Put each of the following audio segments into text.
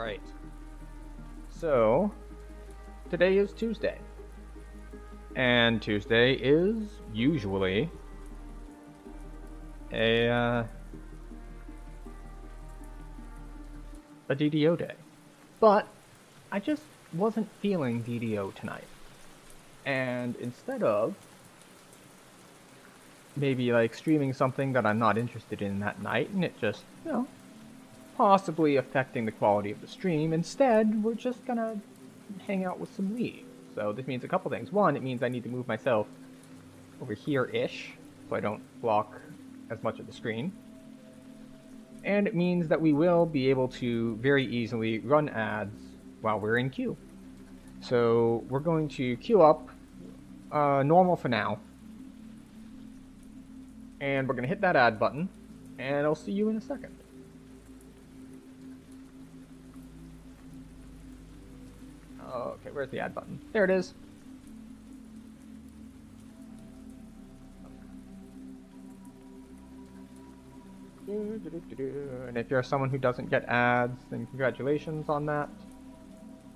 Alright. So, today is Tuesday. And Tuesday is usually a DDO day. But I just wasn't feeling DDO tonight. And instead of maybe like streaming something that I'm not interested in that night, and it just, possibly affecting the quality of the stream, instead, we're just gonna hang out with some League. So this means a couple things. One, it means I need to move myself over here-ish, so I don't block as much of the screen. And it means that we will be able to very easily run ads while we're in queue. So we're going to queue up normal for now. And we're going to hit that ad button, and I'll see you in a second. Okay, where's the ad button? There it is. And if you're someone who doesn't get ads, then congratulations on that.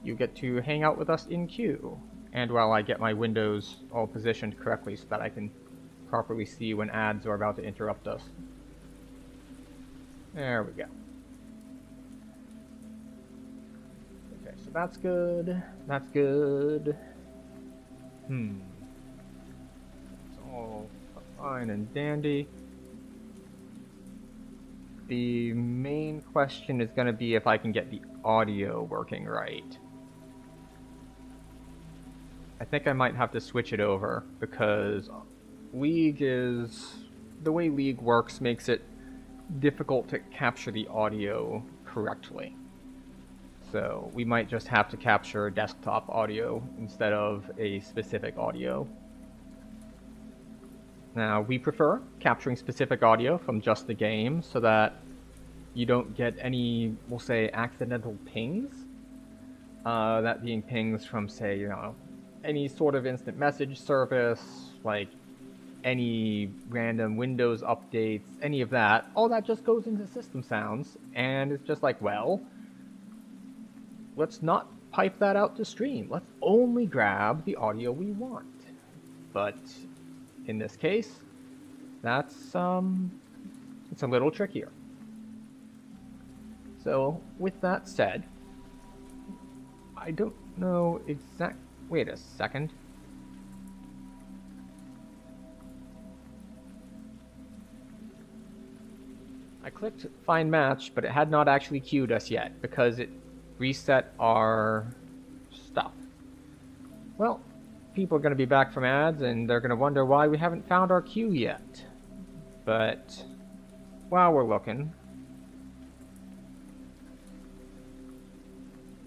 You get to hang out with us in queue. And while I get my windows all positioned correctly so that I can properly see when ads are about to interrupt us. There we go. Okay, so that's good. That's good. It's all fine and dandy. The main question is going to be if I can get the audio working right. I think I might have to switch it over because League is... the way League works makes it difficult to capture the audio correctly. So we might just have to capture desktop audio instead of a specific audio. Now, we prefer capturing specific audio from just the game so that you don't get any, we'll say, accidental pings. That being pings from, say, any sort of instant message service, like any random Windows updates, any of that. All that just goes into system sounds, and it's just like, well, let's not pipe that out to stream. Let's only grab the audio we want. But in this case, that's it's a little trickier. So with that said, I don't know exact. Wait a second. I clicked find match, but it had not actually queued us yet because it reset our stuff. Well, people are going to be back from ads and they're going to wonder why we haven't found our queue yet. But while we're looking,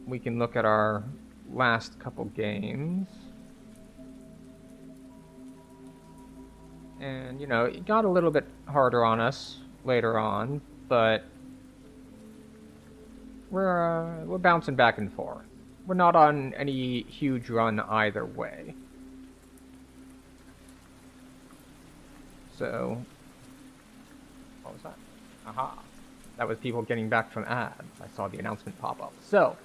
we can look at our last couple games. And, it got a little bit harder on us later on, but we're bouncing back and forth. We're not on any huge run either way. So, what was that? Aha. That was people getting back from ads. I saw the announcement pop up. So,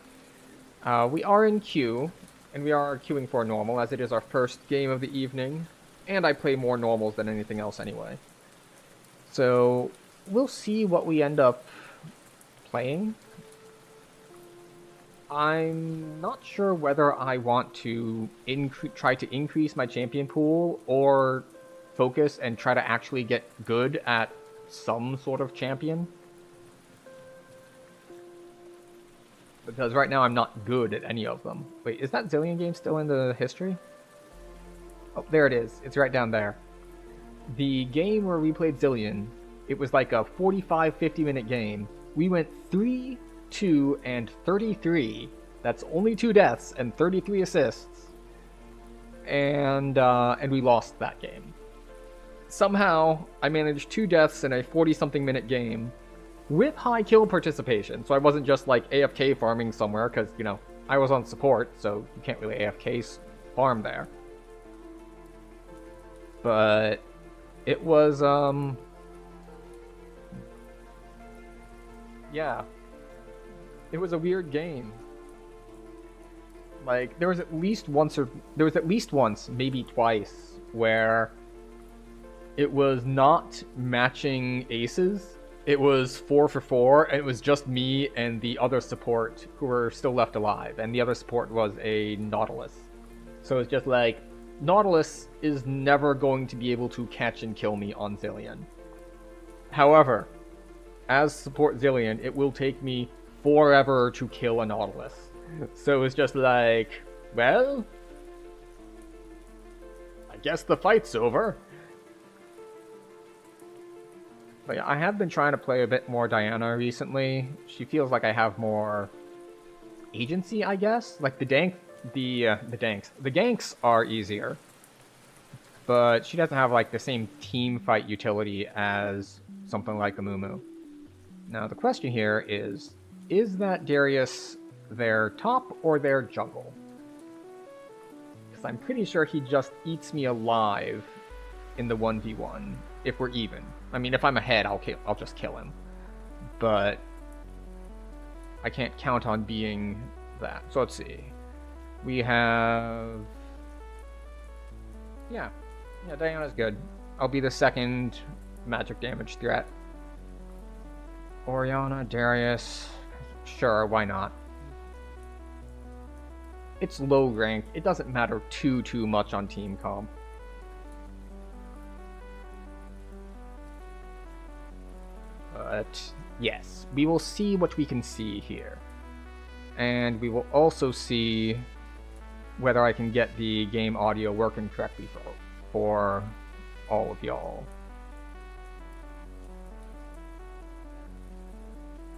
we are in queue, and we are queuing for normal, as it is our first game of the evening, and I play more normals than anything else anyway. So, we'll see what we end up playing. I'm not sure whether I want to try to increase my champion pool, or focus and try to actually get good at some sort of champion. Because right now I'm not good at any of them. Wait, is that Zillion game still in the history? Oh, there it is. It's right down there. The game where we played Zillion, it was like a 45-50 minute game. We went 3, 2, and 33. That's only 2 deaths and 33 assists. And we lost that game. Somehow, I managed 2 deaths in a 40-something minute game with high kill participation. So I wasn't just like AFK farming somewhere, because, I was on support, so you can't really AFK farm there. But it was, yeah. It was a weird game. Like there was at least once, maybe twice, where it was not matching aces. It was 4 for 4, and it was just me and the other support who were still left alive, and the other support was a Nautilus. So it's just like, Nautilus is never going to be able to catch and kill me on Zillion. However, as support Zillion, it will take me forever to kill a Nautilus. So it's just like, well, I guess the fight's over. But yeah, I have been trying to play a bit more Diana recently. She feels like I have more agency, I guess. Like the ganks are easier, but she doesn't have like the same team fight utility as something like a Mumu. Now the question here is that Darius their top or their jungle? Because I'm pretty sure he just eats me alive in the 1v1 if we're even. I mean, if I'm ahead, I'll just kill him. But I can't count on being that. So let's see. We have... Yeah, Diana's good. I'll be the second magic damage threat. Orianna, Darius... Sure, why not? It's low rank. It doesn't matter too much on team comp. But yes, we will see what we can see here. And we will also see whether I can get the game audio working correctly for all of y'all.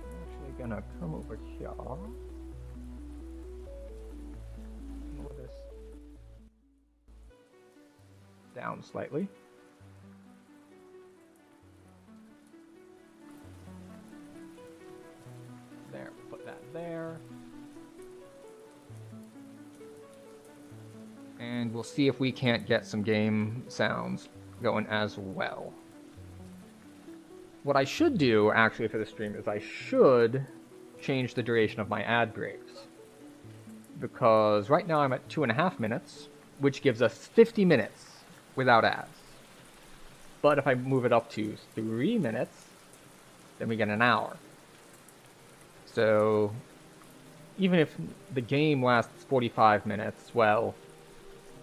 I'm actually gonna come over here. Move this down slightly. There, put that there. And we'll see if we can't get some game sounds going as well. What I should do, actually, for the stream is I should change the duration of my ad breaks. Because right now I'm at 2.5 minutes, which gives us 50 minutes without ads. But if I move it up to 3 minutes, then we get an hour. So even if the game lasts 45 minutes, well,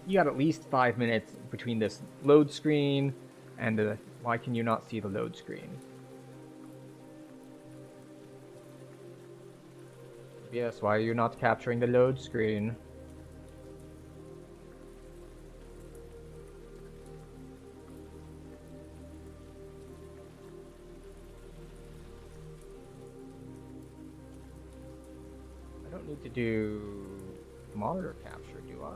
you got at least 5 minutes between this load screen and the... Why can you not see the load screen? Yes, why are you not capturing the load screen? I don't need to do monitor capture, do I?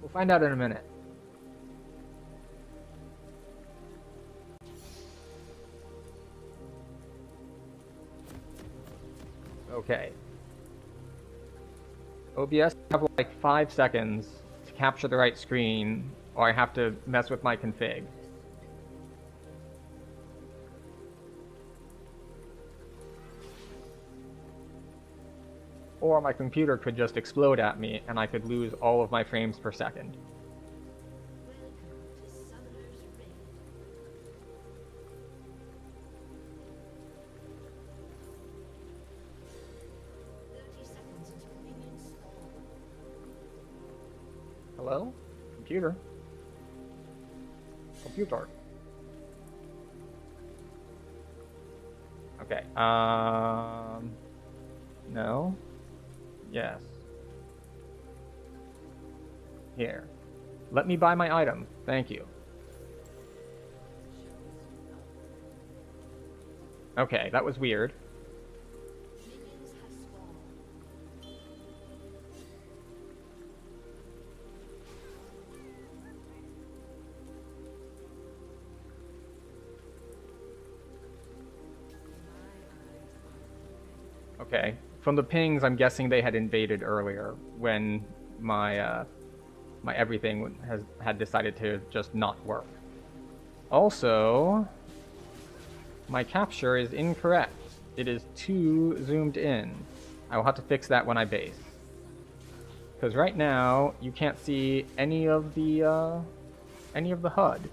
We'll find out in a minute. Okay. OBS, I have like 5 seconds to capture the right screen, or I have to mess with my config. Or my computer could just explode at me, and I could lose all of my frames per second. Hello? Computer? Computer. Okay, no. Yes. Here. Let me buy my item. Thank you. Okay, that was weird. Okay. From the pings, I'm guessing they had invaded earlier when my my everything had decided to just not work. Also, my capture is incorrect. It is too zoomed in. I will have to fix that when I base. Because right now, you can't see any of the HUD.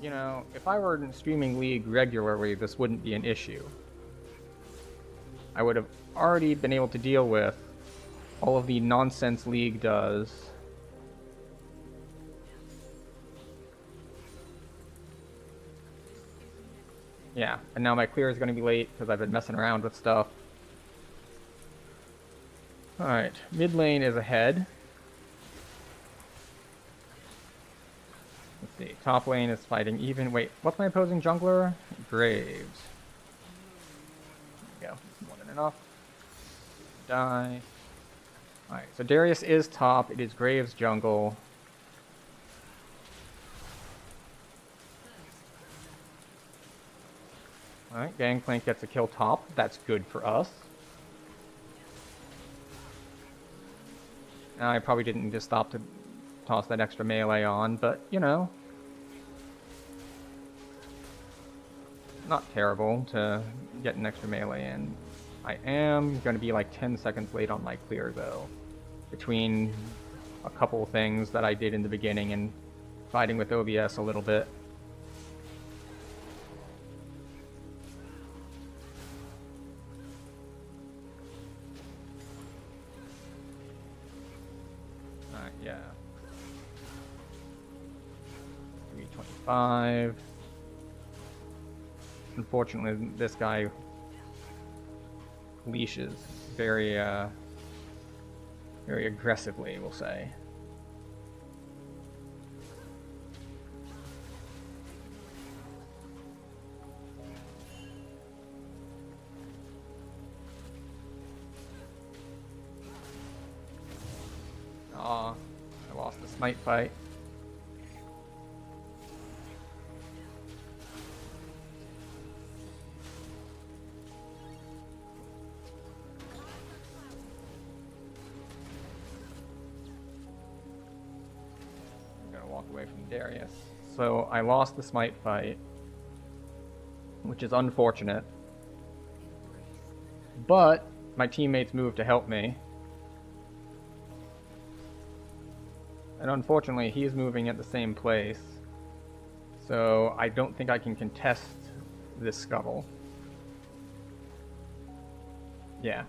You know, if I were streaming League regularly, this wouldn't be an issue. I would have already been able to deal with all of the nonsense League does. Yeah, and now my clear is going to be late because I've been messing around with stuff. Alright, mid lane is ahead. Let's see, top lane is fighting even. Wait, what's my opposing jungler? Graves. There we go, that's more than enough. Die. Alright, so Darius is top, it is Graves jungle. Alright, Gangplank gets a kill top, that's good for us. Now I probably didn't just stop to toss that extra melee on, but you know. Not terrible to get an extra melee in. I am going to be like 10 seconds late on my clear though. Between a couple things that I did in the beginning and fighting with OBS a little bit. Yeah. 325. Unfortunately, this guy leashes very aggressively, we'll say. Aw, I lost the smite fight. Away from Darius. So I lost the smite fight, which is unfortunate. But my teammates moved to help me. And unfortunately, he's moving at the same place. So I don't think I can contest this scuttle. Yeah,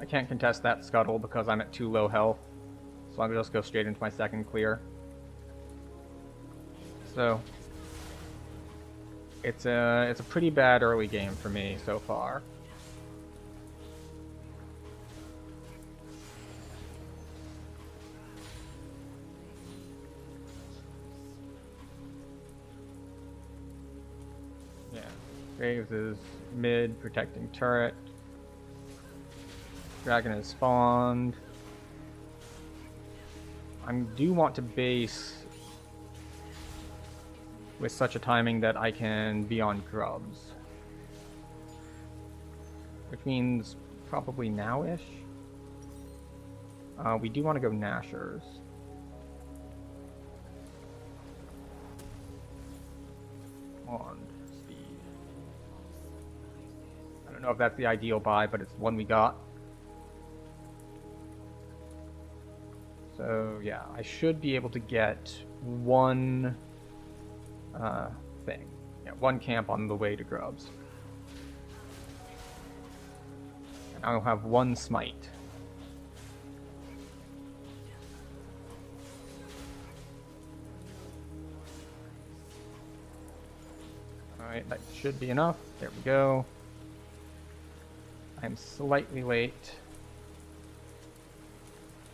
I can't contest that scuttle because I'm at too low health. So I'll just go straight into my second clear. So it's a pretty bad early game for me so far. Yeah, Graves is mid protecting turret. Dragon is spawned. I do want to base with such a timing that I can be on grubs. Which means probably now-ish. We do want to go Nashers. On speed. I don't know if that's the ideal buy, but it's one we got. So yeah, I should be able to get one thing. Yeah, one camp on the way to grubs. And I'll have one smite. Alright, that should be enough. There we go. I'm slightly late.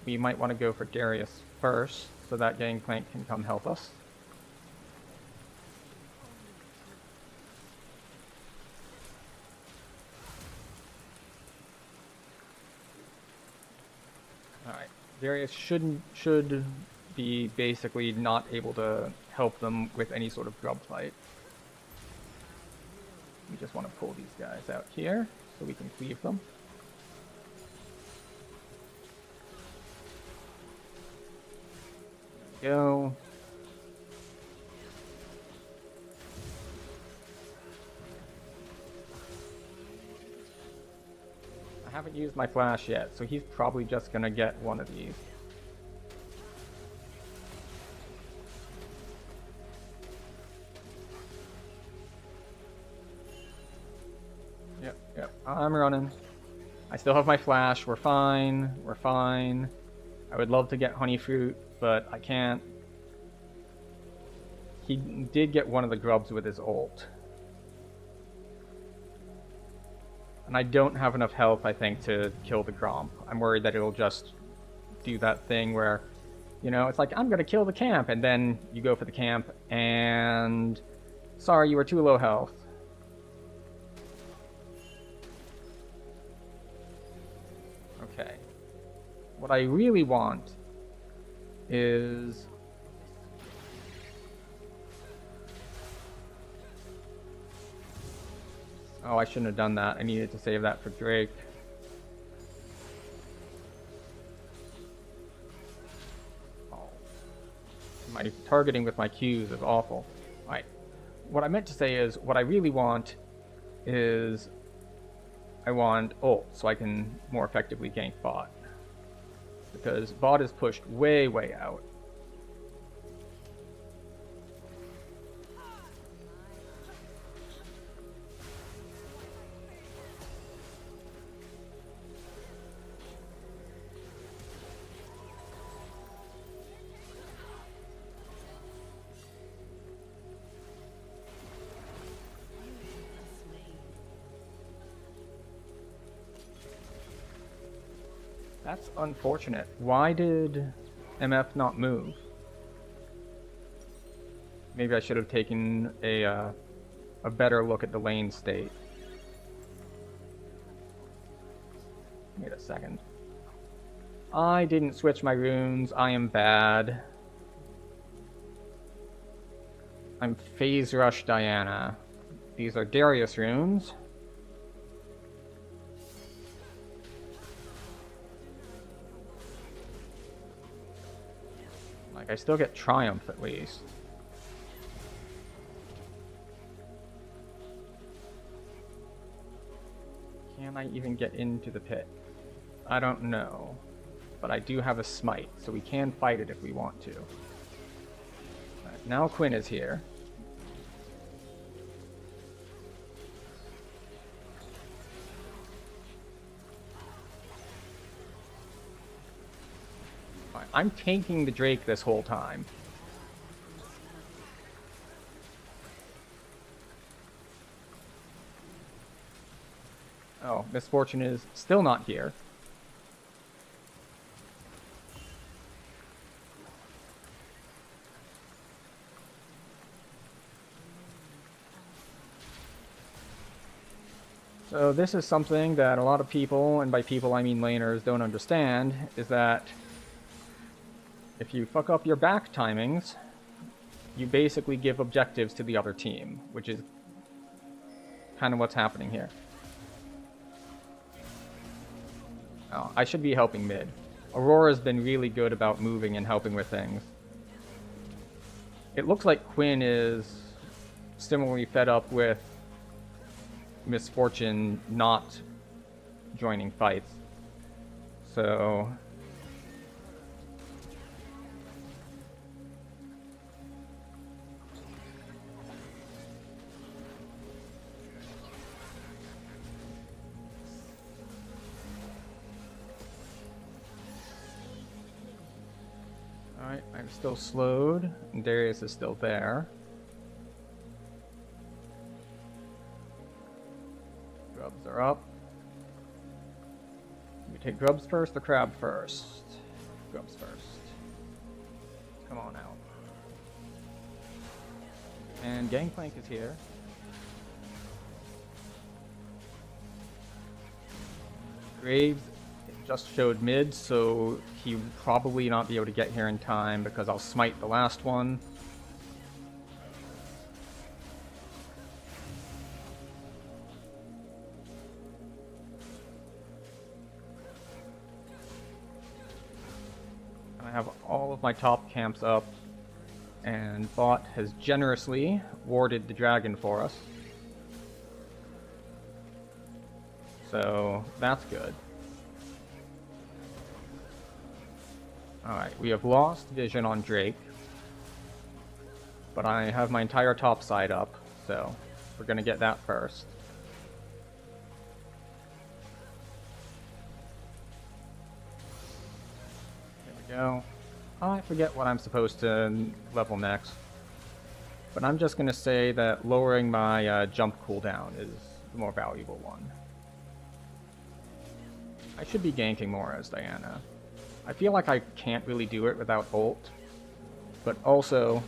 We might want to go for Darius first, so that Gangplank can come help us. Alright, Darius should be basically not able to help them with any sort of grub fight. We just want to pull these guys out here so we can cleave them. There we go. I haven't used my flash yet, so he's probably just gonna get one of these. Yep, I'm running. I still have my flash, we're fine, we're fine. I would love to get honey fruit, but I can't. He did get one of the grubs with his ult. And I don't have enough health, I think, to kill the Gromp. I'm worried that it'll just do that thing where, you know, it's like, I'm gonna kill the camp, and then you go for the camp, and sorry, you were too low health. Okay. What I really want is... Oh, I shouldn't have done that. I needed to save that for Drake. Oh. My targeting with my Qs is awful. Right. What I meant to say is, what I really want is... I want ult, so I can more effectively gank bot. Because bot is pushed way, way out. That's unfortunate. Why did MF not move? Maybe I should have taken a better look at the lane state. Wait a second. I didn't switch my runes. I am bad. I'm Phase Rush Diana. These are Darius runes. I still get Triumph at least. Can I even get into the pit? I don't know. But I do have a smite, so we can fight it if we want to. Right, now Quinn is here. I'm tanking the Drake this whole time. Oh, Misfortune is still not here. So this is something that a lot of people, and by people I mean laners, don't understand, is that if you fuck up your back timings, you basically give objectives to the other team, which is kind of what's happening here. Oh, I should be helping mid. Aurora's been really good about moving and helping with things. It looks like Quinn is similarly fed up with Misfortune not joining fights. So... Alright, I'm still slowed, and Darius is still there. Grubs are up. We take grubs first or crab first? Grubs first. Come on out. And Gangplank is here. Graves just showed mid, so he will probably not be able to get here in time because I'll smite the last one. have all of my top camps up, and bot has generously warded the dragon for us. So that's good. Alright, we have lost vision on Drake, but I have my entire top side up, so we're gonna get that first. There we go. I forget what I'm supposed to level next, but I'm just gonna say that lowering my jump cooldown is the more valuable one. I should be ganking more as Diana. I feel like I can't really do it without ult, but also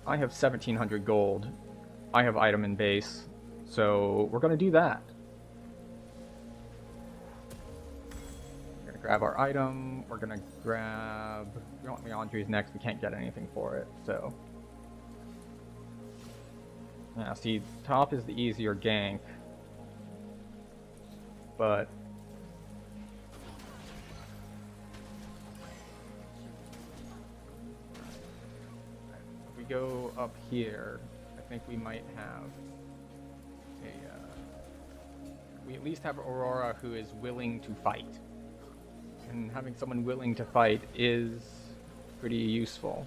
I have 1700 gold. I have item in base, so we're gonna do that. We're gonna grab our item. We're gonna grab. We want Meandry's next. We can't get anything for it, so yeah. See, top is the easier gank, but if we go up here, I think we might have a. We at least have Aurora who is willing to fight, and having someone willing to fight is pretty useful.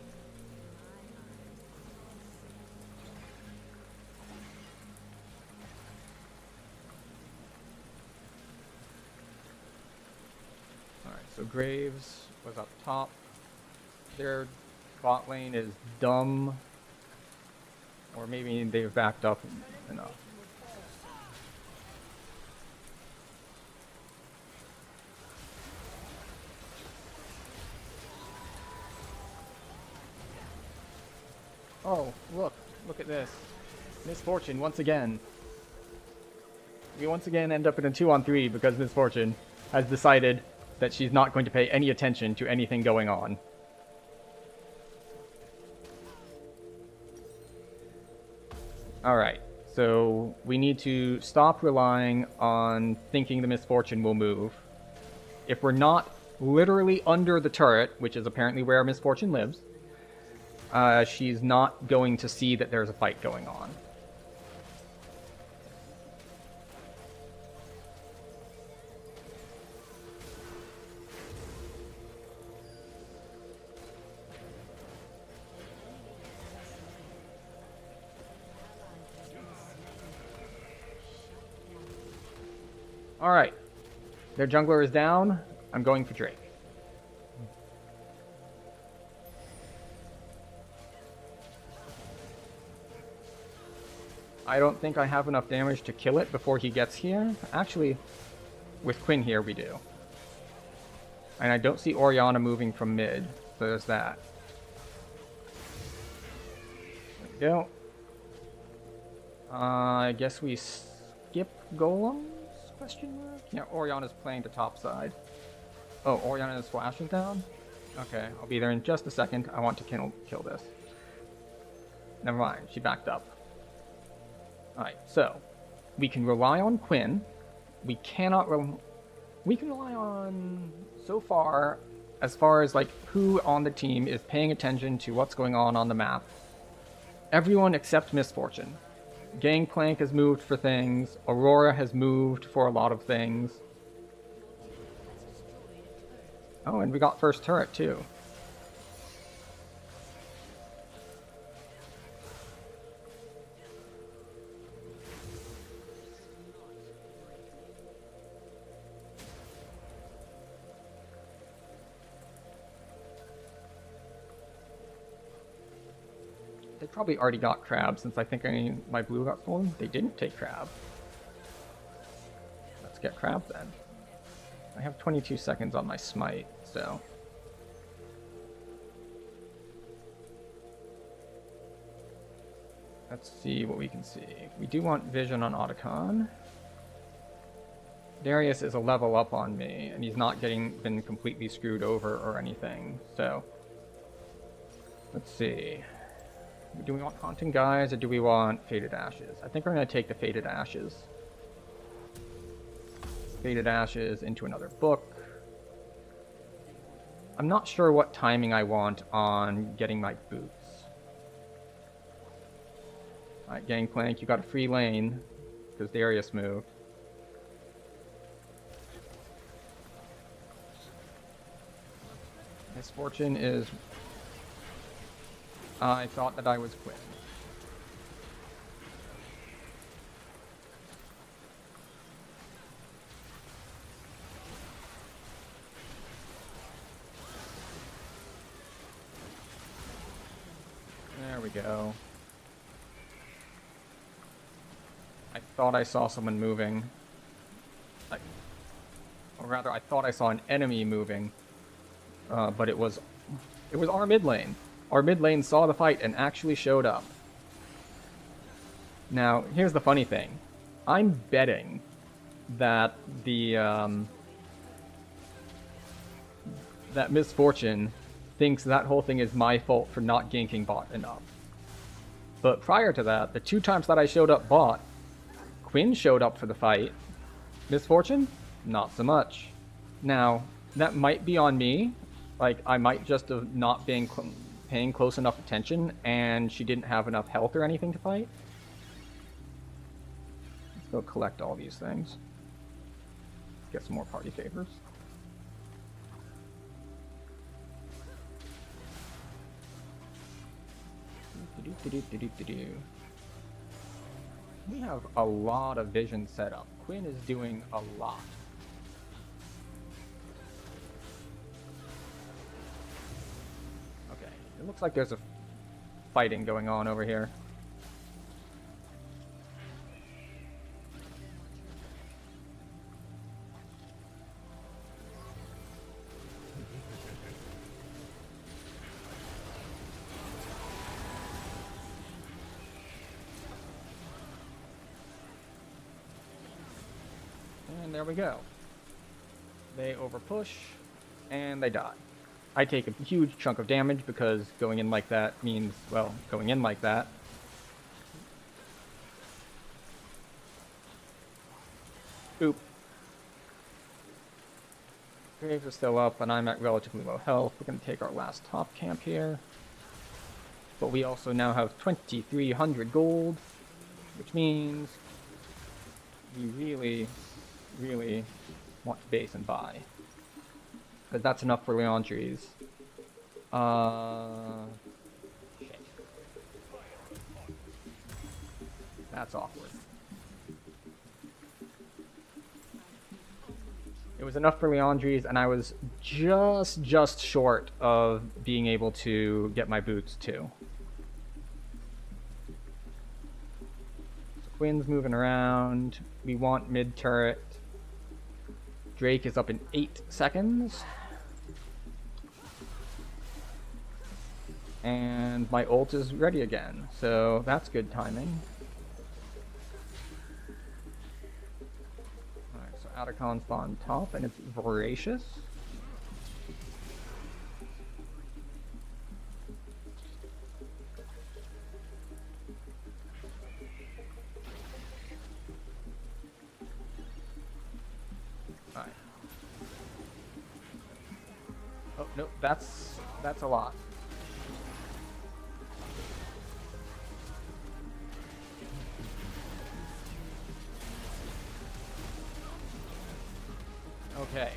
So Graves was up top. Their bot lane is dumb. Or maybe they've backed up enough. Oh, look at this. Misfortune once again. We once again end up in a 2-on-3 because Misfortune has decided that she's not going to pay any attention to anything going on. Alright, so we need to stop relying on thinking the Misfortune will move. If we're not literally under the turret, which is apparently where Misfortune lives, she's not going to see that there's a fight going on. Alright, their jungler is down. I'm going for Drake. I don't think I have enough damage to kill it before he gets here. Actually, with Quinn here we do. And I don't see Orianna moving from mid, so there's that. There we go. I guess we skip Golems? Question mark? Yeah, Orianna's playing the top side. Oh, Orianna is flashing down? Okay, I'll be there in just a second. I want to kill this. Never mind, she backed up. Alright, so we can rely on Quinn. We cannot we can rely on, so far as like who on the team is paying attention to what's going on the map. Everyone except Misfortune. Gangplank has moved for things. Aurora has moved for a lot of things. Oh, and we got first turret too. They probably already got crab since I think my blue got stolen. They didn't take crab. Let's get crab then. I have 22 seconds on my smite, so. Let's see what we can see. We do want vision on Otacon. Darius is a level up on me, and he's not been completely screwed over or anything, so. Let's see. Do we want Haunting Guys or do we want Faded Ashes? I think we're going to take the Faded Ashes. Faded Ashes into another book. I'm not sure what timing I want on getting my boots. Alright, Gangplank, you got a free lane, because Darius moved. Misfortune is... I thought that I was Quinn. There we go. I thought I saw someone moving. Or rather, I thought I saw an enemy moving. But it was our mid lane. Our mid lane saw the fight and actually showed up. Now, here's the funny thing. I'm betting that that Misfortune thinks that whole thing is my fault for not ganking bot enough. But prior to that, the 2 times that I showed up bot, Quinn showed up for the fight. Misfortune? Not so much. Now, that might be on me. Like, I might just have not been paying close enough attention, and she didn't have enough health or anything to fight. Let's go collect all these things. Get some more party favors. We have a lot of vision set up. Quinn is doing a lot. Okay, it looks like there's a fighting going on over here. And there we go. They overpush, and they die. I take a huge chunk of damage because going in like that means, well, going in like that. Oop. Graves are still up, and I'm at relatively low health. We're going to take our last top camp here. But we also now have 2,300 gold, which means we really want to base and buy. Because that's enough for Leandries. Shit. That's awkward. It was enough for Leandries, and I was just short of being able to get my boots too. So Quinn's moving around. We want mid turret. Drake is up in 8 seconds. And my ult is ready again, so that's good timing. Alright, so Atacon's on top, and it's Voracious. Alright. Oh, nope, that's a lot. Okay.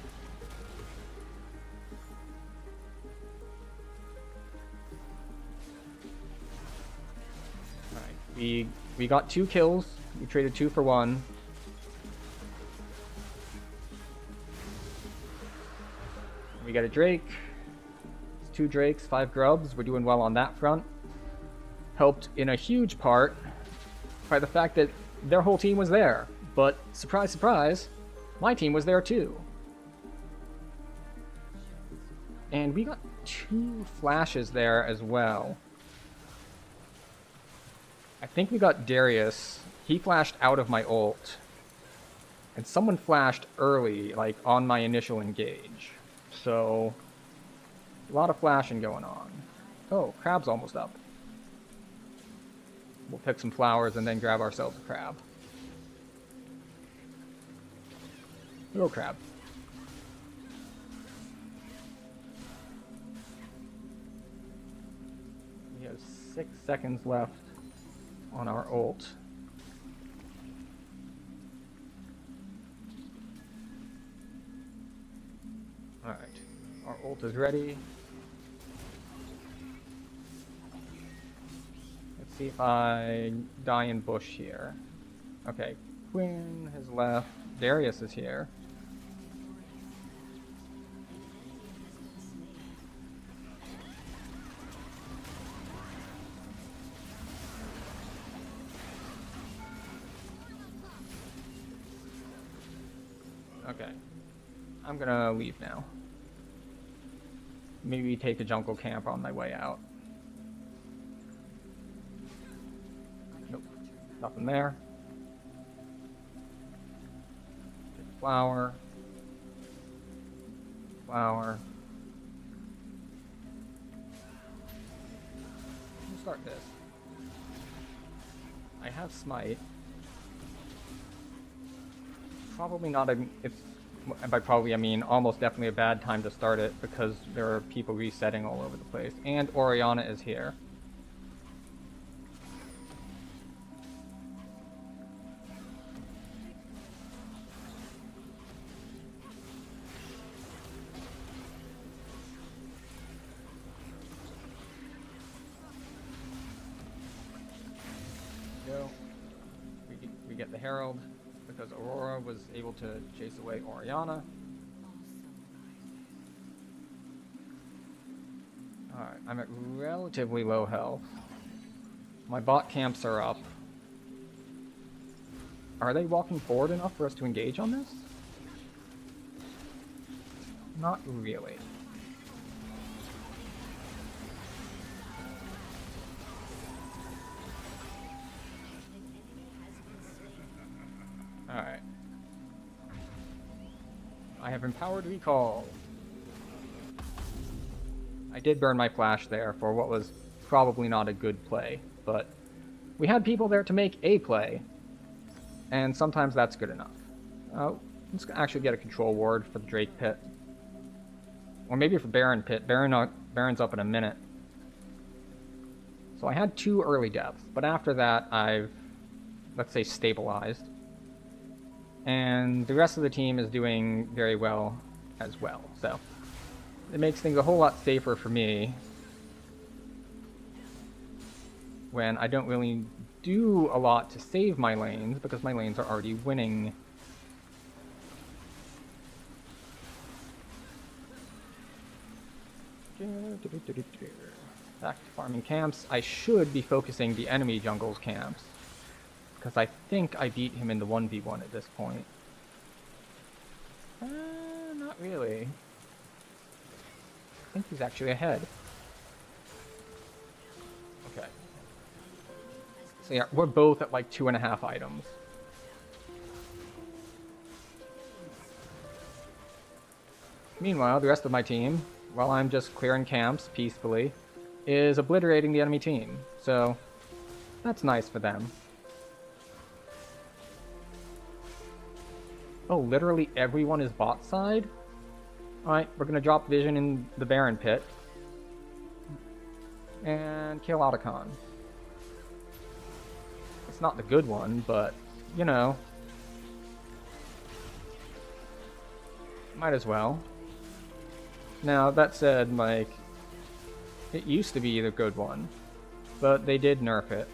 Alright, we got 2 kills. We traded 2 for 1. We got a Drake. It's 2 Drakes, 5 Grubs. We're doing well on that front. Helped in a huge part by the fact that their whole team was there. But surprise, surprise, my team was there too. And we got 2 flashes there as well. I think we got Darius. He flashed out of my ult. And someone flashed early, like on my initial engage. So, a lot of flashing going on. Oh, crab's almost up. We'll pick some flowers and then grab ourselves a crab. Little crab. 6 seconds left on our ult. Alright, our ult is ready. Let's see if I die in bush here. Okay, Quinn has left. Darius is here. Okay, I'm gonna leave now. Maybe take a jungle camp on my way out. Nope, nothing there. Flower. Flower. We'll start this. I have smite. Probably not a, it's, and by probably I mean almost definitely a bad time to start it because there are people resetting all over the place. And Orianna is here. Go. We get the Herald because Aurora was able to chase away Orianna. Alright, I'm at relatively low health. My bot camps are up. Are they walking forward enough for us to engage on this? Not really. Alright. I have empowered recall. I did burn my flash there for what was probably not a good play, but we had people there to make a play, and sometimes that's good enough. Let's actually get a control ward for the Drake pit. Or maybe for Baron pit. Baron's up in a minute. So I had 2 early deaths, but after that I've, let's say, stabilized. And the rest of the team is doing very well as well, so it makes things a whole lot safer for me when I don't really do a lot to save my lanes because my lanes are already winning. Back to farming camps. I should be focusing the enemy jungle's camps, because I think I beat him in the 1v1 at this point. Not really. I think he's actually ahead. Okay. So yeah, we're both at like 2.5 items. Meanwhile, the rest of my team, while I'm just clearing camps peacefully, is obliterating the enemy team. So that's nice for them. Oh, literally everyone is bot side? Alright, we're gonna drop Vision in the Baron pit. And kill Otacon. It's not the good one, but, you know. Might as well. Now, that said, like, it used to be the good one, but they did nerf it.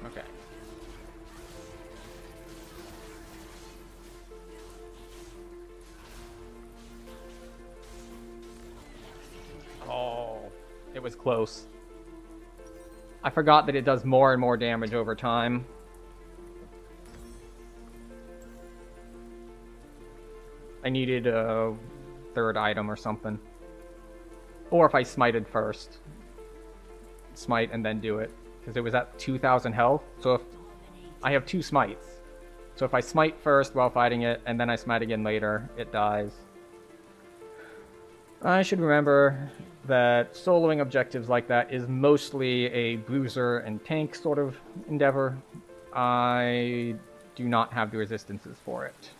Okay. Oh, it was close. I forgot that it does more and more damage over time. I needed a 3rd item or something. Or if I smited first. Smite and then do it. Because it was at 2,000 health. So if I have 2 smites. So if I smite first while fighting it, and then I smite again later, it dies. I should remember that soloing objectives like that is mostly a bruiser and tank sort of endeavor. I do not have the resistances for it,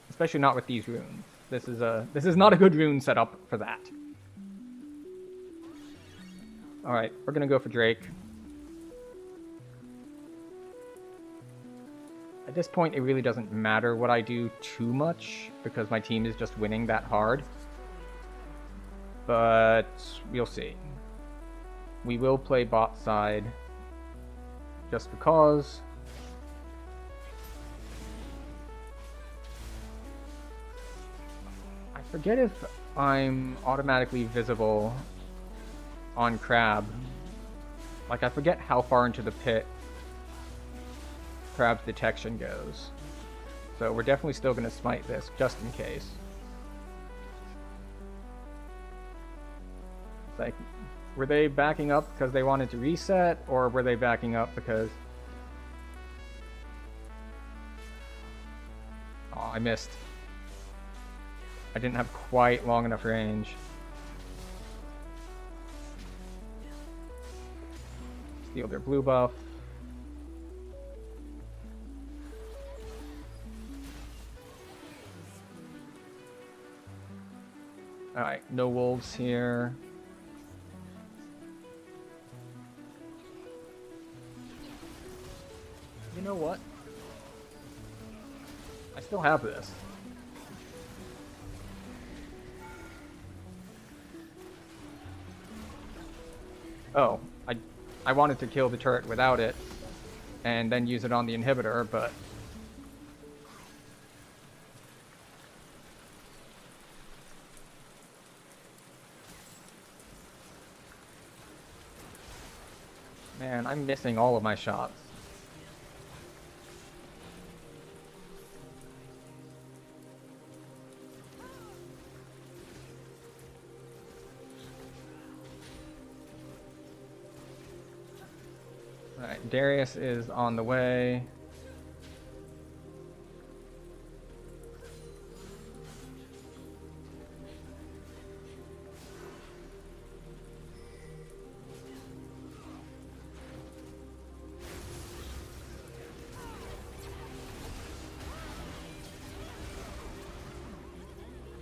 especially not with these runes. This is not a good rune setup for that. All right, we're gonna go for Drake. At this point, it really doesn't matter what I do too much because my team is just winning that hard. But we'll see. We will play bot side just because. I forget if I'm automatically visible on Crab. Like, I forget how far into the pit Crab's detection goes. So we're definitely still going to smite this, just in case. It's like, were they backing up because they wanted to reset, or were they backing up because... Oh, I missed. I didn't have quite long enough range. Steal their blue buff. Alright, no wolves here. You know what? I still have this. Oh, I wanted to kill the turret without it, and then use it on the inhibitor, but... Man, I'm missing all of my shots. Alright, Darius is on the way.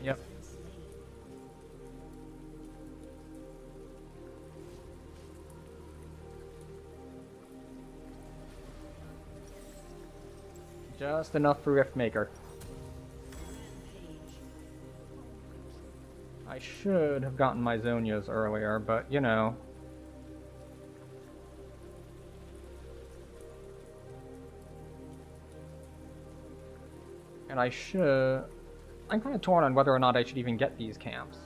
Yep. Just enough for Riftmaker. I should have gotten my Zonias earlier, but you know. And I should... I'm kind of torn on whether or not I should even get these camps.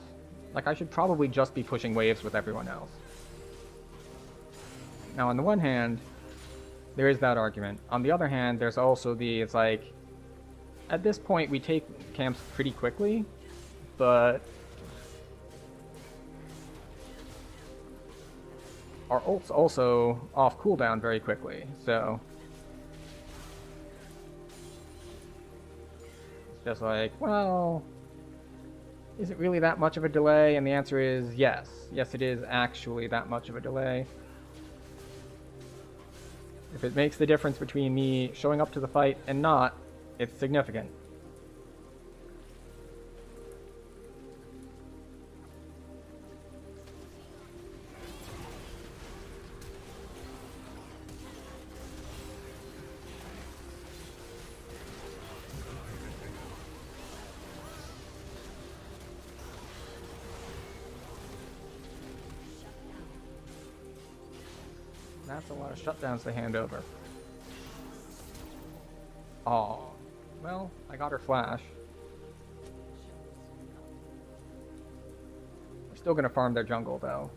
Like, I should probably just be pushing waves with everyone else. Now, on the one hand, there is that argument. On the other hand, there's also it's like, at this point we take camps pretty quickly, but our ult's also off cooldown very quickly, so it's just like, well, is it really that much of a delay? And the answer is yes. Yes, it is actually that much of a delay. If it makes the difference between me showing up to the fight and not, it's significant. That's a lot of shutdowns to hand over. Oh, well, I got her flash. We're still gonna farm their jungle though.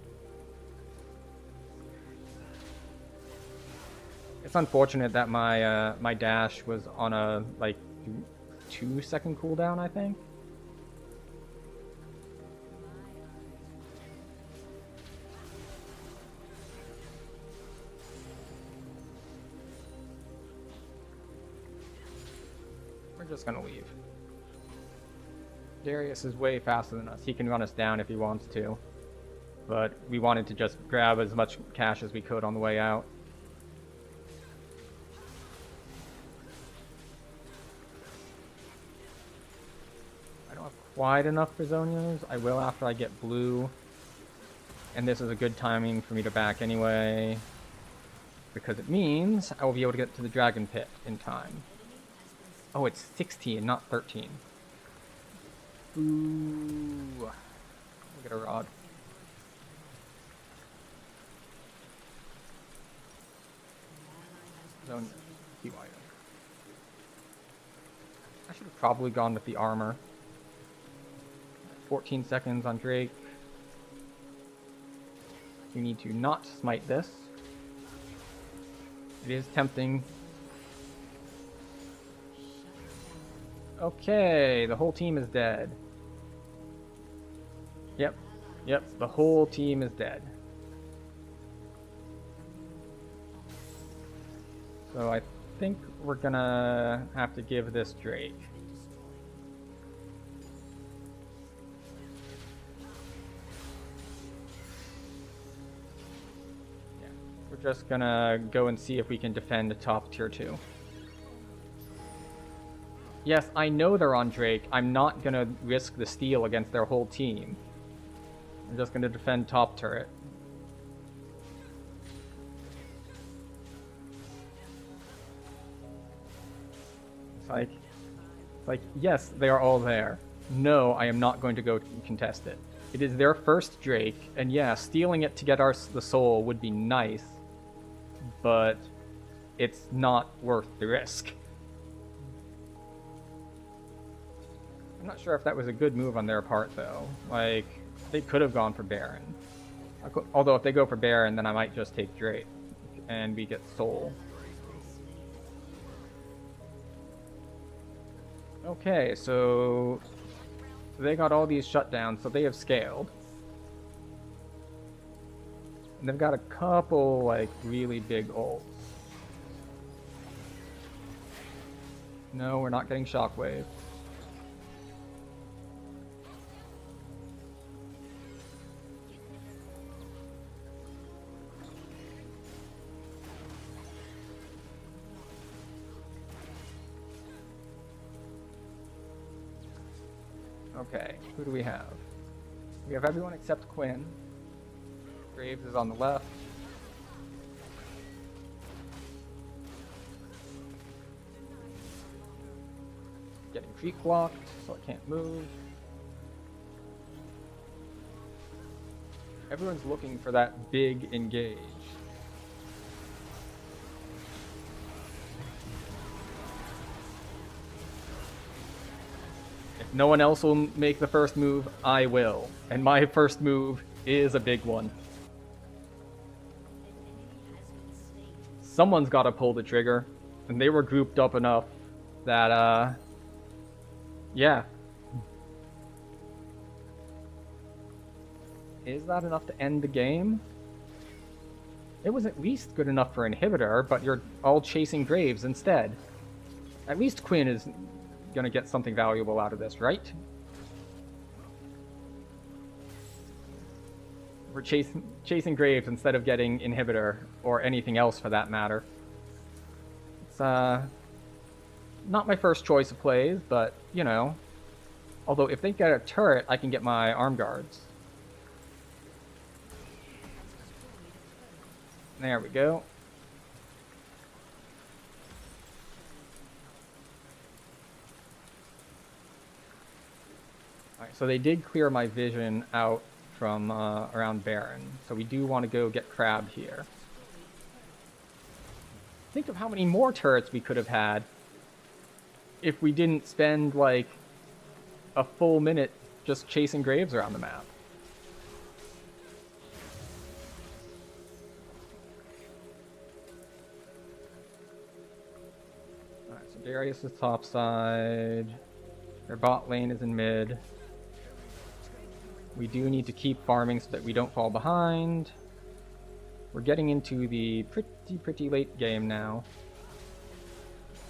It's unfortunate that my dash was on a like 2-second cooldown, I think. We're just gonna leave. Darius is way faster than us. He can run us down if he wants to. But we wanted to just grab as much cash as we could on the way out. I don't have quite enough Brazonios. I will after I get blue. And this is a good timing for me to back anyway. Because it means I will be able to get to the Dragon Pit in time. Oh, it's 16, not 13. Ooh. Look at a rod. Zone key item. I should have probably gone with the armor. 14 seconds on Drake. We need to not smite this. It is tempting. Okay, the whole team is dead. Yep, the whole team is dead. So I think we're gonna have to give this Drake. Yeah, we're just gonna go and see if we can defend the top tier 2. Yes, I know they're on Drake. I'm not gonna risk the steal against their whole team. I'm just gonna defend top turret. It's like, yes, they are all there. No, I am not going to go contest it. It is their first Drake, and yeah, stealing it to get the soul would be nice, but it's not worth the risk. I'm not sure if that was a good move on their part, though. Like, they could have gone for Baron. Although if they go for Baron, then I might just take Drake, and we get soul. Okay, so they got all these shutdowns, so they have scaled. And they've got a couple, like, really big ults. No, we're not getting Shockwave. Okay, who do we have? We have everyone except Quinn. Graves is on the left. Getting creep blocked, so I can't move. Everyone's looking for that big engage. No one else will make the first move, I will. And my first move is a big one. Someone's got to pull the trigger. And they were grouped up enough that, yeah. Is that enough to end the game? It was at least good enough for inhibitor, but you're all chasing Graves instead. At least Quinn is gonna get something valuable out of this, right? We're chasing Graves instead of getting inhibitor or anything else for that matter. It's not my first choice of plays, but you know. Although if they get a turret, I can get my arm guards. There we go. Alright, so they did clear my vision out from around Baron, so we do want to go get Crab here. Think of how many more turrets we could have had if we didn't spend like a full minute just chasing Graves around the map. Alright, so Darius is topside. Their bot lane is in mid. We do need to keep farming so that we don't fall behind. We're getting into the pretty late game now.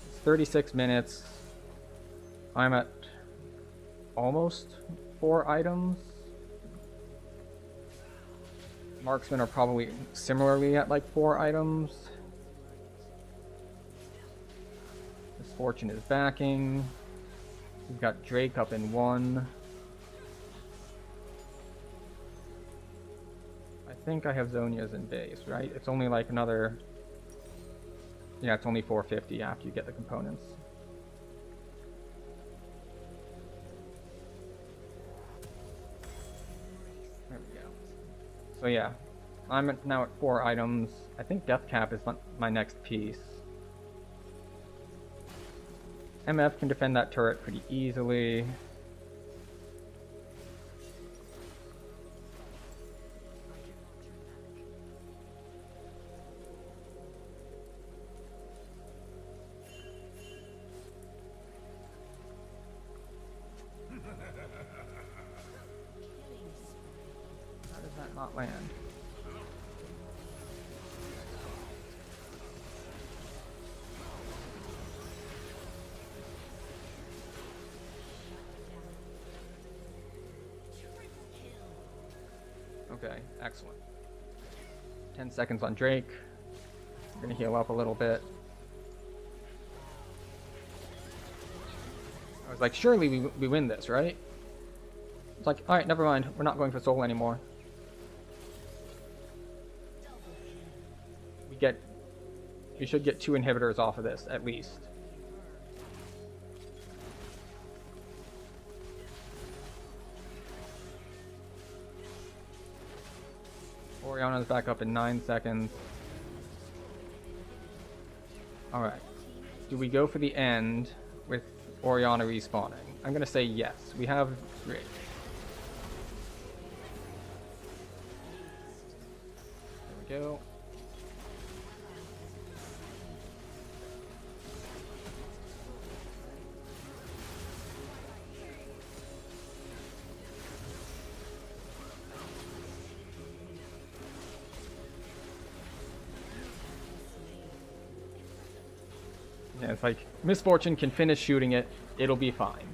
It's 36 minutes. I'm at almost 4 items. Marksmen are probably similarly at like 4 items. Misfortune is backing. We've got Drake up in 1. I think I have Zonia's in base, right? It's only like another... Yeah, it's only 450 after you get the components. There we go. So yeah, I'm now at 4 items. I think Death Cap is my next piece. MF can defend that turret pretty easily. How does that not land? Okay, excellent. 10 seconds on Drake. I'm gonna heal up a little bit. I was like, surely we win this, right? It's like, alright, never mind. We're not going for soul anymore. We should get 2 inhibitors off of this, at least. Oriana's back up in 9 seconds. Alright. Do we go for the end with Oriana respawning? I'm gonna say yes. We have Drake. There we go. Yeah, it's like, Misfortune can finish shooting it, it'll be fine.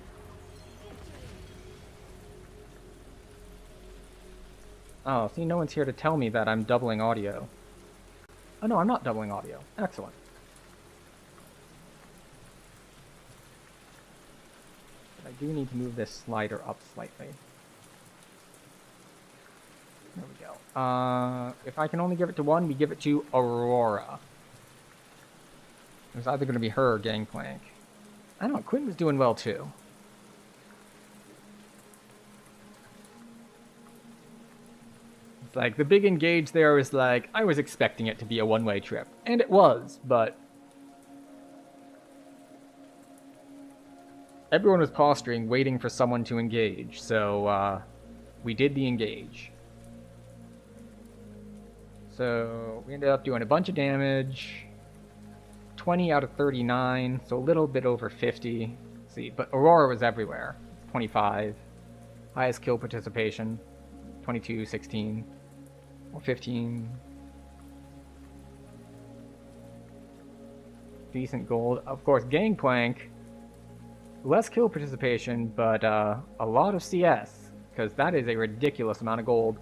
Oh, see, no one's here to tell me that I'm doubling audio. Oh no, I'm not doubling audio. Excellent. But I do need to move this slider up slightly. There we go. If I can only give it to one, we give it to Aurora. It was either going to be her or Gangplank. I don't know, Quinn was doing well too. It's like, the big engage there was like, I was expecting it to be a one-way trip. And it was, but... everyone was posturing, waiting for someone to engage, so, we did the engage. So, we ended up doing a bunch of damage... 20 out of 39, so a little bit over 50. See, but Aurora was everywhere. 25. Highest kill participation. 22, 16. Or 15. Decent gold. Of course, Gangplank. Less kill participation, but a lot of CS. Because that is a ridiculous amount of gold.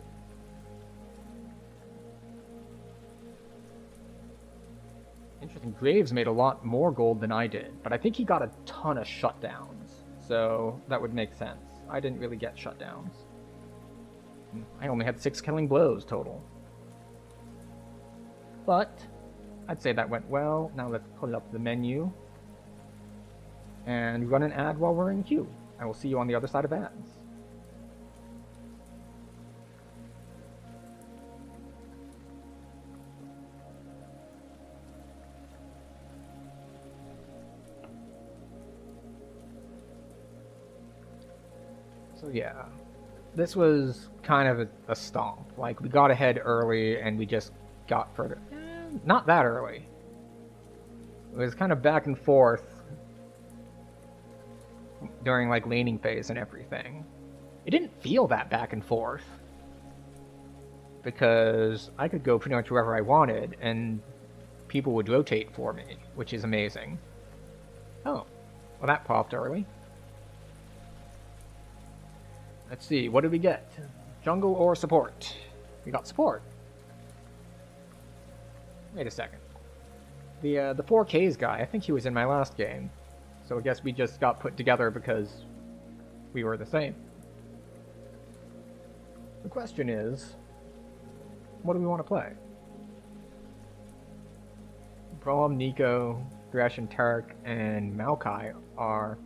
Interesting. Graves made a lot more gold than I did, but I think he got a ton of shutdowns, so that would make sense. I didn't really get shutdowns. I only had 6 killing blows total. But I'd say that went well. Now let's pull up the menu and run an ad while we're in queue. I will see you on the other side of ads. So yeah, this was kind of a stomp. Like, we got ahead early and we just got further. Not that early. It was kind of back and forth during like laning phase and everything. It didn't feel that back and forth because I could go pretty much wherever I wanted and people would rotate for me, which is amazing. Oh, well, that popped early. Let's see, what did we get? Jungle or support? We got support. Wait a second. The 4Ks guy, I think he was in my last game. So I guess we just got put together because we were the same. The question is, what do we want to play? Braum, Nico, Thresh, and Tarek, and Maokai are...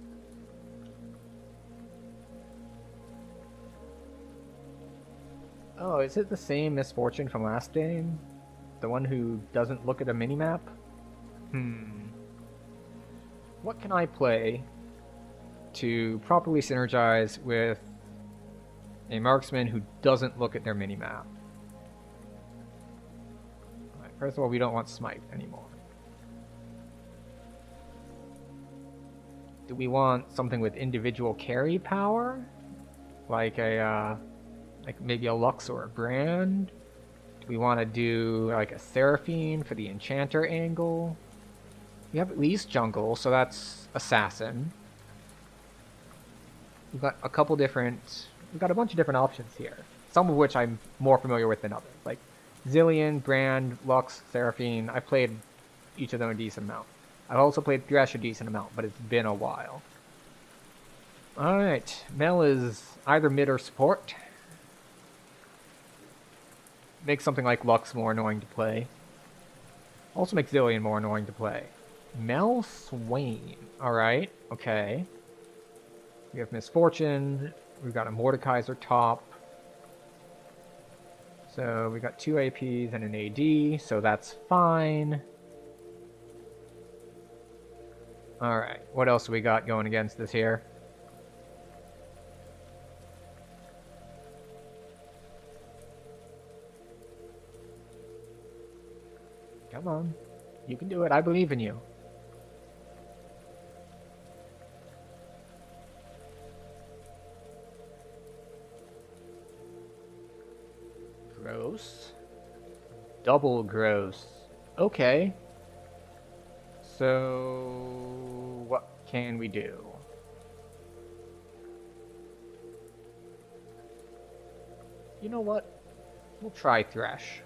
Oh, is it the same Misfortune from last game? The one who doesn't look at a minimap? What can I play to properly synergize with a marksman who doesn't look at their minimap? Right, first of all, we don't want Smite anymore. Do we want something with individual carry power? Like a, like maybe a Lux or a Brand? Do we want to do like a Seraphine for the Enchanter angle? We have at least jungle, so that's assassin. We've got a couple different... We've got a bunch of different options here. Some of which I'm more familiar with than others. Like Zillion, Brand, Lux, Seraphine. I played each of them a decent amount. I've also played Thresh a decent amount, but it's been a while. Alright, Mel is either mid or support. Makes something like Lux more annoying to play. Also makes Zillion more annoying to play. Mel Swain. Alright, okay. We have Misfortune. We've got a Mordekaiser top. So we got 2 APs and an AD, so that's fine. Alright, what else do we got going against this here? Come on. You can do it. I believe in you. Gross. Double gross. Okay. So, what can we do? You know what? We'll try Thresh.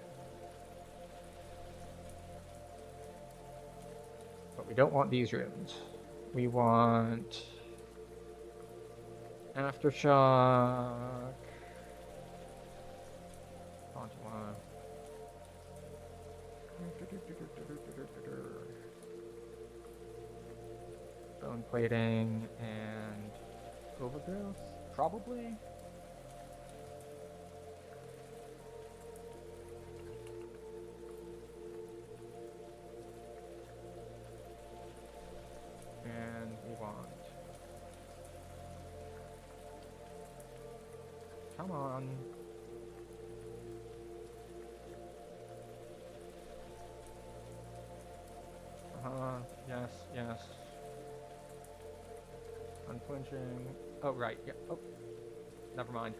But we don't want these runes. We want... Aftershock... Bone plating and overgrowth, probably. And we want... Come on. Yes, yes. Unflinching. Oh, right, yeah. Oh, never mind.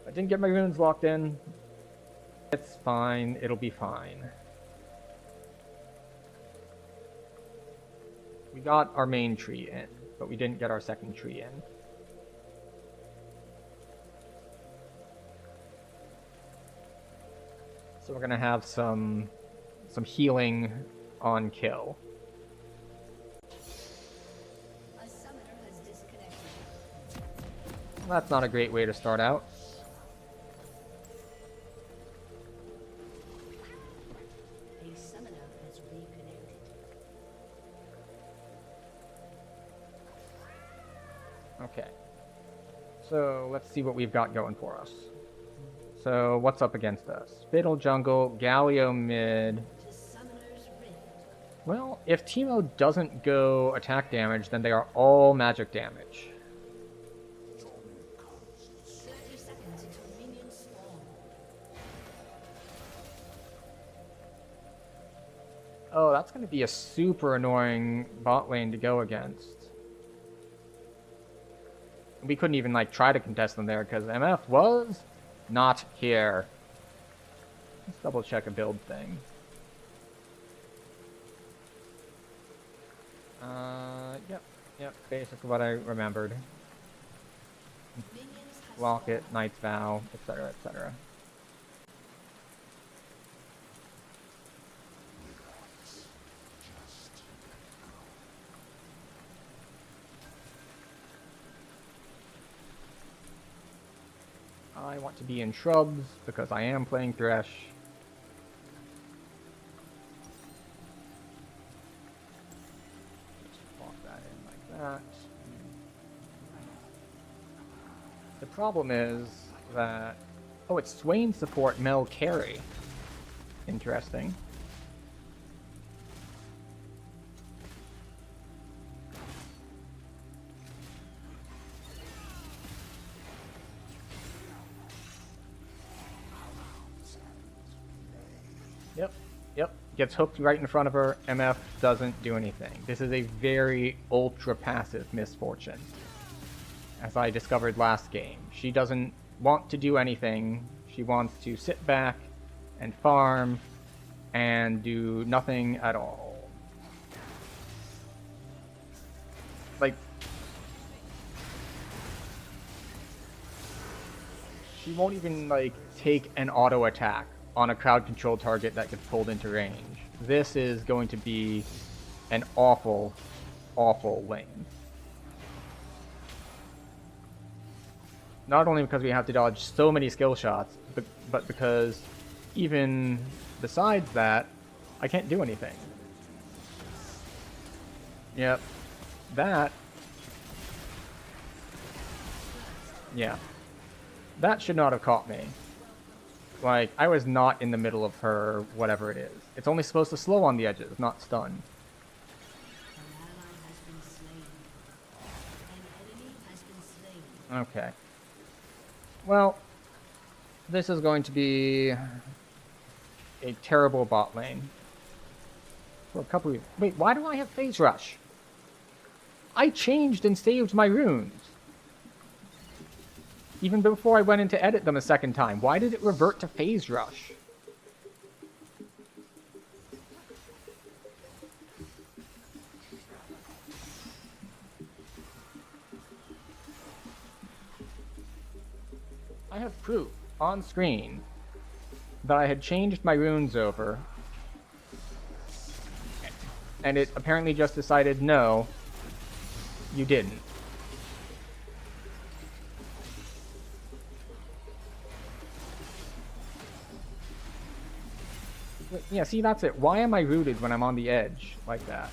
I didn't get my runes locked in. It's fine. It'll be fine. We got our main tree in, but we didn't get our second tree in. So we're gonna have some healing on kill. Well, that's not a great way to start out. A summoner has reconnected. Okay. So let's see what we've got going for us. So what's up against us? Fatal jungle, Galio mid. Well, if Teemo doesn't go attack damage, then they are all magic damage. 30 seconds until minions spawn. Oh, that's going to be a super annoying bot lane to go against. We couldn't even like try to contest them there because MF was not here. Let's double check a build thing. Yep, basically what I remembered. Minion block it, Knight's Vow, etc., etc. I want to be in shrubs because I am playing Thresh. Just plop that in like that. The problem is that... Oh, it's Swain support Mel carry. Interesting. Yep. Gets hooked right in front of her. MF doesn't do anything. This is a very ultra passive misfortune. As I discovered last game. She doesn't want to do anything. She wants to sit back and farm and do nothing at all. Like, she won't even, like, take an auto attack on a crowd control target that gets pulled into range. This is going to be an awful, awful lane. Not only because we have to dodge so many skill shots, but because even besides that, I can't do anything. Yep. That... Yeah. That should not have caught me. Like, I was not in the middle of her, whatever it is. It's only supposed to slow on the edges, not stun. An ally has been slain. An enemy has been slain. Okay. Well, this is going to be a terrible bot lane. For a couple of... Wait, why do I have Phase Rush? I changed and saved my runes. Even before I went in to edit them a second time. Why did it revert to Phase Rush? I have proof on screen that I had changed my runes over, and it apparently just decided, no, you didn't. Yeah, see, that's it. Why am I rooted when I'm on the edge like that?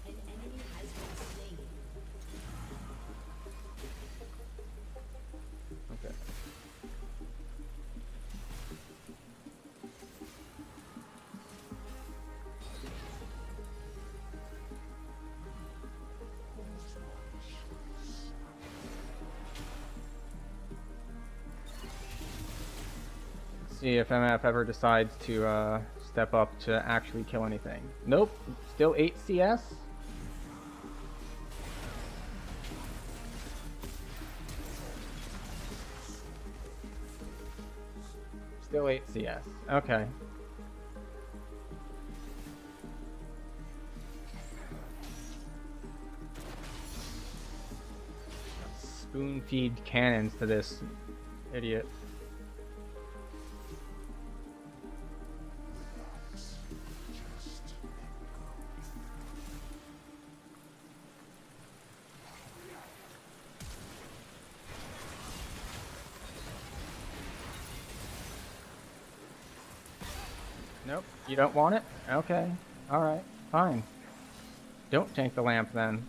An enemy has been slain. Okay. See if MF ever decides to step up to actually kill anything. Nope, still 8 CS. Still 8 CS. Okay. Spoon feed cannons to this idiot. Nope, you don't want it? Okay, alright, fine. Don't tank the lamp then.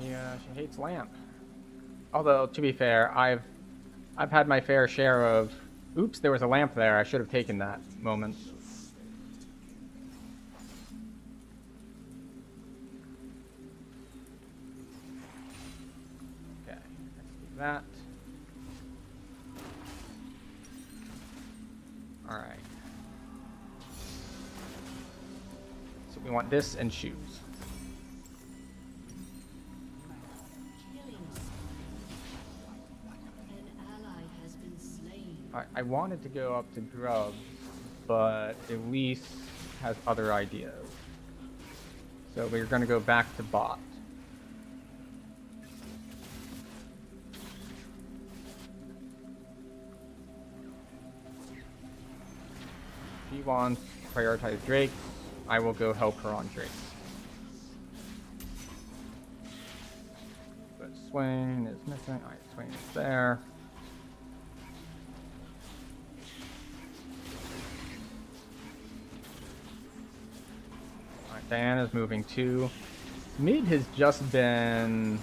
She hates lamp. Although, to be fair, I've had my fair share of, oops, there was a lamp there, I should have taken that moment. Okay, let's do that. Alright. We want this and shoes. Killing spree. An ally has been slain. I wanted to go up to Grubs, but Elise has other ideas. So we're going to go back to bot. She wants to prioritize Drake. I will go help her on Drake. But Swain is missing. Alright, Swain is there. Alright, Diana's moving too. Mid has just been...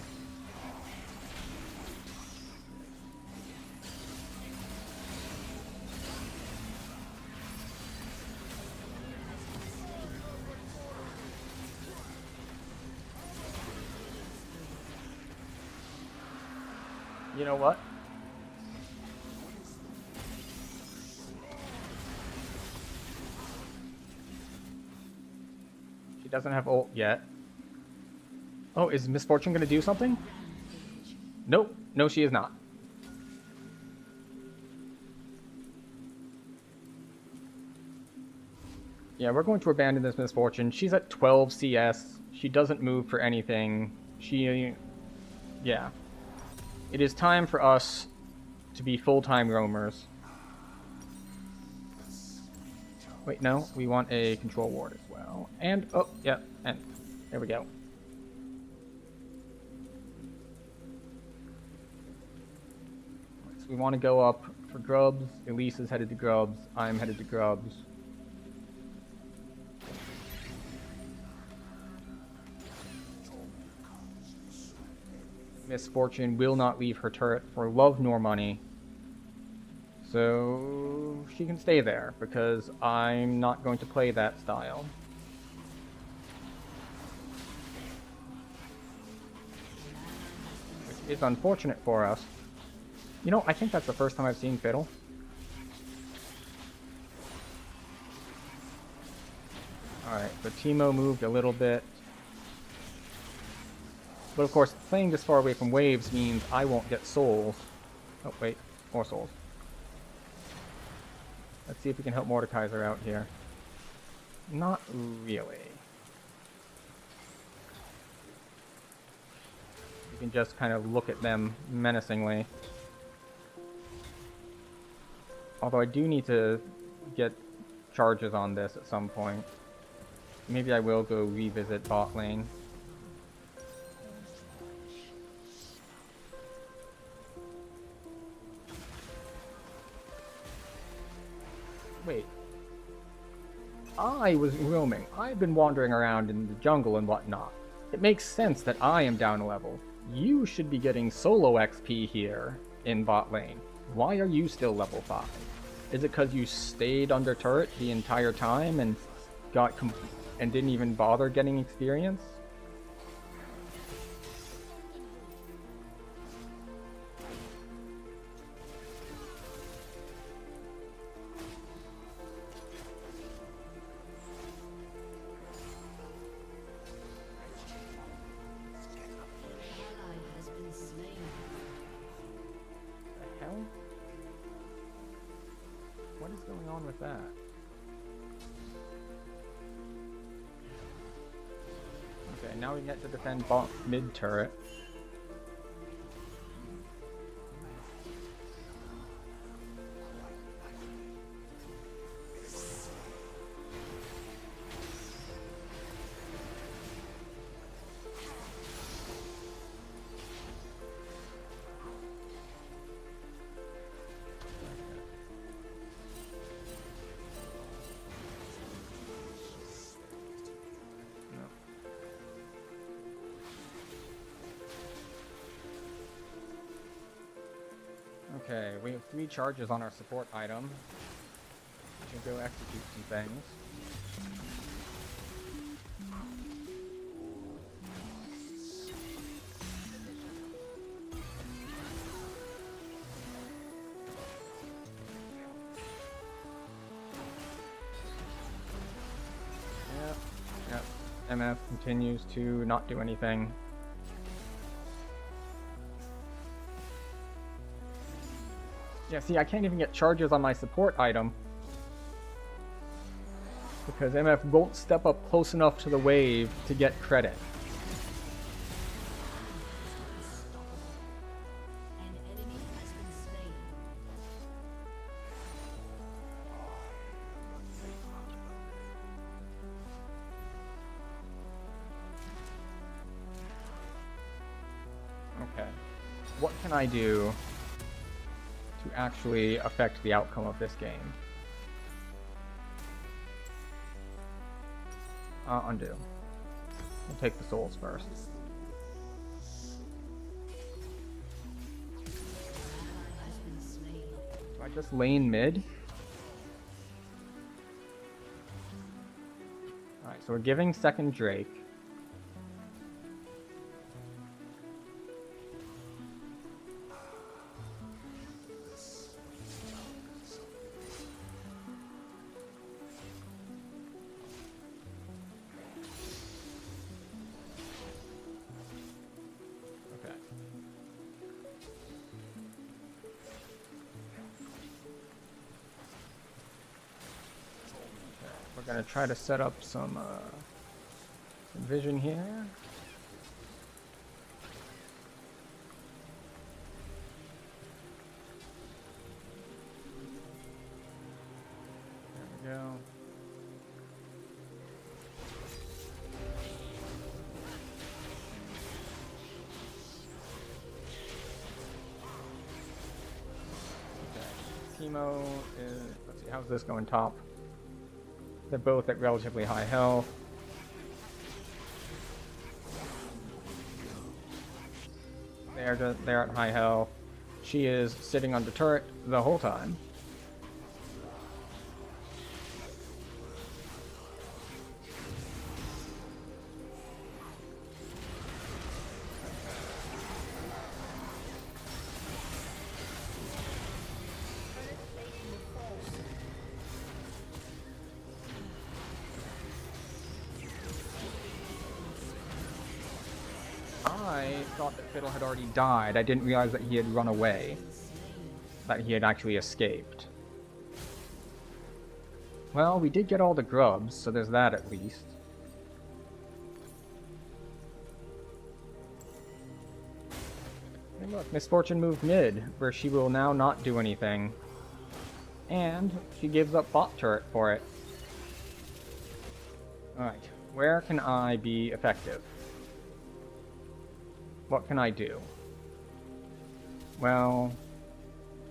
You know what? She doesn't have ult yet. Oh, is Misfortune going to do something? Nope. No, she is not. Yeah, we're going to abandon this Misfortune. She's at 12 CS. She doesn't move for anything. Yeah. It is time for us to be full-time roamers. Wait, no. We want a control ward as well. And, oh, yeah, and there we go. So we want to go up for Grubs. Elise is headed to Grubs. I'm headed to Grubs. Misfortune will not leave her turret for love nor money. So she can stay there because I'm not going to play that style. Which is unfortunate for us. You know, I think that's the first time I've seen Fiddle. Alright, so Teemo moved a little bit. But of course, playing this far away from waves means I won't get souls. Oh, wait. More souls. Let's see if we can help Mordekaiser out here. Not really. You can just kind of look at them menacingly. Although I do need to get charges on this at some point. Maybe I will go revisit bot lane. Wait. I was roaming. I've been wandering around in the jungle and whatnot. It makes sense that I am down a level. You should be getting solo XP here in bot lane. Why are you still level 5? Is it because you stayed under turret the entire time and and didn't even bother getting experience? What is going on with that? Okay, now we get to defend mid turret. Okay, we have 3 charges on our support item. We can go execute some things. Yep. MF continues to not do anything. Yeah, see, I can't even get charges on my support item. Because MF won't step up close enough to the wave to get credit. An enemy has been slain. Okay. What can I do to actually affect the outcome of this game? Undo. We'll take the souls first. Do I just lane mid? Alright, so we're giving second Drake. Okay. We're gonna try to set up some vision here. There we go. Okay. Teemo is, let's see, how's this going top? They're both at relatively high health. They're at high health. She is sitting on the turret the whole time. I thought that Fiddle had already died. I didn't realize that he had run away. That he had actually escaped. Well, we did get all the grubs, so there's that at least. And look, Misfortune moved mid, where she will now not do anything. And she gives up bot turret for it. Alright, where can I be effective? What can I do? Well,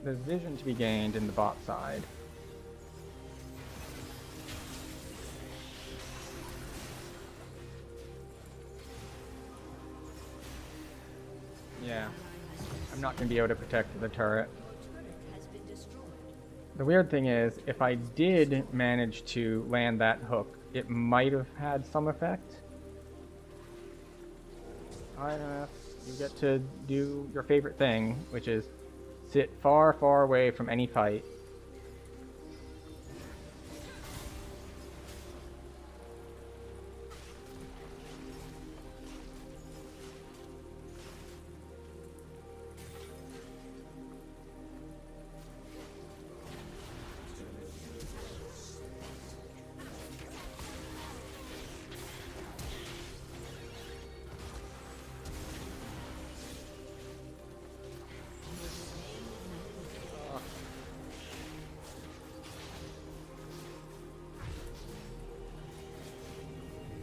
there's vision to be gained in the bot side. Yeah, I'm not going to be able to protect the turret. The weird thing is, if I did manage to land that hook, it might have had some effect. Alright, you get to do your favorite thing, which is sit far, far away from any fight.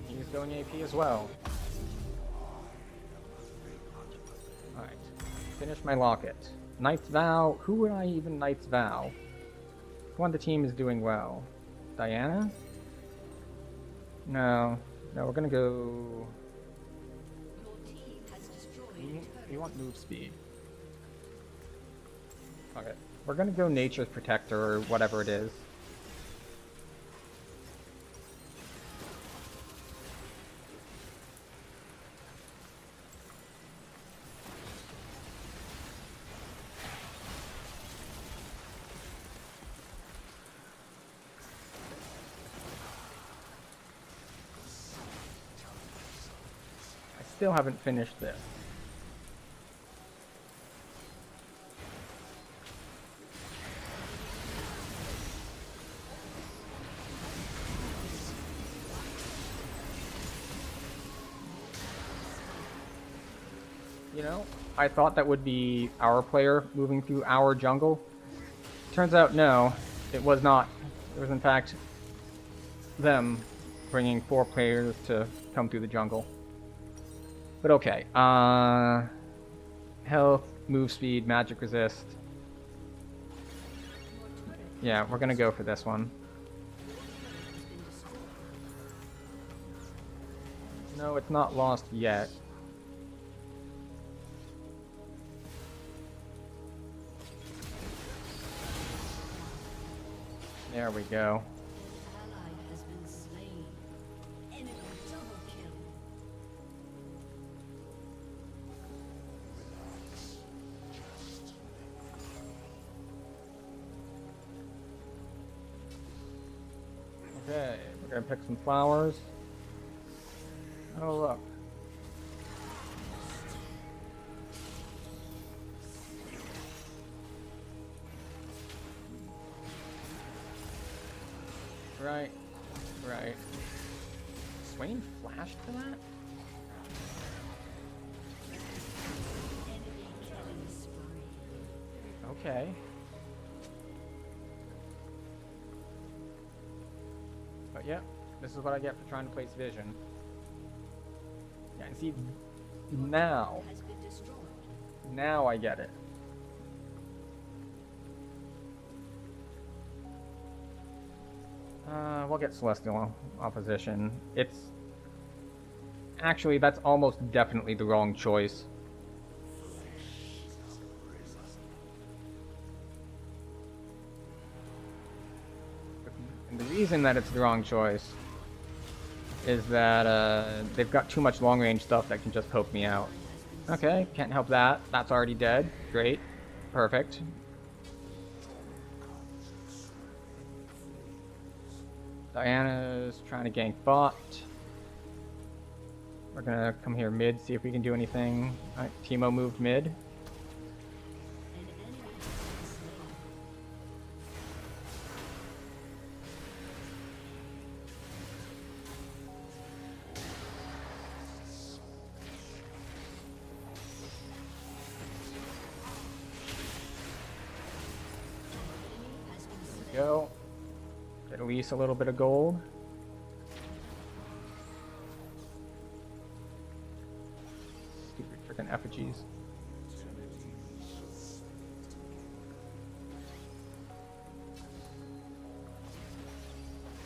He's going AP as well. Alright. Finish my locket. Knight's Vow. Who would I even Knight's Vow? Who on the team is doing well? Diana? No. No, we're gonna go... We want move speed. Okay. We're gonna go Nature's Protector or whatever it is. still haven't finished this. You know, I thought that would be our player moving through our jungle. Turns out, no, it was not. It was, in fact, them bringing 4 players to come through the jungle. But okay. Health, move speed, magic resist. Yeah, we're gonna go for this one. No, it's not lost yet. There we go. An ally has been slain. Enemy double kill. Okay, we're gonna pick some flowers. Oh, look. Right, right. Swain flashed for that? Enemy killing spree. Okay. But yeah, this is what I get for trying to place vision. Yeah, and see, now Has been destroyed. I get it. We'll get Celestial Opposition. It's... Actually, that's almost definitely the wrong choice. And the reason that it's the wrong choice is that they've got too much long-range stuff that can just poke me out. Okay, can't help that. That's already dead. Great. Perfect. Diana's trying to gank bot. We're gonna come here mid, see if we can do anything. Alright, Teemo moved mid. An enemy has been slain. Has been slain. Go. Get at least a little bit of gold. Stupid freaking effigies.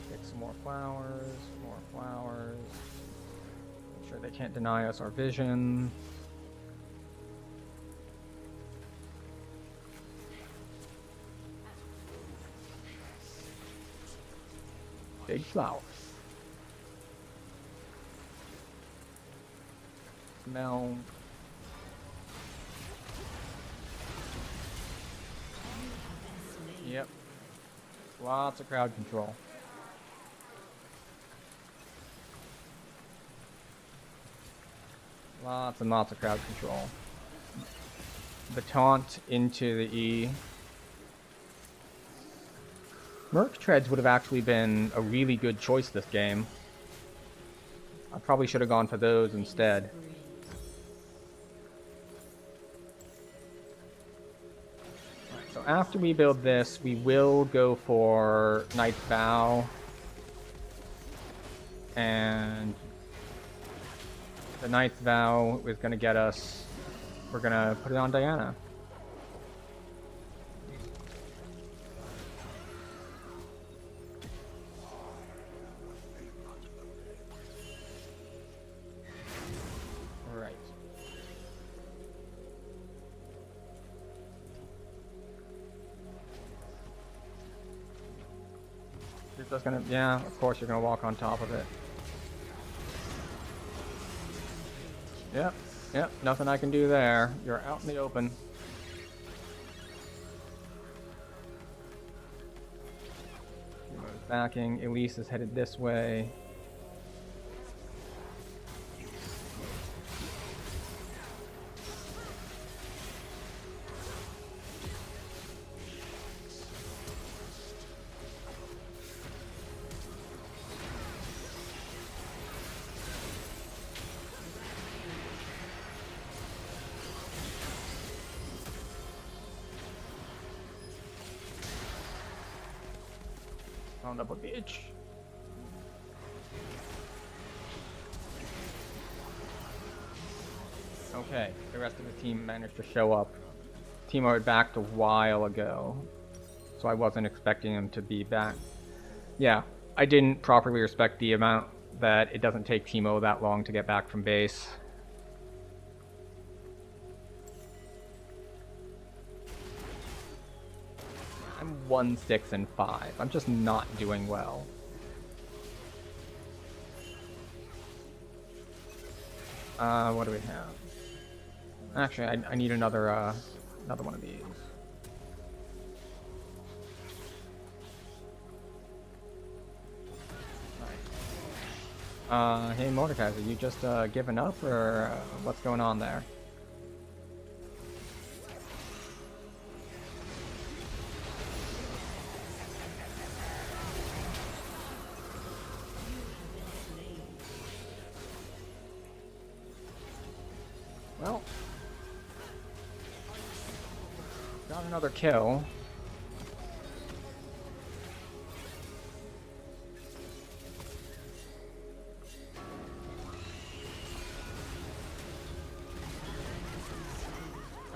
Get some more flowers, more flowers. Make sure they can't deny us our vision. Big flowers. Smell. Yep. Lots of crowd control. Lots and lots of crowd control. The taunt into the E. Merc Treads would have actually been a really good choice this game. I probably should have gone for those instead. Right, so after we build this, we will go for Knight's Vow. And the Knight's Vow is going to get us... We're going to put it on Diana. Right. You're just gonna... Yeah, of course you're gonna walk on top of it. Yep, yep, nothing I can do there. You're out in the open. Teemo's backing. Elise is headed this way. Son of a bitch. Okay, the rest of the team managed to show up. Timo had backed a while ago, so I wasn't expecting him to be back. Yeah, I didn't properly respect the amount that it doesn't take Timo that long to get back from base. I'm 1-6-5. I'm just not doing well. What do we have? Actually, I need another one of these. Hey Mordecai, are you just giving up, or what's going on there? Well, got another kill.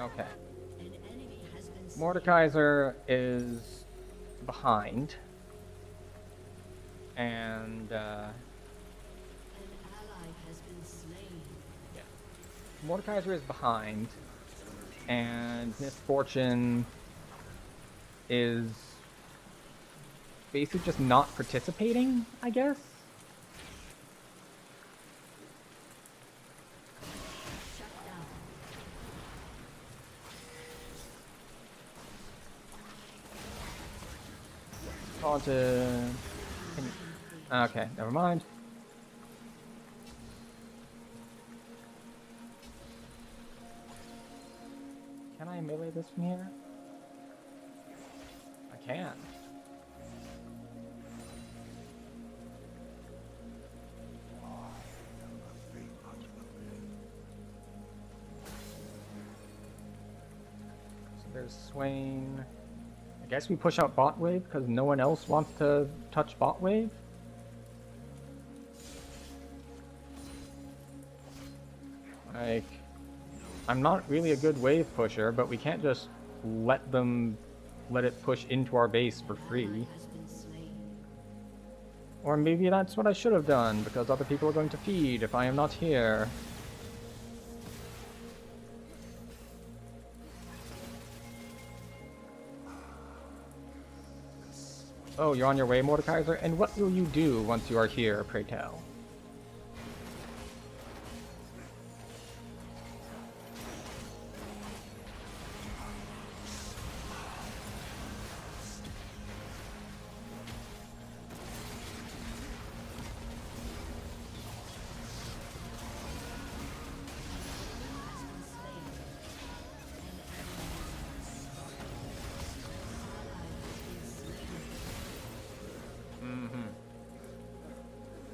Okay. Mordekaiser is behind. And, An ally has been slain. yeah. Mordekaiser is behind. And Misfortune is basically just not participating, I guess? Shut down. Haunted. Okay, never mind. Can I melee this from here? I can. So there's Swain. I guess we push out bot wave because no one else wants to touch bot wave. Like, I'm not really a good wave pusher, but we can't just let it push into our base for free. Has been slain. Or maybe that's what I should have done, because other people are going to feed if I am not here. Oh, you're on your way, Mordekaiser? And what will you do once you are here, pray tell?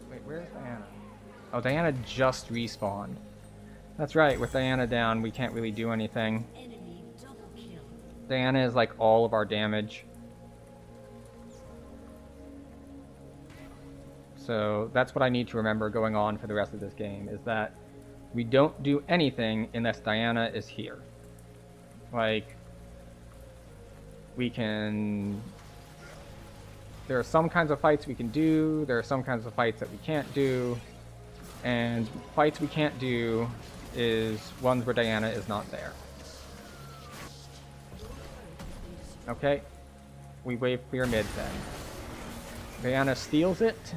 Wait, where's Diana? Oh, Diana just respawned. That's right, with Diana down, we can't really do anything. Enemy double kill. Diana is like all of our damage. So that's what I need to remember going on for the rest of this game, is that we don't do anything unless Diana is here. Like, we can... There are some kinds of fights we can do, there are some kinds of fights that we can't do, and fights we can't do is ones where Diana is not there. Okay, we wave clear mid then. Diana steals it.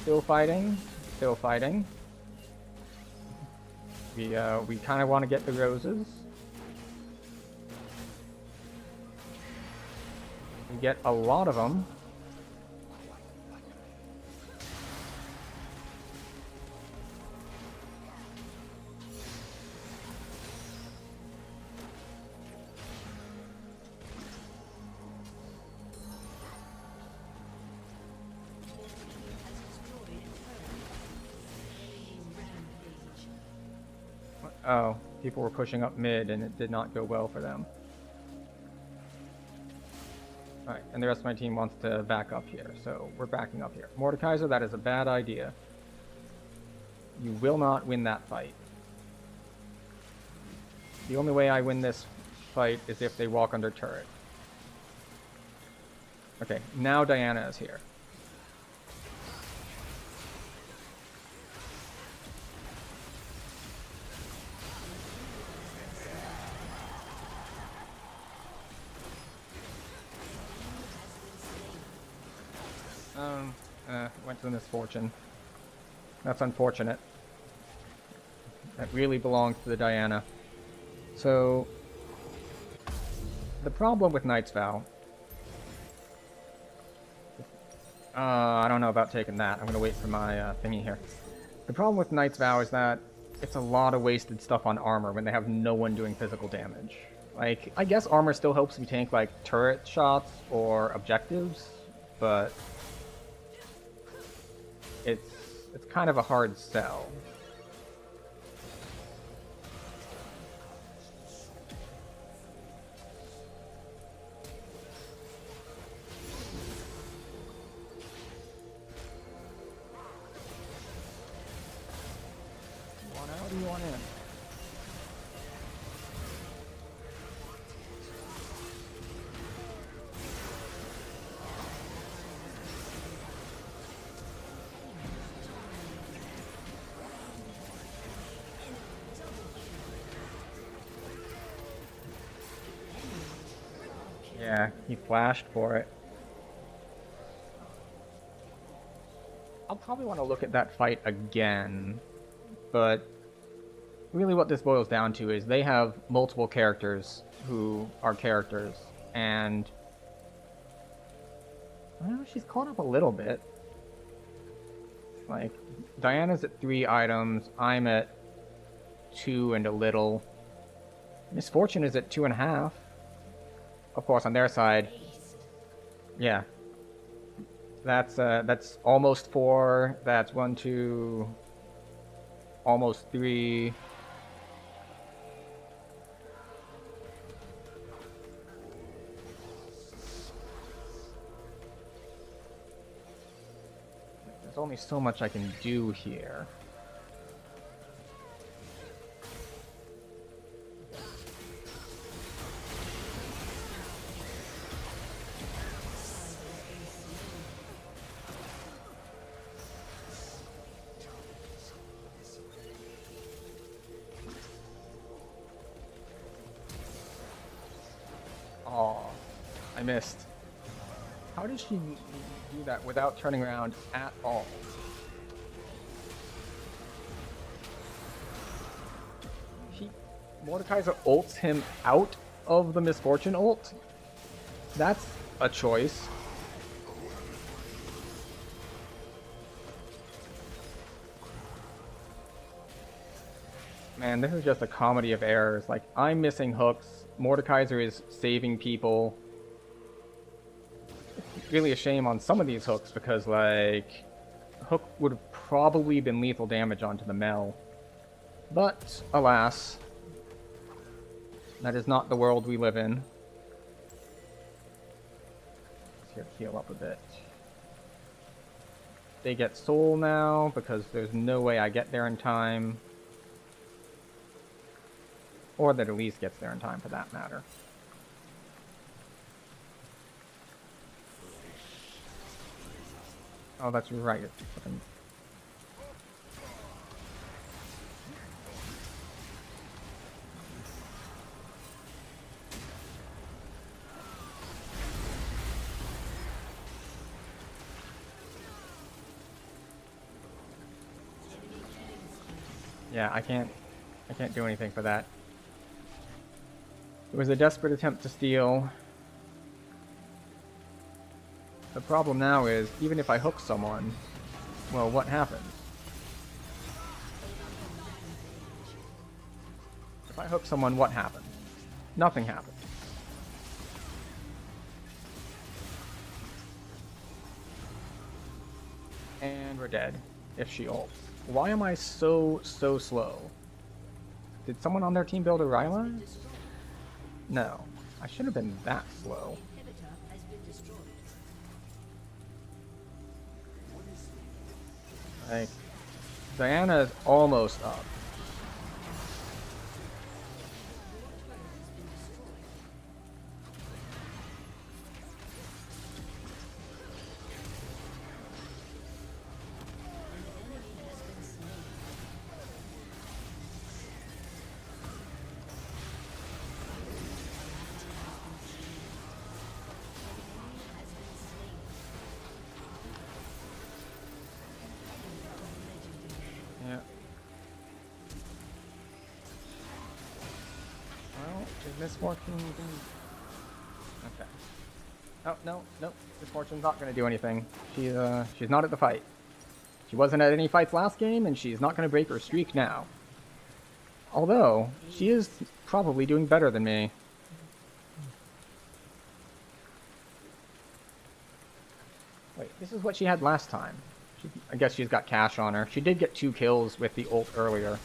Still fighting, still fighting. We kind of want to get the roses. We get a lot of them. Oh, people were pushing up mid and it did not go well for them. Alright, and the rest of my team wants to back up here, so we're backing up here. Mordekaiser, that is a bad idea. You will not win that fight. The only way I win this fight is if they walk under turret. Okay, now Diana is here. Went to the misfortune. That's unfortunate. That really belongs to the Diana. So, the problem with Knight's Vow... I don't know about taking that. I'm gonna wait for my thingy here. The problem with Knight's Vow is that it's a lot of wasted stuff on armor when they have no one doing physical damage. Like, I guess armor still helps me tank, like, turret shots or objectives, but... It's kind of a hard sell. You want out or you want in? Yeah, he flashed for it. I'll probably want to look at that fight again, but really what this boils down to is they have multiple characters who are characters, and well, she's caught up a little bit. Like, Diana's at 3 items, I'm at 2 and a little. Misfortune is at 2.5. Of course, on their side, yeah. That's almost 4. That's 1, 2, almost 3. There's only so much I can do here. Oh, I missed. How did she do that without turning around at all? Mordekaiser ults him out of the Misfortune ult? That's a choice. Man, this is just a comedy of errors. Like, I'm missing hooks, Mordekaiser is saving people. It's really a shame on some of these hooks because, like, hook would have probably been lethal damage onto the Mel. But, alas, that is not the world we live in. Let's here heal up a bit. They get soul now because there's no way I get there in time. Or that Elise gets there in time, for that matter. Oh, that's right. Yeah, I can't do anything for that. It was a desperate attempt to steal. The problem now is, even if I hook someone, well, what happens? If I hook someone, what happens? Nothing happens. And we're dead, if she ults. Why am I so slow? Did someone on their team build a Ryla? No. I should have been that slow. Like, Diana is almost up. Yeah. Well, is Miss Fortune gonna... Okay. Oh, no, no. Miss Fortune's not gonna do anything. She's not at the fight. She wasn't at any fights last game, and she's not gonna break her streak now. Although, she is probably doing better than me. Wait, this is what she had last time. I guess she's got cash on her. She did get 2 kills with the ult earlier.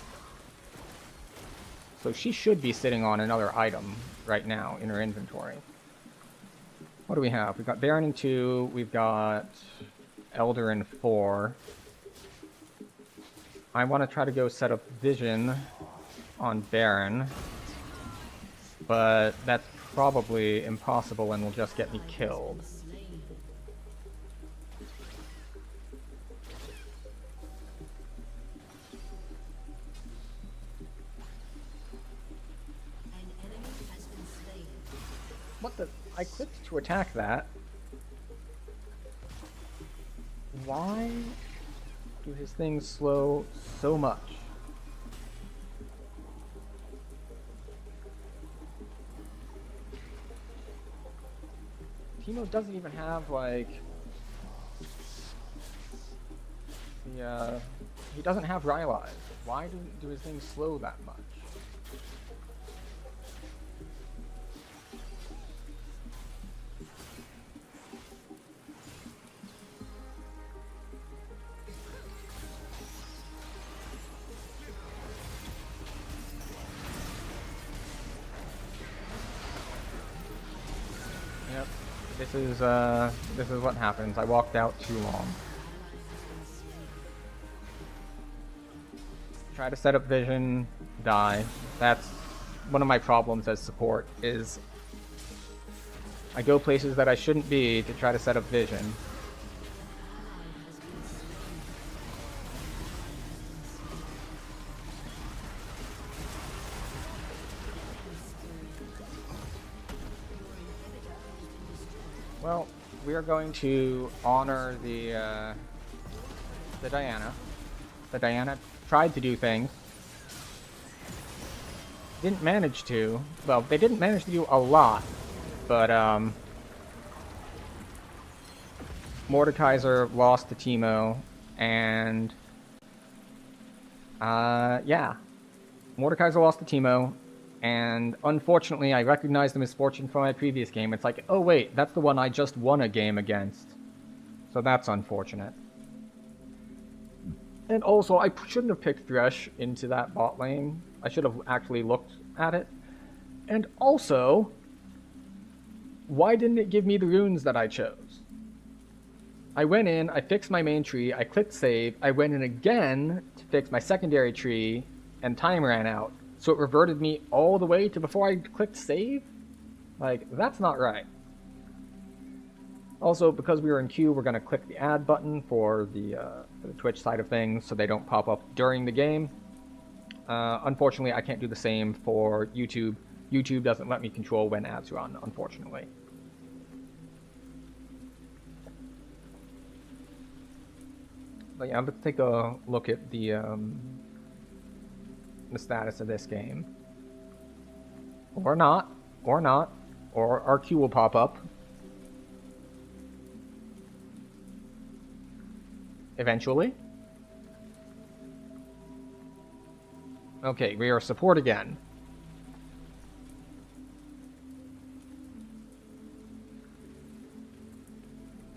So she should be sitting on another item right now in her inventory. What do we have? We've got Baron in 2. We've got Elder in 4. I want to try to go set up Vision on Baron. But that's probably impossible and will just get me killed. What the? I clicked to attack that. Why do his things slow so much? Timo doesn't even have, like... he doesn't have Rylai's. Why do his things slow that much? Yep. This is what happens. I walked out too long. Try to set up Vision, die. That's one of my problems as support, is I go places that I shouldn't be to try to set up Vision. Well, we are going to honor the Diana. The Diana tried to do things. Didn't manage to. Well, they didn't manage to do a lot, but Mordekaiser lost to Teemo, and yeah, Mordekaiser lost to Teemo. And unfortunately, I recognized the misfortune from my previous game. It's like, oh wait, that's the one I just won a game against. So that's unfortunate. And also, I shouldn't have picked Thresh into that bot lane. I should have actually looked at it. And also, why didn't it give me the runes that I chose? I went in, I fixed my main tree, I clicked save, I went in again to fix my secondary tree, and time ran out. So it reverted me all the way to before I clicked save? Like, that's not right. Also, because we were in queue, we're going to click the add button for the Twitch side of things so they don't pop up during the game. Unfortunately, I can't do the same for YouTube. YouTube doesn't let me control when ads run, unfortunately. But yeah, let's take a look at the status of this game. Or not. Or not. Or our queue will pop up. Eventually. Okay, we are support again.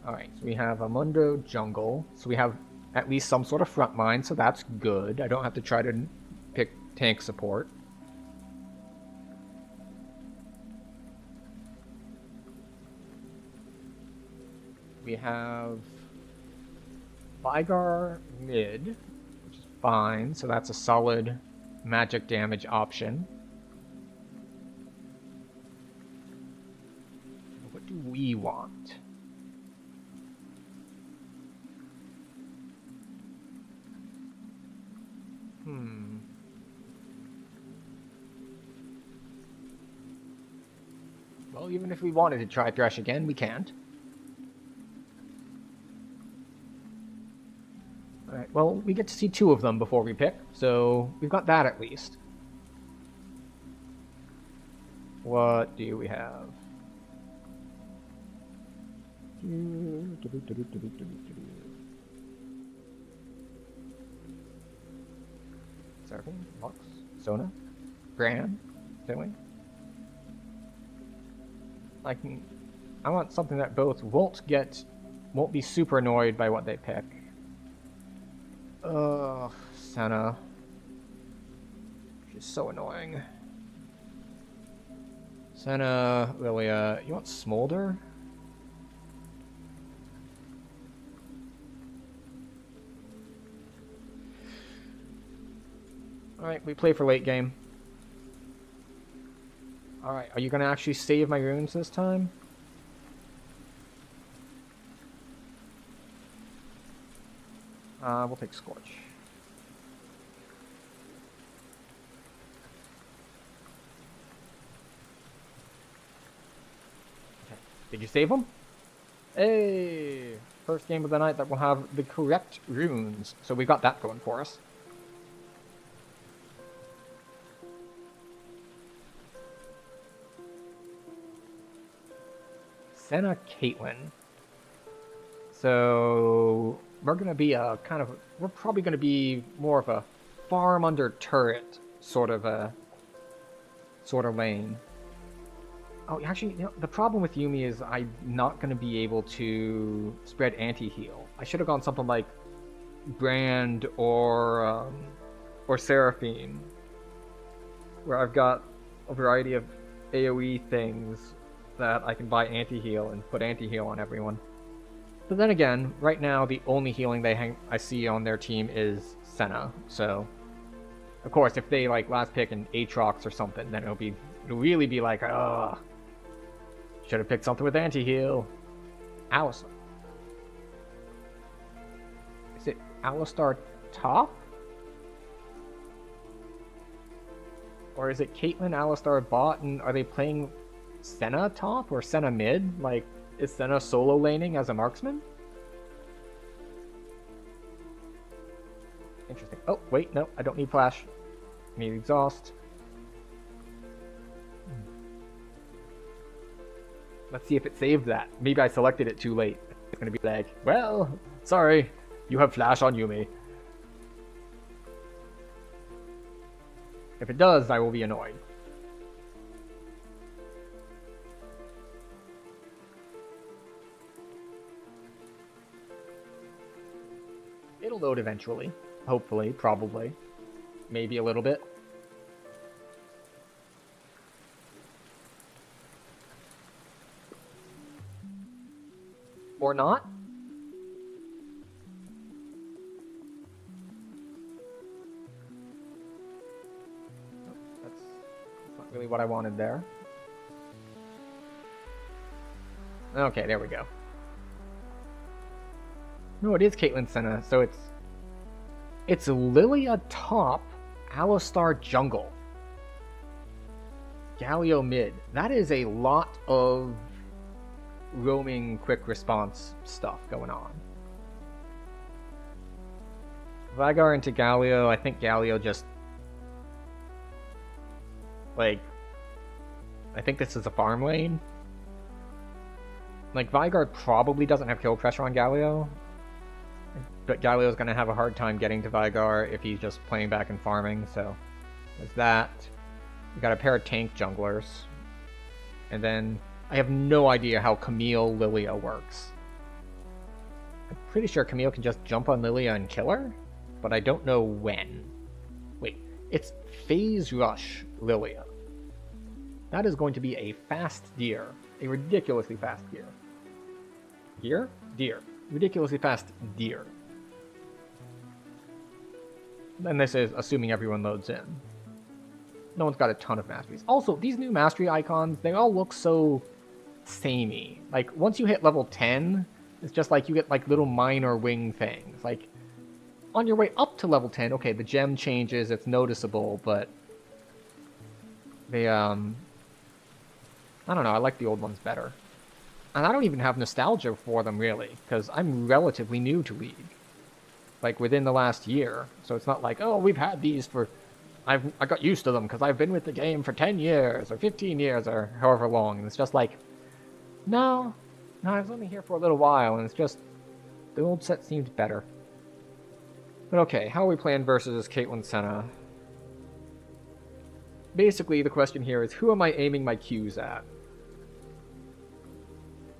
Alright, so we have a Mundo jungle. So we have at least some sort of front line, so that's good. I don't have to try to pick tank support. We have Vigar mid, which is fine, so that's a solid magic damage option. What do we want? Well, even if we wanted to try Thresh again, we can't. Alright, well, we get to see 2 of them before we pick, so we've got that at least. What do we have? Seraphine, Lux, Sona, Gran, Silly. I want something that both won't be super annoyed by what they pick. Ugh, Senna. She's so annoying. Senna, Lilia, you want Smolder? Alright, we play for late game. Alright, are you gonna actually save my runes this time? We'll take Scorch. Okay. Did you save them? Hey! First game of the night that will have the correct runes. So we got that going for us. Senna Caitlyn. So we're gonna be we're probably gonna be more of a farm under turret sort of lane. Oh, actually, the problem with Yuumi is I'm not gonna be able to spread anti-heal. I should have gone something like Brand or Seraphine, where I've got a variety of AoE things that I can buy anti-heal and put anti-heal on everyone. But then again, right now the only healing I see on their team is Senna. So, of course, if they like last pick an Aatrox or something, then it'll really be like, ugh, should have picked something with anti-heal. Alistar. Is it Alistar top? Or is it Caitlyn, Alistar bot, and are they playing Senna top or Senna mid? Like, is Senna solo laning as a marksman? Interesting. Oh, wait, no, I don't need flash. I need exhaust. Let's see if it saved that. Maybe I selected it too late. It's gonna be like, well, sorry, you have flash on Yuumi. If it does, I will be annoyed. It'll load eventually. Hopefully, probably. Maybe a little bit. Or not. That's not really what I wanted there. Okay, there we go. No, it is Caitlyn Senna, so it's Lilia top, Alistar jungle, Galio mid. That is a lot of roaming quick response stuff going on. Vigar into Galio, I think Galio just like, I think this is a farm lane. Like, Vigar probably doesn't have kill pressure on Galio, but Galio's going to have a hard time getting to Vigar if he's just playing back and farming, so there's that. We got a pair of tank junglers. And then I have no idea how Camille Lilia works. I'm pretty sure Camille can just jump on Lilia and kill her, but I don't know when. Wait, it's Phase Rush Lilia. That is going to be a fast deer. A ridiculously fast deer. Deer? Deer. Ridiculously fast deer. And this is assuming everyone loads in. No one's got a ton of masteries. Also, these new mastery icons, they all look so samey. Like, once you hit level 10, it's just like you get like little minor wing things. Like, on your way up to level 10, okay, the gem changes, it's noticeable, but they, I don't know, I like the old ones better. And I don't even have nostalgia for them, really, because I'm relatively new to League. Like, within the last year. So it's not like, oh, we've had these for... I got used to them because I've been with the game for 10 years, or 15 years, or however long. And it's just like, no, I was only here for a little while, and it's just... The old set seemed better. But okay, how are we playing versus Caitlyn Senna? Basically, the question here is, who am I aiming my Qs at?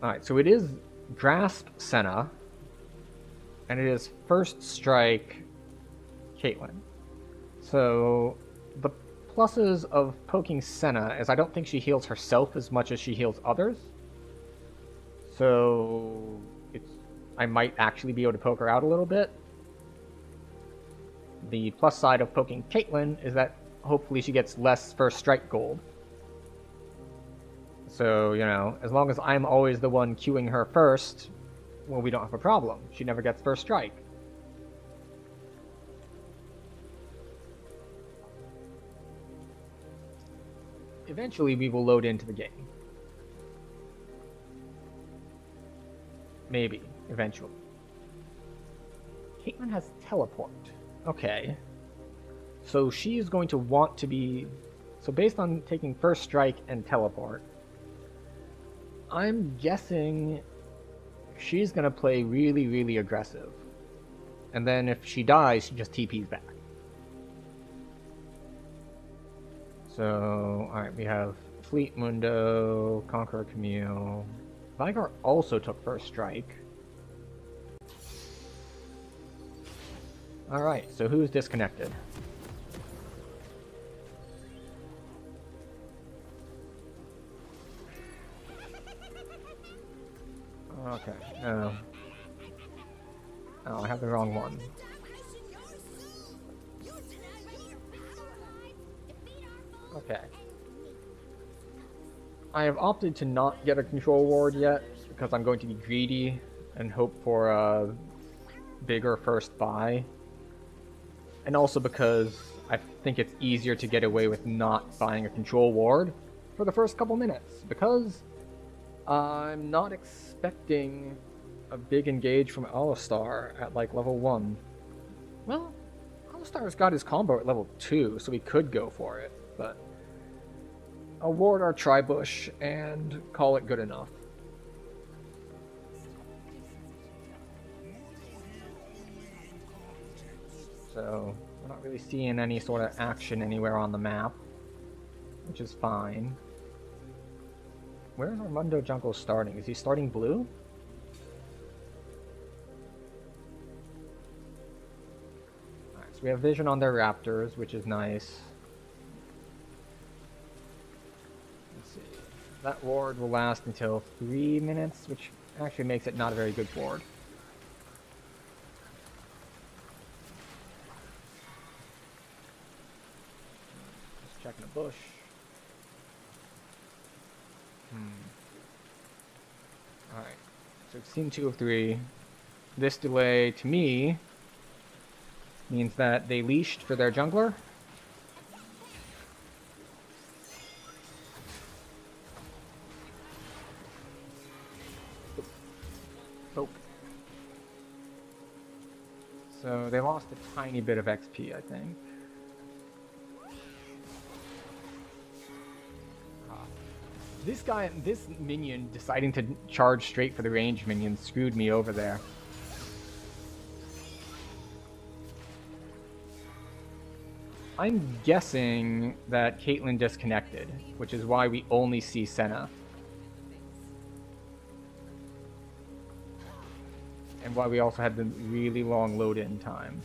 Alright, so it is Grasp Senna, and it is First Strike Caitlyn. So, the pluses of poking Senna is I don't think she heals herself as much as she heals others. So, I might actually be able to poke her out a little bit. The plus side of poking Caitlyn is that hopefully she gets less First Strike gold. So, you know, as long as I'm always the one queuing her first, well, we don't have a problem. She never gets First Strike. Eventually, we will load into the game. Maybe, eventually. Caitlyn has teleport. Okay. So she's going to want to be... So based on taking First Strike and teleport, I'm guessing she's going to play really, really aggressive. And then if she dies, she just TP's back. So, alright, we have Fleet Mundo, Conqueror Camille. Vigar also took First Strike. Alright, so who's disconnected? Okay, no. Oh, I have the wrong one. Okay. I have opted to not get a control ward yet, because I'm going to be greedy and hope for a bigger first buy. And also because I think it's easier to get away with not buying a control ward for the first couple minutes, because I'm not expecting a big engage from Alistar at like level 1. Well, Alistar's got his combo at level 2, so we could go for it, but I'll ward our Tribush and call it good enough. So, we're not really seeing any sort of action anywhere on the map, which is fine. Where's Armando Jungle starting? Is he starting blue? Alright, so we have vision on their raptors, which is nice. Let's see. That ward will last until 3 minutes, which actually makes it not a very good ward. Just checking the bush. Alright, so it's team 2 of 3. This delay, to me, means that they leashed for their jungler. Oh. So they lost a tiny bit of XP, I think. This minion deciding to charge straight for the range minion screwed me over there. I'm guessing that Caitlyn disconnected, which is why we only see Senna. And why we also had the really long load-in time.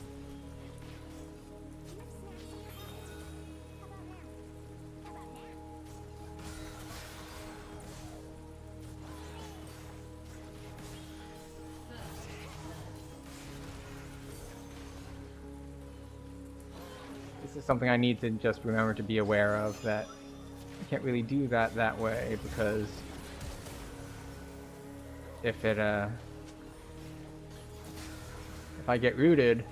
is something I need to just remember to be aware of, that I can't really do that way, because if I get rooted,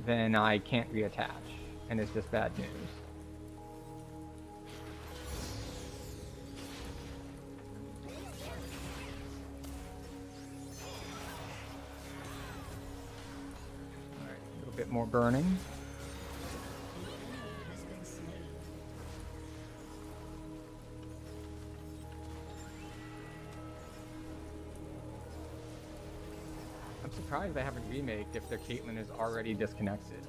then I can't reattach, and it's just bad news. Alright, a little bit more burning. I'm surprised they haven't remaked if their Caitlyn is already disconnected.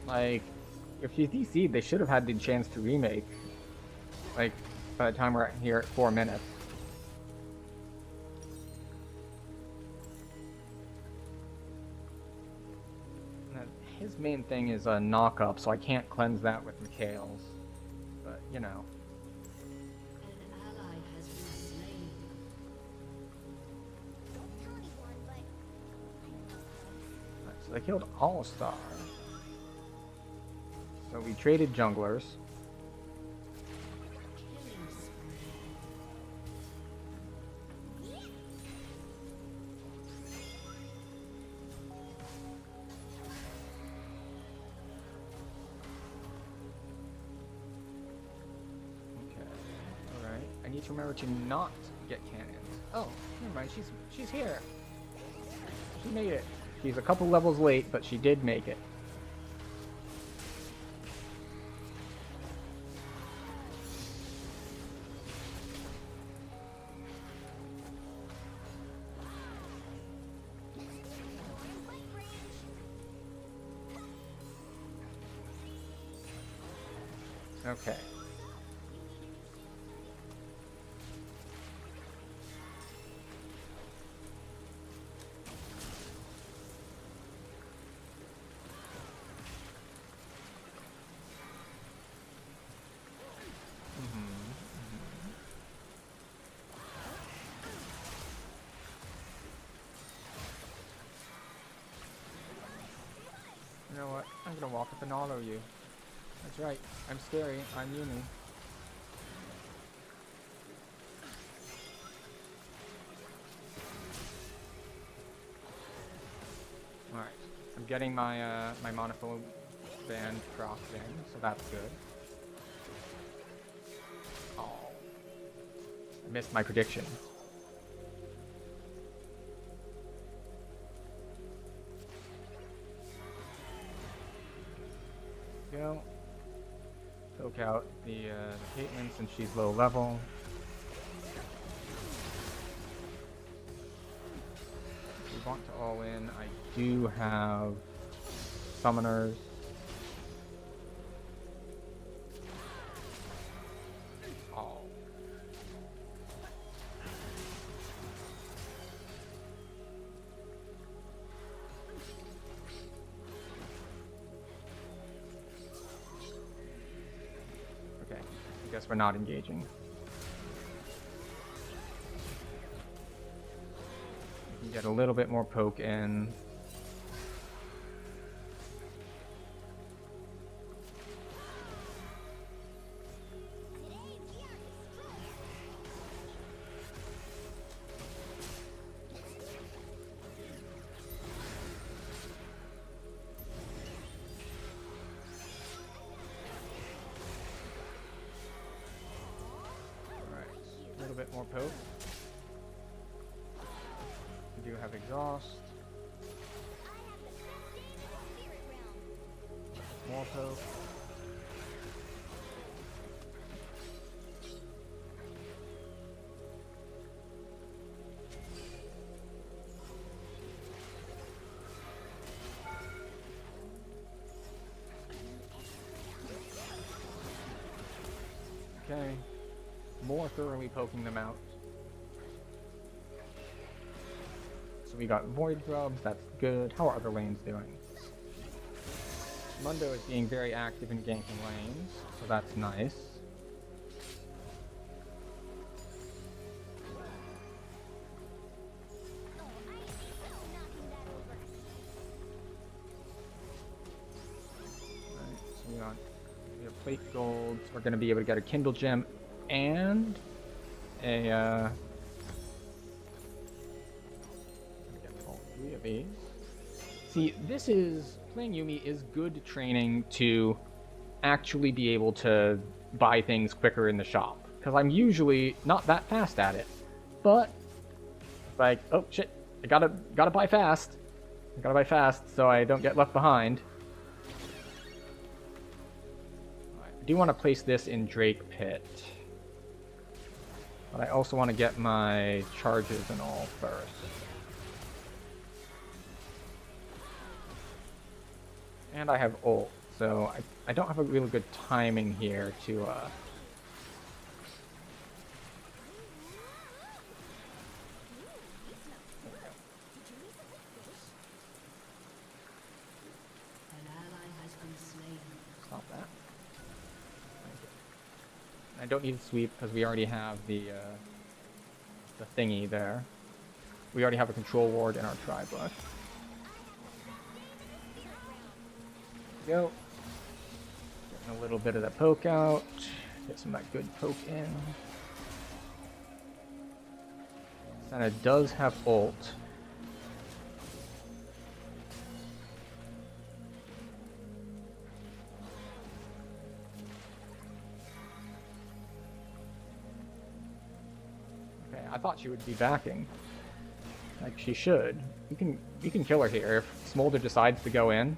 Like, if she's DC'd, they should have had the chance to remake. Like, by the time we're here at 4 minutes. His main thing is a knock-up, so I can't cleanse that with Mikhail's. But, you know. An ally has been slain. Don't tell anyone, but Right, so they killed All-Star. So we traded junglers. Killing spree. Okay. Alright. I need to remember to not get cannons. Oh, never mind. She's here. She made it. She's a couple levels late, but she did make it. Okay. You know what? I'm gonna walk up and auto you. That's right. I'm scary. I'm Yumi. Alright. I'm getting my my monopole band proc in, so that's good. Oh. I missed my prediction. Go. Poke out the Caitlyn since she's low level. If we want to all in, I do have summoners. Oh. Okay, I guess we're not engaging. We can get a little bit more poke in. Alright, a little bit more poke. We do have exhaust. More poke. Okay. More thoroughly poking them out. So we got Void Grubs, that's good. How are other lanes doing? Mundo is being very active in ganking lanes, so that's nice. 8 golds, we're going to be able to get a Kindle Gem and a, get all 3 of these. See, playing Yumi is good training to actually be able to buy things quicker in the shop. Because I'm usually not that fast at it. But, like, oh shit, I gotta buy fast. I gotta buy fast so I don't get left behind. I do want to place this in Drake Pit. But I also want to get my charges and all first. And I have ult, so I don't have a really good timing here to, stop that. I don't need to sweep because we already have the thingy there. We already have a control ward in our tri-bush. Go. Getting a little bit of the poke out. Get some of that good poke in. Senna does have ult. Okay, I thought she would be backing. Like she should. You can kill her here if Smolder decides to go in.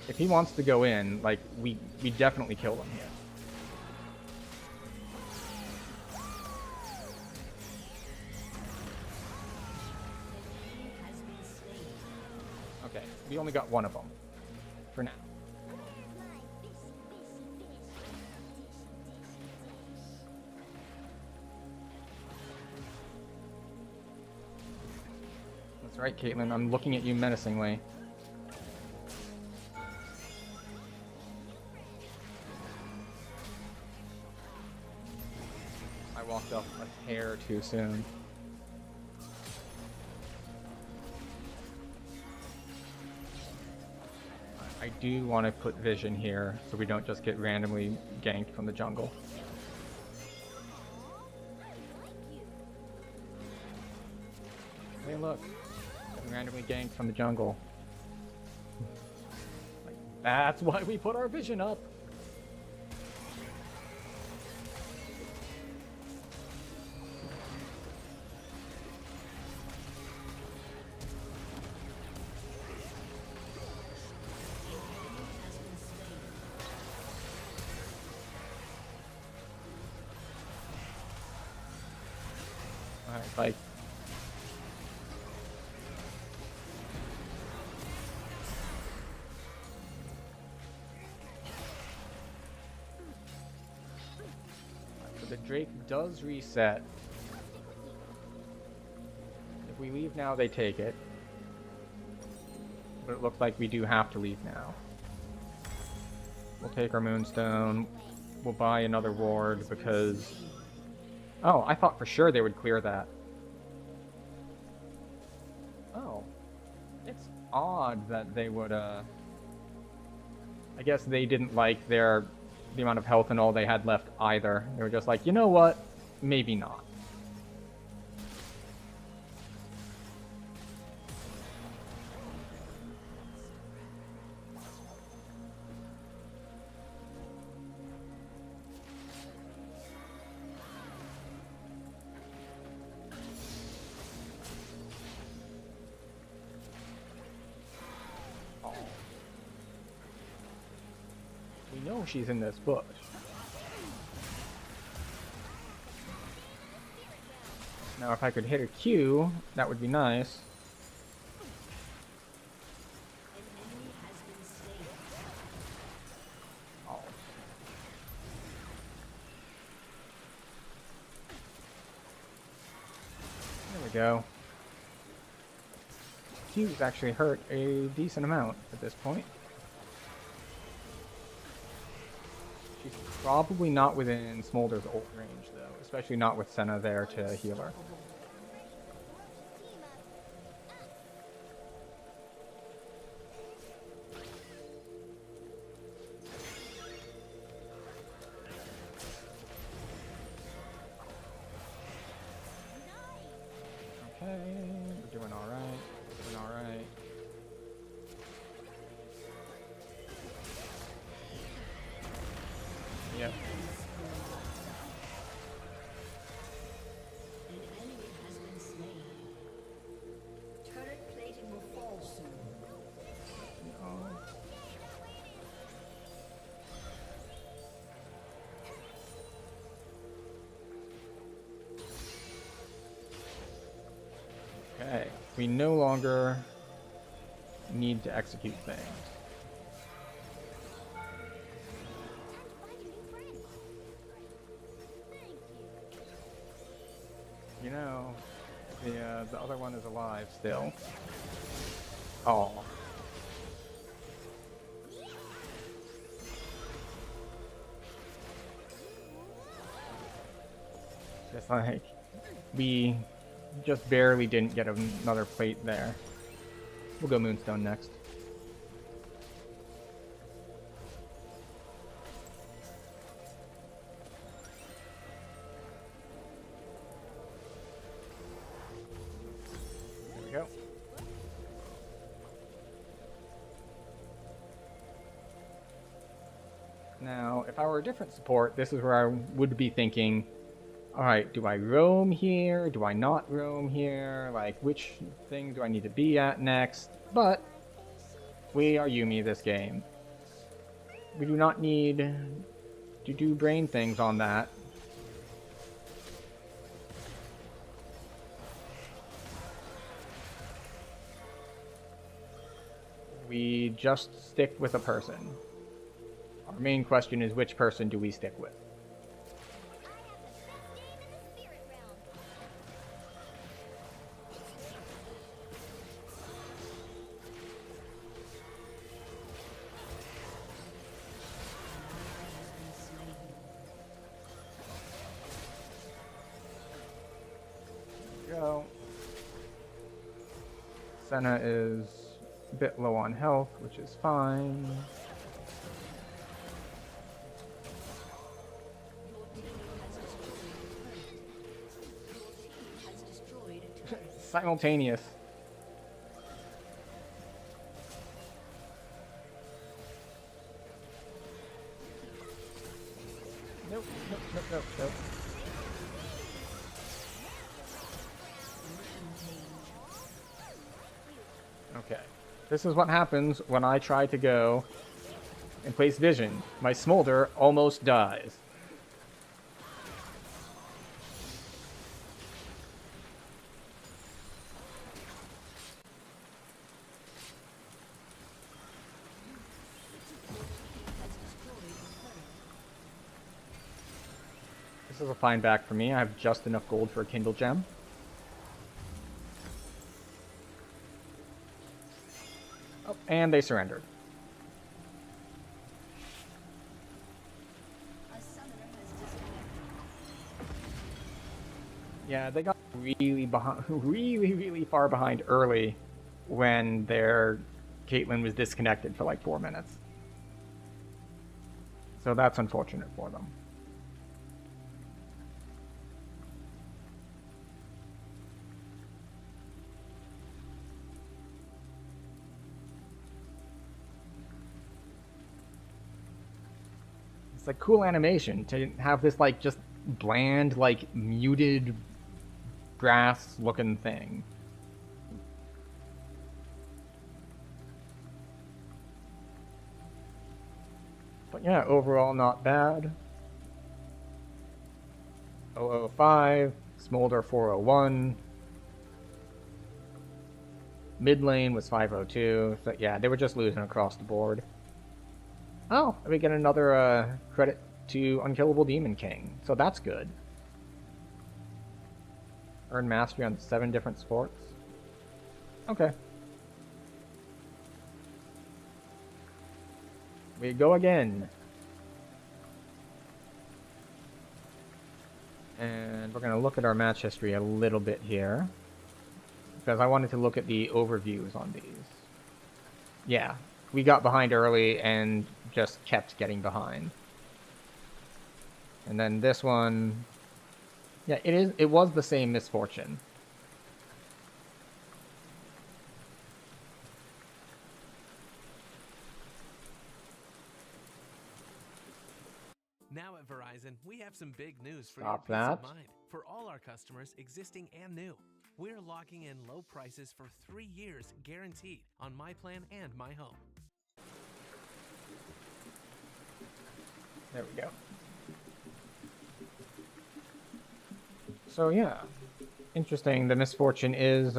If he wants to go in, like, we definitely kill him here. Okay, we only got one of them. For now. That's right, Caitlyn, I'm looking at you menacingly. Walked up a hair too soon. I do want to put vision here so we don't just get randomly ganked from the jungle. Hey look, getting randomly ganked from the jungle. Like, that's why we put our vision up. Like, so the Drake does reset. If we leave now, they take it. But it looks like we do have to leave now. We'll take our Moonstone. We'll buy another ward because... Oh, I thought for sure they would clear that. Oh. It's odd that they would, I guess they didn't like the amount of health and all they had left either. They were just like, you know what? Maybe not. We know she's in this bush. Now if I could hit her Q, that would be nice. Oh. There we go. Q's actually hurt a decent amount at this point. She's probably not within Smolder's ult range, though, especially not with Senna there to heal her. Okay, we no longer need to execute things. You know, the other one is alive still. Oh. Just like we just barely didn't get another plate there. We'll go Moonstone next. There we go. Now, if I were a different support, this is where I would be thinking, alright, do I roam here? Do I not roam here? Like, which thing do I need to be at next? But we are Yumi this game. We do not need to do brain things on that. We just stick with a person. Our main question is, which person do we stick with? Go. Senna is a bit low on health, which is fine. Simultaneous. Nope, nope, nope, nope, nope. Okay. This is what happens when I try to go and place vision. My smolder almost dies. This is a fine back for me. I have just enough gold for a Kindle Gem. Oh, and they surrendered. Yeah, they got really behind, really far behind early when their Caitlyn was disconnected for like 4 minutes. So that's unfortunate for them. It's like cool animation to have this like just bland, like muted grass looking thing. But yeah, overall not bad. 005, Smolder 401. Mid lane was 502. So yeah, they were just losing across the board. Oh, we get another credit to Unkillable Demon King, so that's good. Earn mastery on 7 different sports. Okay. We go again. And we're going to look at our match history a little bit here, because I wanted to look at the overviews on these. Yeah, we got behind early and just kept getting behind. And then this one, yeah, it was the same misfortune. Now at Verizon, we have some big news for Stop your peace of that. mind. For all our customers, existing and new, we're locking in low prices for 3 years guaranteed on My Plan and My Home. There we go. So yeah, Interesting. The misfortune is,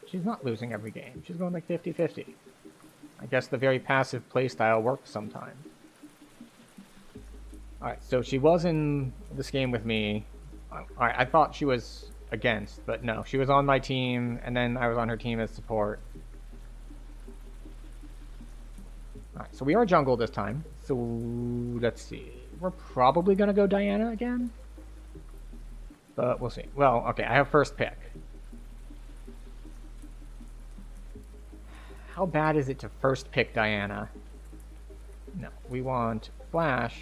she's not losing every game. She's going like 50-50. I guess the very passive playstyle works sometimes. Alright, so she was in this game with me. Alright, I thought she was against, but no. She was on my team, and then I was on her team as support. Alright, so we are jungle this time. So, let's see. We're probably going to go Diana again. But we'll see. Well, okay, I have first pick. How bad is it to first pick Diana? No, we want Flash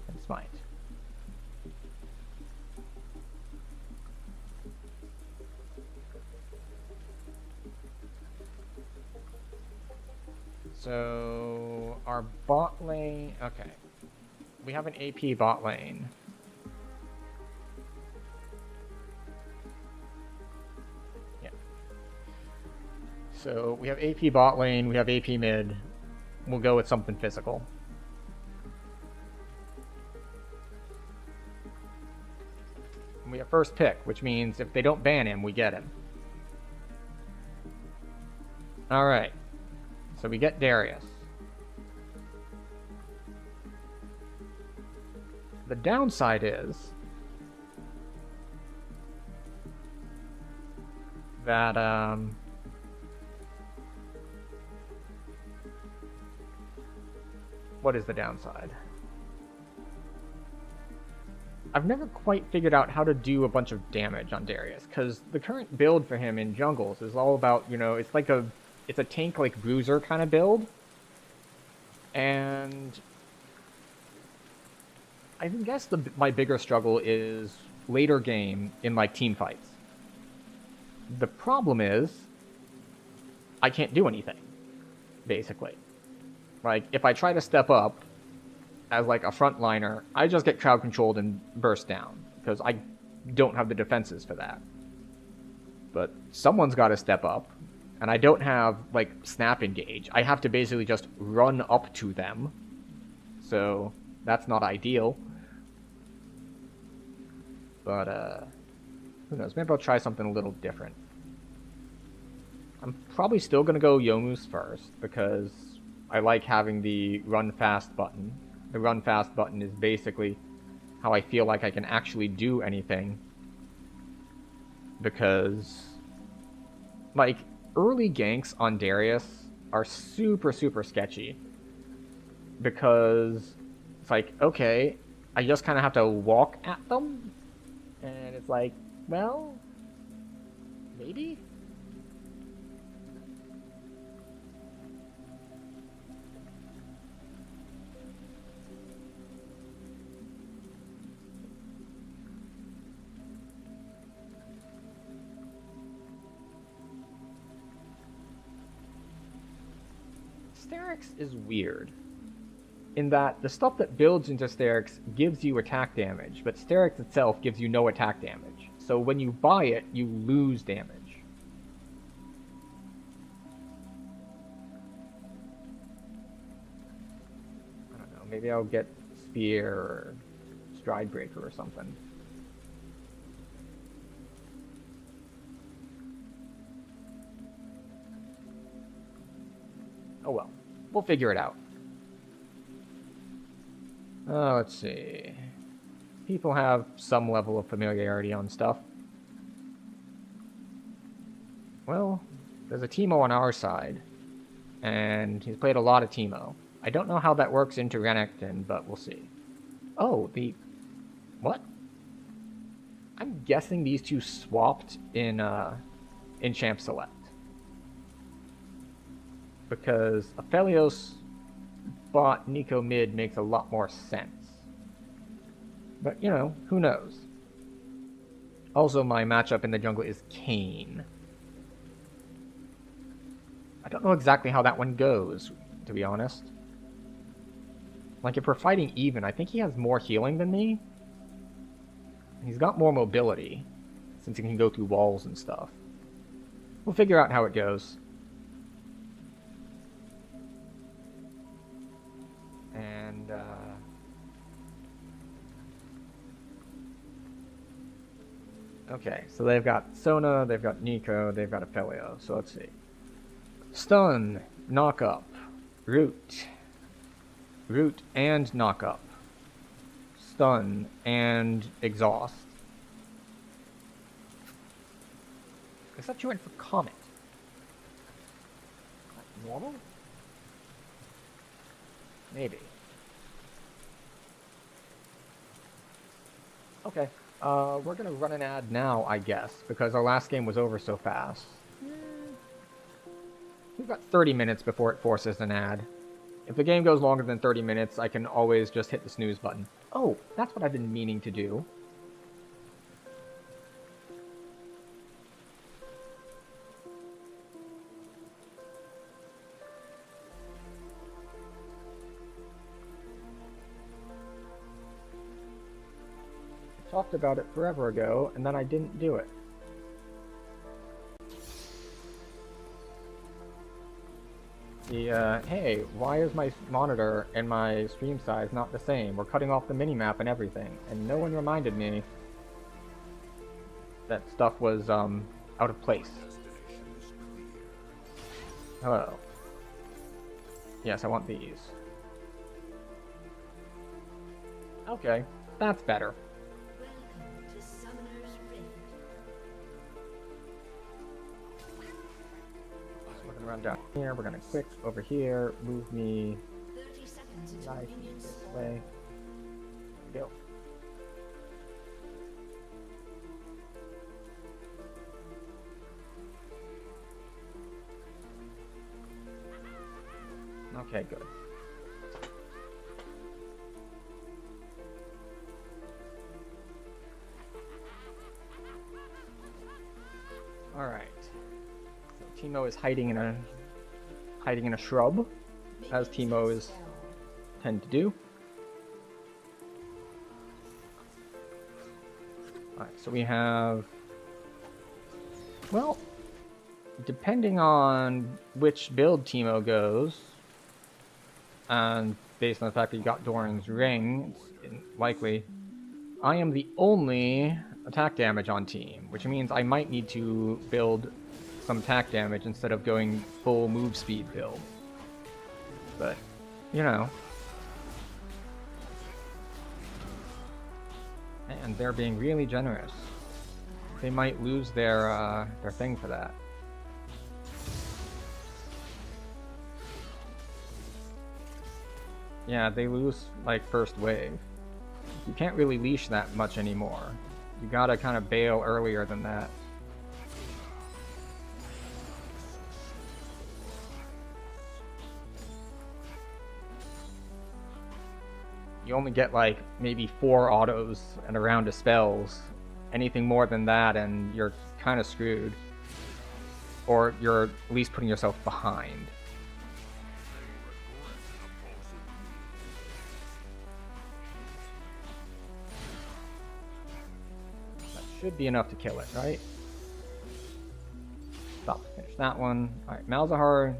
and Smite. So, our bot lane... Okay. We have an AP bot lane. Yeah. So, we have AP bot lane, we have AP mid. We'll go with something physical. We have first pick, which means if they don't ban him, we get him. Alright. So we get Darius. The downside is that, what is the downside? I've never quite figured out how to do a bunch of damage on Darius, because the current build for him in jungles is all about, you know, it's a tank like bruiser kind of build. And I guess my bigger struggle is later game in like team fights. The problem is I can't do anything, basically. Like, if I try to step up as like a frontliner, I just get crowd controlled and burst down, because I don't have the defenses for that. But someone's got to step up, and I don't have like snap engage. I have to basically just run up to them, so that's not ideal. But who knows, maybe I'll try something a little different. I'm probably still gonna go Yomu's first, because I like having the run fast button. The run fast button is basically how I feel like I can actually do anything. Because, like, early ganks on Darius are super, super sketchy. Because it's like, okay, I just kind of have to walk at them. And it's like, well, maybe? Sterix is weird, in that the stuff that builds into Sterix gives you attack damage, but Sterix itself gives you no attack damage. So when you buy it, you lose damage. I don't know, maybe I'll get Spear or Stride Breaker or something. Oh well, we'll figure it out. Let's see. People have some level of familiarity on stuff. Well, there's a Teemo on our side, and he's played a lot of Teemo. I don't know how that works into Renekton, but we'll see. Oh, what? I'm guessing these two swapped in Champ Select. Because Aphelios bot Nico mid makes a lot more sense. But, you know, who knows? Also, my matchup in the jungle is Kayn. I don't know exactly how that one goes, to be honest. Like, if we're fighting even, I think he has more healing than me. And he's got more mobility, since he can go through walls and stuff. We'll figure out how it goes. And, Okay, so they've got Sona, they've got Nico, they've got Apelio. So let's see. Stun, knock up, root, root and knock up, stun and exhaust. Except you went for Comet. Normal? Maybe. Okay. We're gonna run an ad now, I guess, because our last game was over so fast. We've got 30 minutes before it forces an ad. If the game goes longer than 30 minutes, I can always just hit the snooze button. Oh, that's what I've been meaning to do. I talked about it forever ago, and then I didn't do it. Hey, why is my monitor and my stream size not the same? We're cutting off the minimap and everything, and no one reminded me that stuff was, out of place. Hello. Yes, I want these. Okay, that's better. Welcome to Summoner's Rift. We're gonna run down here, we're gonna click over here, move me 30 seconds until nice minions this spawn. way. There we go. Okay, good. All right. So Teemo is hiding in a shrub, as Teemos tend to do. All right. So we have, well, depending on which build Teemo goes, and based on the fact that you got Doran's ring, it's likely I am the only attack damage on team, which means I might need to build some attack damage instead of going full move speed build. But, you know. And they're being really generous. They might lose their thing for that. Yeah, they lose, like, first wave. You can't really leash that much anymore. You gotta kind of bail earlier than that. You only get, like, maybe 4 autos and a round of spells. Anything more than that and you're kind of screwed. Or you're at least putting yourself behind. Should be enough to kill it, right? Stop, finish that one. Alright, Malzahar.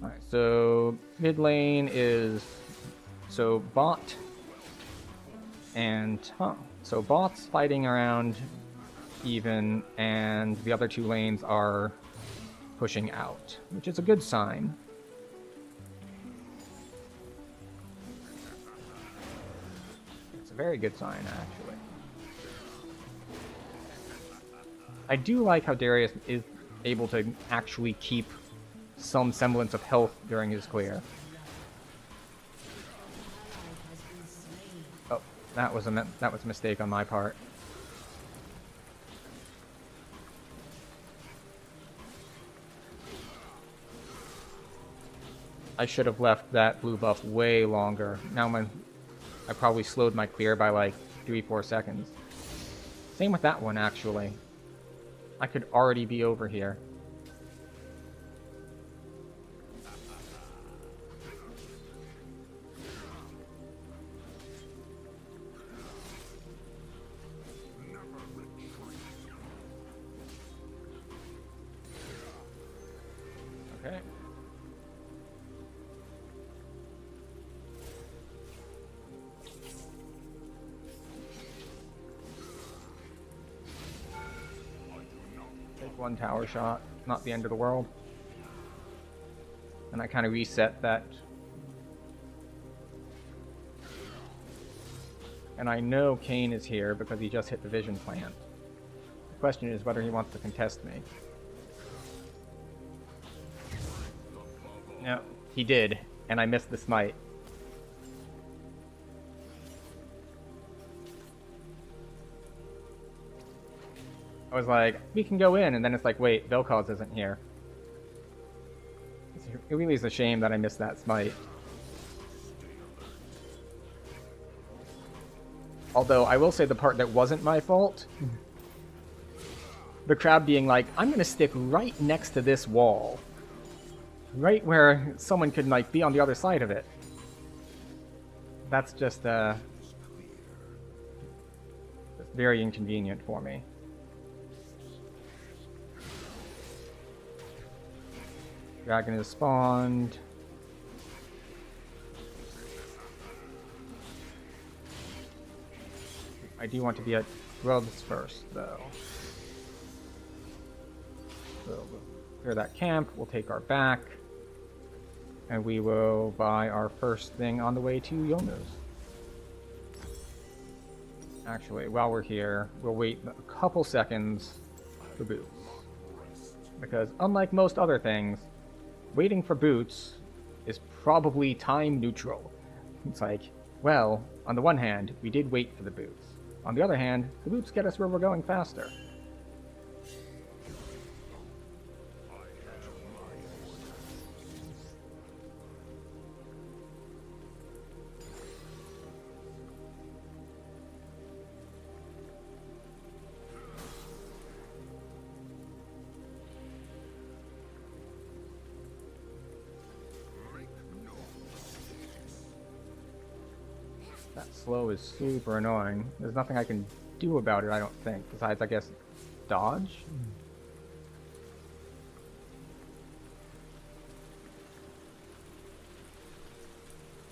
Alright, so mid lane is so bot and so bot's fighting around even, and the other 2 lanes are pushing out, which is a good sign. It's a very good sign, actually. I do like how Darius is able to actually keep some semblance of health during his clear. Oh, that was a mistake on my part. I should have left that blue buff way longer. Now I probably slowed my clear by like 3-4 seconds. Same with that one, actually. I could already be over here. Okay. One tower shot, not the end of the world. And I kind of reset that. And I know Kane is here because he just hit the vision plant. The question is whether he wants to contest me. No, he did, and I missed the smite. I was like, we can go in, and then it's like, wait, Vel'Koz isn't here. It really is a shame that I missed that smite. Although, I will say the part that wasn't my fault, the crab being like, I'm gonna stick right next to this wall. Right where someone could, like, be on the other side of it. That's just very inconvenient for me. Dragon is spawned. I do want to be at Grubs first, though. So we'll clear that camp, we'll take our back, and we will buy our first thing on the way to Yonu's. Actually, while we're here, we'll wait a couple seconds for boots. Because unlike most other things, waiting for boots is probably time neutral. It's like, well, on the one hand, we did wait for the boots. On the other hand, the boots get us where we're going faster. That slow is super annoying. There's nothing I can do about it, I don't think. Besides, I guess, dodge?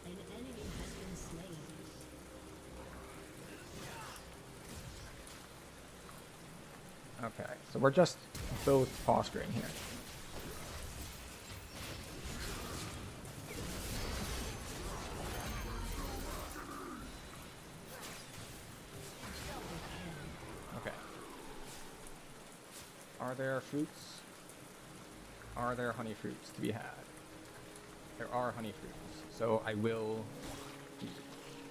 An enemy has been slain. Okay, so we're just both posturing here. Okay. Are there fruits? Are there honey fruits to be had? There are honey fruits, so I will... If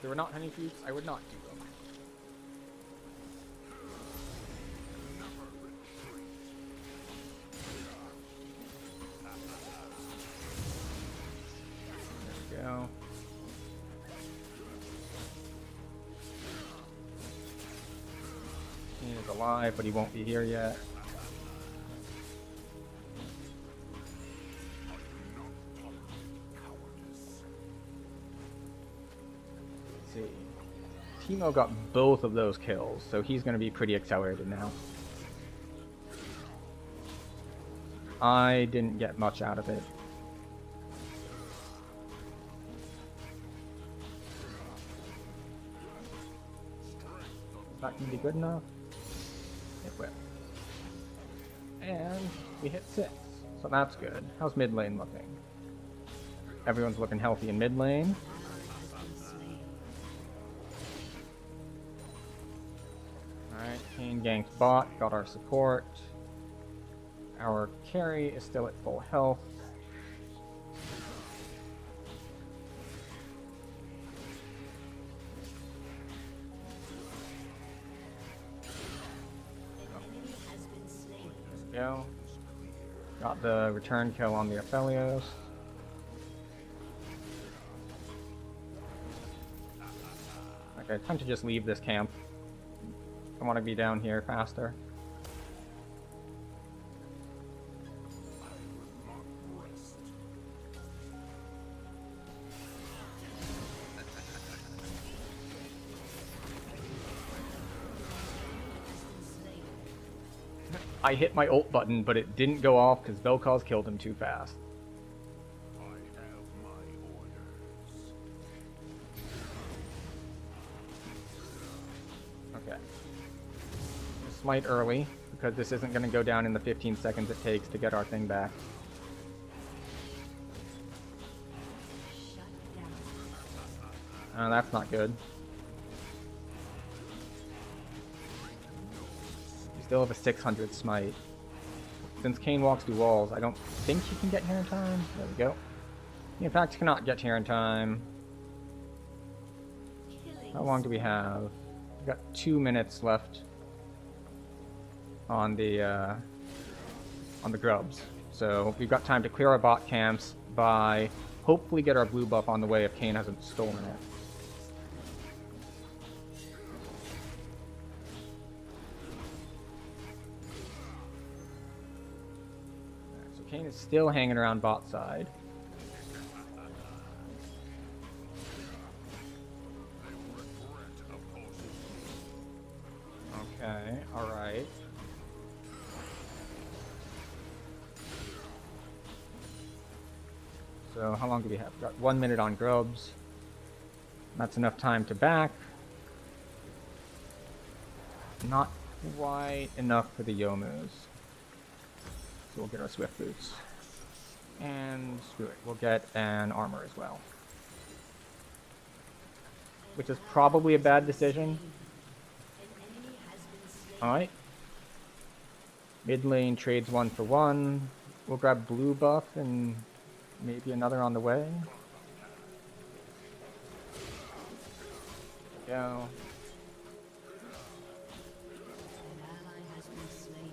there were not honey fruits, I would not do them. There we go. He is alive, but he won't be here yet. Let's see. Teemo got both of those kills, so he's going to be pretty accelerated now. I didn't get much out of it. That can be good enough. It will. And we hit 6, so that's good. How's mid lane looking? Everyone's looking healthy in mid lane. Alright, Kane ganked bot, got our support. Our carry is still at full health. Go. Got the return kill on the Aphelios. Okay, time to just leave this camp. I want to be down here faster. I hit my ult button, but it didn't go off because Vel'Koz killed him too fast. I have my orders. Okay. Smite early. because this isn't going to go down in the 15 seconds it takes to get our thing back. Shut down. Oh, that's not good. We still have a 600 smite. Since Kane walks through walls, I don't think he can get here in time. There we go. He in fact cannot get here in time. How long do we have? We've got 2 minutes left on the grubs. So we've got time to clear our bot camps by hopefully get our blue buff on the way if Kane hasn't stolen it. So Kane is still hanging around bot side. Okay, alright. So how long do we have? We've got 1 minute on grubs. That's enough time to back. Not quite enough for the Yomus. So we'll get our Swift Boots. And screw it, we'll get an armor as well. Which is probably a bad decision. Alright. Mid lane trades 1 for 1. We'll grab blue buff and maybe another on the way. There we go. An ally has been slain.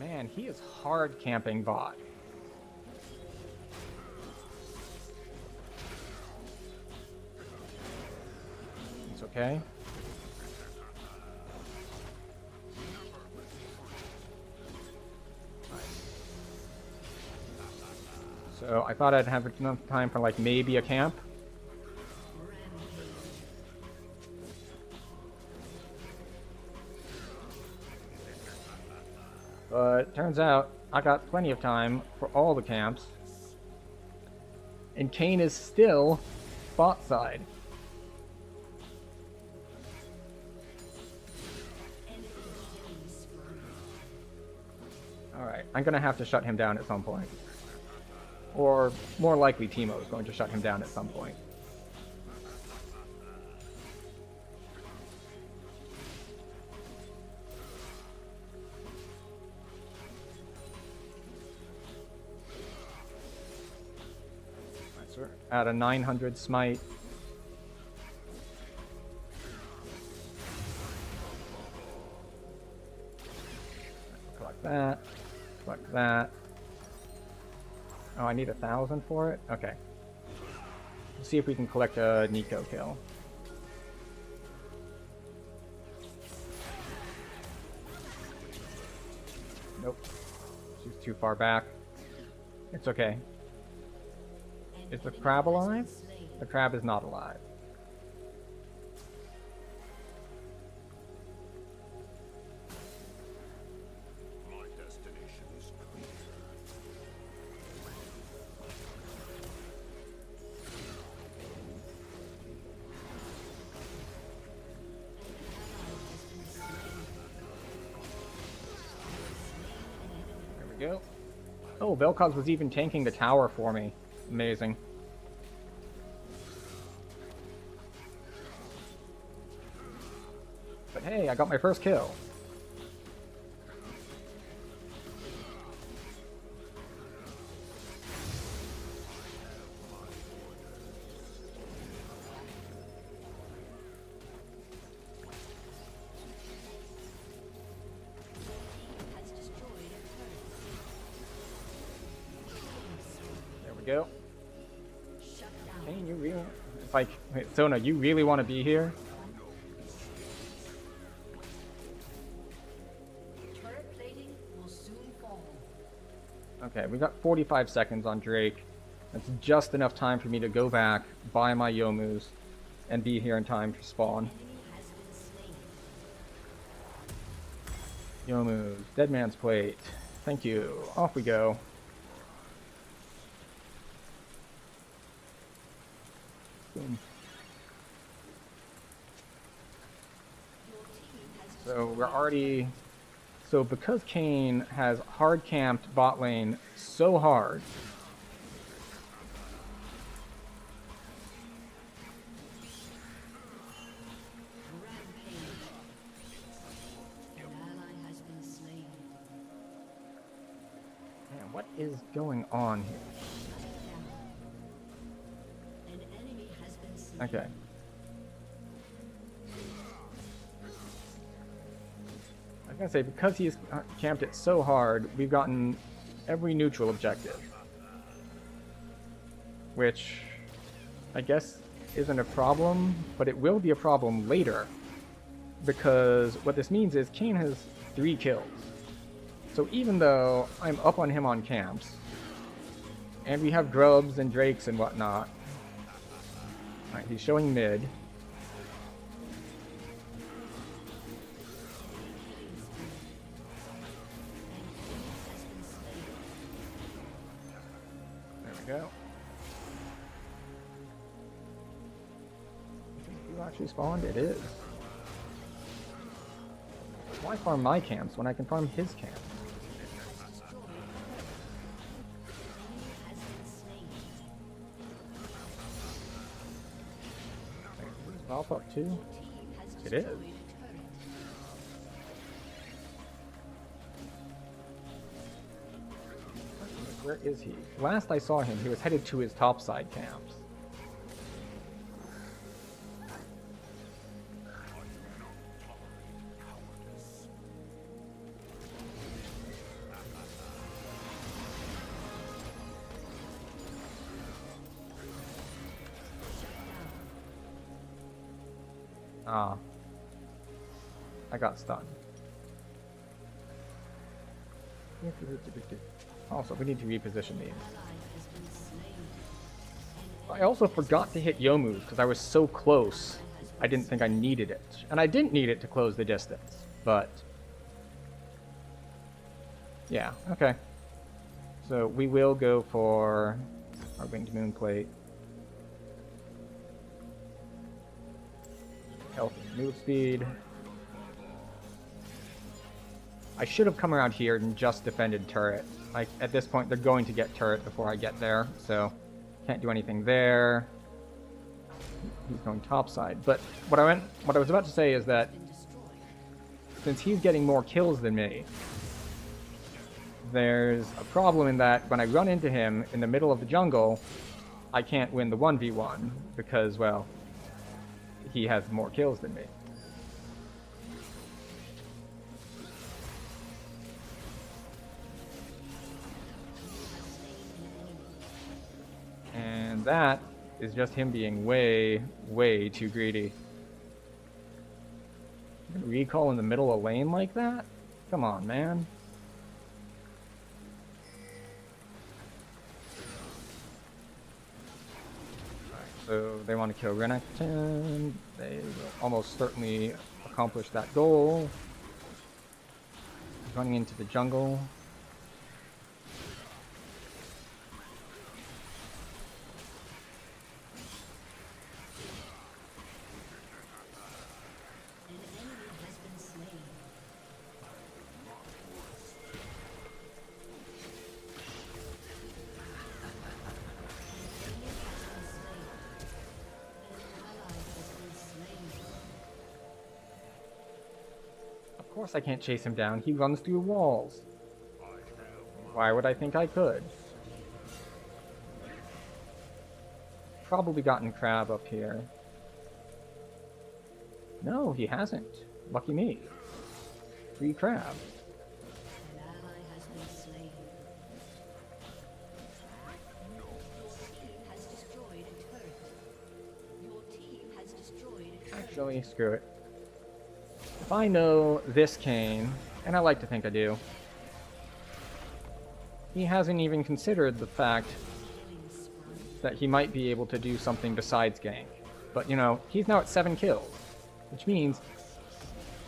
Man, he is hard camping bot. It's okay. So I thought I'd have enough time for like maybe a camp. But turns out I got plenty of time for all the camps. And Kane is still bot side. Alright, I'm gonna have to shut him down at some point. Or more likely Teemo is going to shut him down at some point. Right, so we're at a 900 smite. Collect that. Collect that. Oh, I need 1,000 for it? Okay. Let's see if we can collect a Nico kill. Nope. She's too far back. It's okay. Is the crab alive? The crab is not alive. My destination is clear. There we go. Oh, Vel'Koz was even tanking the tower for me. Amazing. But hey, I got my first kill. Has destroyed a turret. There we go. Shut down. Hey, you really... It's like, wait, Sona, you really want to be here? Turret plating will soon fall. Okay, we got 45 seconds on Drake. That's just enough time for me to go back, buy my Yomus, and be here in time for spawn. Enemy has been slain. Yomus, Dead Man's Plate. Thank you. Off we go. Boom. Your team has So we're already... So because Kayn has hard camped bot lane so hard, Rampage. An ally has been slain. man, what is going on here? An enemy has been slain. Okay. I was gonna say, because he's camped it so hard, we've gotten every neutral objective. Which, I guess, isn't a problem, but it will be a problem later. Because what this means is Kayn has 3 kills. So even though I'm up on him on camps, and we have grubs and drakes and whatnot, alright, he's showing mid. There we go. You actually spawned? It is. Why farm my camps when I can farm his camp? Is Valve up too? It is. Where is he? Last I saw him, he was headed to his topside camps. Ah. I got stunned. Also, we need to reposition these. I also forgot to hit Yomu because I was so close. I didn't think I needed it. And I didn't need it to close the distance, but... yeah, okay. So we will go for our Winged Moon Plate. Health and move speed. I should have come around here and just defended turret. Like, at this point, they're going to get turret before I get there, so can't do anything there. He's going topside. But what I was about to say is that since he's getting more kills than me, there's a problem in that when I run into him in the middle of the jungle, I can't win the 1v1 because, well, he has more kills than me. And that is just him being way, way too greedy. Recall in the middle of lane like that? Come on, man. Alright, so they want to kill Renekton. They will almost certainly accomplish that goal. Running into the jungle. Of course I can't chase him down. He runs through walls. Why would I think I could? Probably gotten Crab up here. No, he hasn't. Lucky me. Free Crab. An ally has been slain. Your team has destroyed a turret. Your team has destroyed a turret. Actually, screw it. If I know this Kayn, and I like to think I do, he hasn't even considered the fact that he might be able to do something besides gank. But, you know, he's now at 7 kills, which means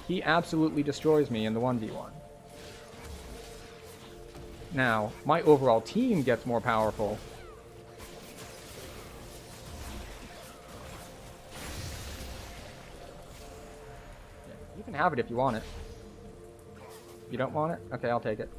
he absolutely destroys me in the 1v1. Now, my overall team gets more powerful. You can have it if you want it. You don't want it? Okay, I'll take it.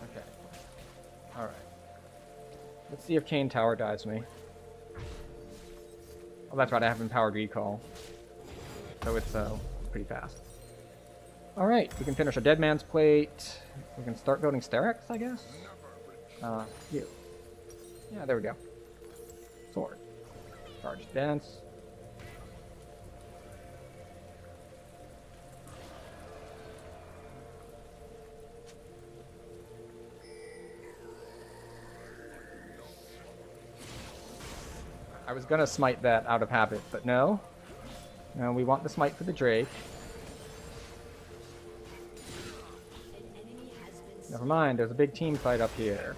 Okay. Alright. Let's see if Kane Tower dies me. Oh, that's right, I have empowered recall. So it's pretty fast. Alright, we can finish a Dead Man's Plate. We can start building Sterex, I guess? You. Yeah, there we go. Sword. Charge Dance. I was gonna smite that out of habit, but no. No, we want the smite for the Drake. Never mind, there's a big team fight up here.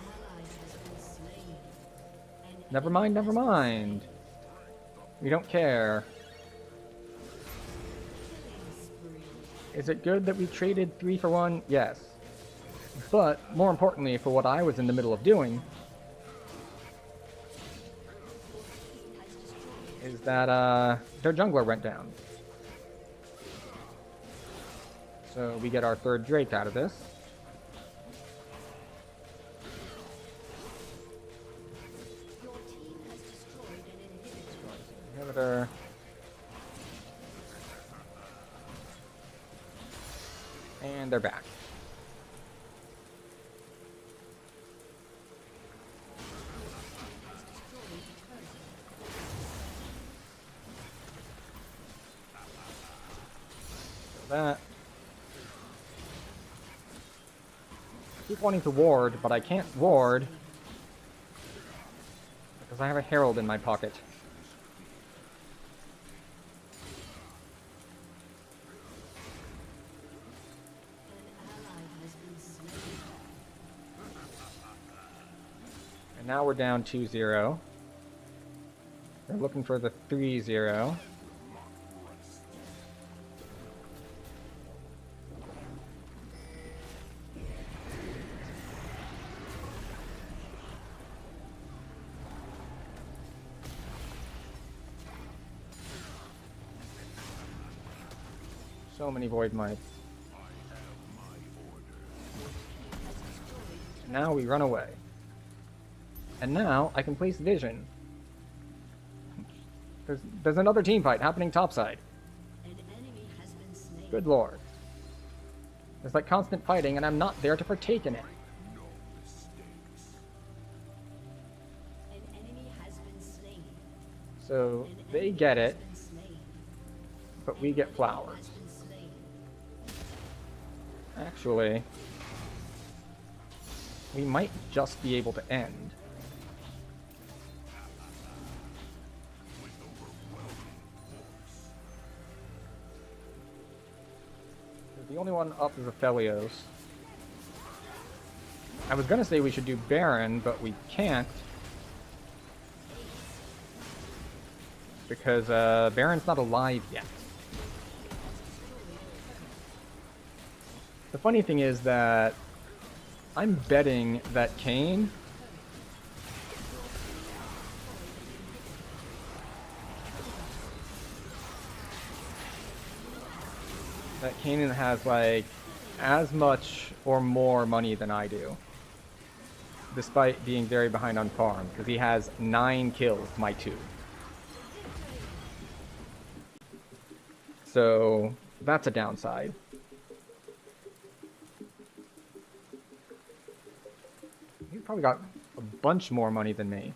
Never mind, never mind. We don't care. Is it good that we traded 3 for 1? Yes. But, more importantly, for what I was in the middle of doing, is that their jungler went down. So we get our 3rd Drake out of this. Inhibitor. And they're back. That. I keep wanting to ward, but I can't ward because I have a herald in my pocket. And now we're down 2-0. They're looking for the 3-0. So many Void Mites. Now we run away. And now I can place Vision. There's another team fight happening topside. Good lord. There's like constant fighting and I'm not there to partake in it. So they get it, but we get flowers. Actually, we might just be able to end. The only one up is Aphelios. I was gonna say we should do Baron, but we can't. Because Baron's not alive yet. The funny thing is that I'm betting that Kayn has like as much or more money than I do, despite being very behind on farm, because he has 9 kills, my 2. So that's a downside. He's probably got a bunch more money than me.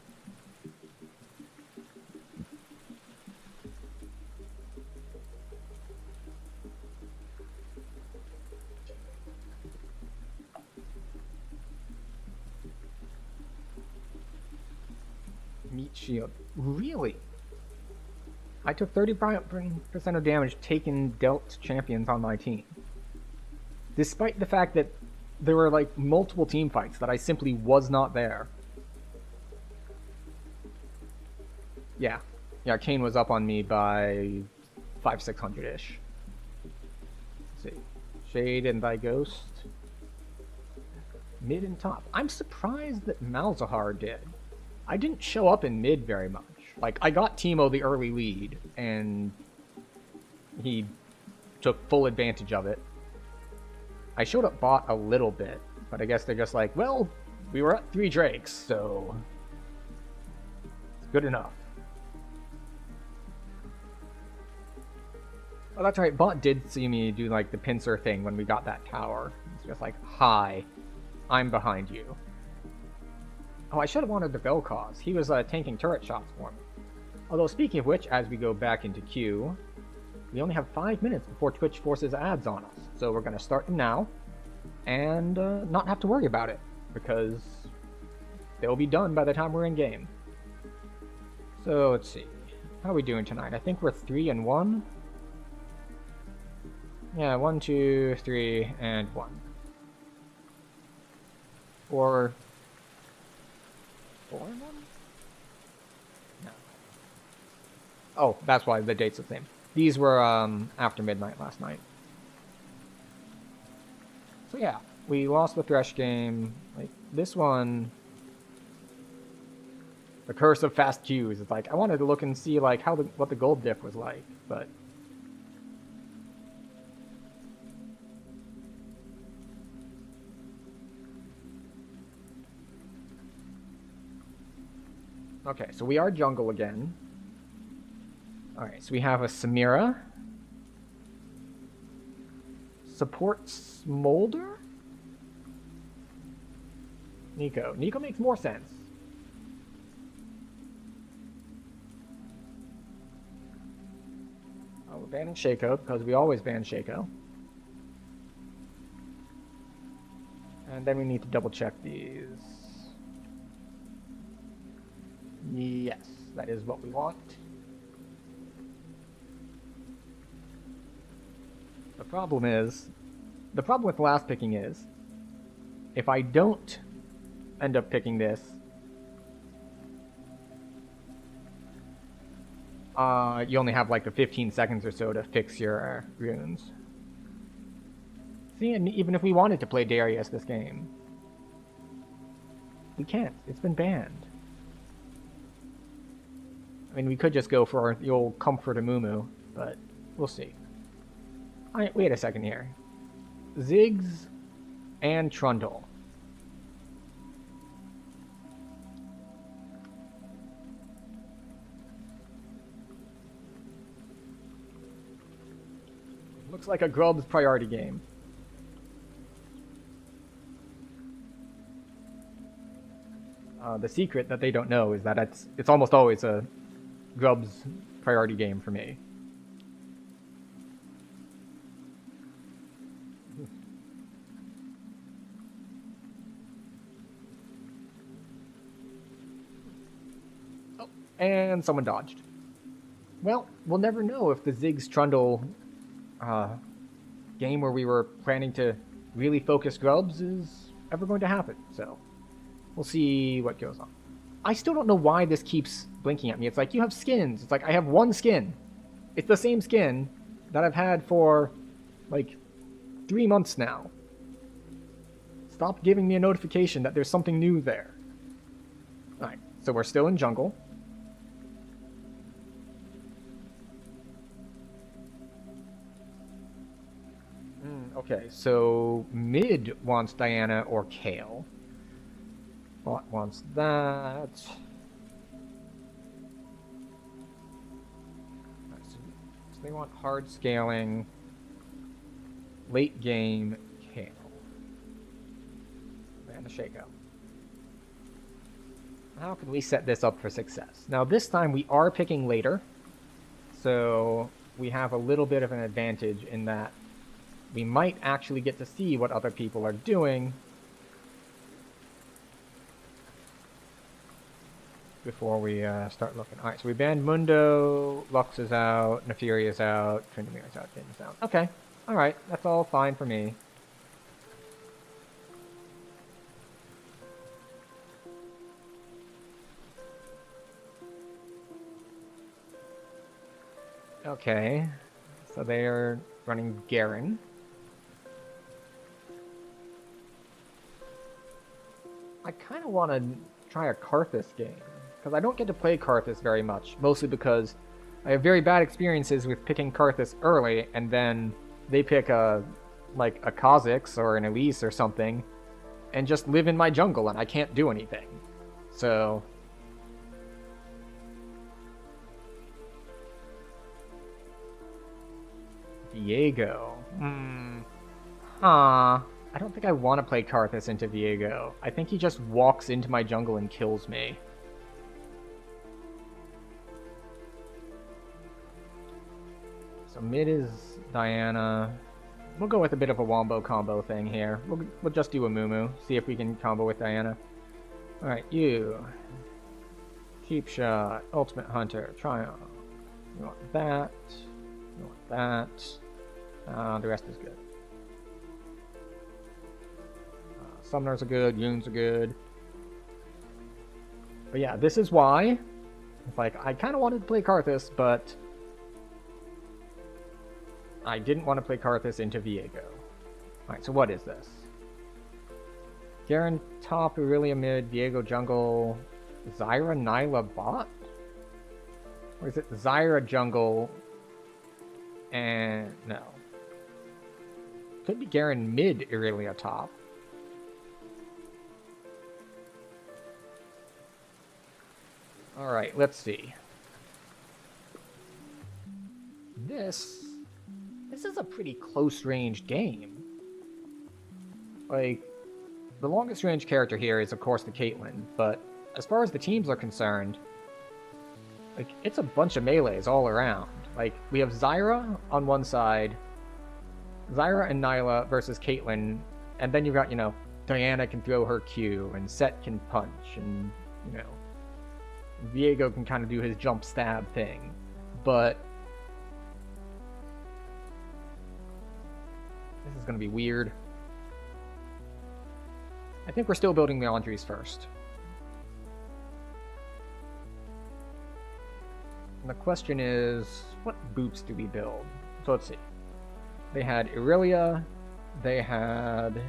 Meat shield. Really? I took 30% of damage taking dealt champions on my team. Despite the fact that there were like multiple team fights that I simply was not there. Yeah. Yeah, Kane was up on me by 500-600-ish. Let's see. Shade and Thy Ghost. Mid and top. I'm surprised that Malzahar did. I didn't show up in mid very much. Like, I got Teemo the early lead, and he took full advantage of it. I showed up bot a little bit, but I guess they're just like, well, we were at 3 Drakes, so it's good enough. Oh, that's right, bot did see me do, like, the pincer thing when we got that tower. It's just like, hi, I'm behind you. Oh, I should have wanted the Vel'Koz. He was tanking turret shots for me. Although, speaking of which, as we go back into queue, we only have 5 minutes before Twitch forces ads on us. So we're going to start them now, and not have to worry about it, because they'll be done by the time we're in game. So, let's see. How are we doing tonight? I think we're 3-1. Yeah, 1, 2, 3, and 1. Or 4-1? No. Oh, that's why the date's the same. These were after midnight last night. So yeah, we lost the Thresh game. Like this one, the curse of fast queues. It's like I wanted to look and see like what the gold diff was like, but okay, so we are jungle again. Alright, so we have a Samira. Support Smolder? Nico. Nico makes more sense. Oh, we're banning Shaco because we always ban Shaco. And then we need to double check these. Yes, that is what we want. The problem with last picking is, if I don't end up picking this, you only have like the 15 seconds or so to fix your runes. See, and even if we wanted to play Darius this game, we can't. It's been banned. I mean, we could just go for the old Comfort Amumu, but we'll see. Alright, wait a second here. Ziggs and Trundle. Looks like a Grub's priority game. The secret that they don't know is that it's almost always a Grub's priority game for me. Oh, and someone dodged. Well, we'll never know if the Ziggs Trundle game where we were planning to really focus Grubs is ever going to happen, so we'll see what goes on. I still don't know why this keeps blinking at me. It's like, you have skins. It's like, I have one skin. It's the same skin that I've had for, like, 3 months now. Stop giving me a notification that there's something new there. Alright, so we're still in jungle. Okay, so mid wants Diana or Kale. Bot wants that. So they want hard scaling. Late game Kale. And a Shaco. How can we set this up for success? Now this time we are picking later. So we have a little bit of an advantage in that we might actually get to see what other people are doing before we start looking. Alright, so we banned Mundo, Lux is out, Neferi is out, Tryndamere is out, Din is out. Okay, alright, that's all fine for me. Okay. So they're running Garen. I kind of want to try a Karthus game, because I don't get to play Karthus very much, mostly because I have very bad experiences with picking Karthus early, and then they pick like a Kha'Zix or an Elise or something, and just live in my jungle, and I can't do anything. So... Viego. Huh. I don't think I want to play Karthus into Viego. I think he just walks into my jungle and kills me. So mid is Diana. We'll go with a bit of a wombo combo thing here. We'll just do a Mumu, see if we can combo with Diana. Alright, you. Cheap Shot, Ultimate Hunter, Triumph. You want that. You want that. The rest is good. Summoners are good, Yuns are good. But yeah, this is why. It's like, I kind of wanted to play Karthus, but I didn't want to play Karthus into Viego. Alright, so what is this? Garen top, Aurelia mid, Viego jungle, Zyra Nyla bot? Or is it Zyra jungle and... no. Could be Garen mid, Aurelia top. Alright, let's see. This is a pretty close-range game. Like, the longest range character here is, of course, the Caitlyn, but as far as the teams are concerned, like, it's a bunch of melees all around. Like, we have Zyra on one side, Zyra and Nyla versus Caitlyn, and then you've got, you know, Diana can throw her Q, and Set can punch, and, you know, Viego can kind of do his jump stab thing, but this is going to be weird. I think we're still building the Andres first. And the question is, what boots do we build? So let's see. They had Aurelia, they had...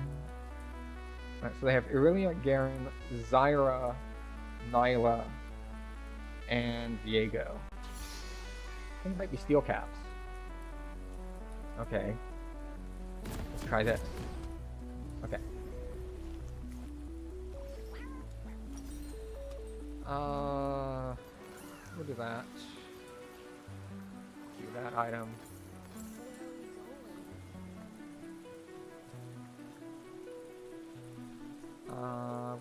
Alright, so they have Aurelia, Garen, Zyra, Nyla, and Viego. I think it might be steel caps. Okay. Let's try this. Okay. We'll do that. Do that item.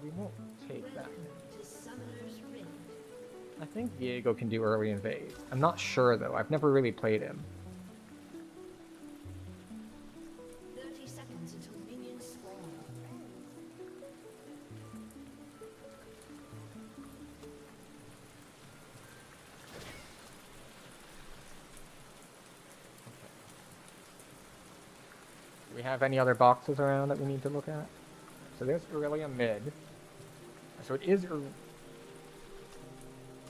We won't take that. I think Viego can do early invade. I'm not sure though. I've never really played him. 30 seconds until minions spawn. Do we have any other boxes around that we need to look at? So there's Aurelia mid. So it is...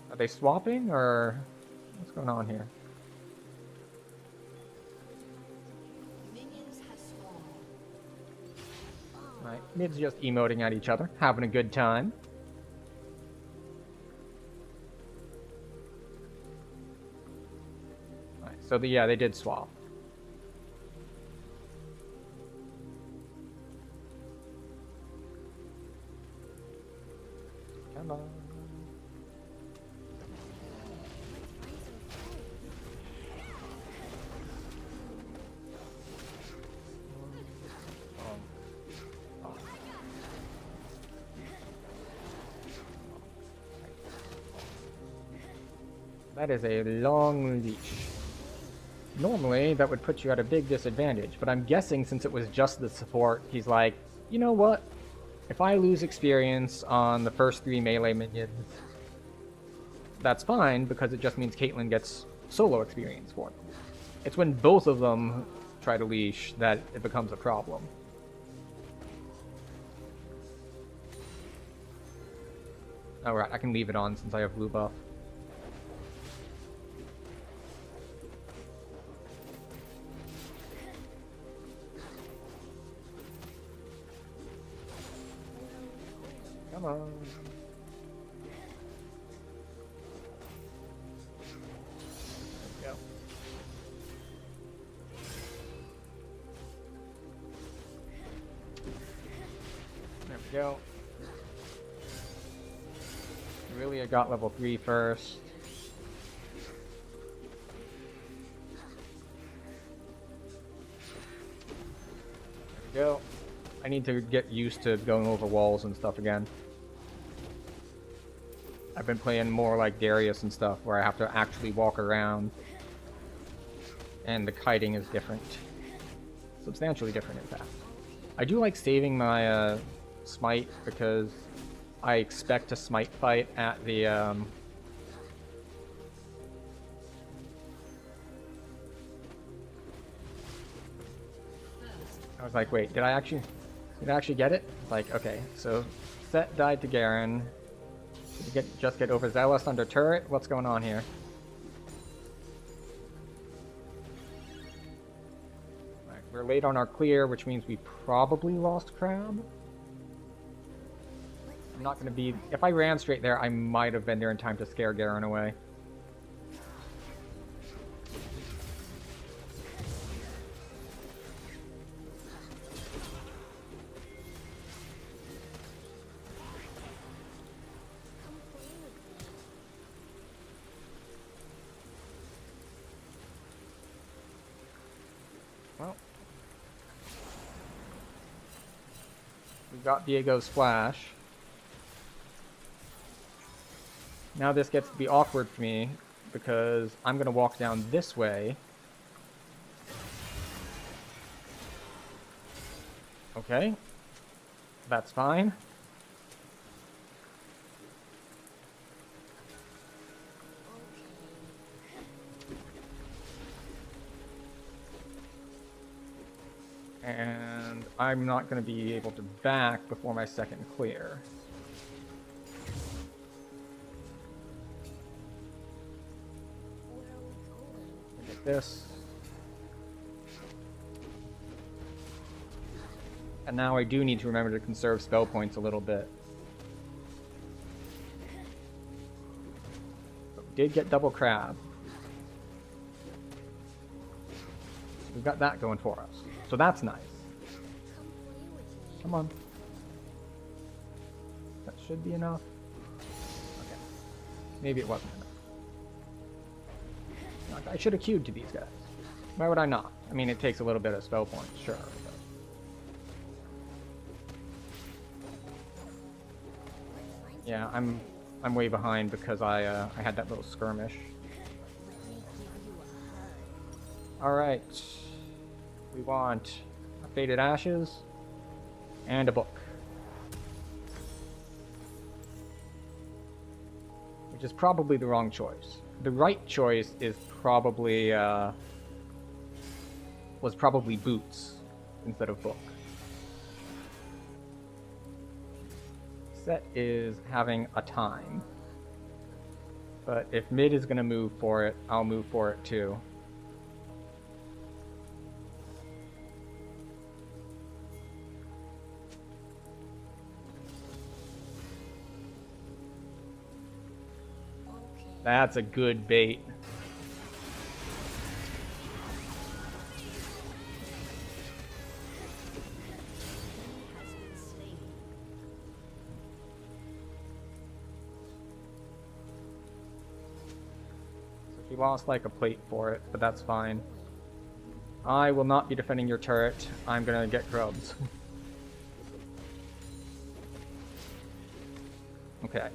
Are they swapping, or what's going on here? Minions have spawned. Alright, mid's just emoting at each other, having a good time. Alright, so yeah, they did swap. Come on. That is a long leash. Normally, that would put you at a big disadvantage, but I'm guessing since it was just the support, he's like, you know what? If I lose experience on the first 3 melee minions, that's fine, because it just means Caitlyn gets solo experience for them. It's when both of them try to leash that it becomes a problem. Alright, I can leave it on since I have blue buff. Come on. There we go. There we go. Really, I got level 3 first. There we go. I need to get used to going over walls and stuff again. I've been playing more like Darius and stuff, where I have to actually walk around. And the kiting is different. Substantially different, in fact. I do like saving my smite, because I expect to smite fight at the I was like, wait, did I actually get it? Like, okay, so Set died to Garen. Did you just get overzealous under turret? What's going on here? Alright, we're late on our clear, which means we probably lost Crab. I'm not gonna be... If I ran straight there, I might have been there in time to scare Garen away. Well, we got Diego's splash. Now this gets to be awkward for me, because I'm gonna walk down this way. Okay, that's fine. And I'm not going to be able to back before my second clear. Get this. And now I do need to remember to conserve spell points a little bit. But we did get double crab. We've got that going for us. So that's nice. Come on. That should be enough. Okay. Maybe it wasn't enough. I should have queued to these guys. Why would I not? I mean, it takes a little bit of spell points, sure. But... yeah, I'm way behind because I had that little skirmish. All right. We want a Faded Ashes and a book. Which is probably the wrong choice. The right choice is probably was probably boots instead of book. Set is having a time. But if mid is gonna move for it, I'll move for it too. That's a good bait. So he lost like a plate for it, but that's fine. I will not be defending your turret. I'm gonna get grubs. Okay.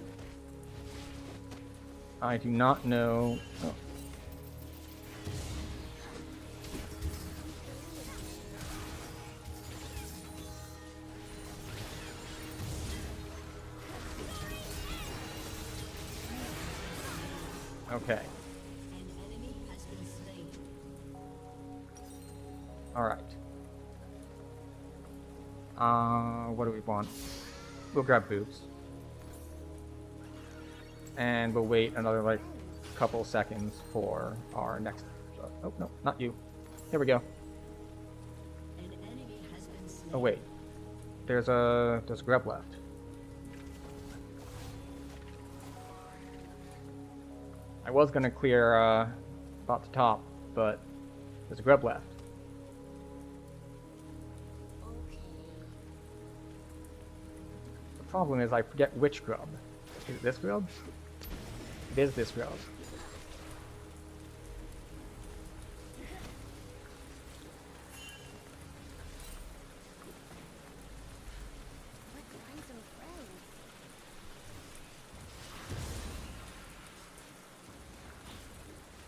I do not know. Oh. Okay. All right. What do we want? We'll grab boots. And we'll wait another like couple seconds for our next. Oh no, not you. Here we go. Oh wait, there's a grub left. was gonna clear bot to top, but there's a grub left. Okay. The problem is I forget which grub. Is it this grub? It is this grub. What grinds some friends?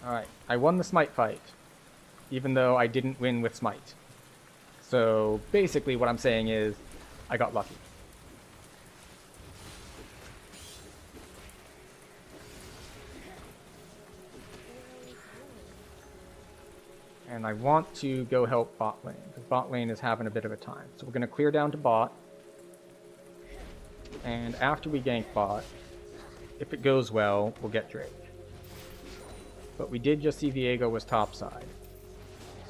Alright, I won the smite fight, even though I didn't win with smite. So basically what I'm saying is, I got lucky. And I want to go help bot lane, because bot lane is having a bit of a time. So we're going to clear down to bot. And after we gank bot, if it goes well, we'll get Drake. But we did just see Viego was topside.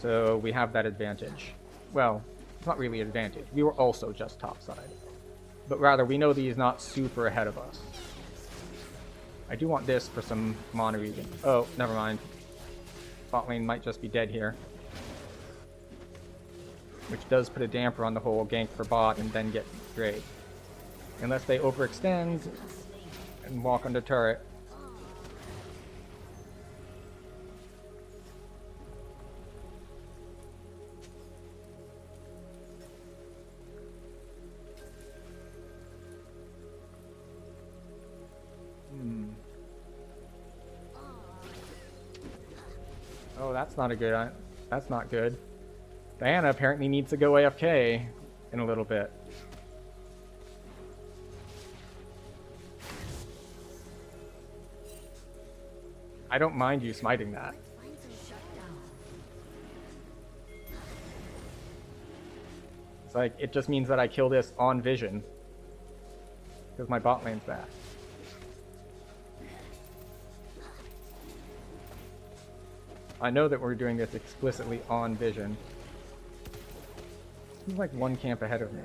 So we have that advantage. Well, it's not really an advantage. We were also just topside. But rather, we know that he's not super ahead of us. I do want this for some mana regen. Oh, never mind. Bot lane might just be dead here. Which does put a damper on the whole gank for bot and then get Drake. Unless they overextend and walk under turret. Oh, that's not a good. That's not good. Diana apparently needs to go AFK in a little bit. I don't mind you smiting that. Find some shutdown. It's like, it just means that I kill this on vision. Because my bot lane's back. I know that we're doing this explicitly on vision. He's like one camp ahead of me.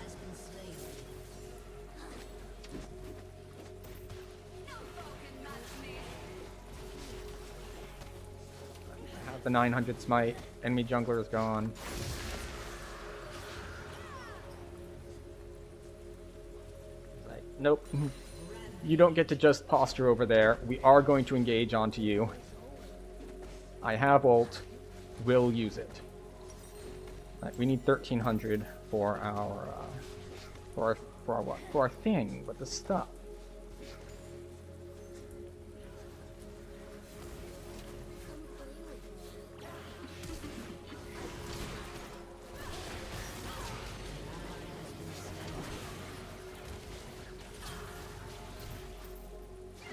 Has been slain. I have the 900 smite. Enemy jungler is gone. Like, nope. You don't get to just posture over there. We are going to engage onto you. I have ult. Will use it. Right, we need 1300 for our for our what? For our thing with the stuff.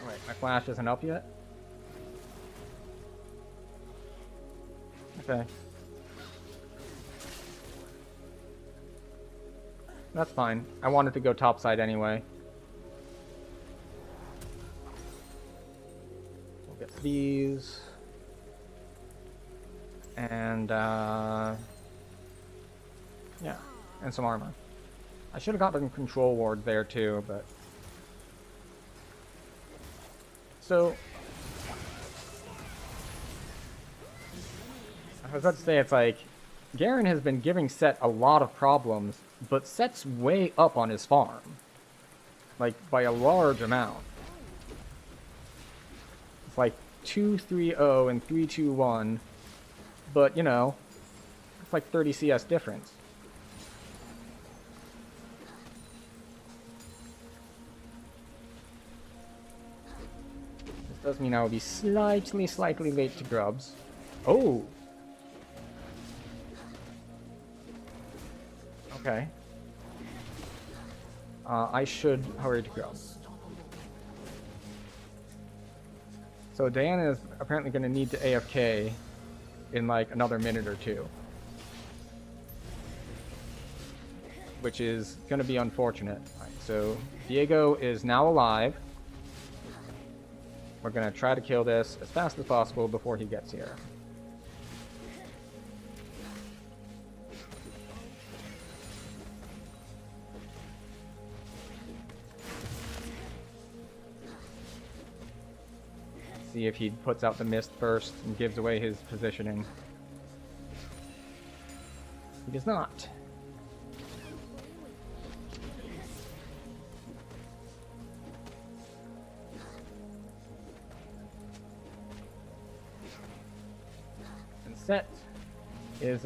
Alright, my flash isn't up yet. Okay. That's fine. I wanted to go topside anyway. We'll get these. And, yeah. And some armor. I should have gotten control ward there too, but... So... I was about to say, it's like... Garen has been giving Set a lot of problems, but Set's way up on his farm. Like, by a large amount. It's like 2-3-0 and 3-2-1, but, you know, it's like 30 CS difference. This does mean I will be slightly late to grubs. Oh! Okay. I should hurry to grub. So Diana is apparently going to need to AFK in like another minute or two. Which is going to be unfortunate. Right, so Viego is now alive. We're going to try to kill this as fast as possible before he gets here. see if he puts out the mist first and gives away his positioning. He does not. And Set is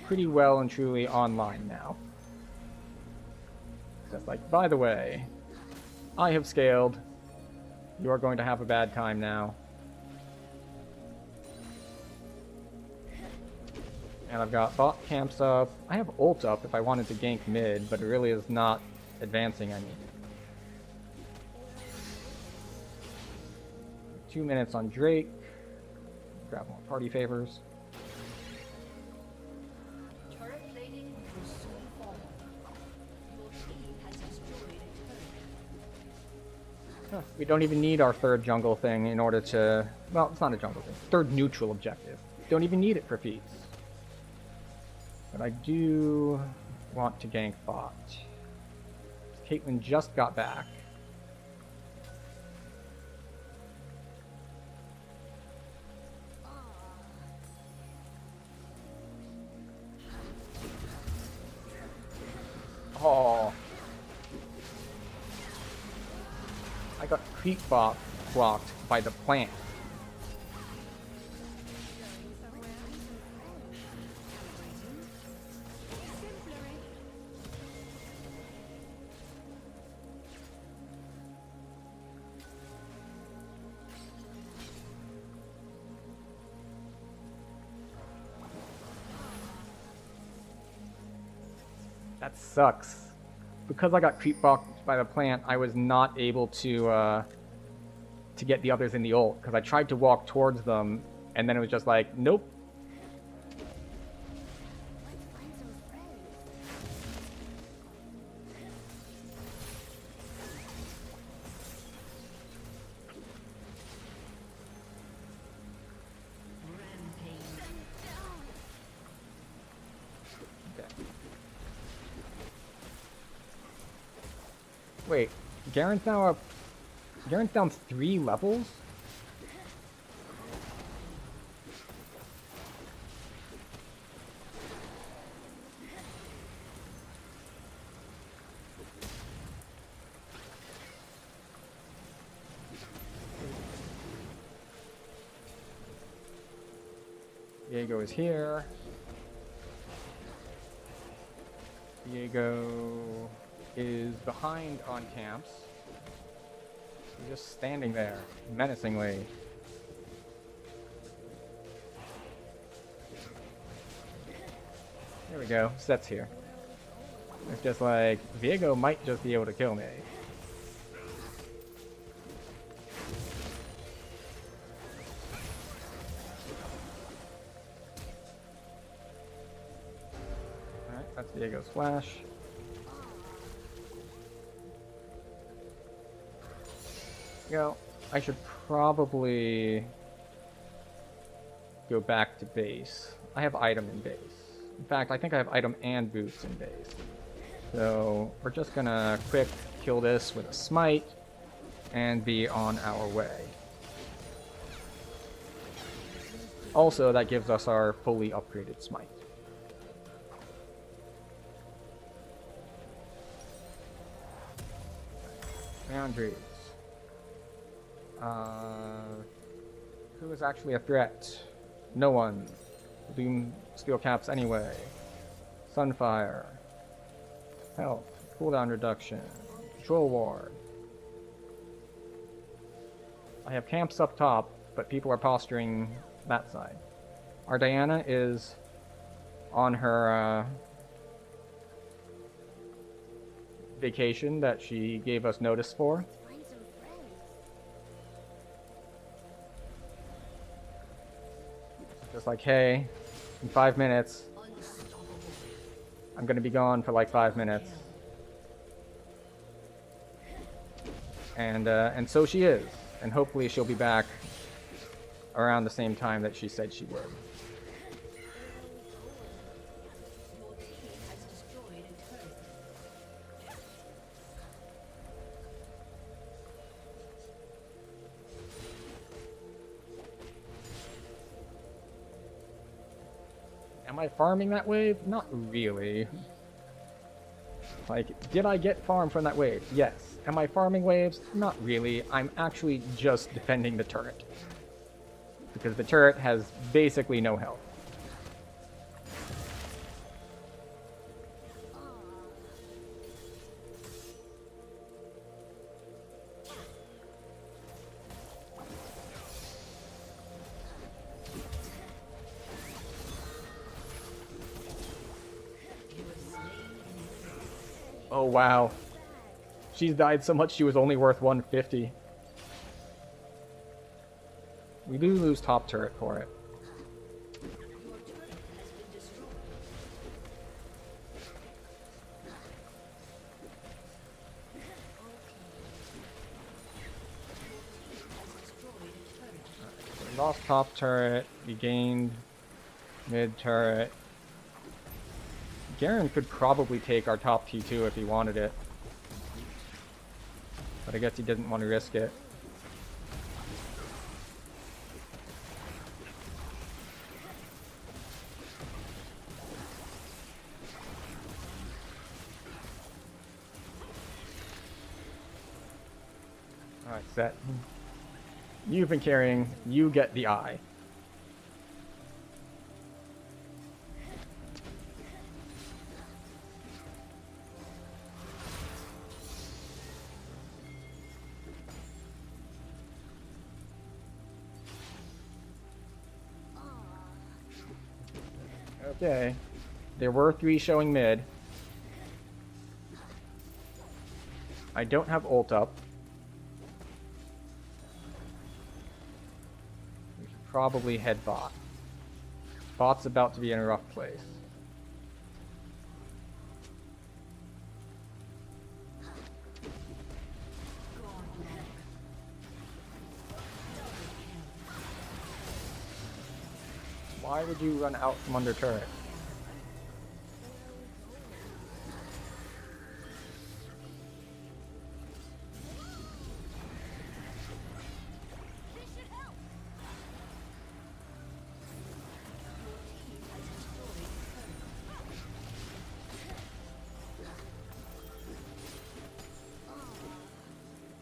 pretty well and truly online now. Just like, by the way, I have scaled. You are going to have a bad time now. And I've got bot camps up. I have ult up if I wanted to gank mid, but it really is not advancing any. 2 minutes on Drake. Grab more party favors. Turret plating will soon fall. Your team has destroyed a turret. We don't even need our third jungle thing in order to... Well, it's not a jungle thing. Third neutral objective. Don't even need it for feats. But I do want to gank bot. Caitlyn just got back. Oh. I got creep blocked by the plant. That sucks. Because I got creep blocked by the plant, I was not able to get the others in the ult, because I tried to walk towards them, and then it was just like, nope. Wait, Garen's now up. Garen's down 3 levels? Diego is here. Diego is behind on camps. He's just standing there, menacingly. There we go, Set's here. It's just like, Diego might just be able to kill me. Alright, that's Diego's flash. Go. I should probably go back to base. I have item in base. In fact, I think I have item and boots in base. So we're just gonna quick kill this with a smite and be on our way. Also, that gives us our fully upgraded smite. Boundaries. Who is actually a threat? No one. Doom steel caps anyway. Sunfire. Health. Cooldown reduction. Control ward. I have camps up top, but people are posturing that side. Our Diana is on her vacation that she gave us notice for. Just like, hey, in 5 minutes, I'm gonna be gone for like 5 minutes. And so she is. And hopefully she'll be back around the same time that she said she would. Your team has destroyed a turret. Am I farming that wave? Not really. Like, did I get farm from that wave? Yes. Am I farming waves? Not really. I'm actually just defending the turret. Because the turret has basically no health. Oh wow. She's died so much she was only worth 150. We do lose top turret for it. We lost top turret, we gained mid turret. Garen could probably take our top T2 if he wanted it. But I guess he didn't want to risk it. Alright, set. You've been carrying, you get the eye. Okay. There were 3 showing mid. I don't have ult up. We should probably head bot. Bot's about to be in a rough place. Why would you run out from under turret?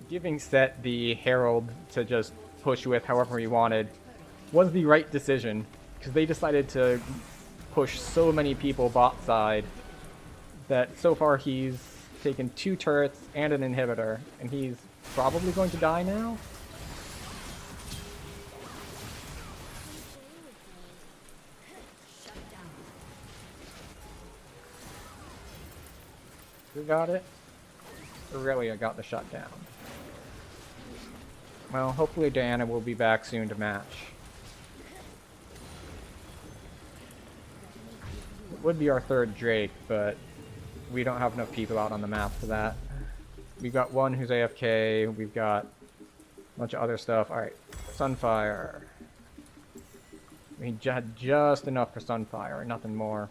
Giving Set the Herald to just push with however he wanted was the right decision, because they decided to push so many people bot side that so far he's taken 2 turrets and an inhibitor, and he's probably going to die now? Who got it? Aurelia got the shutdown. Well, hopefully Diana will be back soon to match. It would be our 3rd Drake, but we don't have enough people out on the map for that. We've got one who's AFK, we've got a bunch of other stuff. Alright, Sunfire. We had just enough for Sunfire, nothing more.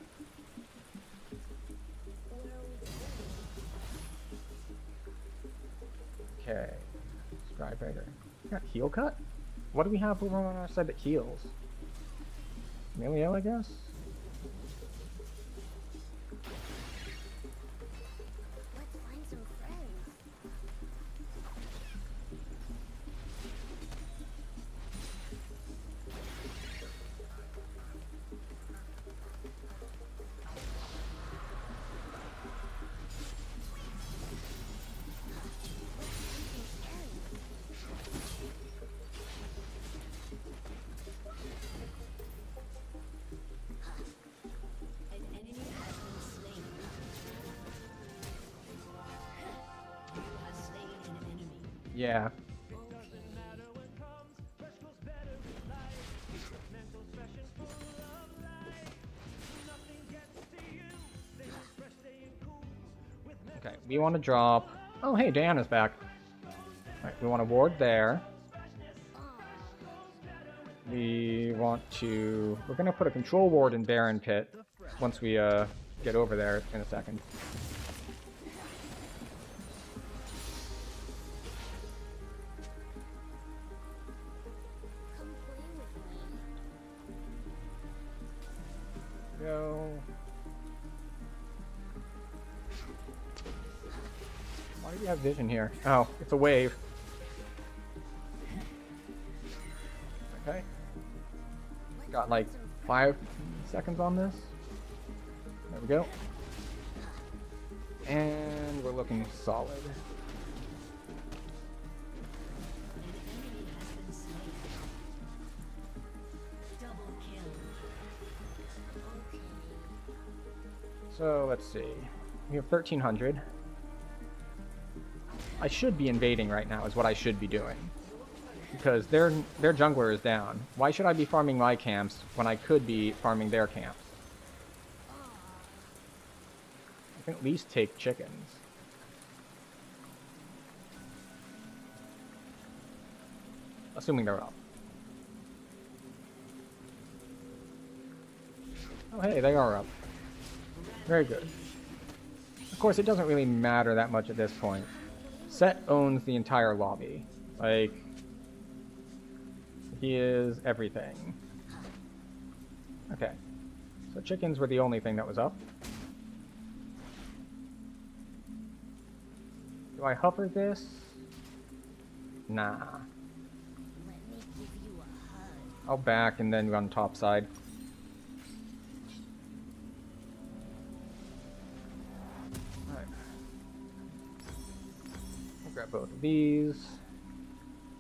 Okay, Scribebreaker. Got heal cut? What do we have over on our side that heals? Emilio, I guess? Let's find some friends. An enemy has been slain. You have slain an enemy. Yeah. Okay, we want to drop... Oh, hey, Diana's back. Alright, we want to ward there. We want to... We're going to put a control ward in Baron Pit once we get over there in a second. Come play with me. Go. We have vision here. Oh, it's a wave. Okay. Got like 5 seconds on this. There we go. And we're looking solid. So let's see. We have 1300. I should be invading right now is what I should be doing. Because their jungler is down. Why should I be farming my camps when I could be farming their camps? I can at least take chickens. Assuming they're up. Oh hey, they are up. Very good. Of course, it doesn't really matter that much at this point. Set owns the entire lobby. Like, he is everything. Okay. So chickens were the only thing that was up. Do I hover this? Nah. Let me give you a hug. I'll back and then run top side. Alright. I'll grab both of these.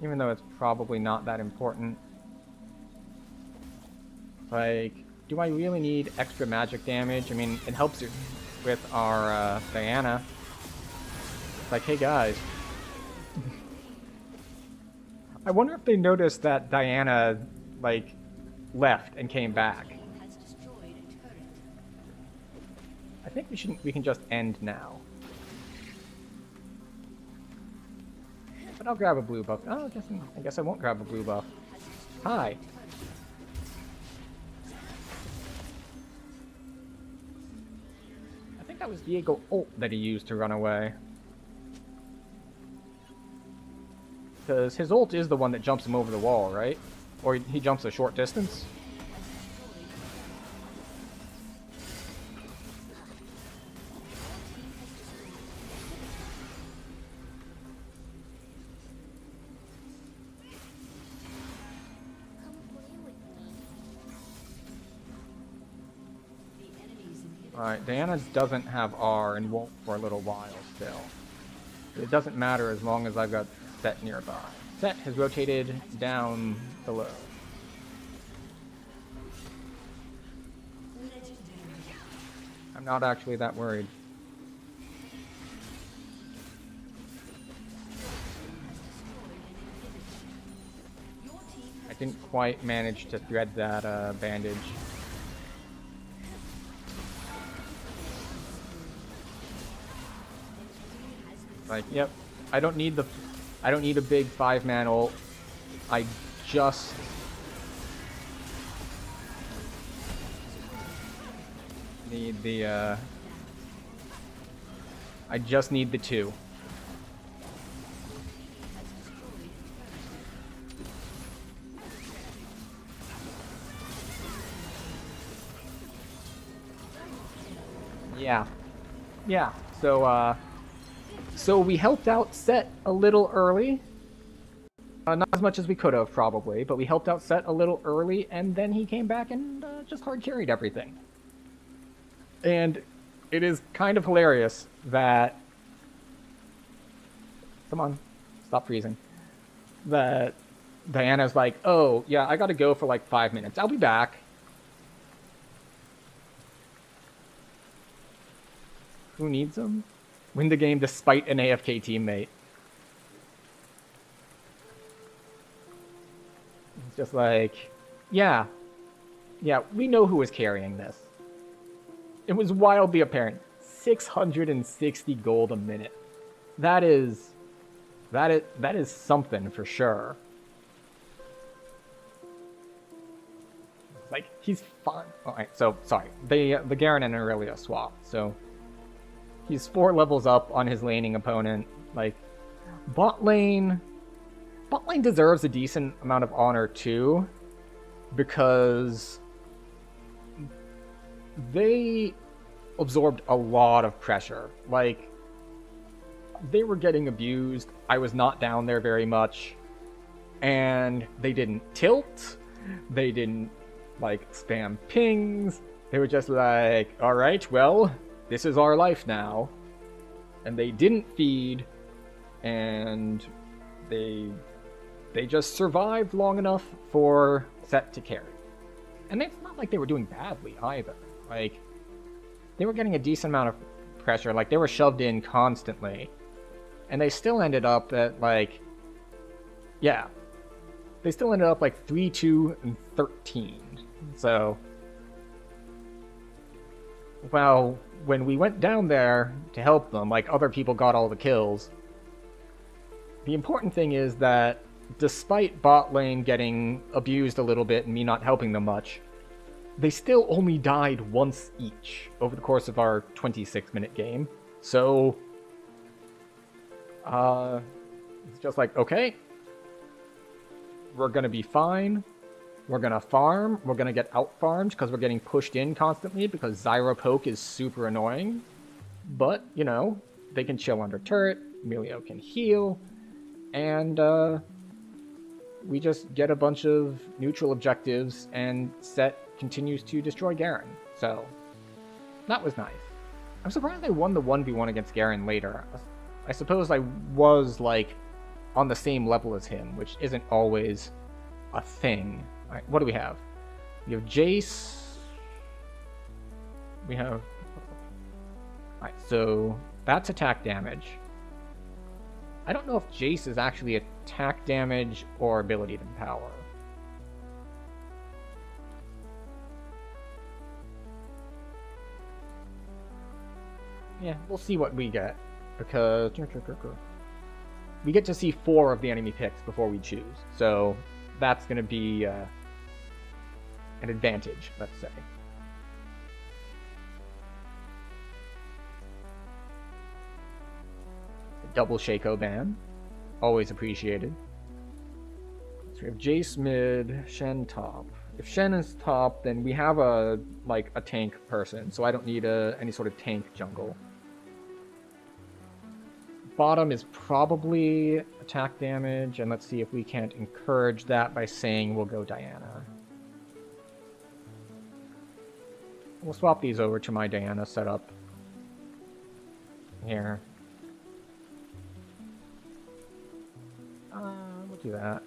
Even though it's probably not that important. Like, do I really need extra magic damage? I mean, it helps you with our Diana. It's like, hey guys. I wonder if they noticed that Diana, like, left and came back. I think we can just end now. But I'll grab a blue buff. Oh, I guess I won't grab a blue buff. Hi. I think that was Diego ult that he used to run away. Because his ult is the one that jumps him over the wall, right? Or he jumps a short distance? Alright, Diana doesn't have R and won't for a little while still. It doesn't matter as long as I've got Set nearby. Set has rotated down below. I'm not actually that worried. I didn't quite manage to thread that bandage. Like, yep, I don't need a big 5-man ult. I just need the I just need the 2. Yeah. Yeah. So we helped out Set a little early. Not as much as we could have, probably, but we helped out Set a little early, and then he came back and just hard carried everything. And it is kind of hilarious that... Come on, stop freezing. That Diana's like, oh, yeah, I gotta go for like 5 minutes. I'll be back. Who needs them? Win the game despite an AFK teammate. It's just like, yeah, we know who was carrying this. It was wildly apparent. 660 gold a minute. That is something for sure. Like, he's fine. Alright, so, sorry. The Garen and Aurelia swap, so... He's 4 levels up on his laning opponent. Like, bot lane deserves a decent amount of honor too, because they absorbed a lot of pressure. Like, they were getting abused. I was not down there very much. And they didn't tilt. They didn't, like, spam pings. They were just like, alright, well, this is our life now. And they didn't feed. And they just survived long enough for Set to carry. And it's not like they were doing badly either. Like, they were getting a decent amount of pressure. Like, they were shoved in constantly. And they still ended up at, like... Yeah. They still ended up, like, 3-2 and 13. So... Well, when we went down there to help them, like, other people got all the kills. The important thing is that, despite bot lane getting abused a little bit and me not helping them much, they still only died once each over the course of our 26-minute game. So, it's just like, okay, we're gonna be fine. We're gonna farm. We're gonna get out-farmed because we're getting pushed in constantly because Zyra poke is super annoying. But, you know, they can chill under turret, Emilio can heal, and, we just get a bunch of neutral objectives, and Set continues to destroy Garen. So, that was nice. I'm surprised I won the 1v1 against Garen later. I suppose I was, like, on the same level as him, which isn't always a thing. Alright, what do we have? We have Jace. We have... Alright, so that's attack damage. I don't know if Jace is actually attack damage or ability to power. Yeah, we'll see what we get, because we get to see 4 of the enemy picks before we choose, so that's going to be an advantage, let's say. Double Shaco ban, always appreciated. So we have Jace mid, Shen top. If Shen is top, then we have a tank person, so I don't need any sort of tank jungle. Bottom is probably attack damage, and let's see if we can't encourage that by saying we'll go Diana. We'll swap these over to my Diana setup. Here. We'll do that.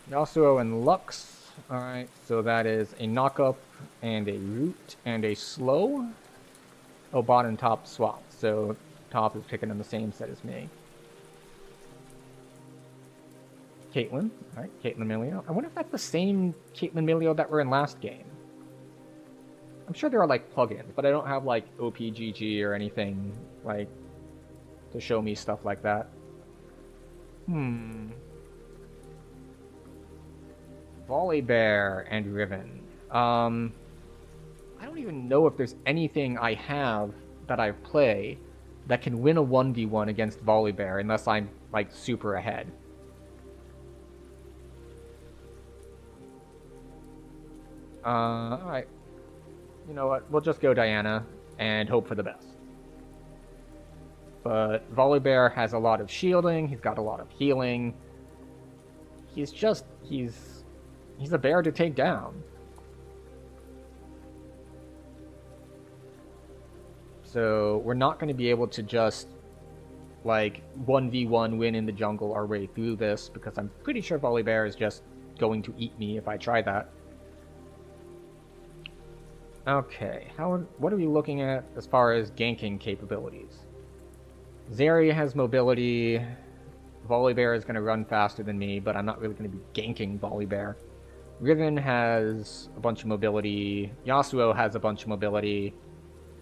Yasuo and Lux. Alright, so that is a knock-up and a root and a slow. Oh, bot and top swap, so top is picking in the same set as me. Caitlyn. Alright, Caitlyn Milio. I wonder if that's the same Caitlyn Milio that were in last game. I'm sure there are, like, plugins, but I don't have, like, OPGG or anything, like, to show me stuff like that. Volibear and Riven. I don't even know if there's anything I have that I play that can win a 1v1 against Volibear unless I'm, like, super ahead. Alright. You know what? We'll just go Diana and hope for the best. But Volibear has a lot of shielding, he's got a lot of healing. He's a bear to take down. So we're not going to be able to just, like, 1v1 win in the jungle our way through this, because I'm pretty sure Volibear is just going to eat me if I try that. Okay, what are we looking at as far as ganking capabilities? Zarya has mobility. Volibear is going to run faster than me, but I'm not really going to be ganking Volibear. Riven has a bunch of mobility. Yasuo has a bunch of mobility.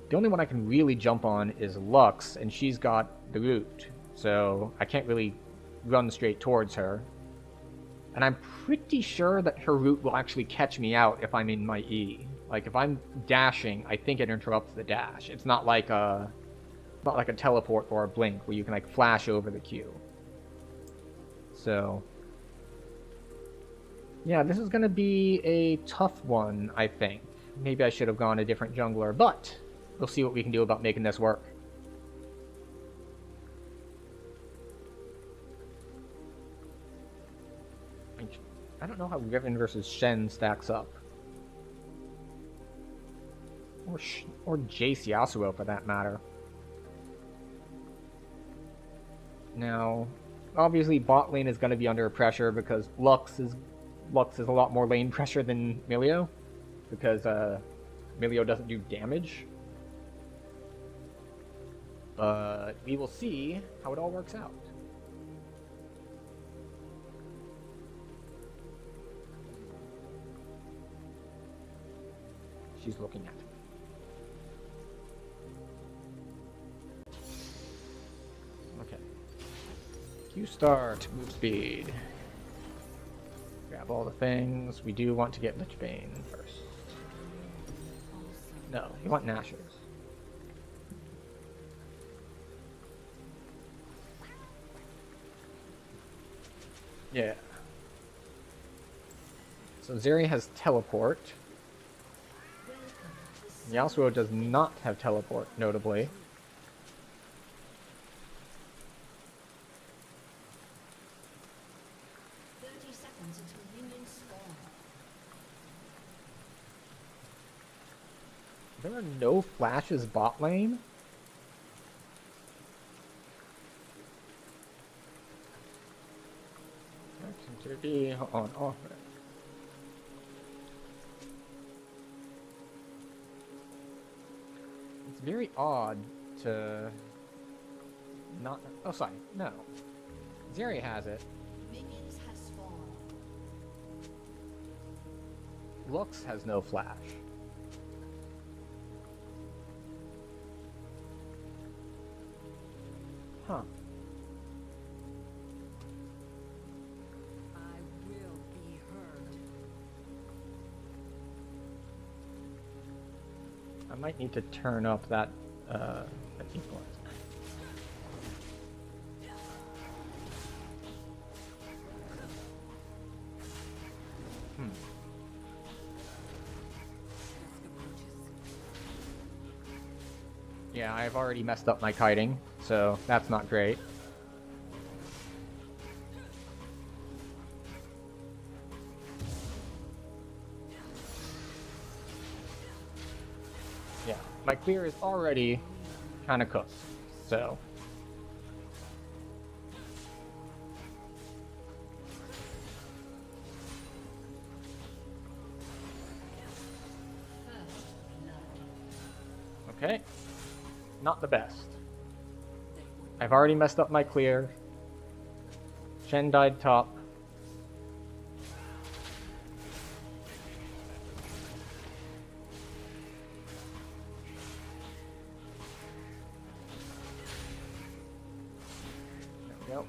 The only one I can really jump on is Lux, and she's got the root, so I can't really run straight towards her. And I'm pretty sure that her root will actually catch me out if I'm in my E. Like, if I'm dashing, I think it interrupts the dash. It's not like a teleport or a blink where you can, like, flash over the Q. So Yeah, this is going to be a tough one, I think. Maybe I should have gone a different jungler, but we'll see what we can do about making this work. I don't know how Riven versus Shen stacks up. Or Jace Yasuo, for that matter. Now, obviously bot lane is going to be under pressure because Lux is a lot more lane pressure than Milio, because Milio doesn't do damage. But we will see how it all works out. She's looking at me. Okay. Q start, move speed. Grab all the things. We do want to get Lich Bane first. No, you want Nashers. Yeah. So Zeri has teleport. Yasuo does not have teleport, notably. There are no flashes bot lane? That seems to be on offense. It's very odd to not... Oh, sorry. No. Zeri has it. Minions have spawned. Lux has no flash. Huh. I will be heard. I might need to turn up that influence. Yeah, I've already messed up my kiting, so that's not great. Yeah, my clear is already kind of cooked, so... Okay. Not the best. I've already messed up my clear. Shen died top. There we go.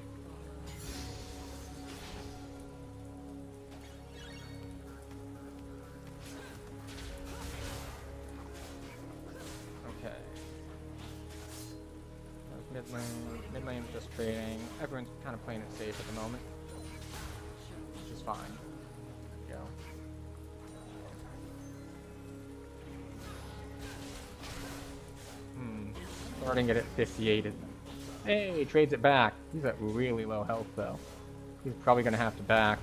Okay. Mid lane is just trading. Everyone's kind of playing it safe at the moment, which is fine. There we go. Starting it at 58. Hey, trades it back. He's at really low health though. He's probably gonna have to back.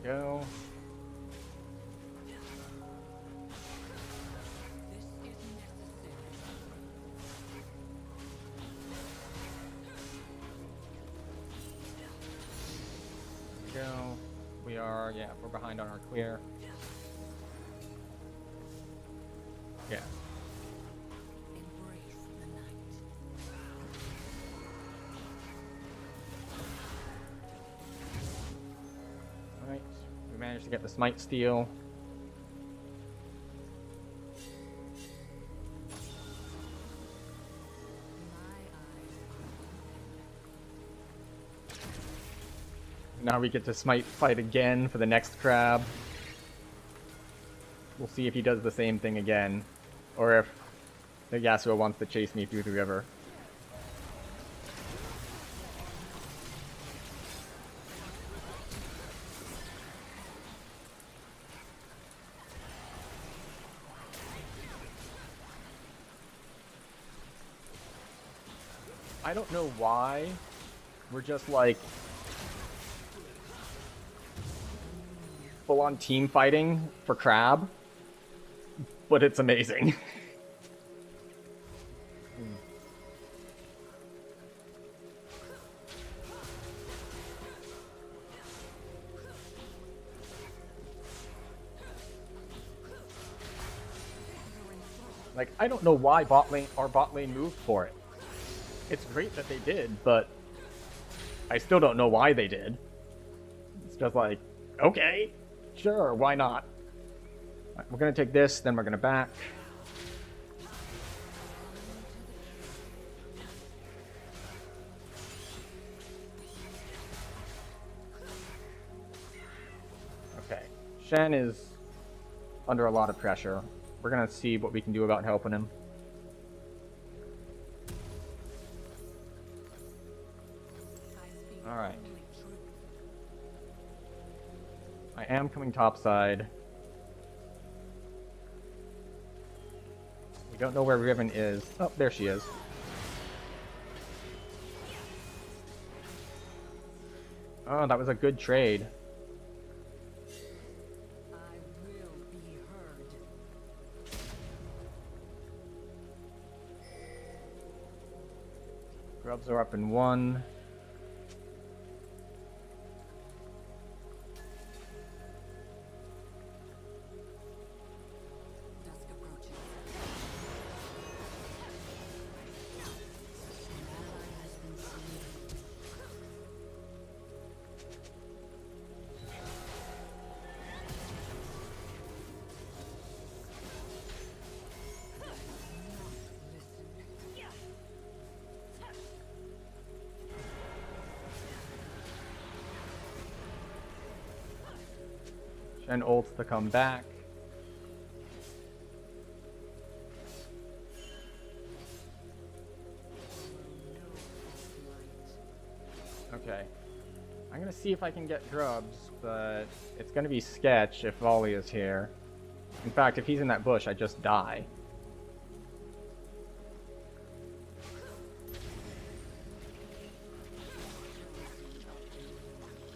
Go. Go. We are, yeah, we're behind on our clear. Yeah. Alright, we managed to get the smite steal. Now we get to smite fight again for the next crab. We'll see if he does the same thing again, or if the Yasuo wants to chase me through the river. I don't know why we're just like full-on team fighting for Crab, but it's amazing. Like, I don't know why our bot lane moved for it. It's great that they did, but I still don't know why they did. It's just like, okay, sure, why not? Right, we're gonna take this, then we're gonna back. Okay, Shen is under a lot of pressure. We're gonna see what we can do about helping him. Alright. I am coming topside. We don't know where Riven is. Oh, there she is. Oh, that was a good trade. I will be heard. Grubs are up in 1. Dusk approaches. An ally has been slain. Shen ults to come back. Okay. I'm gonna see if I can get grubs, but it's gonna be sketch if Volley is here. In fact, if he's in that bush, I just die.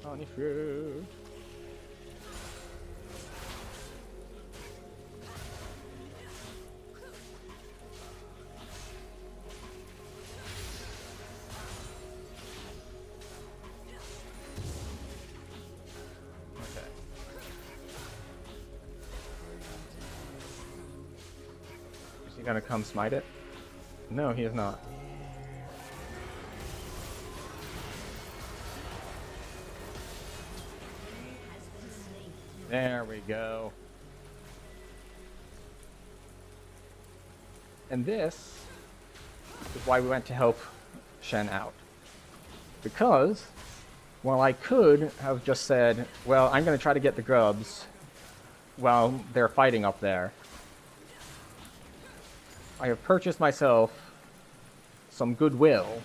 Honey fruit. Okay. Is he gonna come smite it? No, he is not. There we go. And this is why we went to help Shen out. Because, while I could have just said, well, I'm going to try to get the grubs while they're fighting up there, I have purchased myself some goodwill.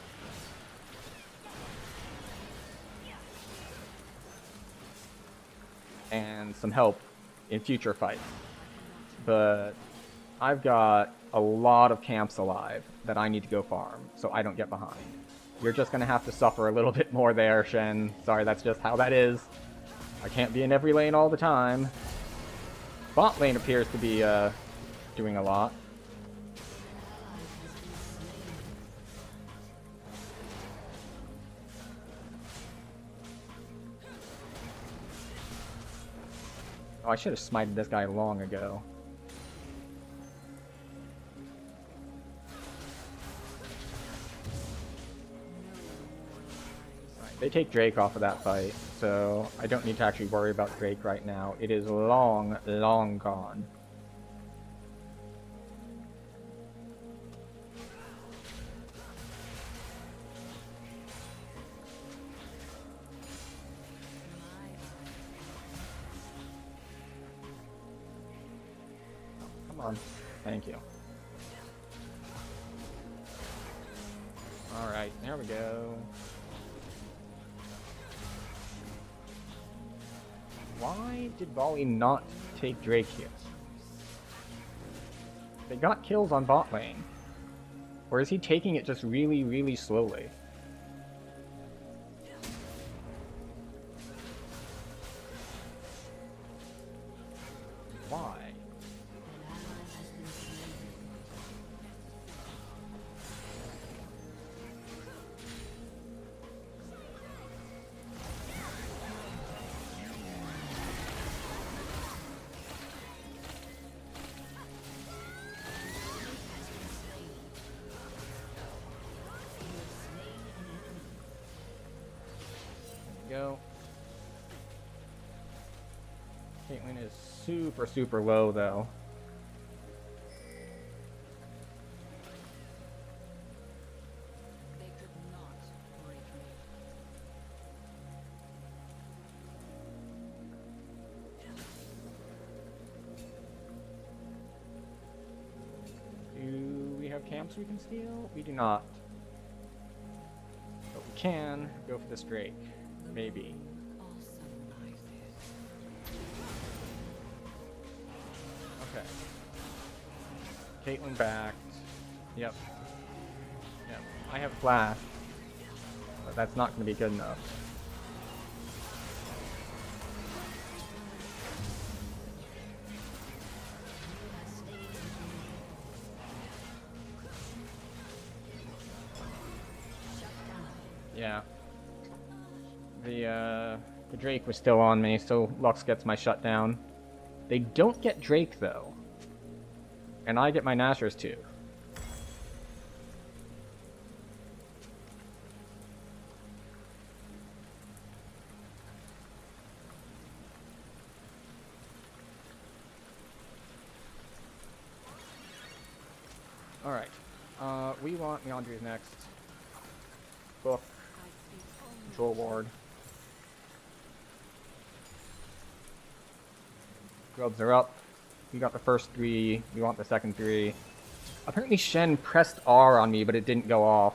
And some help in future fights. But I've got a lot of camps alive that I need to go farm, so I don't get behind. You're just gonna have to suffer a little bit more there, Shen. Sorry, that's just how that is. I can't be in every lane all the time. Bot lane appears to be doing a lot. Oh, I should have smited this guy long ago. Right, they take Drake off of that fight, so I don't need to actually worry about Drake right now. It is long, long gone. on. Thank you. Alright, there we go. Why did Volley not take Drake here? They got kills on bot lane. Or is he taking it just really, really slowly? Why? Go. Caitlyn is super, super low though. They could not break me. Do we have camps we can steal? We do not. But we can go for this Drake. Maybe. Also rises. Okay. Caitlyn backed. Yep. Yep. I have flash. But that's not going to be good enough. Yeah. The Drake was still on me, so Lux gets my shutdown. They don't get Drake though. And I get my Nashor's too. Alright. We want Meandre's next. Book. Control ward. Grubs are up. We got the first 3. We want the second 3. Apparently Shen pressed R on me, but it didn't go off.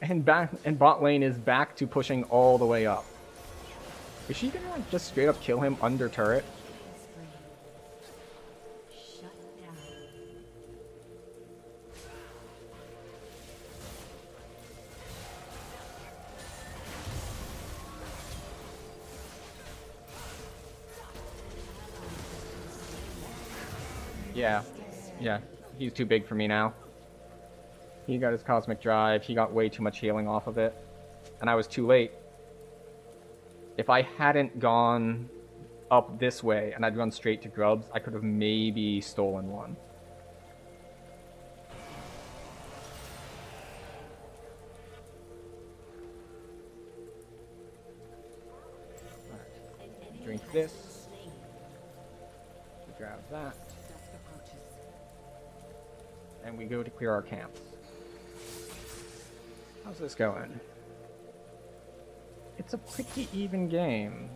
And bot lane is back to pushing all the way up. Is she gonna like just straight up kill him under turret? Shut down. Yeah. Yeah. He's too big for me now. He got his Cosmic Drive. He got way too much healing off of it. And I was too late. If I hadn't gone up this way and I'd gone straight to Grubs, I could have maybe stolen one. Alright. Drink this. Grab that. And we go to clear our camps. How's this going? It's a pretty even game.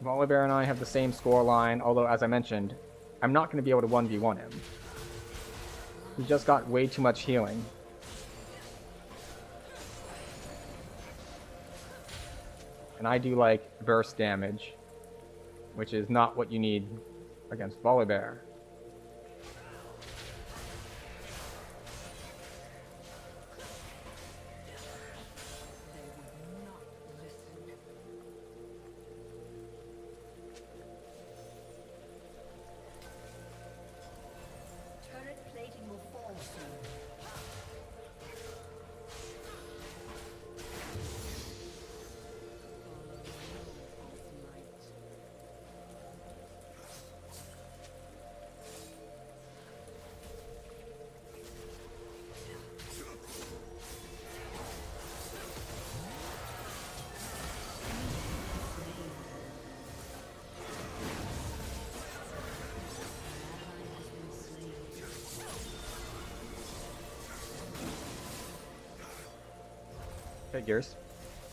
Volibear and I have the same score line, although as I mentioned, I'm not going to be able to 1v1 him. He just got way too much healing. And I do like burst damage, which is not what you need against Volibear. Turret plating will fall soon.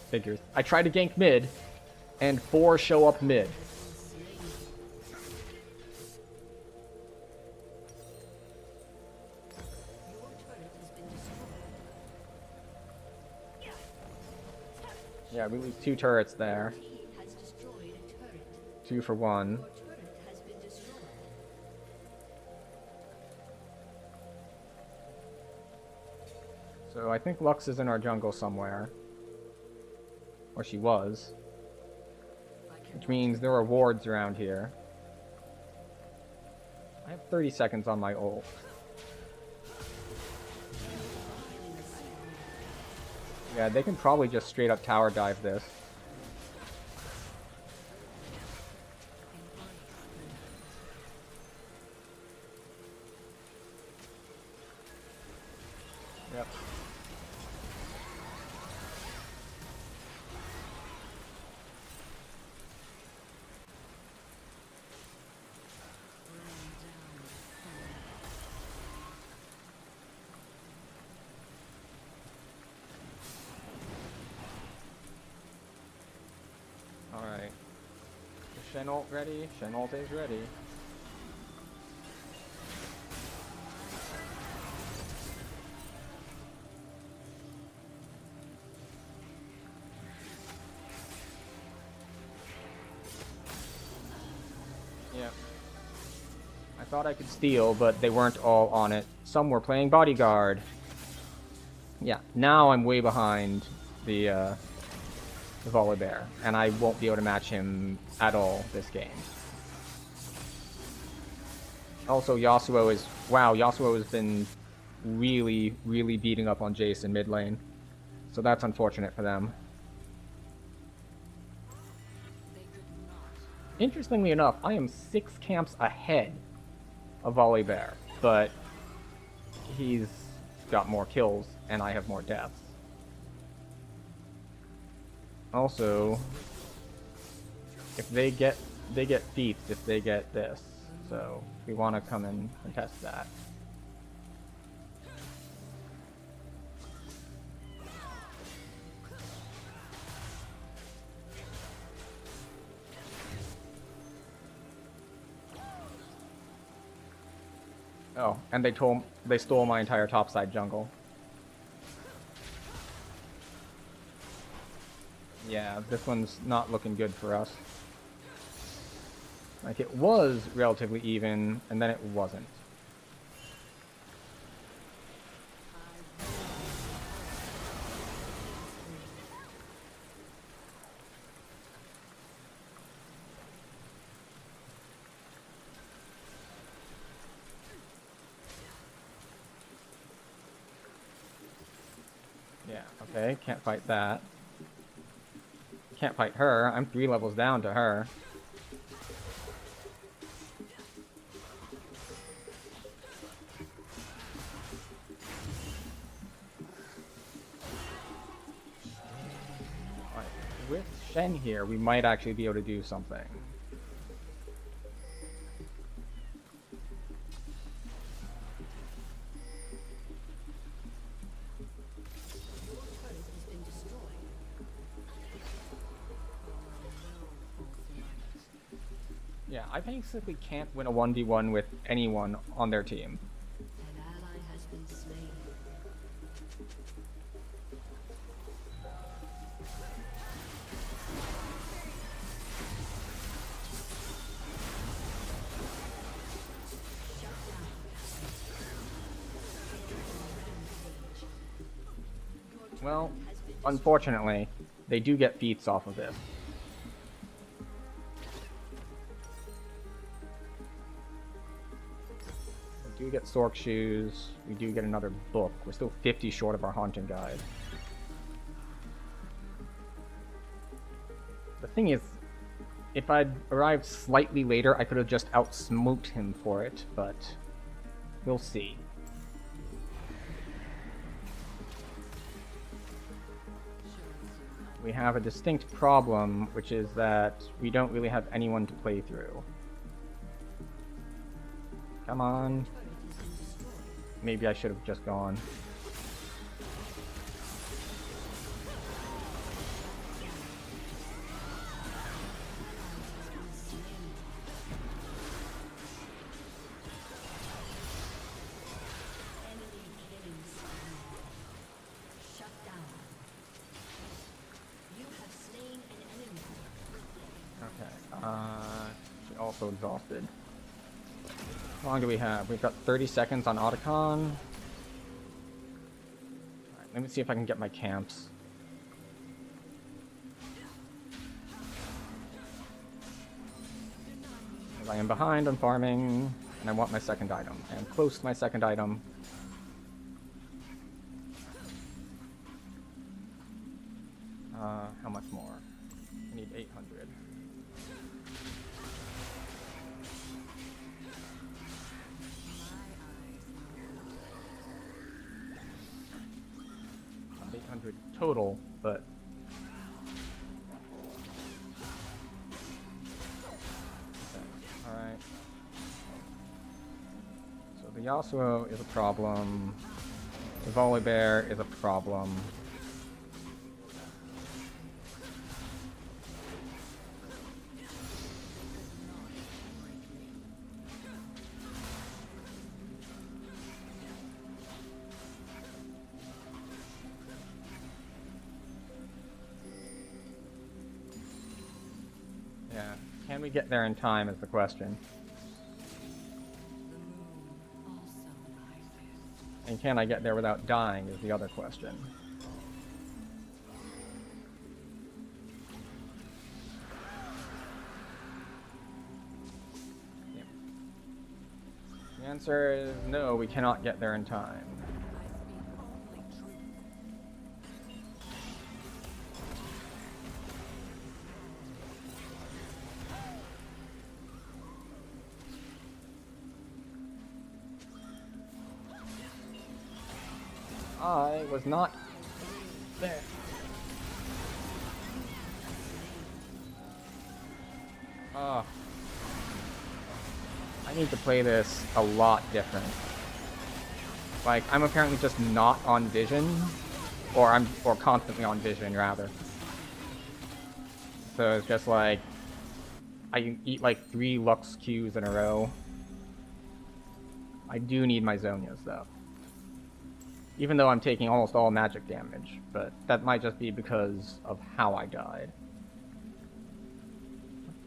Figures. I tried to gank mid, And 4 show up mid. Your turret has been destroyed. Yeah, we lose 2 turrets there. Team has destroyed a turret. 2 for 1. Your turret has been destroyed. So I think Lux is in our jungle somewhere. Or she was. Which means there are wards around here. I have 30 seconds on my ult. Yeah, they can probably just straight up tower dive this. Yep. Alright. Is Shen ult ready? Shen ult is ready. Yep. I thought I could steal, but they weren't all on it. Some were playing bodyguard. Yeah, now I'm way behind the Volibear, and I won't be able to match him at all this game. Also, Yasuo is... Wow, Yasuo has been really, really beating up on Jace in mid lane. So that's unfortunate for them. Interestingly enough, I am 6 camps ahead of Volibear, but he's got more kills, and I have more deaths. Also, if they get feats if they get this, so we want to come in and test that. Oh, and they stole my entire topside jungle. Yeah, this one's not looking good for us. Like, it was relatively even, and then it wasn't. Yeah, okay, can't fight that. Can't fight her. I'm 3 levels down to her. Alright, with Shen here, we might actually be able to do something. Yeah, I basically can't win a 1v1 with anyone on their team. An ally has been slain. Well, unfortunately, they do get feats off of this. We do get Sork shoes. We do get another book. We're still 50 short of our haunting guide. The thing is, if I'd arrived slightly later, I could have just outsmoked him for it, but we'll see. We have a distinct problem, which is that we don't really have anyone to play through. Come on. Maybe I should have just gone. also exhausted. How long do we have? We've got 30 seconds on Otacon. Alright, let me see if I can get my camps. I am behind on farming, and I want my second item. I am close to my second item. How much more? I need 800. Not 800 total, but alright. So the Yasuo is a problem. The Volibear is a problem. Yeah, can we get there in time is the question. And can I get there without dying is the other question. Yeah. The answer is no, we cannot get there in time. I was not there. Ah. I need to play this a lot different. Like, I'm apparently just not on vision, or constantly on vision rather. So it's just like I eat like 3 Lux Qs in a row. I do need my Zonias though. Even though I'm taking almost all magic damage, but that might just be because of how I died.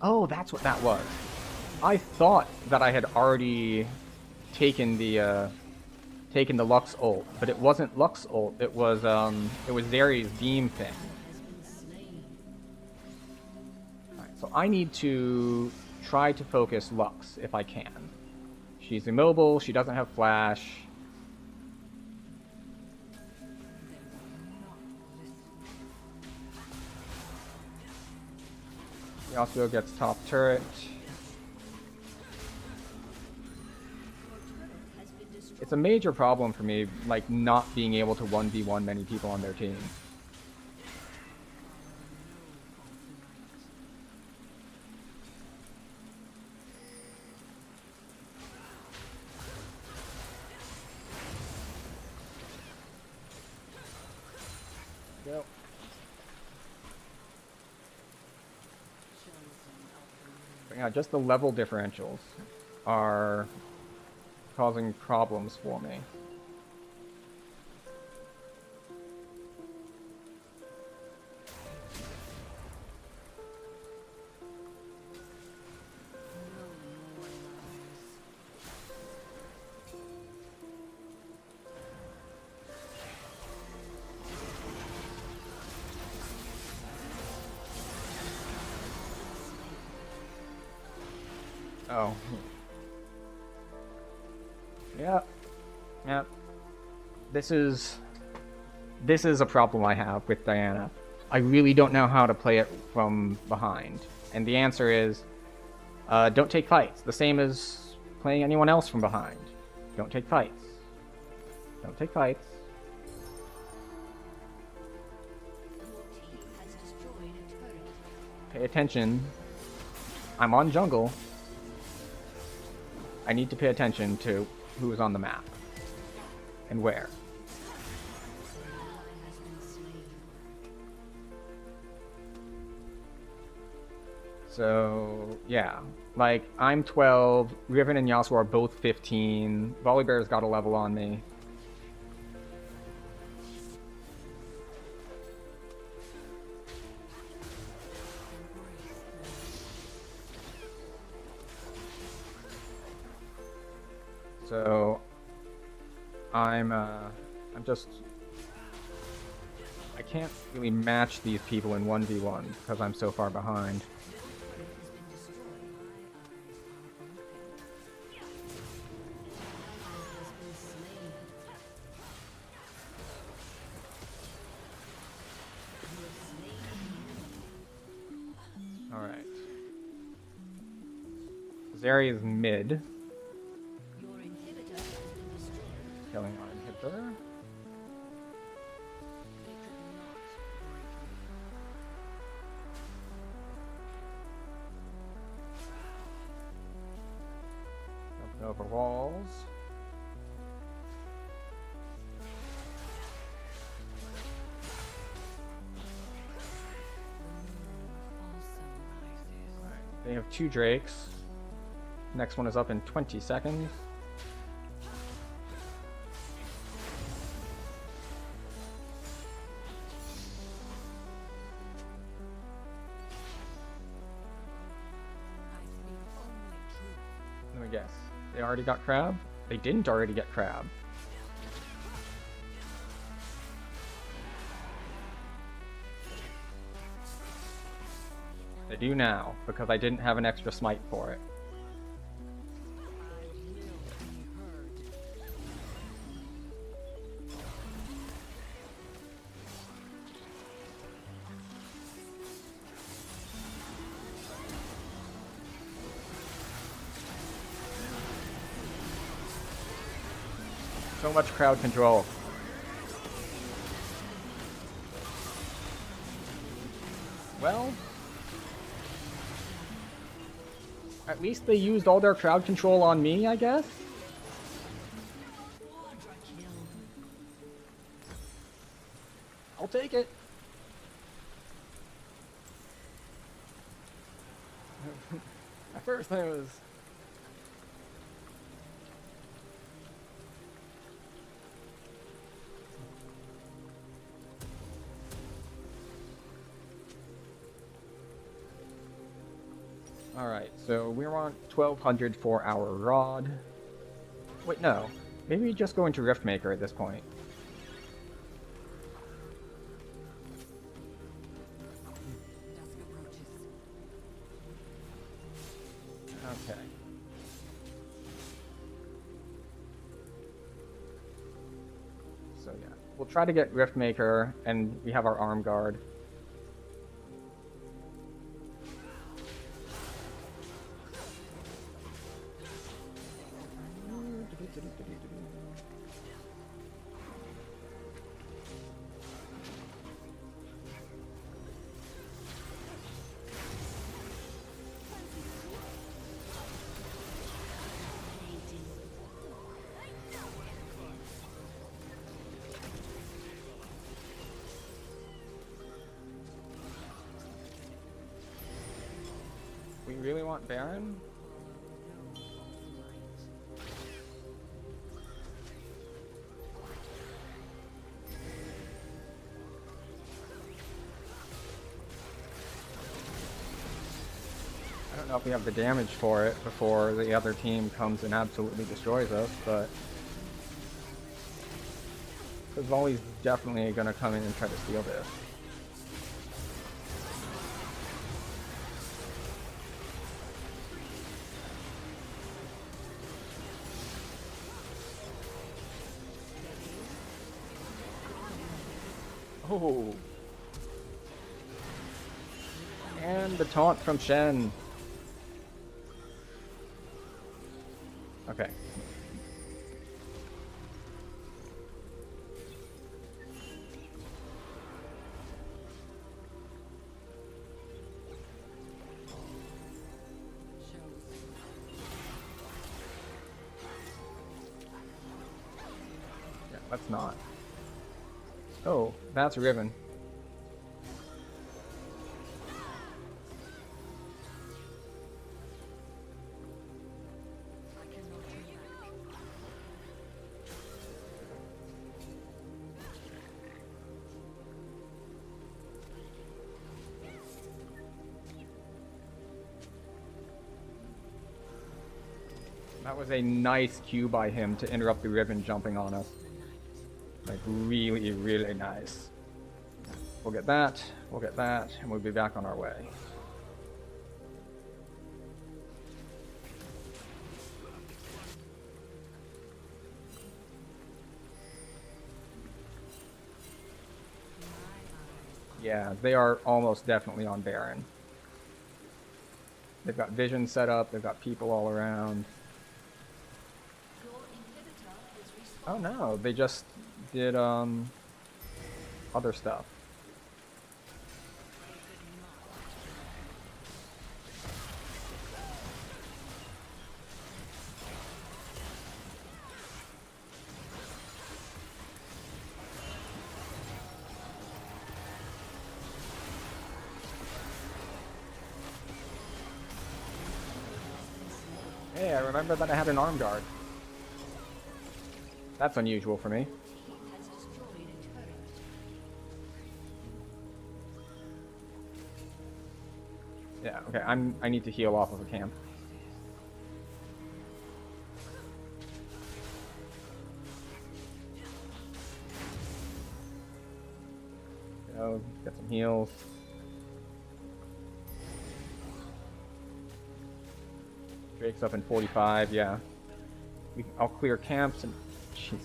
Oh, that's what that was. I thought that I had already taken the Lux ult, but it wasn't Lux ult. It was Zeri's beam thing. Alright, so I need to try to focus Lux if I can. She's immobile. She doesn't have flash. Yasuo gets top turret. It's a major problem for me, like, not being able to 1v1 many people on their team. Yep. But yeah, just the level differentials are causing problems for me. Oh. Yep. Yep. This is a problem I have with Diana. I really don't know how to play it from behind. And the answer is, don't take fights. The same as playing anyone else from behind. Don't take fights. Don't take fights. Pay attention. I'm on jungle. I need to pay attention to who's on the map and where. So, yeah. Like, I'm 12, Riven and Yasuo are both 15, Volibear's got a level on me. So I'm just I can't really match these people in 1v1 because I'm so far behind. Alright. Zeri's mid. Killing our inhibitor. Jumping over walls. Alright, they have 2 drakes. Next one is up in 20 seconds. Let me guess. They already got crab? They didn't already get crab. They do now, because I didn't have an extra smite for it. So much crowd control. Well, at least they used all their crowd control on me, I guess? I'll take it. At first I was... Alright, so we're on 1200 for our rod. Wait, no. Maybe we just go into Riftmaker at this point. Okay. So yeah, we'll try to get Riftmaker, and we have our arm guard. We really want Baron? I don't know if we have the damage for it before the other team comes and absolutely destroys us, but Voli's definitely gonna come in and try to steal this. Oh. And the taunt from Shen. Okay. Yeah, let's not. Oh, that's Riven. That was a nice cue by him to interrupt the Riven jumping on us. Like, really, really nice. We'll get that, and we'll be back on our way. Yeah, they are almost definitely on Baron. They've got vision set up, they've got people all around. Oh no, they just did other stuff. Hey, I remember that I had an arm guard. That's unusual for me. Yeah, okay, I need to heal off of a camp. Go, get some heals. Drake's up in 45, yeah. I'll clear camps and... Jeez.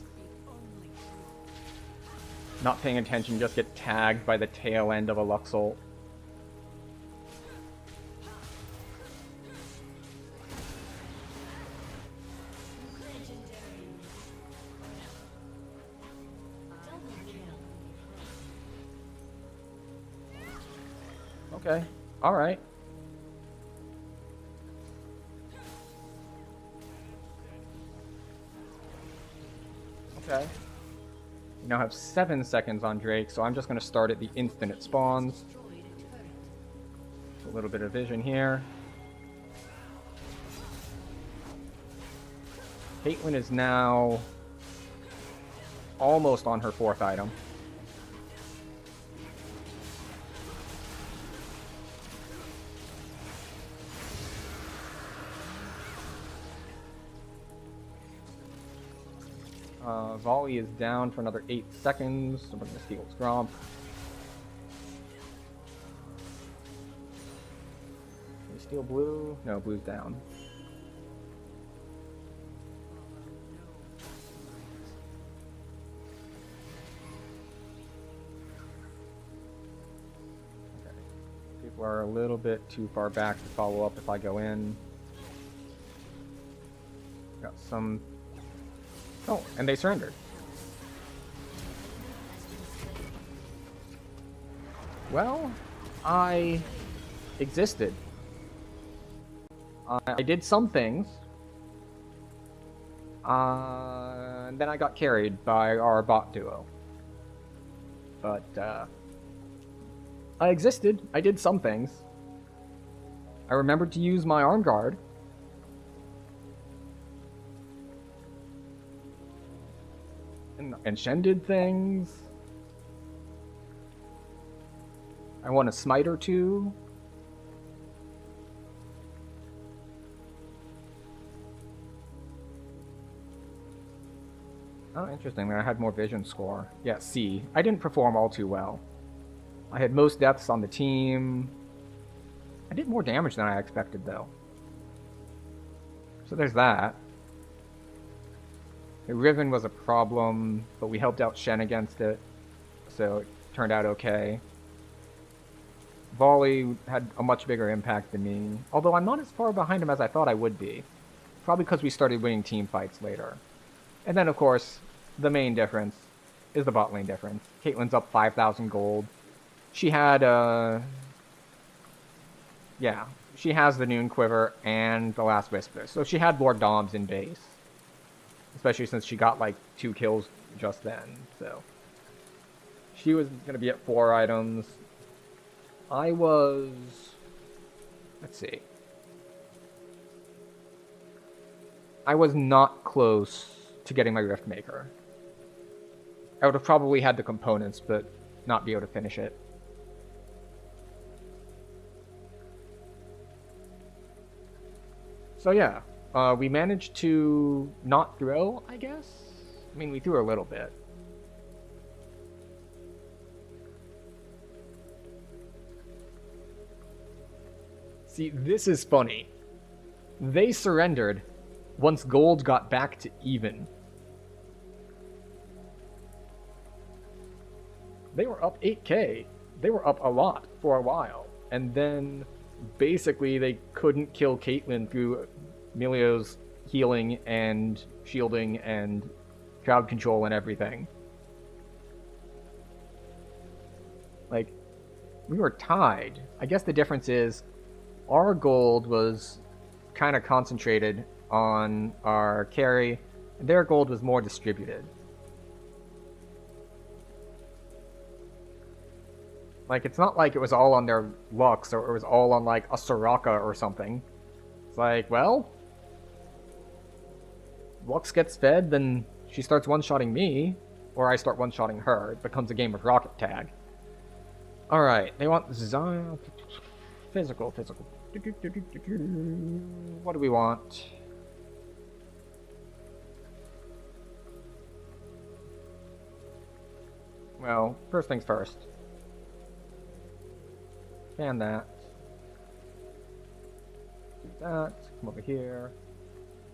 Not paying attention, just get tagged by the tail end of a Luxol. Okay, alright. Okay. We now have 7 seconds on Drake, so I'm just going to start at the instant it spawns. A little bit of vision here. Caitlyn is now almost on her 4th item. Volley is down for another 8 seconds, so we're going to steal Gromp. Can we steal blue? No, blue's down. Okay. People are a little bit too far back to follow up if I go in. Got some... Oh, and they surrendered. Well, I existed. I did some things. And then I got carried by our bot duo. But, I existed. I did some things. I remembered to use my arm guard. And Shen did things. I won a smite or two. Oh, interesting. I had more vision score. Yeah, C. I didn't perform all too well. I had most deaths on the team. I did more damage than I expected, though. So there's that. The Riven was a problem, but we helped out Shen against it, so it turned out okay. Volley had a much bigger impact than me, although I'm not as far behind him as I thought I would be. Probably because we started winning team fights later. And then, of course, the main difference is the bot lane difference. Caitlyn's up 5,000 gold. She had, yeah, she has the Noon Quiver and the Last Whisper, so she had more Doms in base. Especially since she got like 2 kills just then, so. She was going to be at 4 items. I was... Let's see. I was not close to getting my Rift Maker. I would have probably had the components, but not be able to finish it. So yeah, We managed to not throw, I guess? I mean, we threw a little bit. See, this is funny. They surrendered once gold got back to even. They were up 8k. They were up a lot for a while. And then basically they couldn't kill Caitlyn through Emilio's healing and shielding and crowd control and everything. Like, we were tied. I guess the difference is our gold was kind of concentrated on our carry, and their gold was more distributed. Like, it's not like it was all on their Lux, or it was all on, like, a Soraka or something. It's like, well, Lux gets fed, then she starts one-shotting me, or I start one-shotting her. It becomes a game of rocket tag. Alright, they want Zion. Physical. What do we want? Well, first things first. Scan that. Do that. Come over here.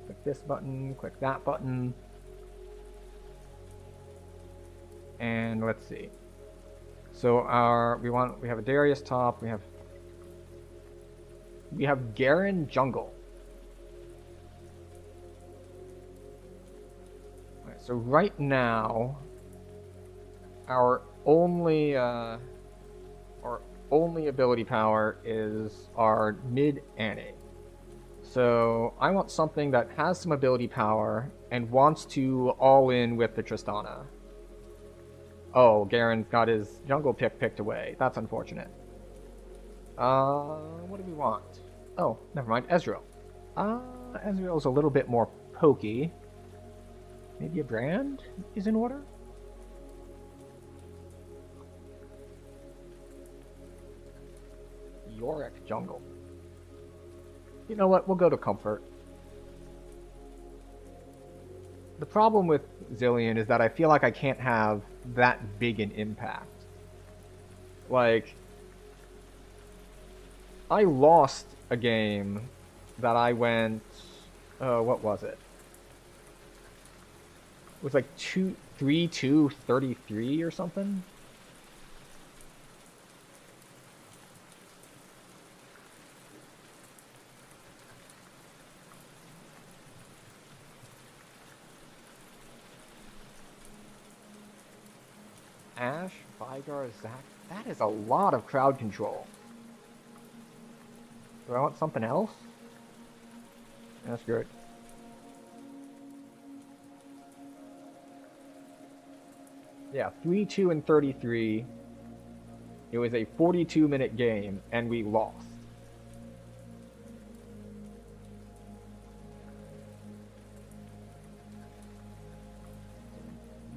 Click this button. Click that button. And let's see. So we have a Darius top. We have Garen jungle. Alright, so right now, our only ability power is our mid Annie. So I want something that has some ability power and wants to all in with the Tristana. Oh, Garen's got his jungle picked away. That's unfortunate. What do we want? Oh, never mind. Ezreal. Ezreal's a little bit more pokey. Maybe a brand is in order? Yorick jungle. You know what? We'll go to comfort. The problem with Zillion is that I feel like I can't have that big an impact. Like, I lost a game that I went, what was it? It was like 3-2, 33 or something. Ashe, Vigar, Zac. That is a lot of crowd control. Do I want something else? That's good. Yeah, 3-2 and 33. It was a 42-minute game, and we lost.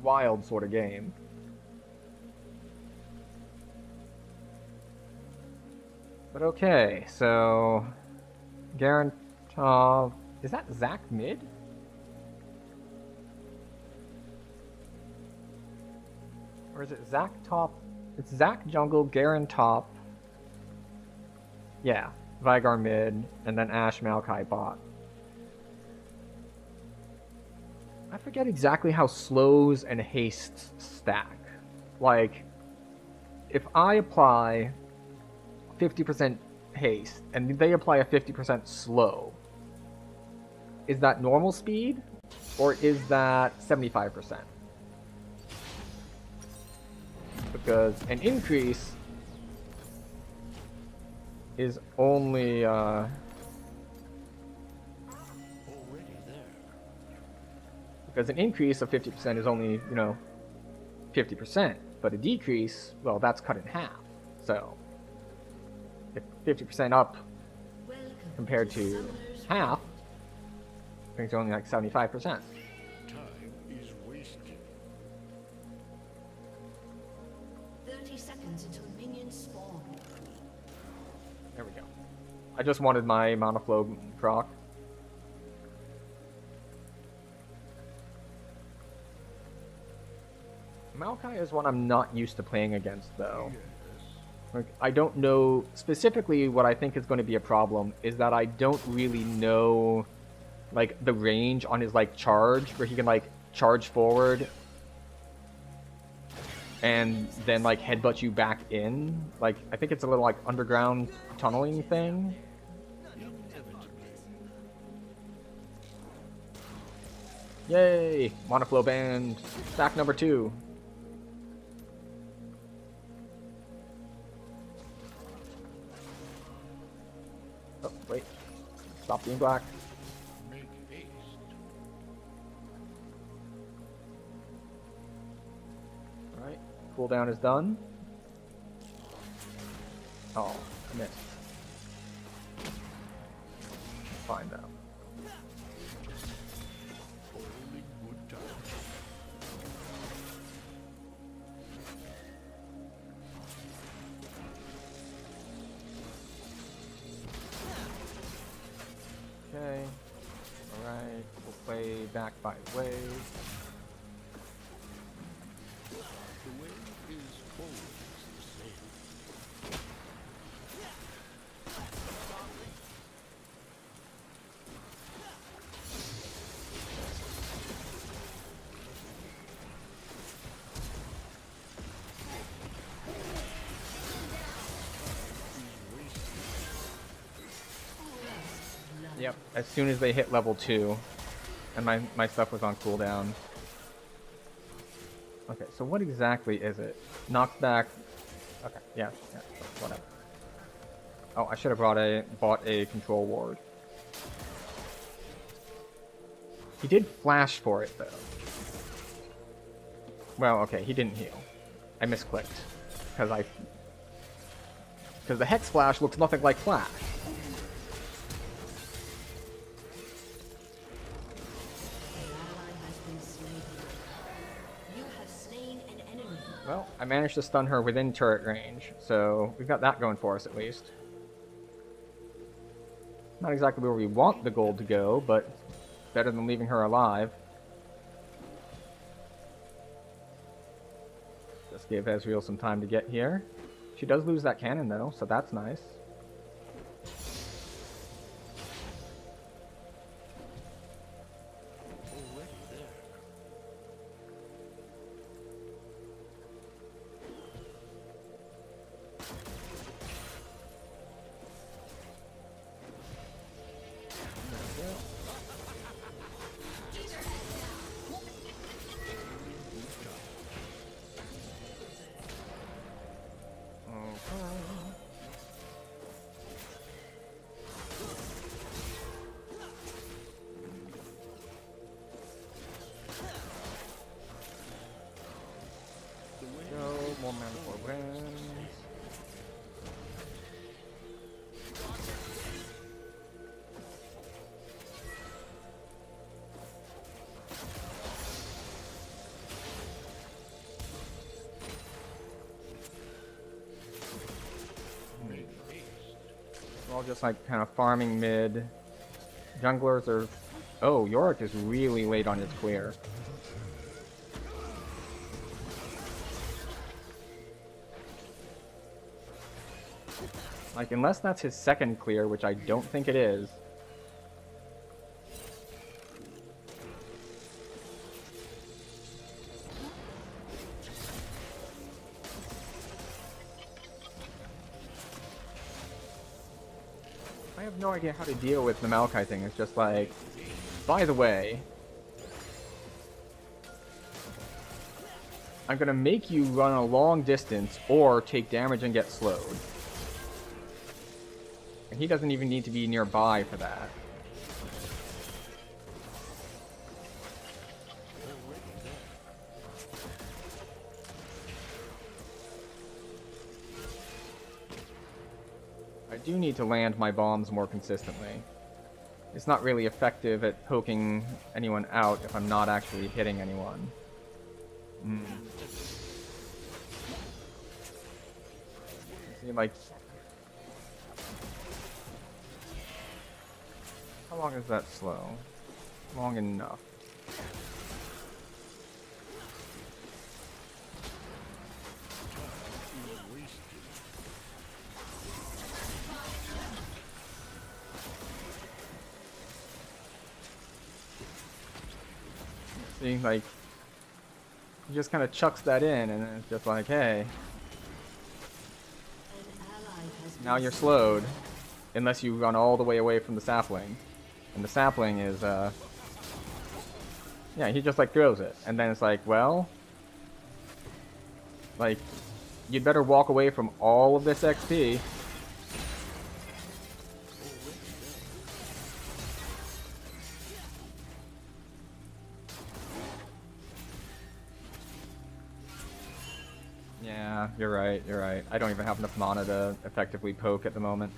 Wild sort of game. But okay, so Garen top. Is that Zac mid? Or is it Zac top? It's Zac jungle, Garen top. Yeah, Vigar mid, and then Ashe Maokai bot. I forget exactly how slows and hastes stack. Like, if I apply 50% haste, and they apply a 50% slow. Is that normal speed, or is that 75%? Because an increase is only, Already there. because an increase of 50% is only, 50%, but a decrease, well, that's cut in half, so if 50% up compared to half, things are only like 75%. Time is wasted. 30 seconds until minions spawn. There we go. I just wanted my Mana Flow proc. Maokai is one I'm not used to playing against, though. Like, I don't know specifically what I think is going to be a problem is that I don't really know like the range on his like charge where he can like charge forward and then like headbutt you back in. Like I think it's a little like underground tunneling thing. Yay! Monoflow band stack number 2. Oh, wait. Stop being black. Make haste. Alright. Cooldown is done. Oh, I missed. Fine though. Only good time. Okay. Alright. We'll play back by wave. The way is always the same. Yep. As soon as they hit level 2, and my stuff was on cooldown. Okay, so what exactly is it? Knocks back. Okay, yeah, whatever. Oh, I should have bought a control ward. He did flash for it though. Well, okay, he didn't heal. I misclicked because the hex flash looks nothing like flash. Well, I managed to stun her within turret range, so we've got that going for us at least. Not exactly where we want the gold to go, but better than leaving her alive. Just give Ezreal some time to get here. She does lose that cannon though, so that's nice. Already there. Go, more mana for wins. Make haste. We're all just like kind of farming mid. Junglers are... Oh, Yorick is really late on his clear. Like, unless that's his second clear, which I don't think it is. I have no idea how to deal with the Maokai thing. It's just like, by the way, I'm gonna make you run a long distance or take damage and get slowed. And he doesn't even need to be nearby for that. I do need to land my bombs more consistently. It's not really effective at poking anyone out if I'm not actually hitting anyone. See, like... How long is that slow? Long enough. See, like, he just kind of chucks that in, and it's just like, hey, An ally has now been you're slain. slowed, unless you run all the way away from the sapling. And the sapling is, yeah, he just, like, throws it. And then it's like, well, like, you'd better walk away from all of this XP. Yeah, you're right, you're right. I don't even have enough mana to effectively poke at the moment.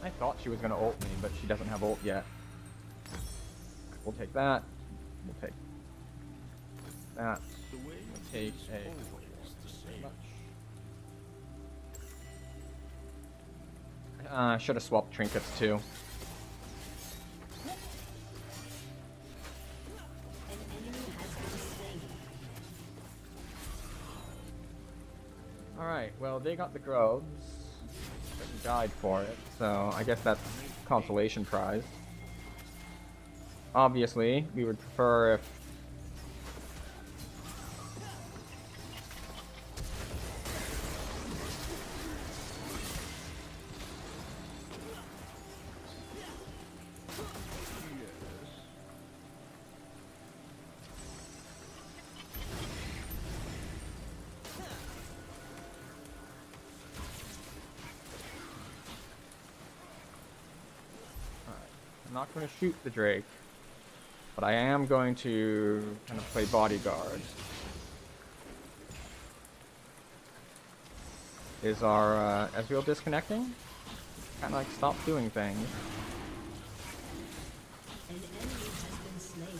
I thought she was gonna ult me, but she doesn't have ult yet. We'll take that. We'll take that. The way We'll take is a... always the same. Should have swapped trinkets too. An enemy has been slain. Alright, well, they got the groves, but he died for it, so I guess that's consolation prize. Obviously, we would prefer if... I'm not going to shoot the Drake, but I am going to kind of play bodyguard. Is our Ezreal disconnecting? Kind of like stop doing things. An enemy has been slain.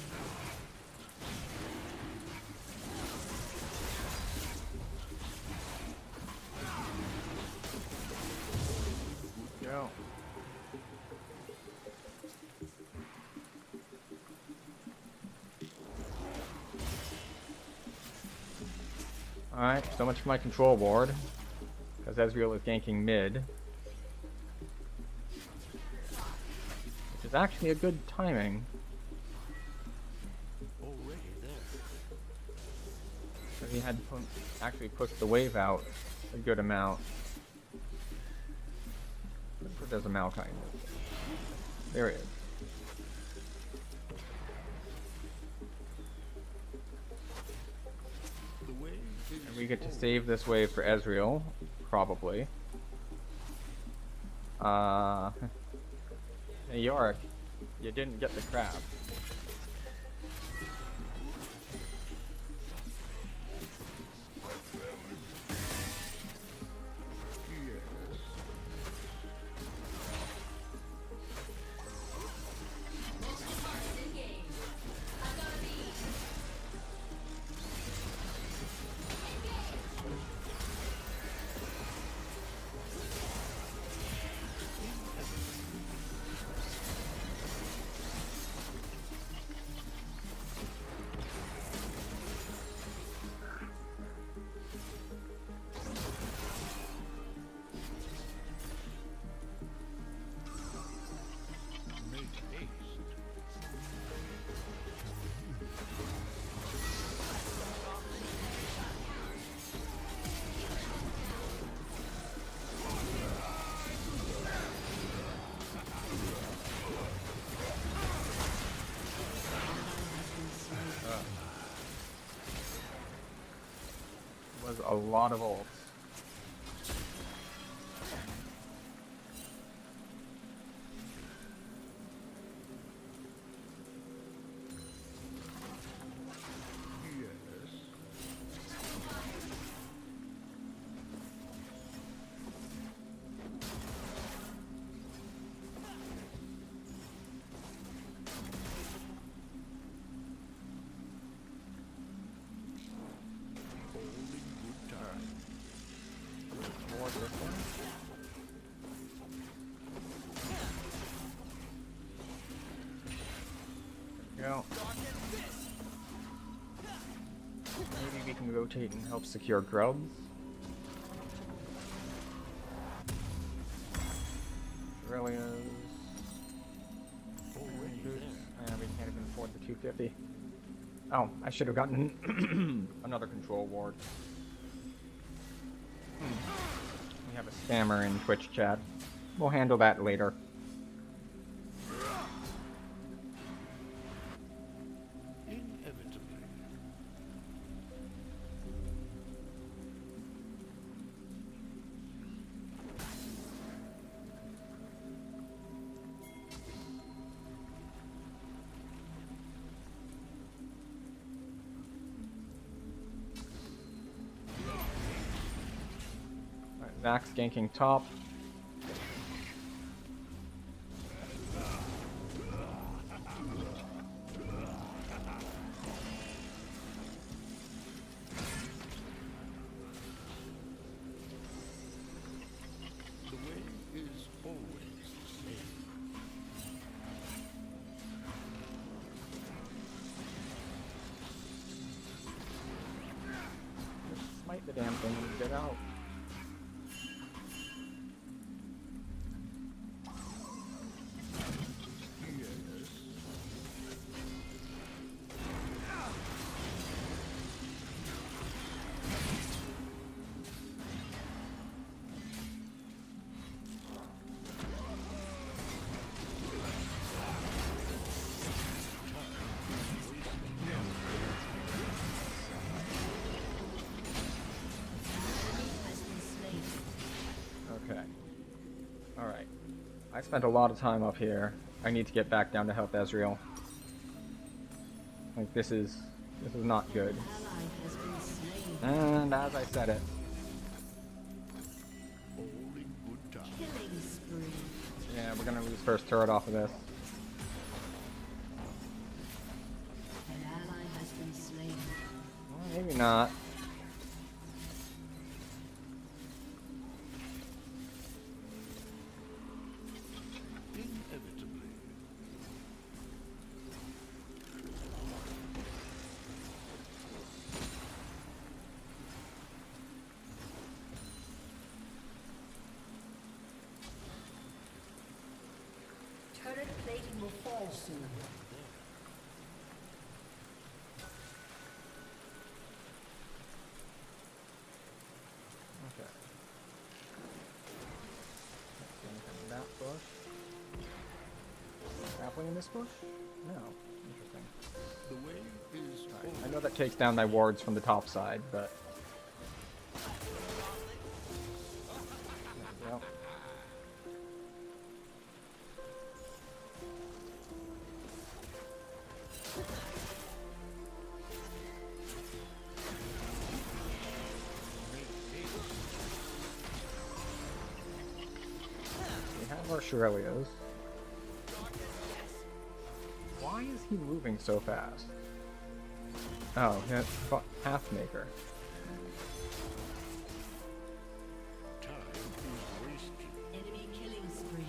Go. Alright, so much for my control ward. Because Ezreal is ganking mid. Which is actually a good timing. Already there. Because he had actually pushed the wave out a good amount. There's a Malphite. There he is. The way is And we get to save this wave for Ezreal, probably. Hey Yorick, you didn't get the crab. make haste. Was a lot of ults. Yes. Only good time. More this one. There we go. Maybe we can rotate and help secure grubs. Aurelia's. afford the 250. Oh, I should have gotten another control ward. We have a scammer in Twitch chat. We'll handle that later. Inevitably. Alright, Zach's ganking top. The way is always the same. Just smite the damn thing and get out. Yes. Has been slain. Okay. Alright. I spent a lot of time up here. I need to get back down to help Ezreal. Like, this is not good. Ally has been slain. And as I said it. All in good time. Killing spree. Yeah, we're gonna lose first turret off of this. An ally has been slain. Well, maybe not. Inevitably. Turret plating will fall soon. Okay. Anything in that bush? Grappling in this bush? No. Interesting. The way is always I know that takes down my wards from the top side, but... There we go. We have our Shurelios. Why is he moving so fast? Oh, that's Pathmaker. time is wasted. Enemy killing spree.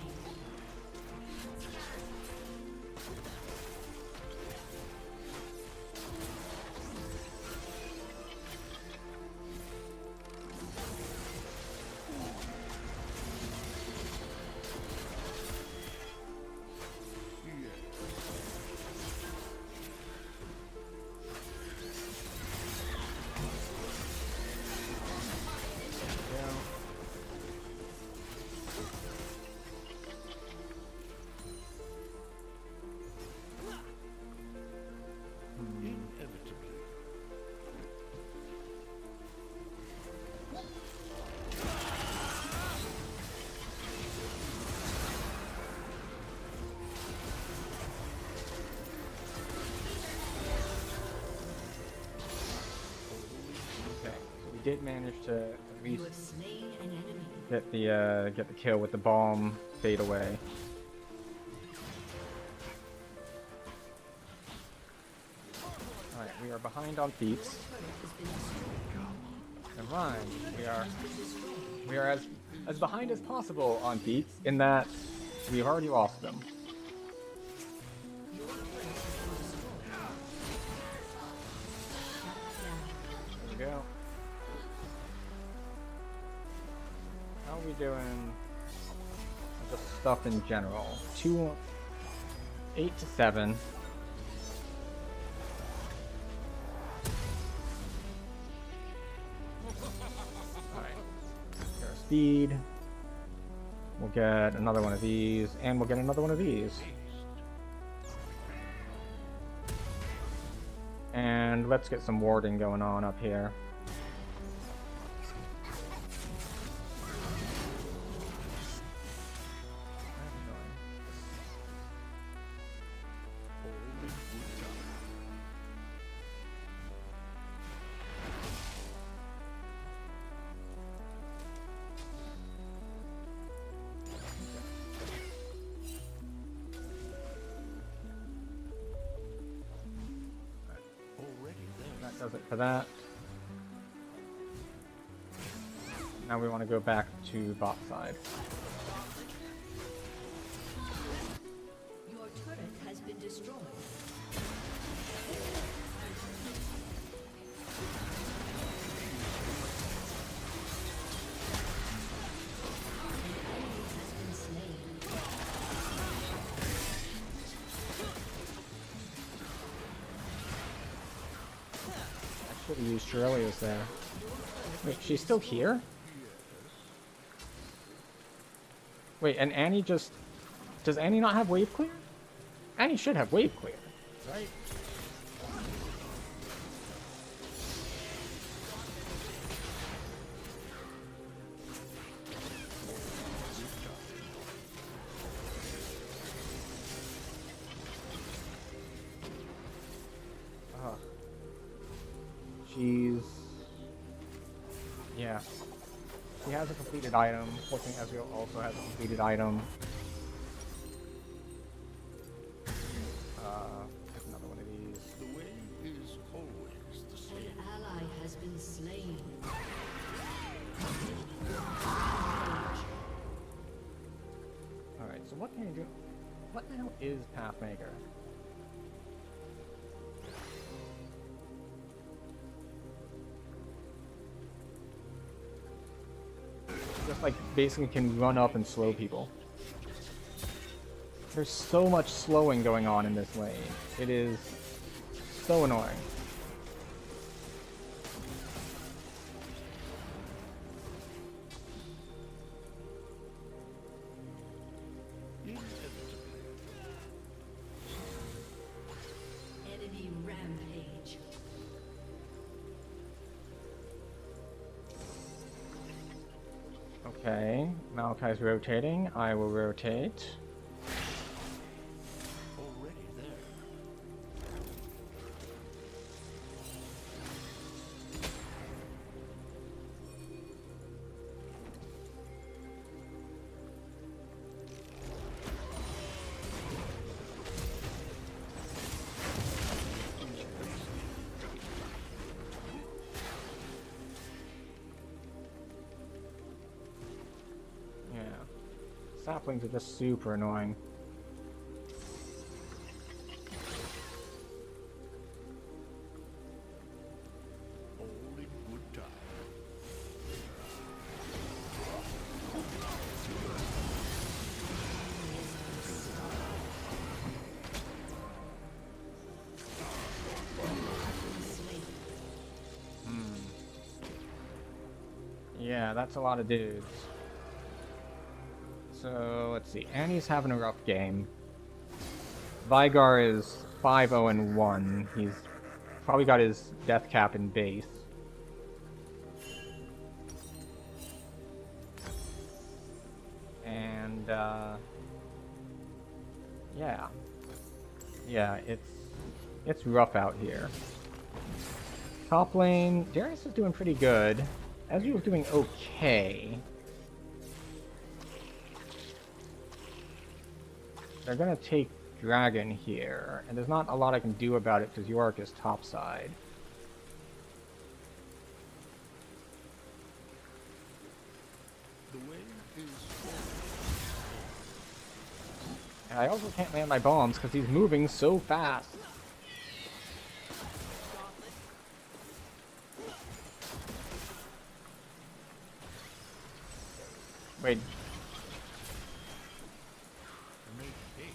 Yeah. Inevitably. Okay, so we did manage to at You least have slain an enemy. get the kill with the bomb fade away. Alright, we are behind on feats. Turret has been destroyed. Never mind. We are as behind as possible on feats in that we've already lost them. Your turret has been destroyed. Shut down. There we go. How are we doing? Just stuff in general. 8 to 7. speed. We'll get another one of these, and we'll get another one of these. And let's get some warding going on up here. That does it for that. Now we want to go back to bot side. Your turret has been destroyed. I should have used Shirley's there. Wait, she's still here? Wait, and Annie just... Does Annie not have wave clear? Annie should have wave clear, right? She's... Yeah. She has a completed item. Fortunately, Ezreal also has a completed item. Another one of these. The way is always the same. An ally has been slain. Alright, so what can you do? What the hell is Pathmaker? Just like basically can run up and slow people. There's so much slowing going on in this lane. It is so annoying. Enemy rampage. Okay, Malachi's rotating. I will rotate. Already there. Yeah. Saplings are just super annoying. All in good time. Yeah, that's a lot of dudes. So, let's see. Annie's having a rough game. Vigar is 5-0-1. He's probably got his death cap in base. And, yeah. Yeah, it's rough out here. Top lane, Darius is doing pretty good. Ezreal's doing okay. They're gonna take Dragon here, and there's not a lot I can do about it because Yorick is topside. The way is forward. And I also can't land my bombs because he's moving so fast. Wait. Make haste.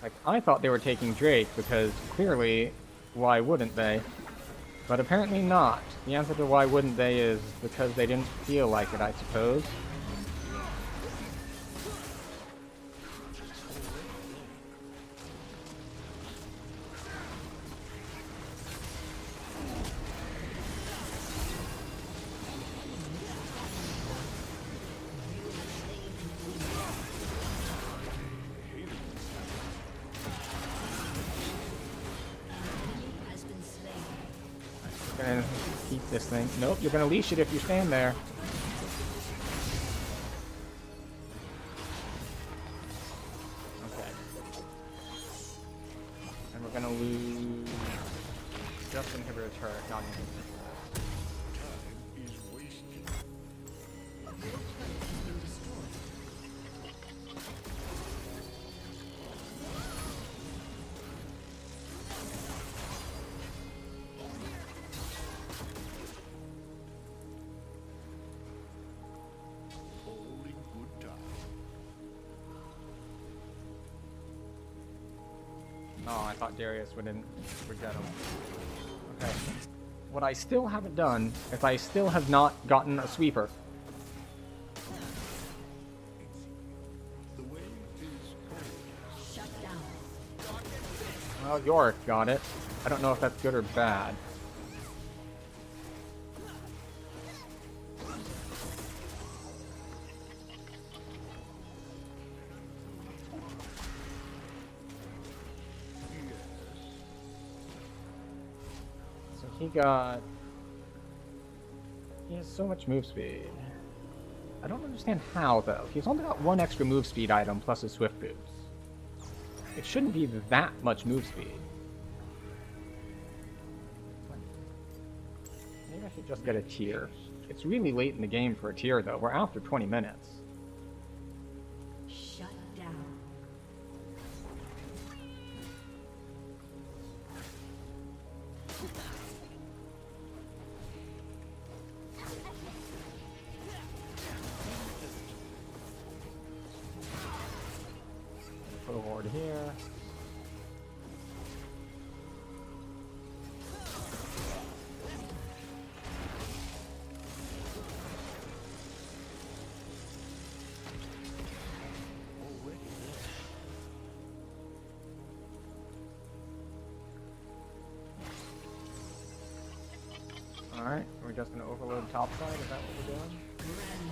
Like, I thought they were taking Drake because clearly, why wouldn't they? But apparently not. The answer to why wouldn't they is because they didn't feel like it, I suppose. Gonna keep this thing. Nope, you're gonna leash it if you stand there. Okay. And we're gonna lose just inhibitor turret, not inhibitor. Time is wasted. All in good time. Oh, I thought Darius wouldn't get him. Okay. What I still haven't done is I still have not gotten a sweeper. The way is always. Shut down. Well, Yorick got it. I don't know if that's good or bad. So he has so much move speed. I don't understand how, though. He's only got one extra move speed item plus his swift boots. It shouldn't be that much move speed. Maybe I should just get a tier. It's really late in the game for a tier, though. We're after 20 minutes. Shut down. Put a ward here. Already there. Alright, we're just gonna overload topside, is that what we're doing?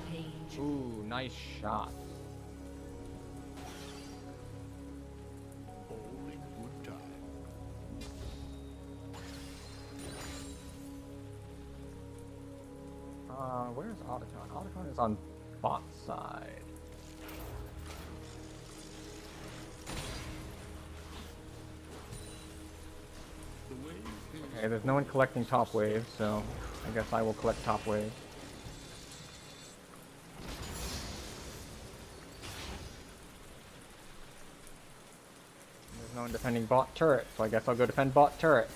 Rampage. Ooh, nice shot. All in good time. Where's Otacon? Otacon is on bot side. The way is Okay, there's no one collecting top wave, so I guess I will collect top wave. There's no one defending bot turret, so I guess I'll go defend bot turret.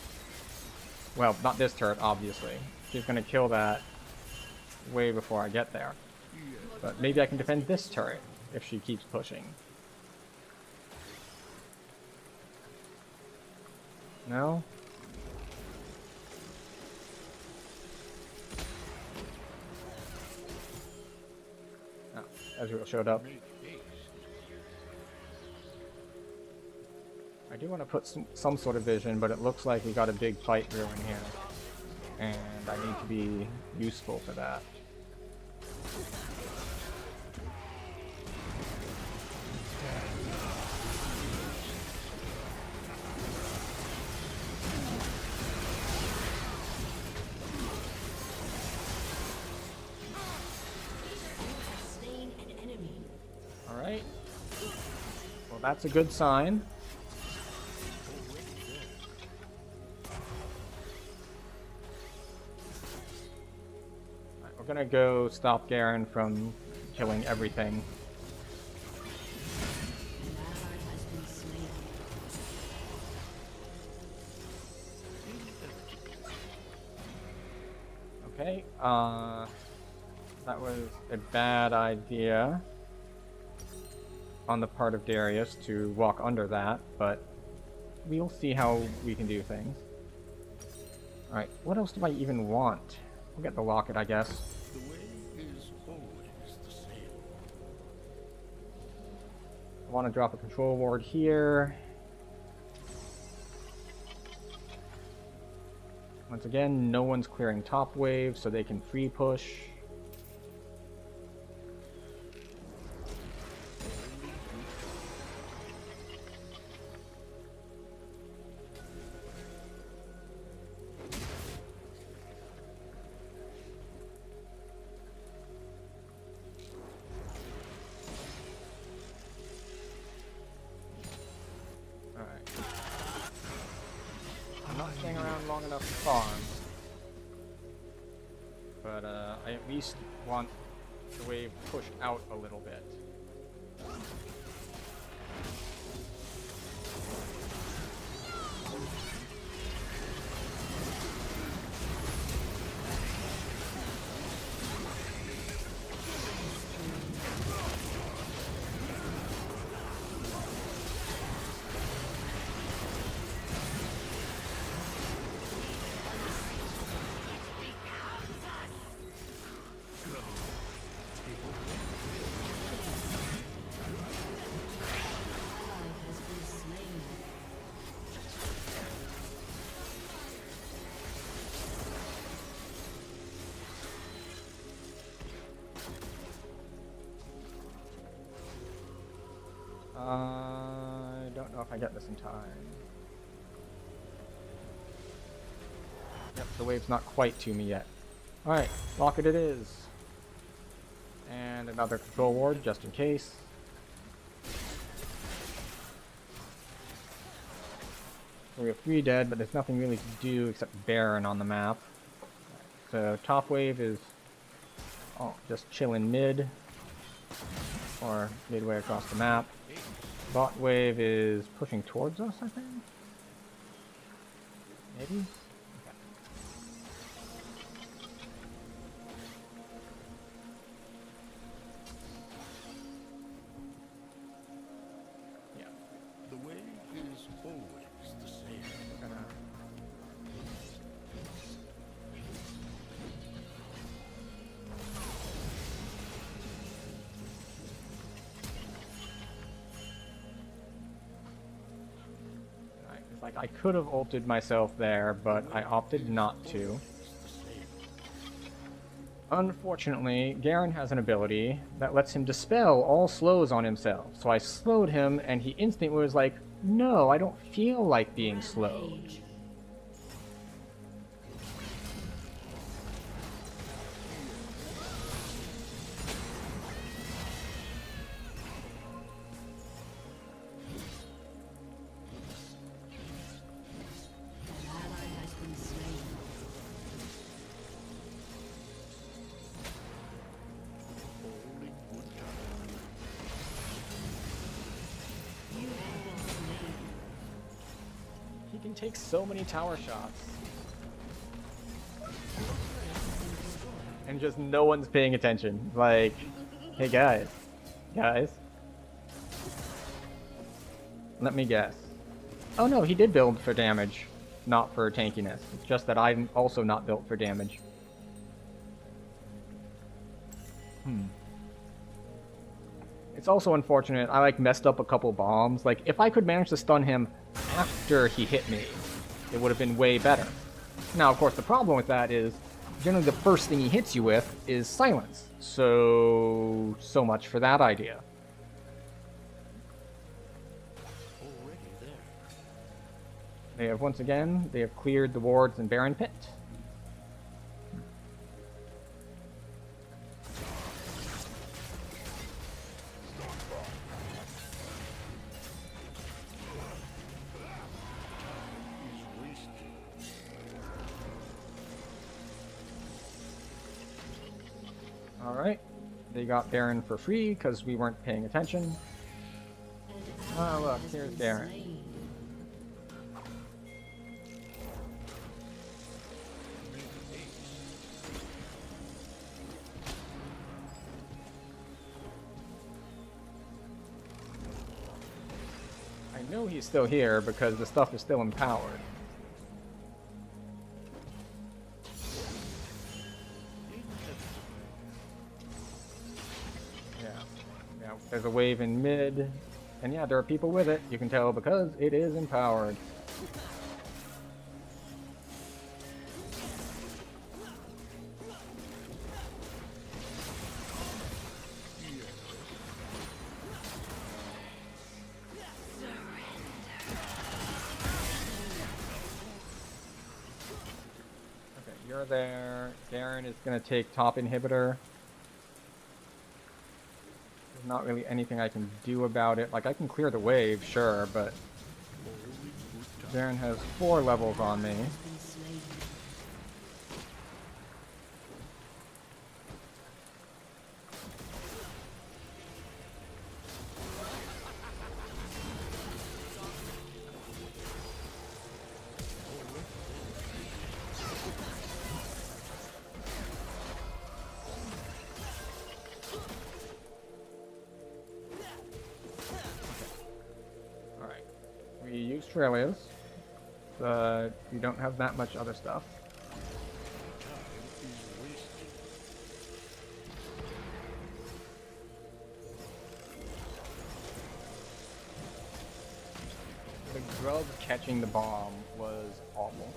Well, not this turret, obviously. She's gonna kill that way before I get there. But maybe I can defend this turret if she keeps pushing. No? Oh, Ezreal showed up. make haste. I do want to put some sort of vision, but it looks like we got a big fight brewing here. And I need to be useful for that. Slain an enemy. Alright. Well, that's a good sign. Alright, we're gonna go stop Garen from killing everything. An ally has been slain. Okay, that was a bad idea on the part of Darius to walk under that, but we'll see how we can do things. Alright, what else do I even want? We'll get the locket, I guess. The way is always the same. I want to drop a control ward here. Once again, no one's clearing top wave, so they can free push. Staying around long enough to farm, but I at least want the wave pushed out a little bit. I don't know if I get this in time. Yep, the wave's not quite to me yet. Alright, lock it is. And another control ward, just in case. So we have 3 dead, but there's nothing really to do except Baron on the map. So top wave is just chilling mid. Or midway across the map. Bot wave is pushing towards us, I think? Maybe? Okay. Yeah. The way is always the same. We're gonna... Like, I could have ulted myself there, but I opted not to. Unfortunately, Garen has an ability that lets him dispel all slows on himself. So I slowed him, and he instantly was like, no, I don't feel like being slowed. He can take so many tower shots. And just no one's paying attention. Like, hey guys. Guys. Let me guess. Oh no, he did build for damage, not for tankiness. It's just that I'm also not built for damage. It's also unfortunate, I like messed up a couple bombs. Like, if I could manage to stun him after he hit me, it would have been way better. Now, of course, the problem with that is, generally the first thing he hits you with is silence. So much for that idea. Already there. They have, once again, they have cleared the wards in Baron Pit. Alright, they got Baron for free because we weren't paying attention. Oh look, here's Baron. I know he's still here because the stuff is still empowered. a wave in mid. And yeah, there are people with it. You can tell because it is empowered. Okay, you're there. Garen is going to take top inhibitor. There's not really anything I can do about it. Like, I can clear the wave, sure, but Garen has 4 levels on me. Alright. We use Trellius, but we don't have that much other stuff. The grub catching the bomb was awful.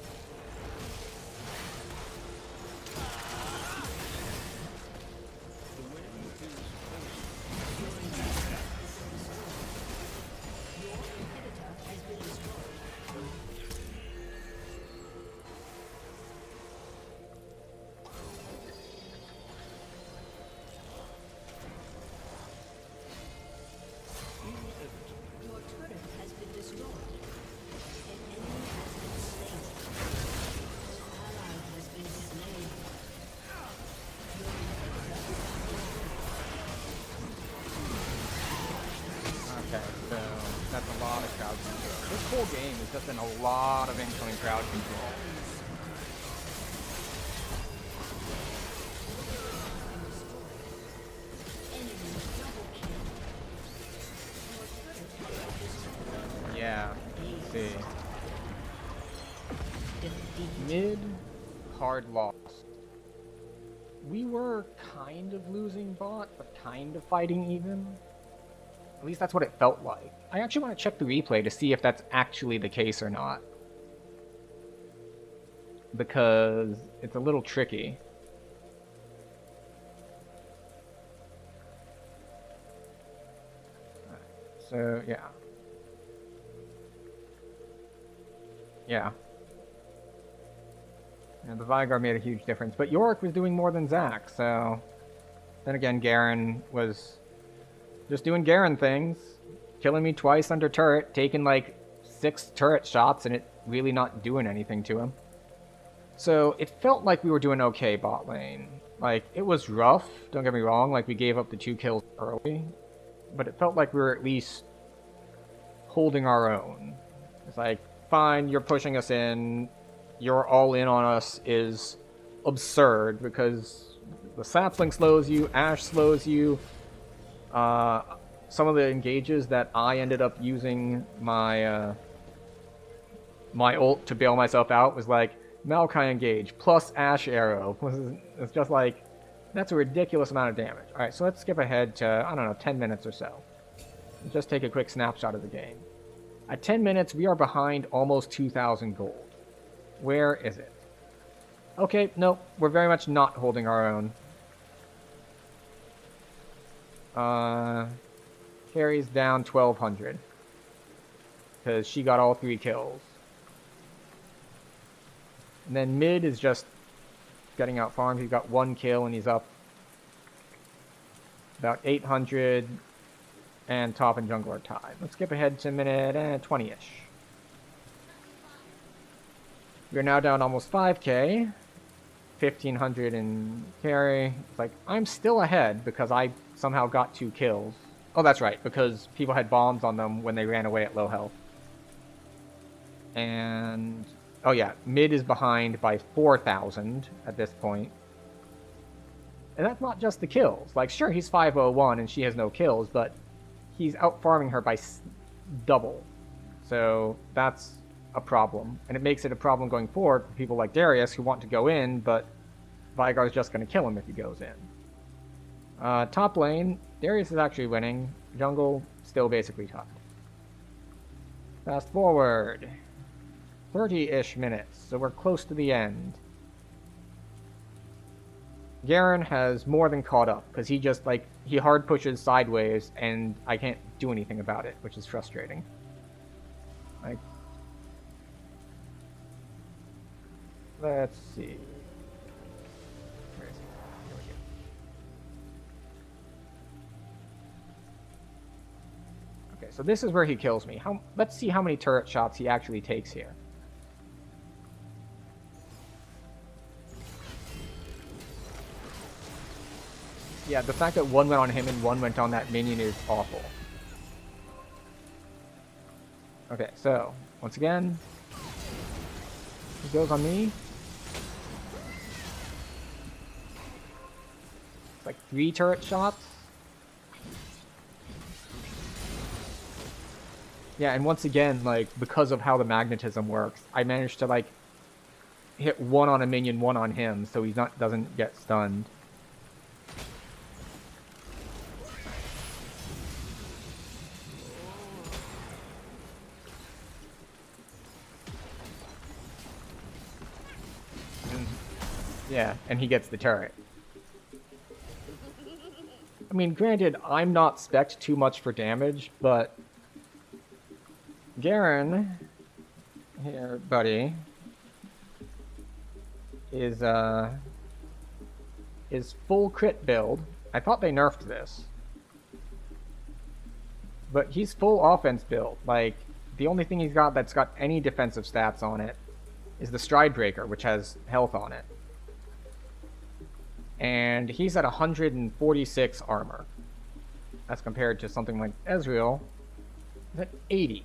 Okay, so that's a lot of crowd control. This whole game is just in a lot of incoming crowd control. Yeah, let's see. Mid, hard loss. We were kind of losing bot, but kind of fighting even. At least that's what it felt like. I actually want to check the replay to see if that's actually the case or not. Because it's a little tricky. So, yeah. Yeah. And the Vigar made a huge difference. But Yorick was doing more than Zac, so... Then again, Garen was just doing Garen things. Killing me twice under turret, taking like 6 turret shots, and it really not doing anything to him. So, it felt like we were doing okay bot lane. Like, it was rough, don't get me wrong, like we gave up the 2 kills early. But it felt like we were at least holding our own. It's like, fine, you're pushing us in, you're all in on us is absurd because the sapling slows you, Ashe slows you. Some of the engages that I ended up using my my ult to bail myself out was like Maokai engage plus Ashe arrow. It's just like, that's a ridiculous amount of damage. Alright, so let's skip ahead to, I don't know, 10 minutes or so. Just take a quick snapshot of the game. At 10 minutes, we are behind almost 2,000 gold. Where is it? Okay, nope, we're very much not holding our own. Carrie's down 1,200. Because she got all 3 kills. And then mid is just getting out farmed. He's got 1 kill and he's up about 800. And top and jungle are tied. Let's skip ahead to minute 20-ish. We're now down almost 5k. 1,500 in carry. It's like, I'm still ahead because I somehow got 2 kills. Oh, that's right, because people had bombs on them when they ran away at low health. And... oh yeah, mid is behind by 4,000 at this point. And that's not just the kills. Like, sure, he's 501 and she has no kills, but he's out farming her by double. So that's a problem. And it makes it a problem going forward for people like Darius who want to go in, but Vigar's just going to kill him if he goes in. Top lane, Darius is actually winning. Jungle, still basically tough. Fast forward. 30-ish minutes, so we're close to the end. Garen has more than caught up, because he just, like, he hard pushes sideways, and I can't do anything about it, which is frustrating. Like, let's see. Where is he? Here we go. Okay, so this is where he kills me. Let's see how many turret shots he actually takes here. Yeah, the fact that one went on him and one went on that minion is awful. Okay, so, once again, he goes on me. It's like 3 turret shots. Yeah, and once again, like, because of how the magnetism works, I managed to, like, hit one on a minion, one on him, so he doesn't get stunned. Yeah, and he gets the turret. I mean, granted, I'm not spec'd too much for damage, but Garen, here, buddy, is full crit build. I thought they nerfed this, but he's full offense build. Like, the only thing he's got that's got any defensive stats on it is the Stride Breaker, which has health on it. And he's at 146 armor. That's compared to something like Ezreal, who's at 80.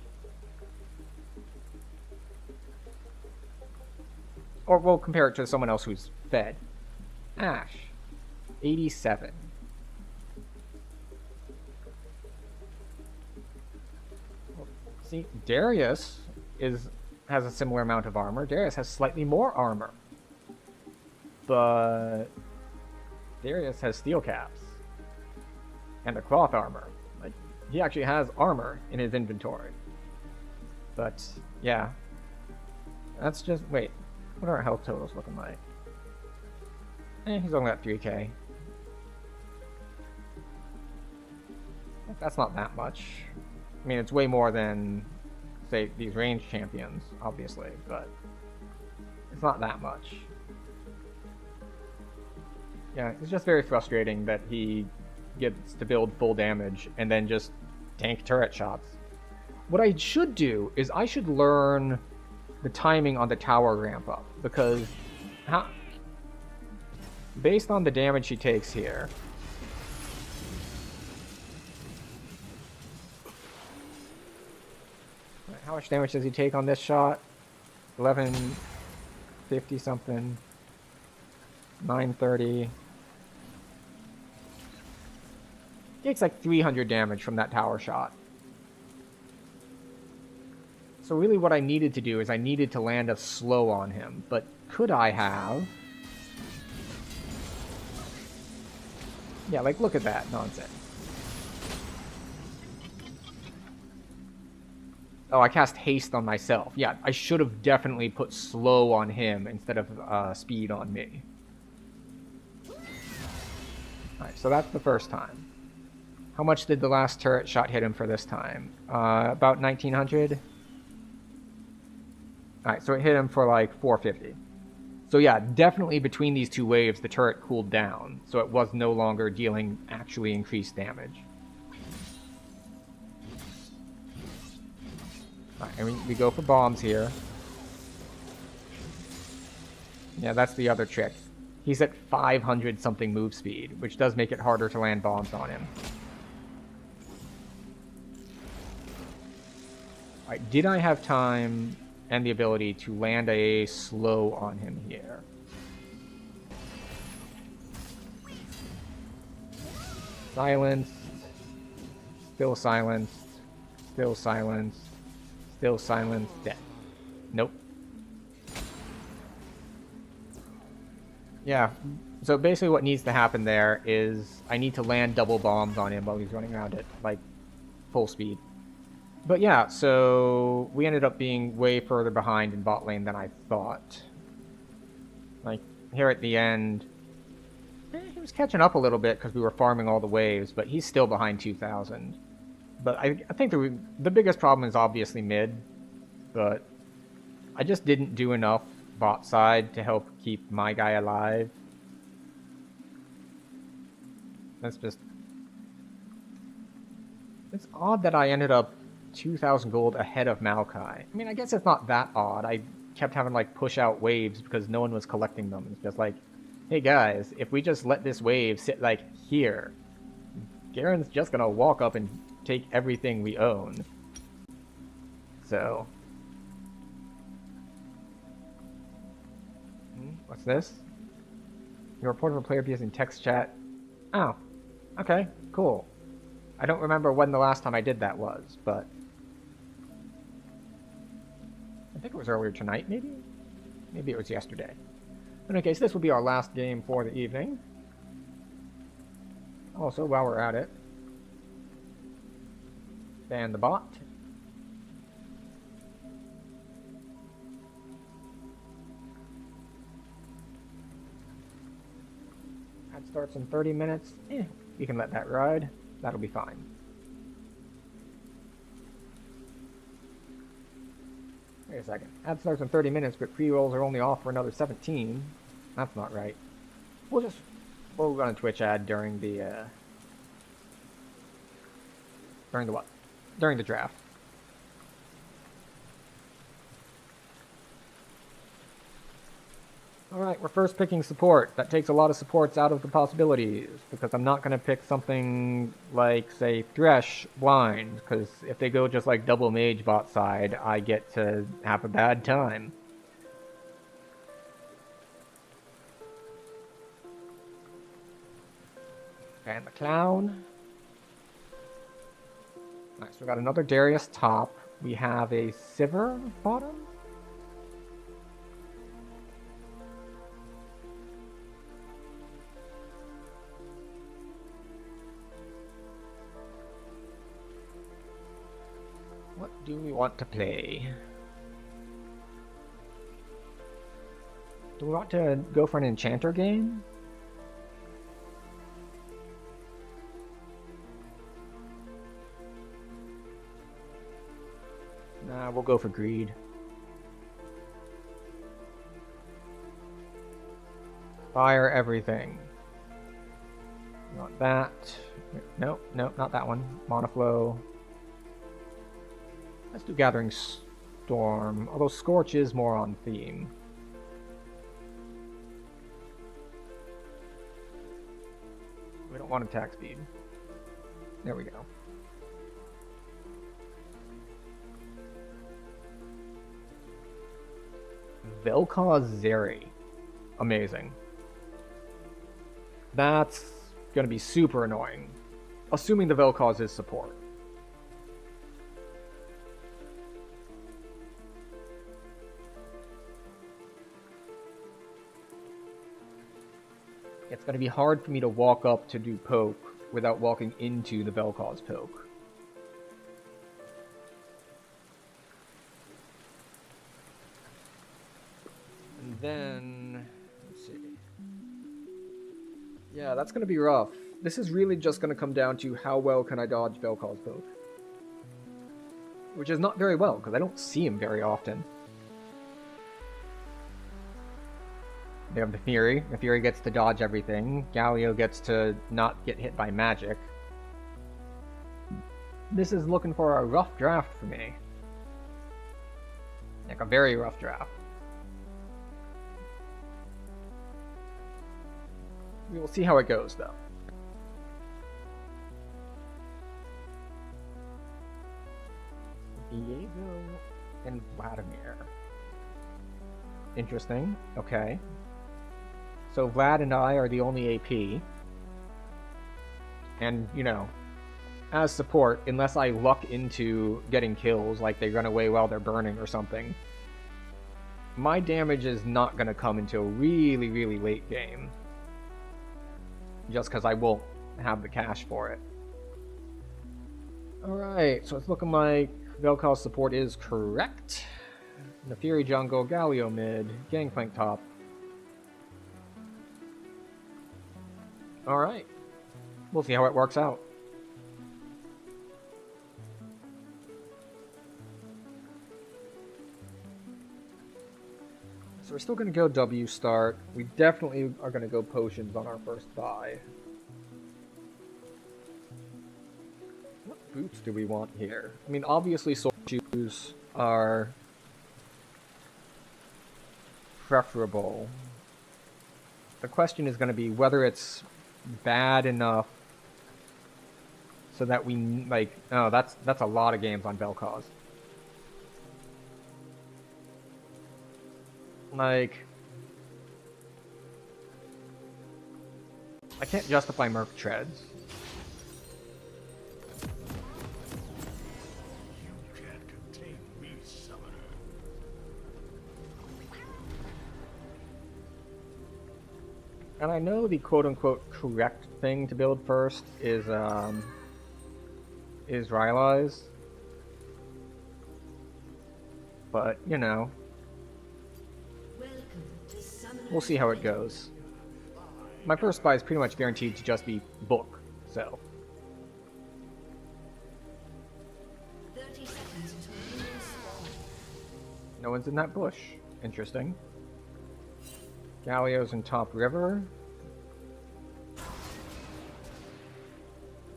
Or we'll compare it to someone else who's fed. Ashe, 87. See, Darius has a similar amount of armor. Darius has slightly more armor. But Darius has steel caps and a cloth armor. Like, he actually has armor in his inventory. But yeah, that's just wait. What are our health totals looking like? He's only got 3k. That's not that much. I mean, it's way more than, say, these ranged champions, obviously, but it's not that much. Yeah, it's just very frustrating that he gets to build full damage and then just tank turret shots. What I should do is I should learn the timing on the tower ramp up, because based on the damage he takes here, how much damage does he take on this shot? 1150 something, 930. Takes like 300 damage from that tower shot. So really what I needed to do is I needed to land a slow on him, but could I have? Yeah, like, look at that nonsense. Oh, I cast haste on myself. Yeah, I should have definitely put slow on him instead of speed on me. Alright, so that's the first time. How much did the last turret shot hit him for this time? About 1900? Alright, so it hit him for like 450. So yeah, definitely between these two waves, the turret cooled down, so it was no longer dealing actually increased damage. Alright, and we go for bombs here. Yeah, that's the other trick. He's at 500 something move speed, which does make it harder to land bombs on him. Alright, did I have time and the ability to land a slow on him here? Silenced. Still silenced. Still silenced. Still silenced. Dead. Nope. Yeah, so basically what needs to happen there is I need to land double bombs on him while he's running around at like full speed. But yeah, so we ended up being way further behind in bot lane than I thought. Like, here at the end, he was catching up a little bit because we were farming all the waves, but he's still behind 2,000. But I think the biggest problem is obviously mid, but I just didn't do enough bot side to help keep my guy alive. That's just... It's odd that I ended up 2,000 gold ahead of Maokai. I mean, I guess it's not that odd. I kept having to, like, push out waves because no one was collecting them. It's just like, hey guys, if we just let this wave sit, like, here, Garen's just gonna walk up and take everything we own. So... What's this? You reported a player using text chat. Oh, okay, cool. I don't remember when the last time I did that was, but... I think it was earlier tonight, maybe? Maybe it was yesterday. In any case, this will be our last game for the evening. Also, while we're at it, ban the bot. That starts in 30 minutes. You can let that ride. That'll be fine. Wait a second. Ad starts in 30 minutes, but pre-rolls are only off for another 17. That's not right. We'll run a Twitch ad during the, During the what? During the draft. Alright, we're first picking support. That takes a lot of supports out of the possibilities, because I'm not going to pick something like, say, Thresh blind, because if they go just like double mage bot side, I get to have a bad time. And the clown. Nice, we got another Darius top. We have a Sivir bottom. What do we want to play? Do we want to go for an enchanter game? Nah, we'll go for greed. Fire everything. Not that. Nope, nope, not that one. Monoflow. Let's do Gathering Storm, although Scorch is more on theme. We don't want attack speed. There we go. Vel'Koz Zeri. Amazing. That's gonna be super annoying. Assuming the Vel'Koz is support. It's going to be hard for me to walk up to do poke without walking into the Vel'Koz poke. And then, let's see. Yeah, that's going to be rough. This is really just going to come down to how well can I dodge Vel'Koz poke. Which is not very well, because I don't see him very often. They have the Fury. The Fury gets to dodge everything. Galio gets to not get hit by magic. This is looking for a rough draft for me. Like a very rough draft. We will see how it goes, though. Diego and Vladimir. Interesting. Okay. So Vlad and I are the only AP. And, you know, as support, unless I luck into getting kills, like they run away while they're burning or something, my damage is not going to come until really, really late game. Just because I won't have the cash for it. Alright, so it's looking like Vel'Koz's support is correct. Neferi jungle, Galio mid, Gangplank top. Alright. We'll see how it works out. So we're still going to go W start. We definitely are going to go potions on our first buy. What boots do we want here? I mean, obviously soul shoes are preferable. The question is going to be whether it's bad enough so that we, like, oh, that's a lot of games on Vel'Koz. Like, I can't justify Merc Treads. You can't contain me, summoner. And I know the quote-unquote correct thing to build first is Rylai's. But, you know, we'll see how it goes. My first buy is pretty much guaranteed to just be book, so. 30 seconds until minions spawn. No one's in that bush. Interesting. Galio's in top river.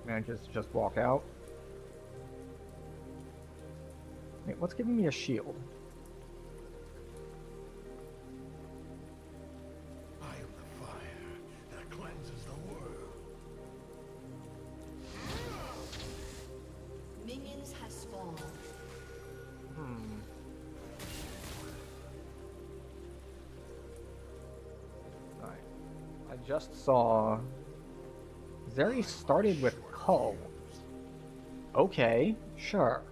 Manages to just walk out. Wait, what's giving me a shield? I am the fire that cleanses the world. Minions have spawned. Alright. I just saw Zeri started with Cull. Okay, sure.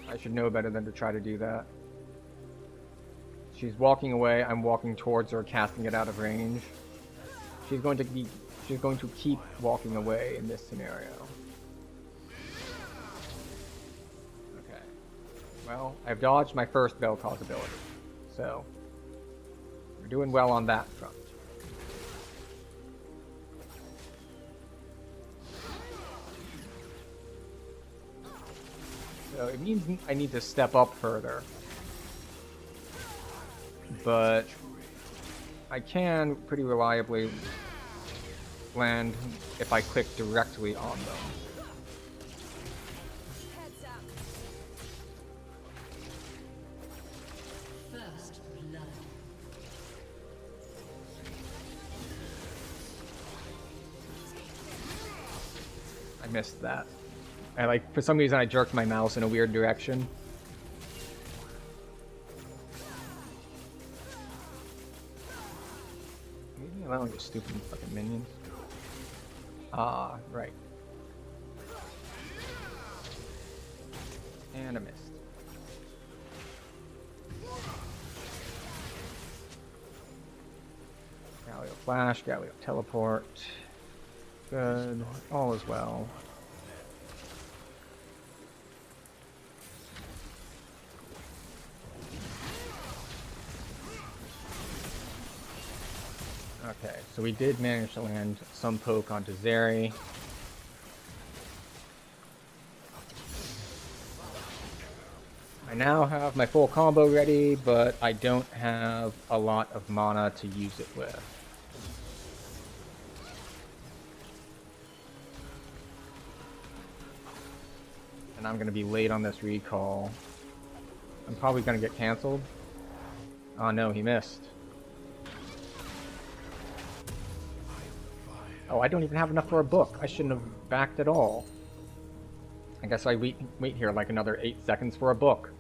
I should know better than to try to do that. She's walking away, I'm walking towards her, casting it out of range. She's going to keep walking away in this scenario. Okay. Well, I've dodged my first Vel'Koz ability. So we're doing well on that front. So it means I need to step up further. But I can pretty reliably land if I click directly on them. First blood. I missed that. For some reason I jerked my mouse in a weird direction. Maybe allowing your stupid fucking minions. Ah, right. And I missed. Galio flash, Galio teleport. Good. All is well. Okay, so we did manage to land some poke onto Zeri. I now have my full combo ready, but I don't have a lot of mana to use it with. And I'm gonna be late on this recall. I'm probably gonna get cancelled. Oh no, he missed. Oh, I don't even have enough for a book. I shouldn't have backed at all. I guess I wait here like another 8 seconds for a book.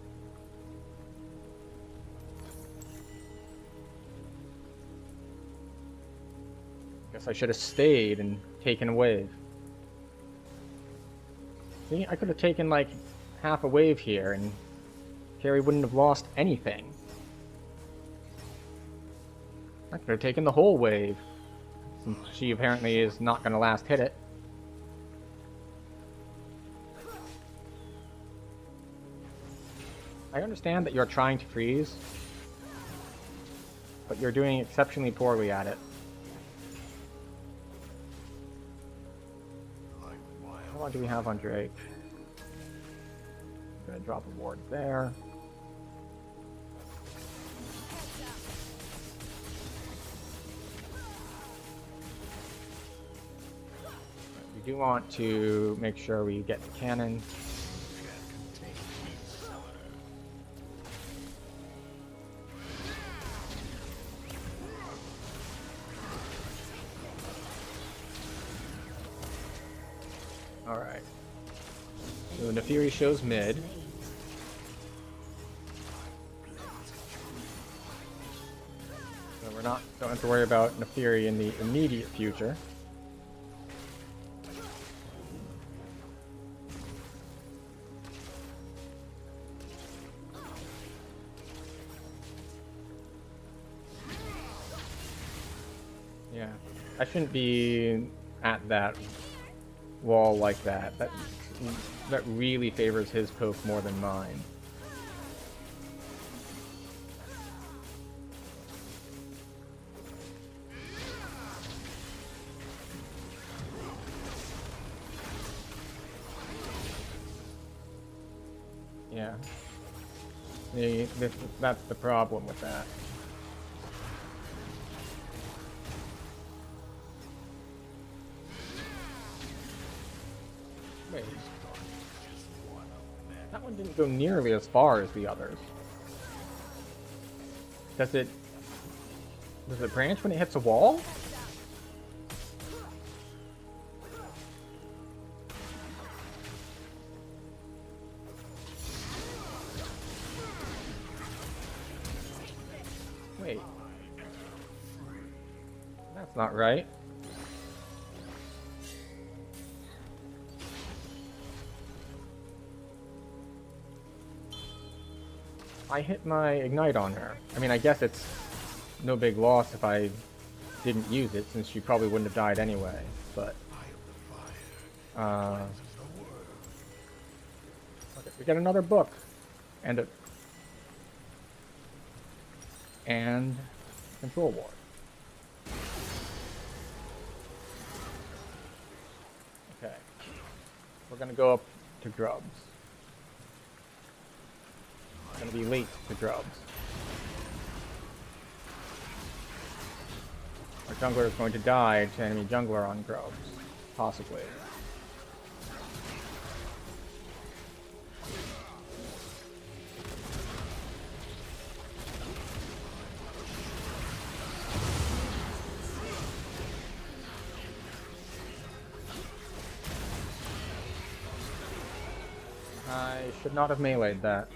Guess I should have stayed and taken a wave. See, I could have taken like half a wave here and Carrie wouldn't have lost anything. I could have taken the whole wave, since she apparently is not going to last hit it. I understand that you're trying to freeze, but you're doing exceptionally poorly at it. How long do we have on Drake? I'm gonna drop a ward there. We do want to make sure we get the cannon. Alright. So the Nefiri shows mid. So we're not don't have to worry about Nefiri in the immediate future. Yeah. I shouldn't be at that wall like that. That really favors his poke more than mine. Yeah. That's the problem with that. Wait. That one didn't go nearly as far as the others. Does it branch when it hits a wall? Wait. That's not right. I hit my ignite on her. I mean, I guess it's no big loss if I didn't use it, since she probably wouldn't have died anyway, but... okay, we get another book. And control ward. Okay. We're gonna go up to Grubs. Gonna be late to Grubs. Our jungler is going to die to enemy jungler on Grubs. Possibly. I should not have meleeed that.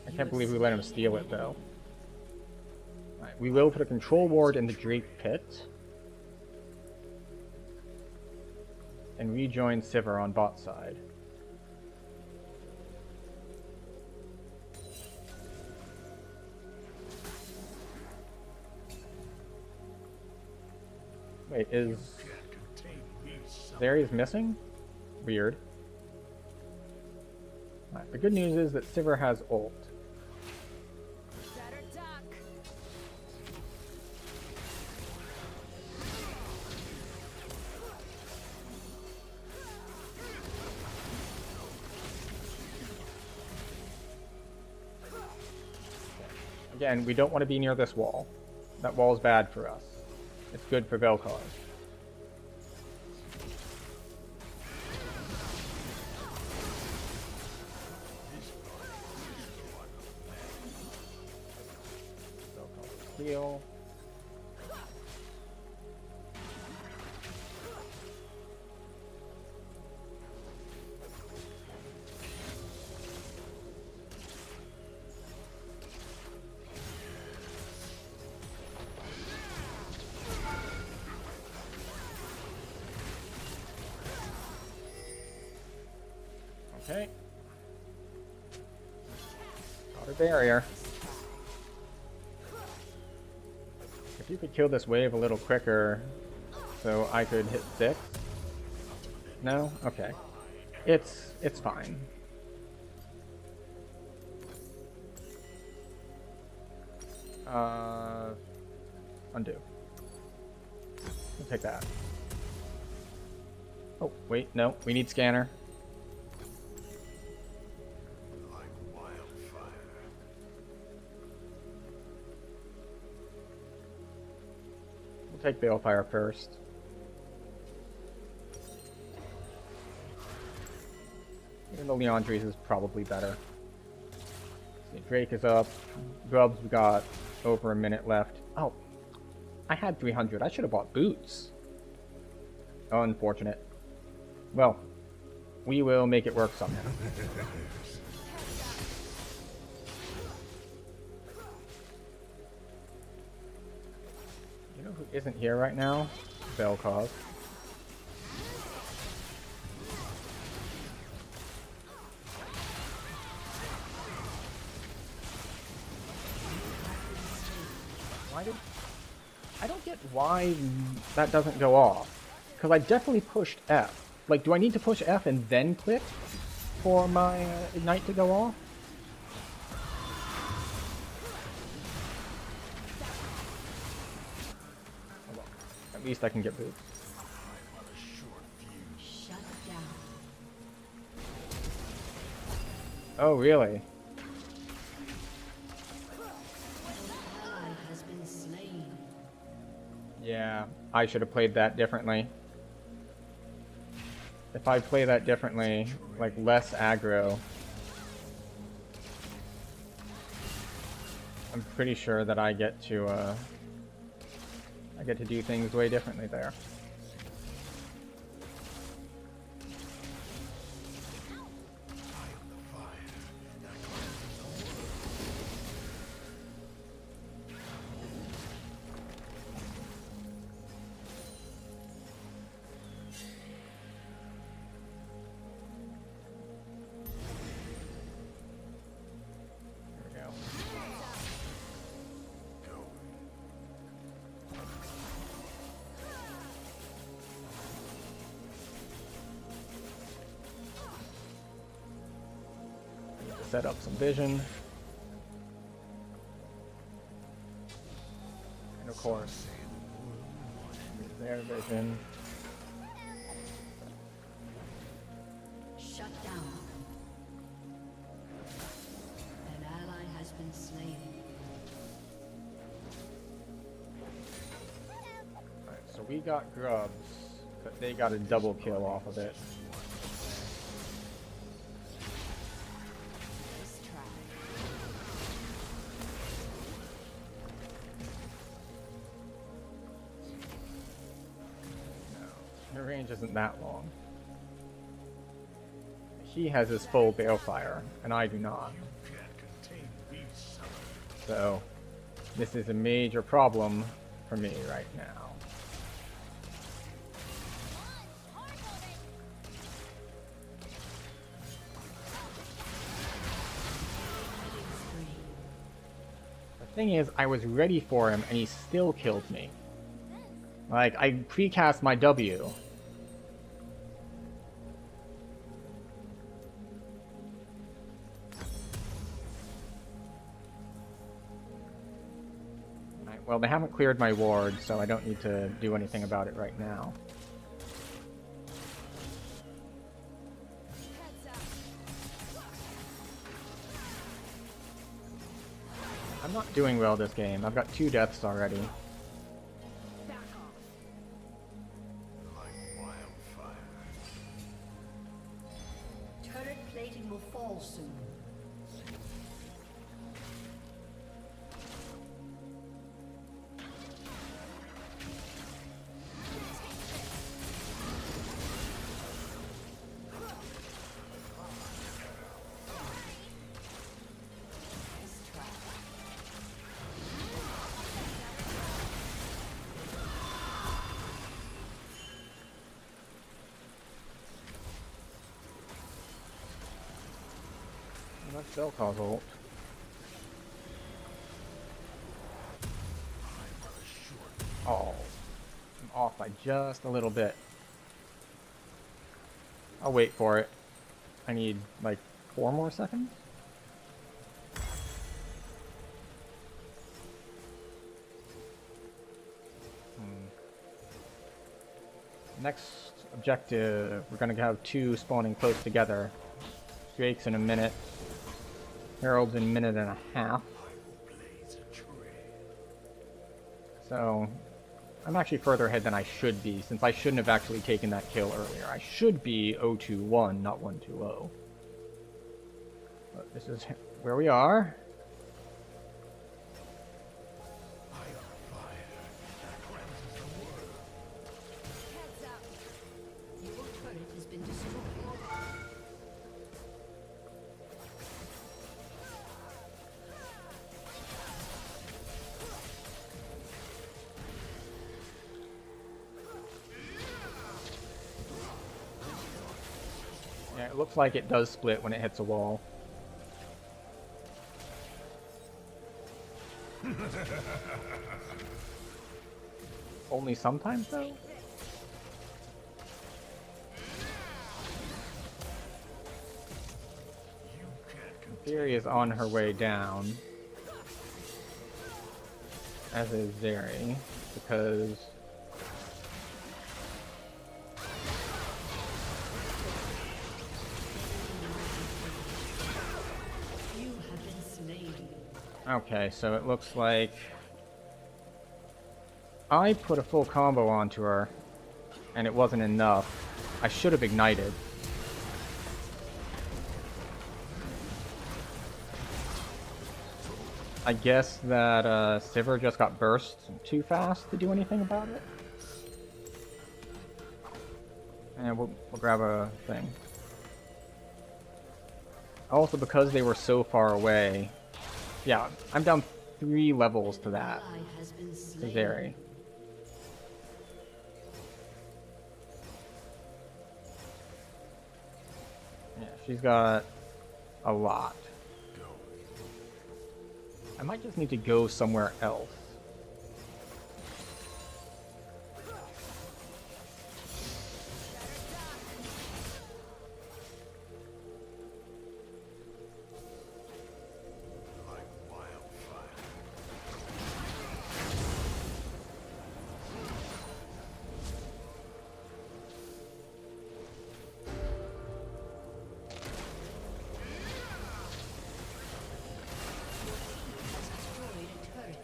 I can't believe we let him steal it, though. Right, we will put a control ward in the Drake pit. And rejoin Sivir on bot side. Wait, is Zeri's missing? Weird. Right, the good news is that Sivir has ult. Again, we don't want to be near this wall. That wall is bad for us. It's good for Vel'Koz. Vel'Koz heal. Okay. Got a barrier. If you could kill this wave a little quicker so I could hit 6. No? Okay. It's fine. Undo. We'll take that. Oh, wait, no, we need scanner. We'll take Balefire first. Even though Leandre's is probably better. See, Drake is up. Grubs, we got over a minute left. Oh, I had 300. I should have bought boots. Unfortunate. Well, we will make it work somehow. You know who isn't here right now? Vel'Koz. I don't get why that doesn't go off. Because I definitely pushed F. Like, do I need to push F and then click for my Ignite to go off? Oh, well, at least I can get boots. Shut down. Oh, really? Ally has been slain. Yeah, I should have played that differently. If I play that differently, like less aggro, I'm pretty sure that I get to do things way differently there. Set up some vision. And of course, their vision. Shut down. An ally has been slain. Alright, so we got grubs, but they got a double kill off of it. Her range isn't that long. He has his full Balefire, and I do not. So, this is a major problem for me right now. The thing is, I was ready for him, and he still killed me. Like, I precast my W. Well, they haven't cleared my ward, so I don't need to do anything about it right now. I'm not doing well this game. I've got 2 deaths already. Turret plating will fall soon. That's Vel'Koz ult. Oh, I'm off by just a little bit. I'll wait for it. I need like 4 more seconds. Next objective, we're gonna have 2 spawning close together. Drake's in a minute. Herald's in a minute and a half. So, I'm actually further ahead than I should be, since I shouldn't have actually taken that kill earlier. I should be 021, not 120. But this is where we are. Your turret has been destroyed. Yeah, it looks like it does split when it hits a wall. Only sometimes, though? Fury is on her way down. As is Zeri, because... You have been slain. Okay, so it looks like... I put a full combo onto her, and it wasn't enough. I should have ignited. I guess that Sivir just got burst too fast to do anything about it. And we'll grab a thing. Also, because they were so far away... Yeah, I'm down 3 levels to that. Ally has been To slain. Zeri. Yeah, she's got a lot. I might just need to go somewhere else. Destroyed a turret.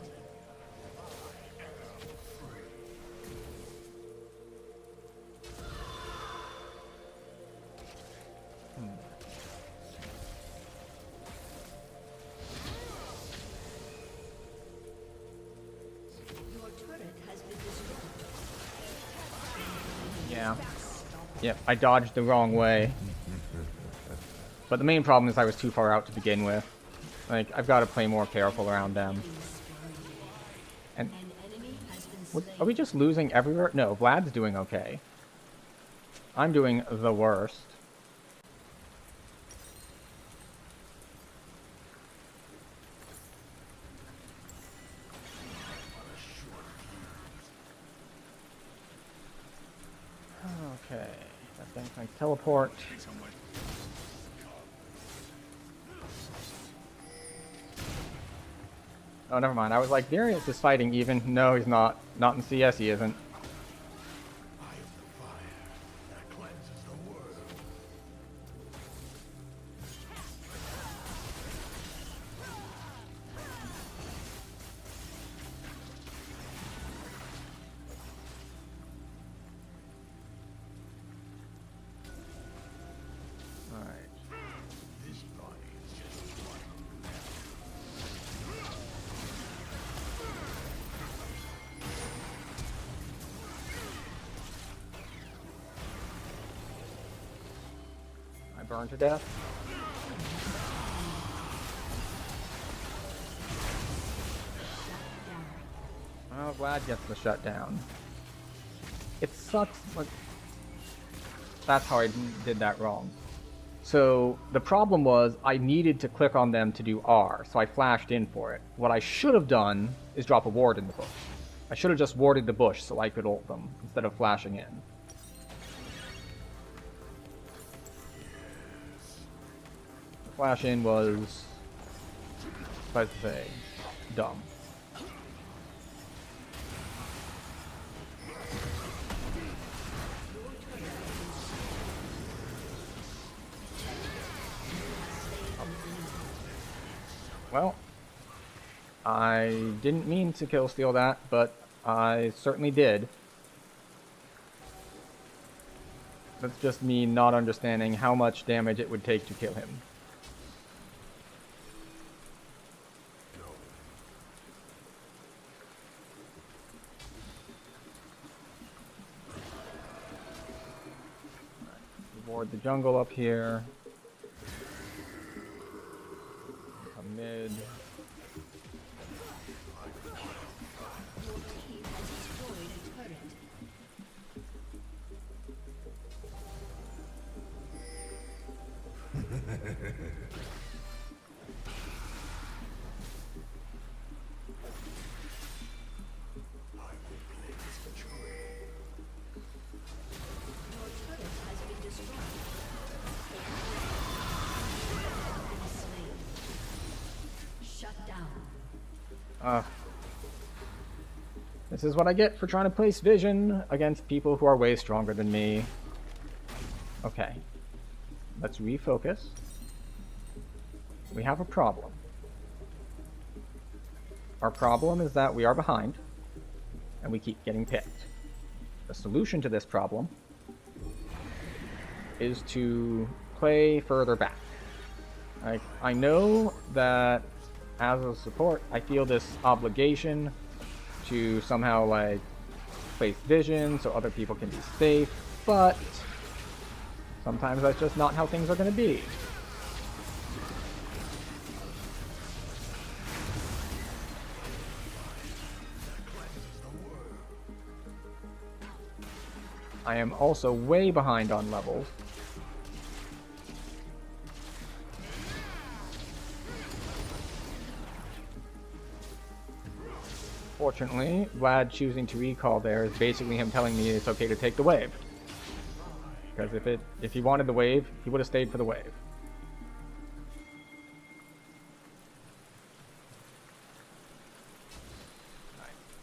Your turret has been destroyed. Yeah. Yep, I dodged the wrong way. But the main problem is I was too far out to begin with. Like, I've got to play more careful around them. And An enemy has been what, slain. are we just losing everywhere? No, Vlad's doing okay. I'm doing the worst. Okay, that thing can teleport. Oh, never mind. I was like, Darius is fighting even. No, he's not. Not in CS, he isn't. Alright. I burned to death. Well, Vlad gets the shutdown. It sucks, like... That's how I did that wrong. So, the problem was, I needed to click on them to do R, so I flashed in for it. What I should have done is drop a ward in the bush. I should have just warded the bush so I could ult them instead of flashing in. The flash in was, if I was to say, dumb. Well, I didn't mean to kill steal that, but I certainly did. That's just me not understanding how much damage it would take to kill him. Ward the jungle up here. Come mid. This is what I get for trying to place vision against people who are way stronger than me. Okay. Let's refocus. We have a problem. Our problem is that we are behind, and we keep getting picked. The solution to this problem is to play further back. I know that as a support, I feel this obligation to somehow like place vision so other people can be safe, but sometimes that's just not how things are going to be. I am also way behind on levels. Fortunately, Vlad choosing to recall there is basically him telling me it's okay to take the wave. Because if he wanted the wave, he would have stayed for the wave.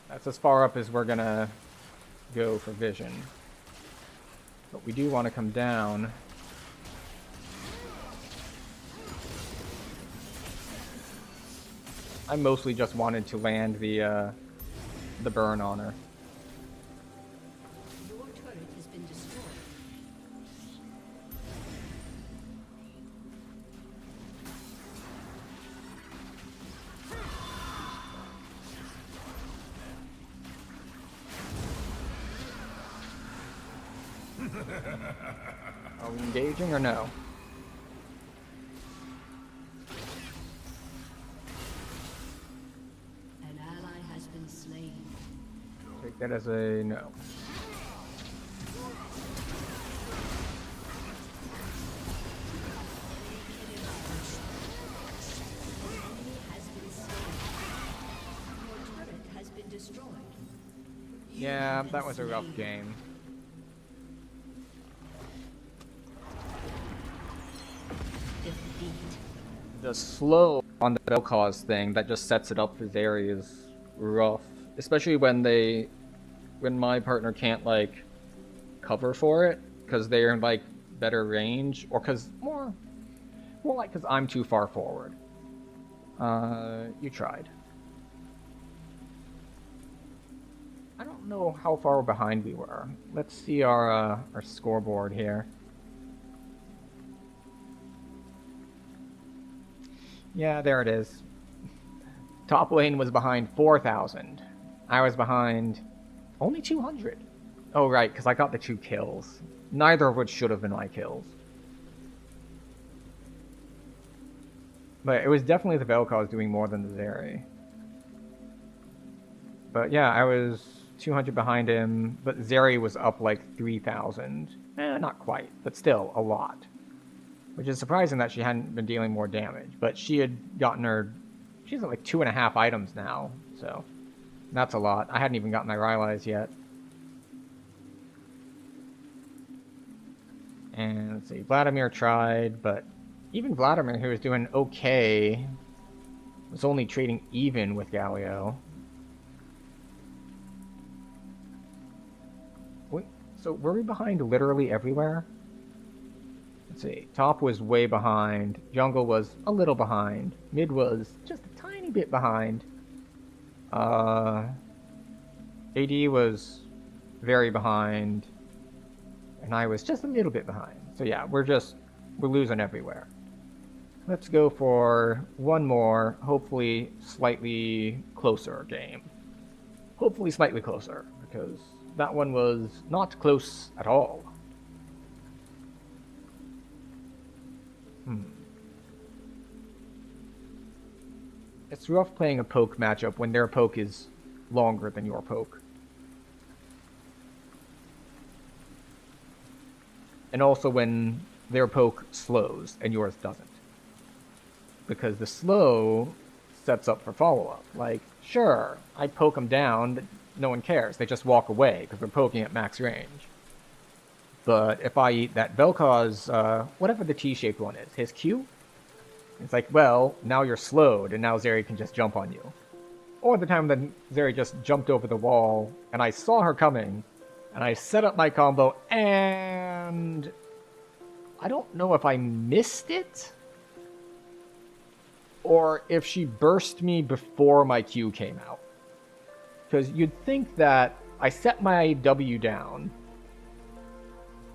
That's as far up as we're gonna go for vision. But we do want to come down. I mostly just wanted to land the burn on her. Your turret has been destroyed. Are we engaging or no? An ally has been slain. Take that as a no. Yeah, that was a rough game. The slow on the bell cause thing that just sets it up for Zeri is rough, especially when my partner can't like cover for it because they're in like better range, or because more like because I'm too far forward. You tried. I don't know how far behind we were. Let's see our scoreboard here. Yeah, there it is. Top lane was behind 4,000. I was behind only 200. Oh, right, because I got the 2 kills. Neither of which should have been my kills. But it was definitely the Vel'Koz doing more than the Zeri. But yeah, I was 200 behind him, but Zeri was up like 3,000. Not quite, but still a lot. Which is surprising that she hadn't been dealing more damage, but she had gotten her... She's at like 2.5 items now, so... That's a lot. I hadn't even got my Rylai's yet. And let's see, Vladimir tried, but even Vladimir, who was doing okay, was only trading even with Galio. Wait, so were we behind literally everywhere? Let's see, top was way behind, jungle was a little behind, mid was just a tiny bit behind. AD was very behind, and I was just a little bit behind. So yeah, we're losing everywhere. Let's go for one more, hopefully slightly closer game. Hopefully slightly closer, because that one was not close at all. It's rough playing a poke matchup when their poke is longer than your poke. And also when their poke slows and yours doesn't. Because the slow sets up for follow-up. Like, sure, I poke them down, but no one cares. They just walk away because they're poking at max range. But if I eat that Vel'Koz, whatever the T-shaped one is, his Q? It's like, well, now you're slowed, and now Zeri can just jump on you. Or the time that Zeri just jumped over the wall, and I saw her coming, and I set up my combo, and I don't know if I missed it, or if she burst me before my Q came out. Because you'd think that I set my W down,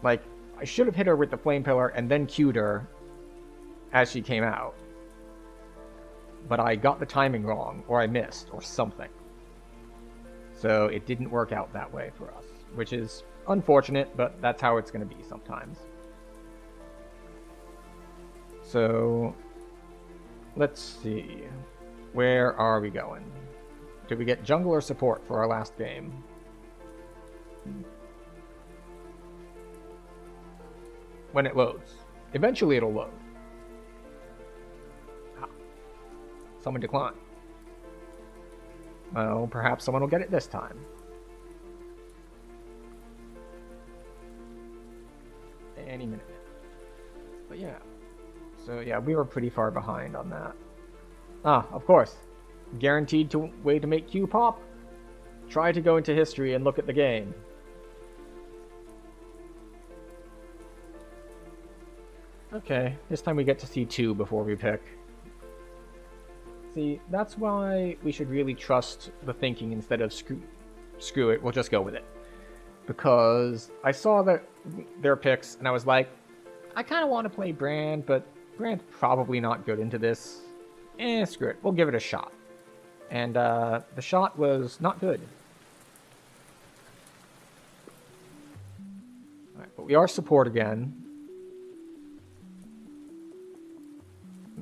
like, I should have hit her with the Flame Pillar and then Q'd her as she came out. But I got the timing wrong, or I missed, or something. So it didn't work out that way for us, which is unfortunate, but that's how it's going to be sometimes. So, let's see. Where are we going? Did we get jungle or support for our last game? When it loads. Eventually it'll load. Ah. Someone declined. Well, perhaps someone will get it this time. Any minute. But yeah. So yeah, we were pretty far behind on that. Ah, of course. Guaranteed way to make Q pop? Try to go into history and look at the game. Okay, this time we get to see 2 before we pick. See, that's why we should really trust the thinking instead of screw it, we'll just go with it. Because I saw their picks, and I was like, I kind of want to play Brand, but Brand's probably not good into this. Screw it, we'll give it a shot. And the shot was not good. Alright, but we are support again.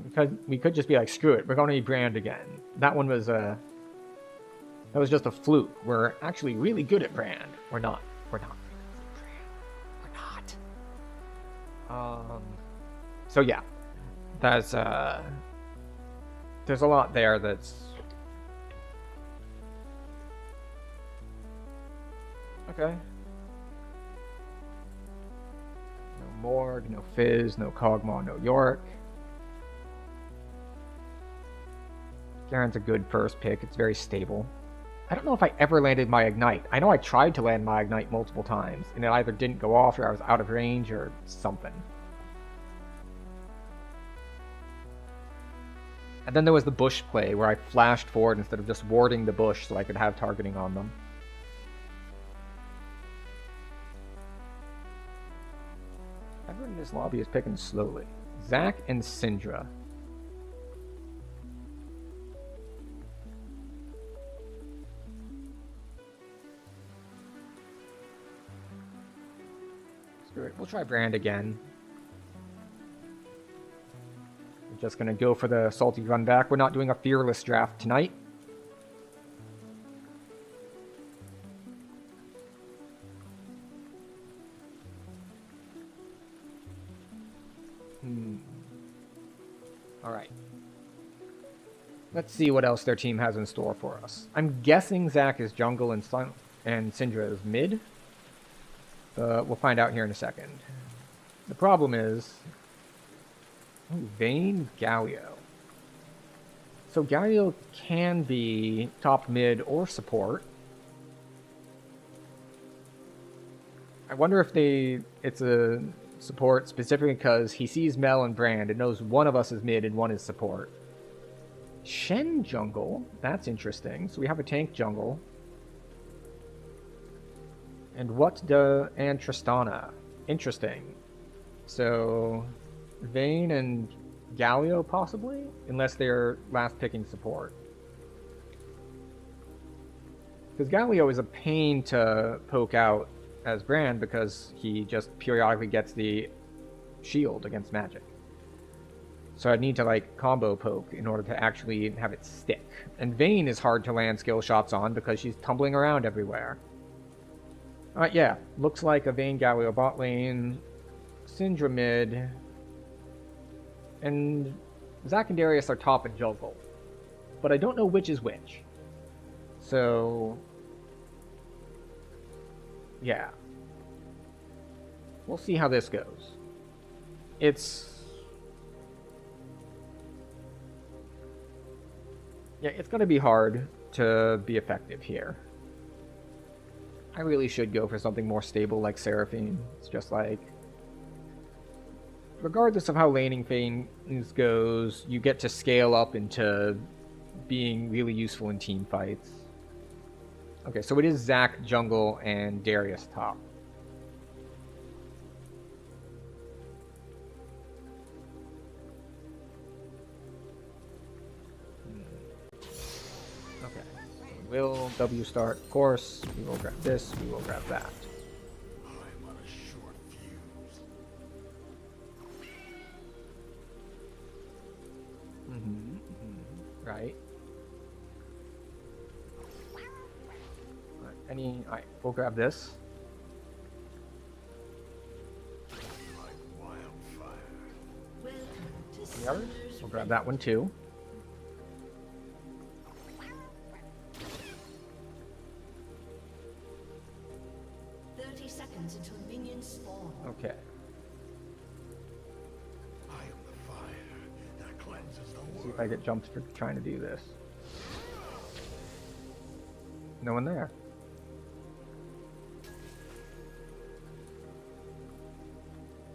Because we could just be like, screw it, we're going to be Brand again. That one was that was just a fluke. We're actually really good at Brand. We're not. We're not. We're not. So yeah, that's there's a lot there that's okay. No Morg, no Fizz, no Kog'Maw, no York. Garen's a good first pick. It's very stable. I don't know if I ever landed my Ignite. I know I tried to land my Ignite multiple times, and it either didn't go off or I was out of range or something. And then there was the bush play where I flashed forward instead of just warding the bush so I could have targeting on them. Everyone in this lobby is picking slowly. Zac and Syndra. Screw it. We'll try Brand again. We're just going to go for the salty run back. We're not doing a fearless draft tonight. Alright. Let's see what else their team has in store for us. I'm guessing Zac is jungle and Syndra is mid. We'll find out here in a second. The problem is... Ooh, Vayne, Galio. So Galio can be top mid or support. I wonder if it's a support specifically because he sees Mel and Brand and knows one of us is mid and one is support. Shen jungle, that's interesting. So we have a tank jungle. And and Tristana. Interesting. So Vayne and Galio possibly? Unless they're last picking support. Because Galio is a pain to poke out as Brand because he just periodically gets the shield against magic. So I'd need to like combo poke in order to actually have it stick. And Vayne is hard to land skill shots on because she's tumbling around everywhere. Yeah, looks like a Vayne Galio bot lane, Syndra mid, and Zac and Darius are top and jungle. But I don't know which is which. So... yeah. We'll see how this goes. Yeah, it's going to be hard to be effective here. I really should go for something more stable like Seraphine. It's just like... regardless of how laning things goes, you get to scale up into being really useful in team fights. Okay, so it is Zac, jungle, and Darius top. Okay, we'll W start, of course. We will grab this, we will grab that. I'm on a short fuse. Right. Alright, we'll grab this. Like wildfire. Welcome to The others? Summoner's We'll grab that one too. Ring. 30 seconds until minions spawn. Okay. I am the fire that cleanses the See world. if I get jumped for trying to do this. No one there.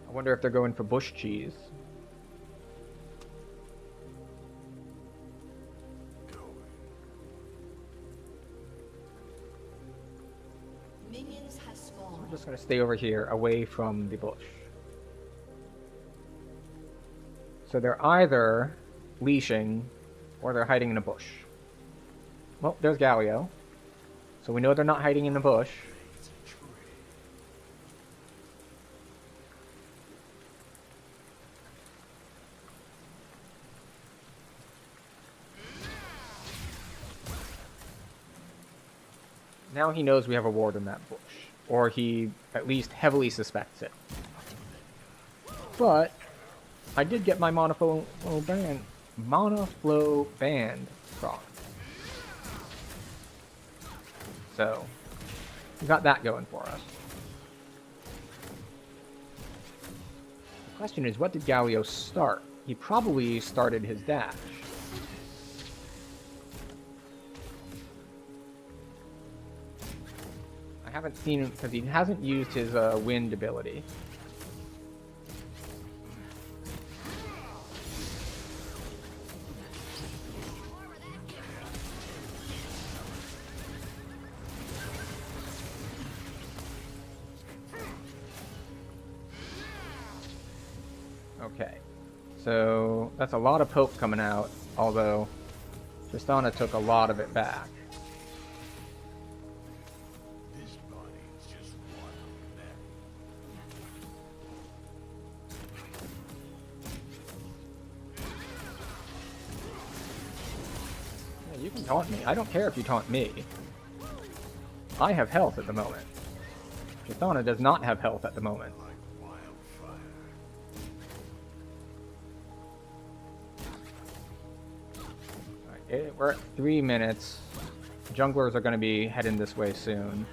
I wonder if they're going for bush cheese. Minions have I'm spawned. just going to stay over here, away from the bush. So they're either leashing, or they're hiding in a bush. Well, there's Galio. So we know they're not hiding in the bush. Now he knows we have a ward in that bush. Or he at least heavily suspects it. But I did get my Monoflow band from. So we got that going for us. The question is, what did Galio start? He probably started his dash. I haven't seen him because he hasn't used his wind ability. Okay, so that's a lot of poke coming out, although Tristana took a lot of it back. This body is just one of many. Yeah, you can taunt me. I don't care if you taunt me. I have health at the moment. Tristana does not have health at the moment. Like wildfire. Alright, We're at 3 minutes. Junglers are going to be heading this way soon.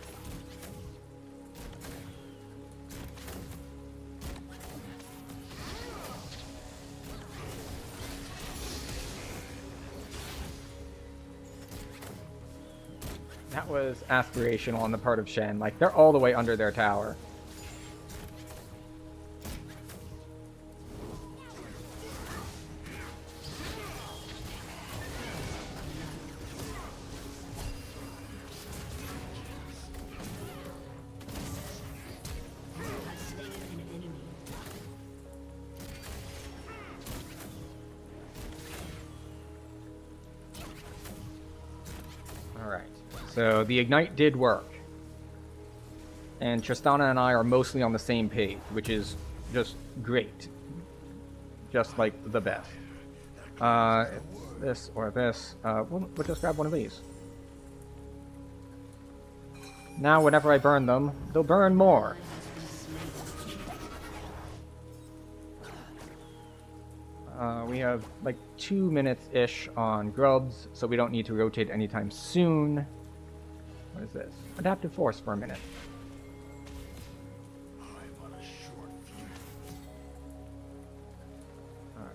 That was aspirational on the part of Shen. Like, they're all the way under their tower. Alright, so the Ignite did work. And Tristana and I are mostly on the same page, which is just great. Just like the best. It's this or this. We'll just grab one of these. Now, whenever I burn them, they'll burn more. We have like 2 minutes-ish on grubs, so we don't need to rotate anytime soon. What is this? Adaptive Force for a minute. Alright.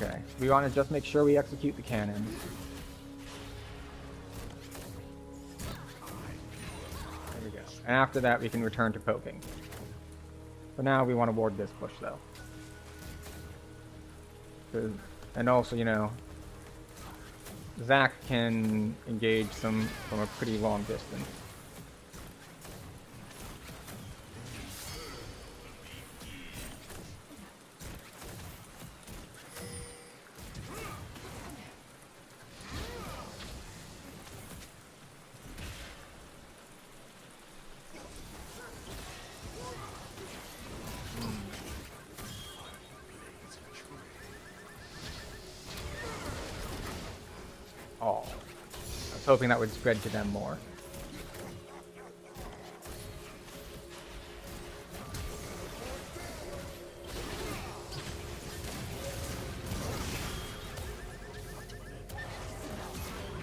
Okay, we want to just make sure we execute the cannon. There we go. And after that, we can return to poking. For now, we want to ward this push, though. And also, you know, Zac can engage them from a pretty long distance. Oh, I was hoping that would spread to them more.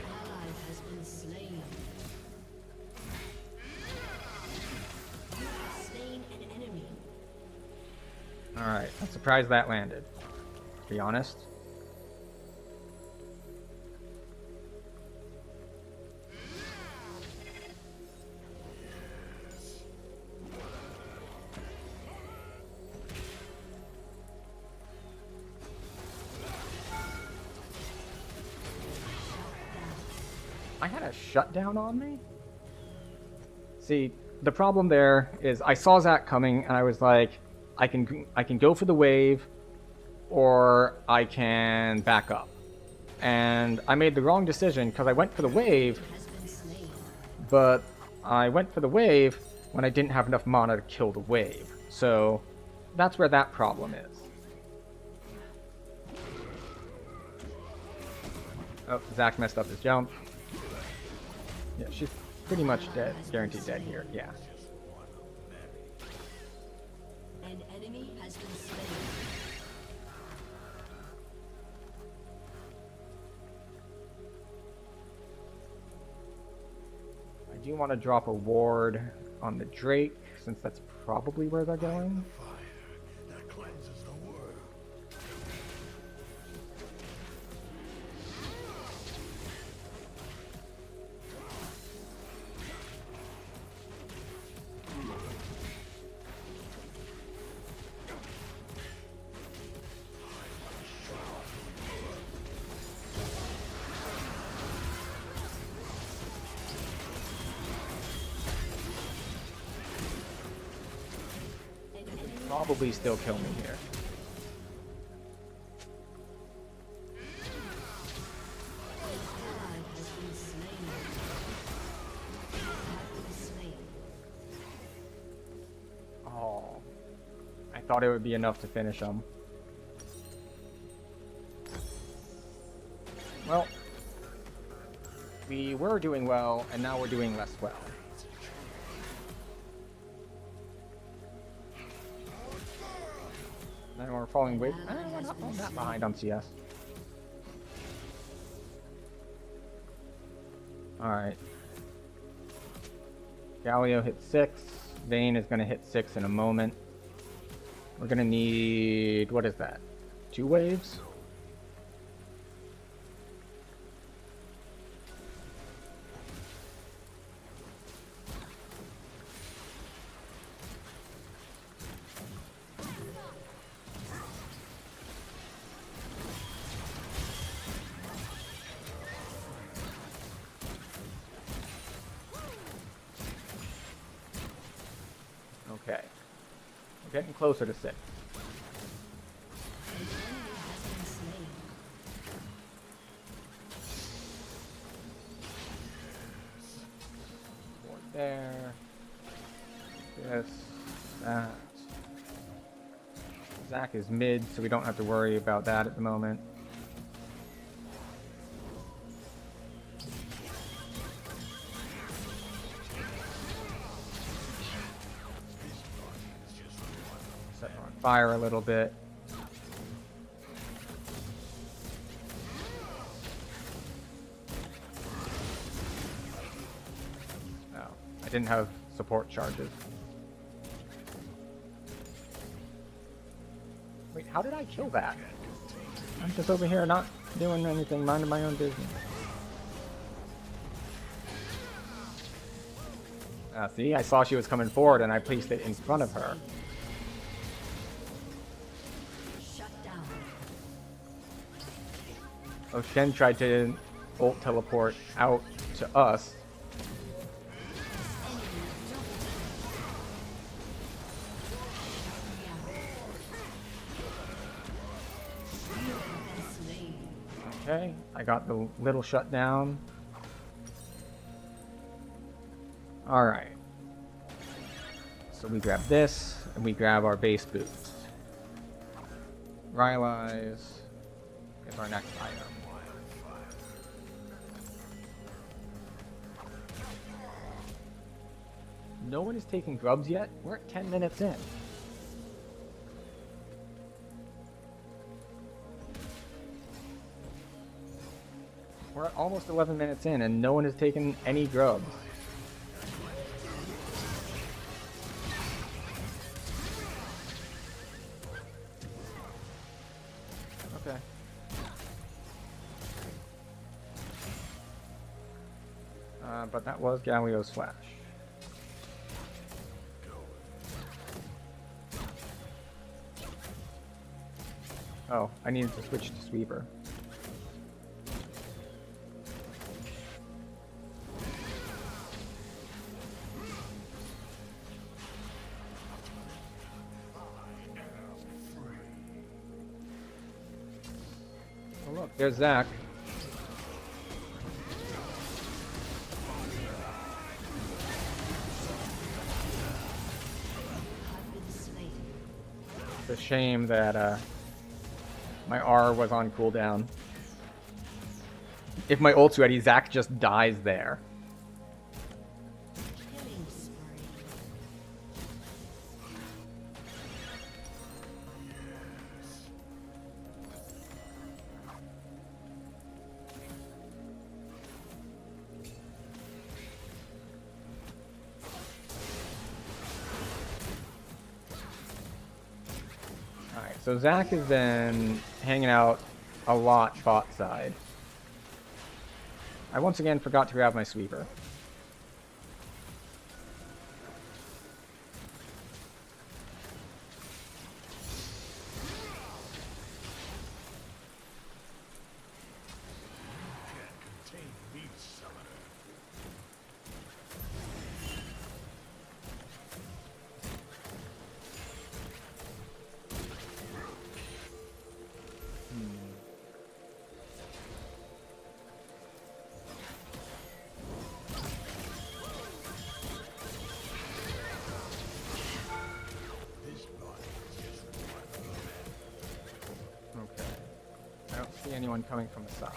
Ally has been slain. You have slain an enemy. Alright, I'm surprised that landed, to be honest. I had a shutdown on me? See, the problem there is I saw Zac coming and I was like, I can go for the wave or I can back up. And I made the wrong decision because I went for the wave, Has been slain. but I went for the wave when I didn't have enough mana to kill the wave. So that's where that problem is. Oh, Zac messed up his jump. Yeah, she's pretty much dead. Guaranteed dead here. Yeah. An enemy has been slain. I do want to drop a ward on the Drake, since that's probably where they're going. That cleanses the world. Probably still kill me here. Ally has been slain. Has been slain. Oh, thought it would be enough to finish him. Well, we were doing well, and now we're doing less well. Then we're falling way. We're not falling that behind on CS. Alright. Galio hit 6. Vayne is going to hit 6 in a moment. We're going to need... what is that? 2 waves? Okay. We're getting closer to 6. An enemy has been slain. There. This. That. Zac is mid, so we don't have to worry about that at the moment. Set her on fire a little bit. Oh, I didn't have support charges. Wait, how did I kill that? I'm just over here not doing anything, minding my own business. See, I saw she was coming forward and I placed it in front of her. Shut down. Oh, Shen tried to ult teleport out to us. Okay, I got the little shutdown. Alright. So we grab this, and we grab our base boots. Rylai's is our next item. No one is taking grubs yet? We're at 10 minutes in. We're at almost 11 minutes in and no one has taken any grubs. Okay. But that was Galio's flash. Oh, I needed to switch to sweeper. Oh look, there's Zac. It's a shame that my R was on cooldown. If my ult's ready, Zac just dies there. Killing spree. Alright, so Zac has been hanging out a lot bot side. I once again forgot to grab my sweeper. See anyone coming from the side.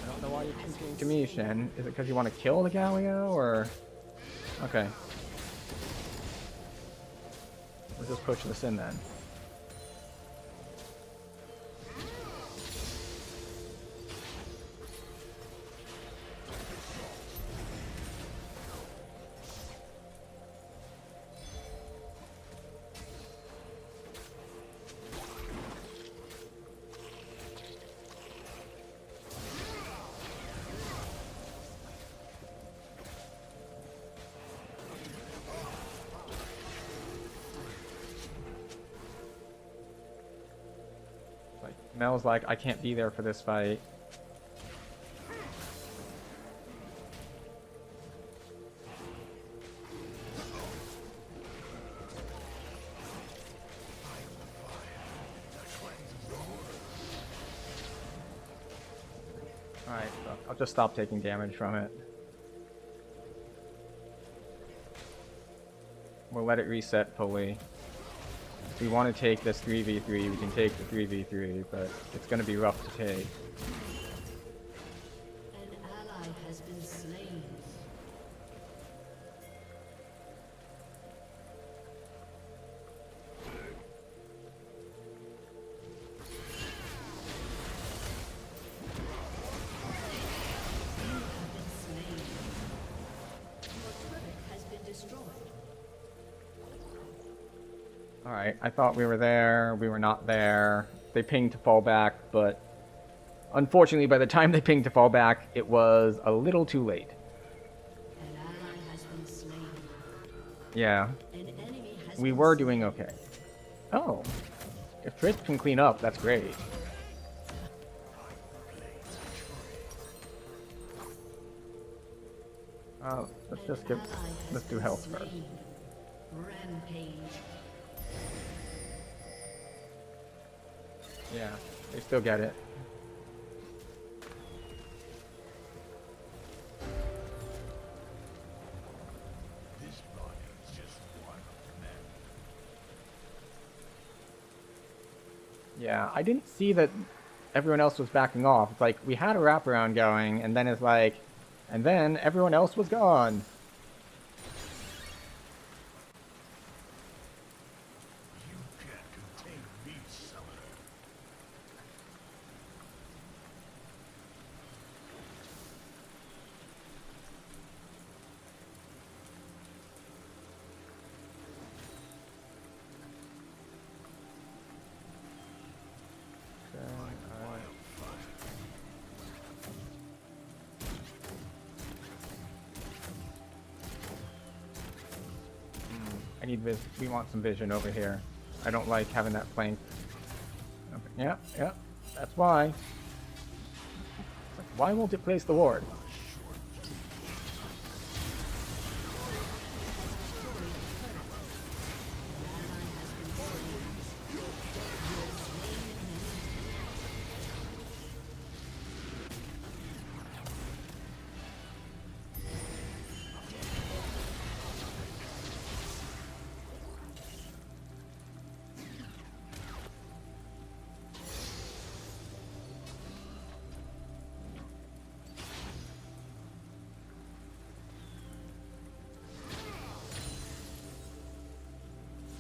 I don't know why you're speaking to me, Shen. Is it because you want to kill the Galio, or... Okay. We'll just push this in then. Mel's like, I can't be there for this fight. Alright, so I'll just stop taking damage from it. We'll let it reset fully. If we want to take this 3v3, we can take the 3v3, but it's going to be rough to take. An ally has been slain. Alright, I thought we were there, we were not there. They pinged to fall back, but unfortunately by the time they pinged to fall back, it was a little too late. An ally has been slain. Yeah, An enemy has we been were slain. doing okay. Oh, if Trish can clean up, that's great. Let's just get, let's do health first. Rampage. Yeah, they still get it. This body's just one of men. Yeah, I didn't see that everyone else was backing off. It's like, we had a wraparound going, and then it's like, and then everyone else was gone. You can't contain me, Summoner. I need we want some vision over here. I don't like having that flank. Okay. Yeah, yeah, that's why. It's like, why won't it place the ward?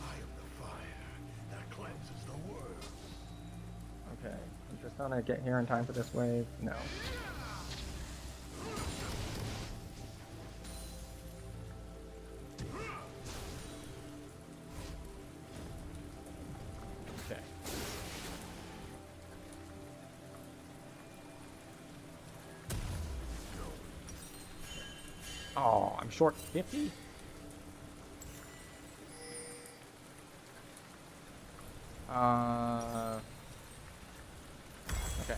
I am the fire that cleanses the world. Okay, I'm just gonna get here in time for this wave. No. Okay. Oh, I'm short 50? Okay.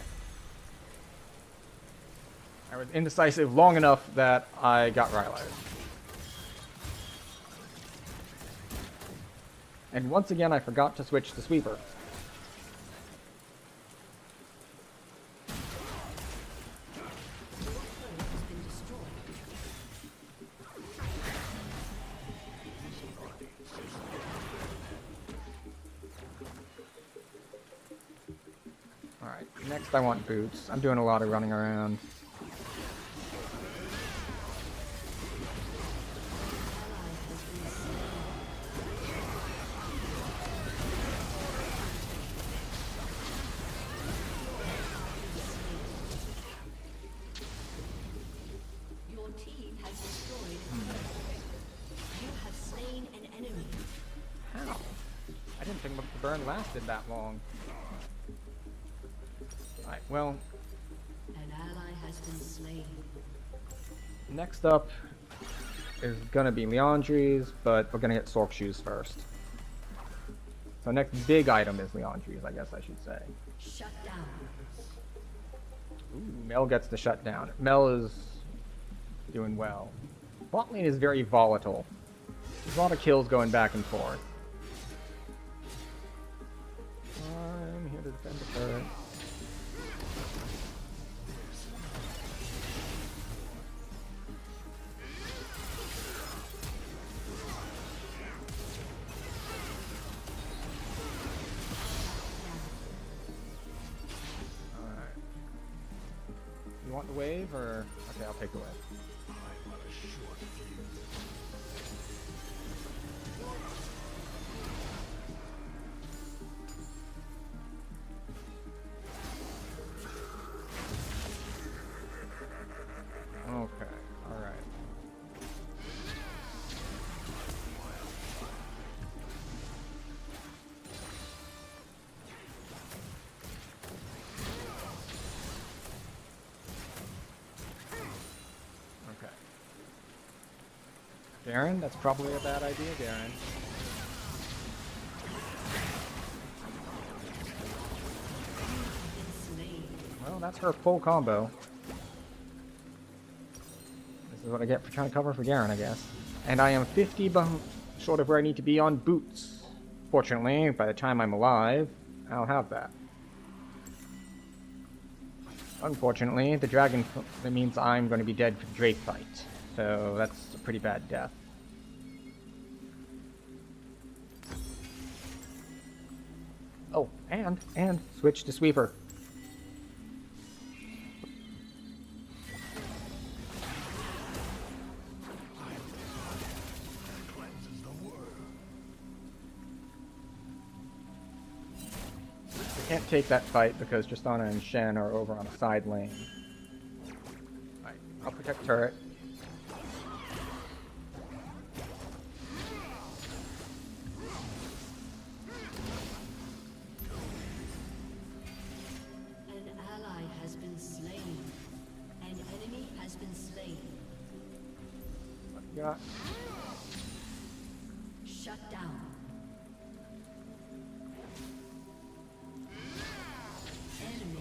I was indecisive long enough that I got Rylai'd. And once again, I forgot to switch to Sweeper. Alright, next I want boots. I'm doing a lot of running around. Your team has destroyed a turret. You have slain an enemy. How? I didn't think the burn lasted that long. Alright, well, An ally has been slain. next up is gonna be Leandri's, but we're gonna get Sork Shoes first. So next big item is Leandri's, I guess I should say. Shut down. Ooh, Mel gets the shutdown. Mel is doing well. Bot lane is very volatile. There's a lot of kills going back and forth. I'm here to defend the turret. Alright. You want the wave, or... Okay, I'll take the wave. Okay, alright. Okay. Garen, that's probably a bad idea, Garen. Well, that's her full combo. This is what I get for trying to cover for Garen, I guess. And I am 50 short of where I need to be on boots. Fortunately, by the time I'm alive, I'll have that. Unfortunately, the dragon that means I'm going to be dead for the Drake fight. So that's a pretty bad death. Oh, and switch to Sweeper. I can't take that fight because Tristana and Shen are over on a side lane. Alright, I'll protect turret. An ally has been slain. An enemy has been slain. What you got? Shut down. Enemy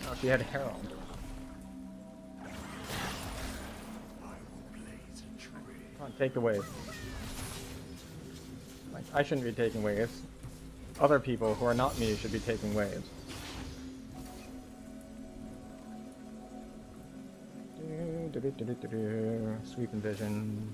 Oh, she had a Herald. Come on, take the wave. Like, I shouldn't be taking waves. Other people who are not me should be taking waves. Sweep and vision.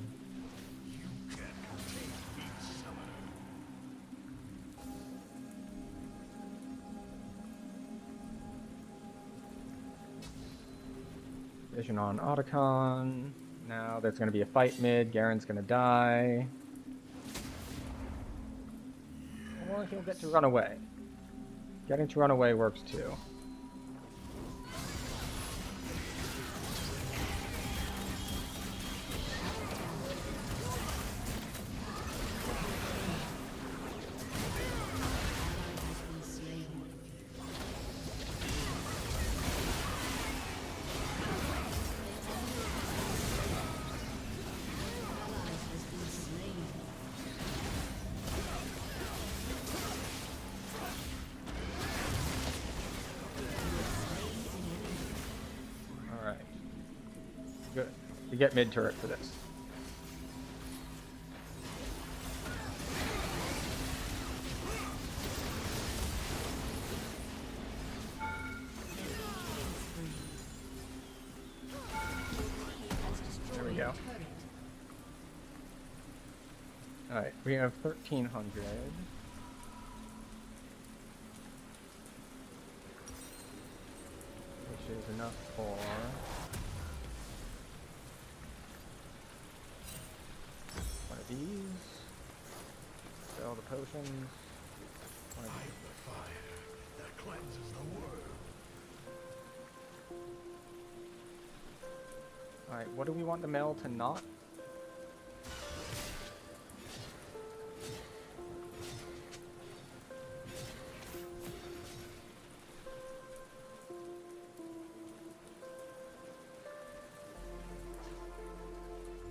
Vision on Otacon. Now there's going to be a fight mid. Garen's going to die. Or he'll get to run away. Getting to run away works too. We get mid turret for this. There we go. Alright, we have 1300. Which is enough for one of these. Sell the potions. One of these. The fire that cleanses the world. Alright, what do we want the Mel to not?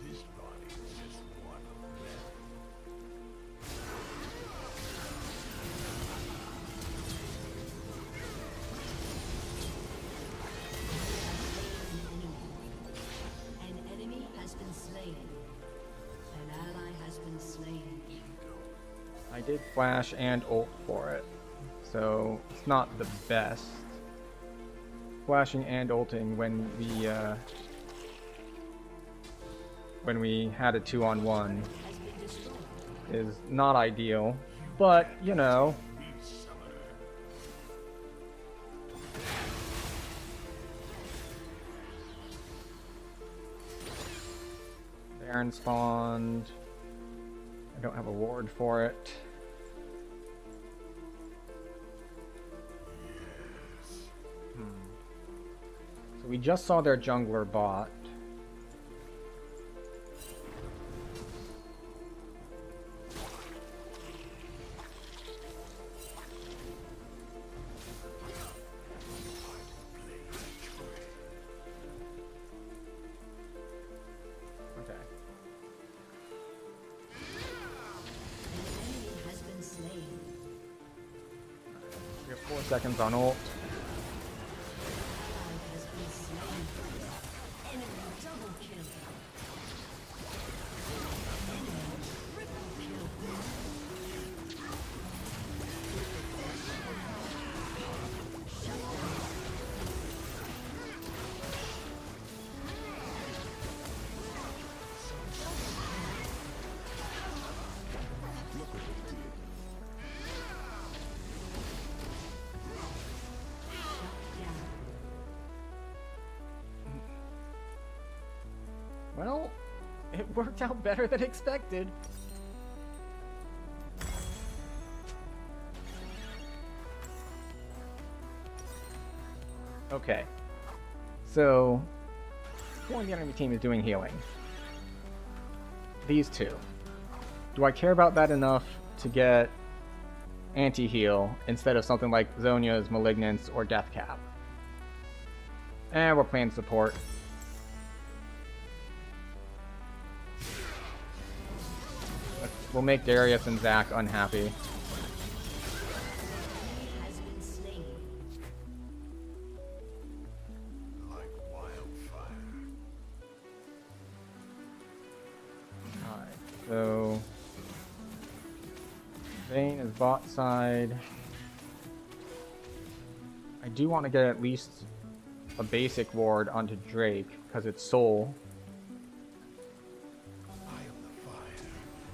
This body is just one of them. An enemy has been slain. An ally has been slain. I did flash and ult for it, so it's not the best. Flashing and ulting when we had a 2-on-1 Has been destroyed. is not ideal, but you know. Baron spawned. I don't have a ward for it. So we just saw their jungler bot. Okay. An enemy has been slain. We have 4 seconds on ult. Ally has been slain. Enemy double kill. Enemy triple kill. Well, it worked out better than expected. Okay. So, who on the enemy team is doing healing? These two. Do I care about that enough to get anti-heal instead of something like Zhonya's Malignance or Death Cap? And we're playing support. We'll make Darius and Zac unhappy. Has been slain. Like wildfire. Alright, so Vayne is bot side. I do want to get at least a basic ward onto Drake, because it's Soul. I am the fire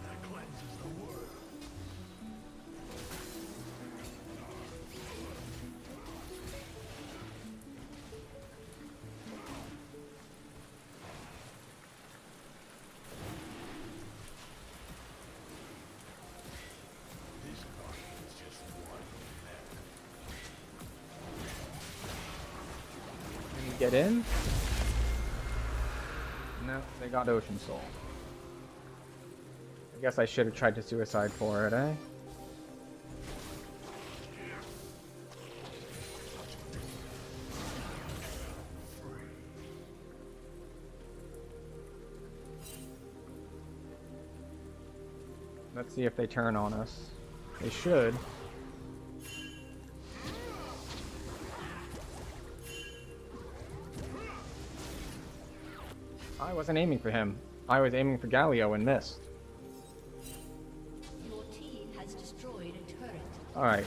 that cleanses the world. This body is just one of them. Can we get in? No, they got Ocean Soul. I guess I should have tried to suicide for it, eh? Let's see if they turn on us. They should. I wasn't aiming for him. I was aiming for Galio and missed. Your team has destroyed a turret. Alright.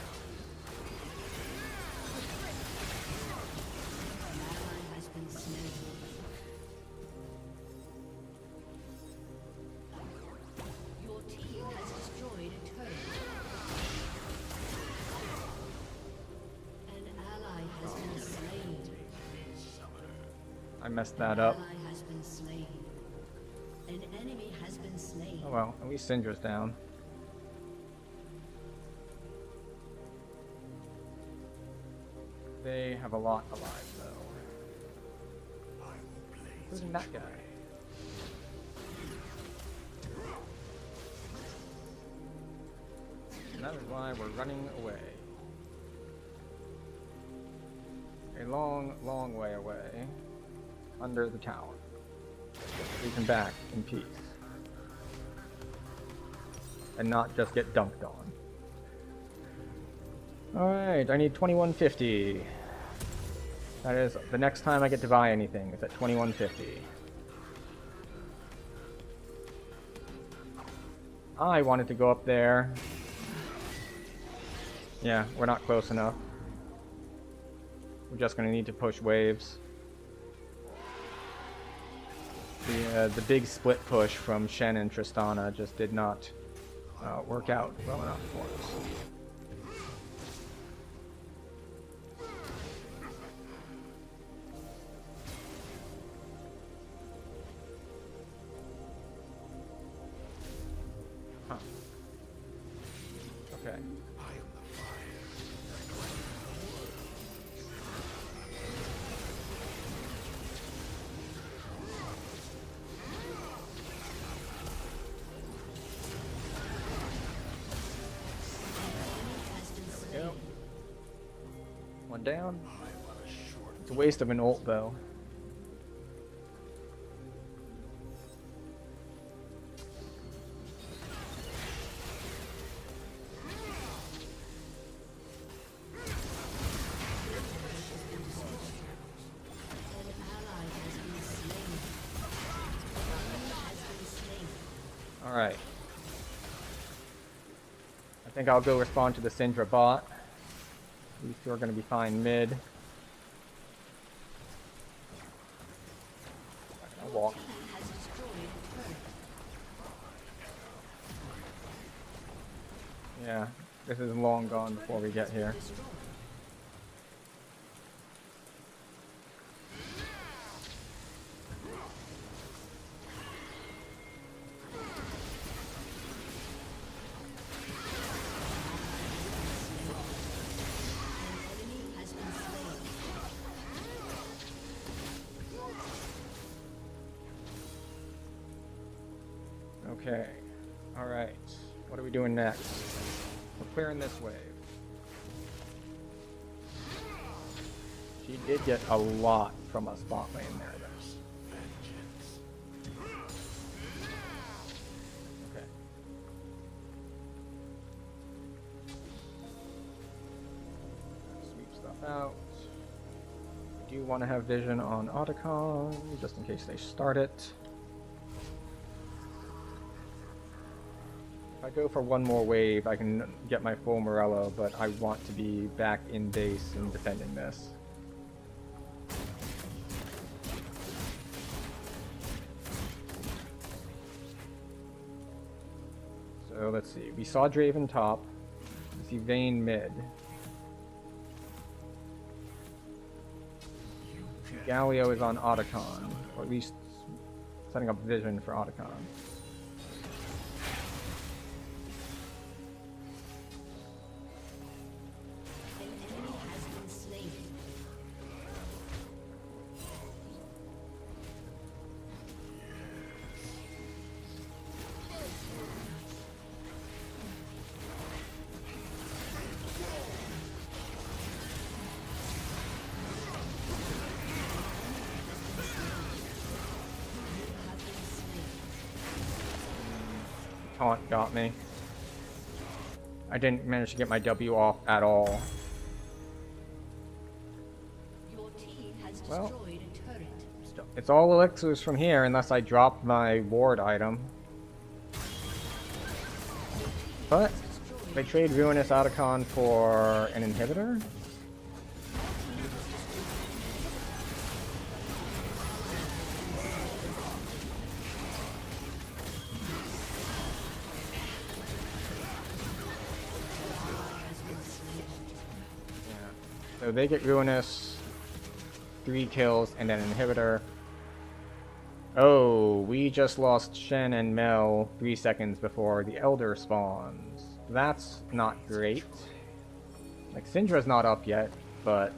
An ally has been slain. Your team has destroyed a turret. An ally has been slain. I messed that up. An ally has been slain. An enemy has been slain. Oh well, at least Syndra's down. They have a lot alive, though. Including that guy. And that is why we're running away. A long, long way away. Under the tower. We can back in peace. And not just get dunked on. Alright, I need 2150. That is the next time I get to buy anything, is at 2150. I wanted to go up there. Yeah, we're not close enough. We're just gonna need to push waves. The big split push from Shen and Tristana just did not work out well enough for us. Huh. Okay. Yep. One down. It's a waste of an ult, though. Alright. I think I'll go respond to the Syndra bot. These two are going to be fine mid. I'll walk. Yeah, this is long gone before we get here. Okay. Alright. What are we doing next? We're clearing this wave. She did get a lot from a spot lane there, though. Okay. Sweep stuff out. I do want to have vision on Otacon, just in case they start it. If I go for one more wave, I can get my full Morello, but I want to be back in base and defending this. So let's see. We saw Draven top. We see Vayne mid. Galio is on Otacon, or at least setting up vision for Otacon. Taunt got me. I didn't manage to get my W off at all. Your team has Well, destroyed a turret. still It's all elixirs from here unless I drop my ward item. But they trade Ruinous Otacon for an inhibitor? So they get Ruinous, 3 kills, and an inhibitor. Oh, we just lost Shen and Mel 3 seconds before the Elder spawns. That's not great. Like, Syndra's not up yet, but...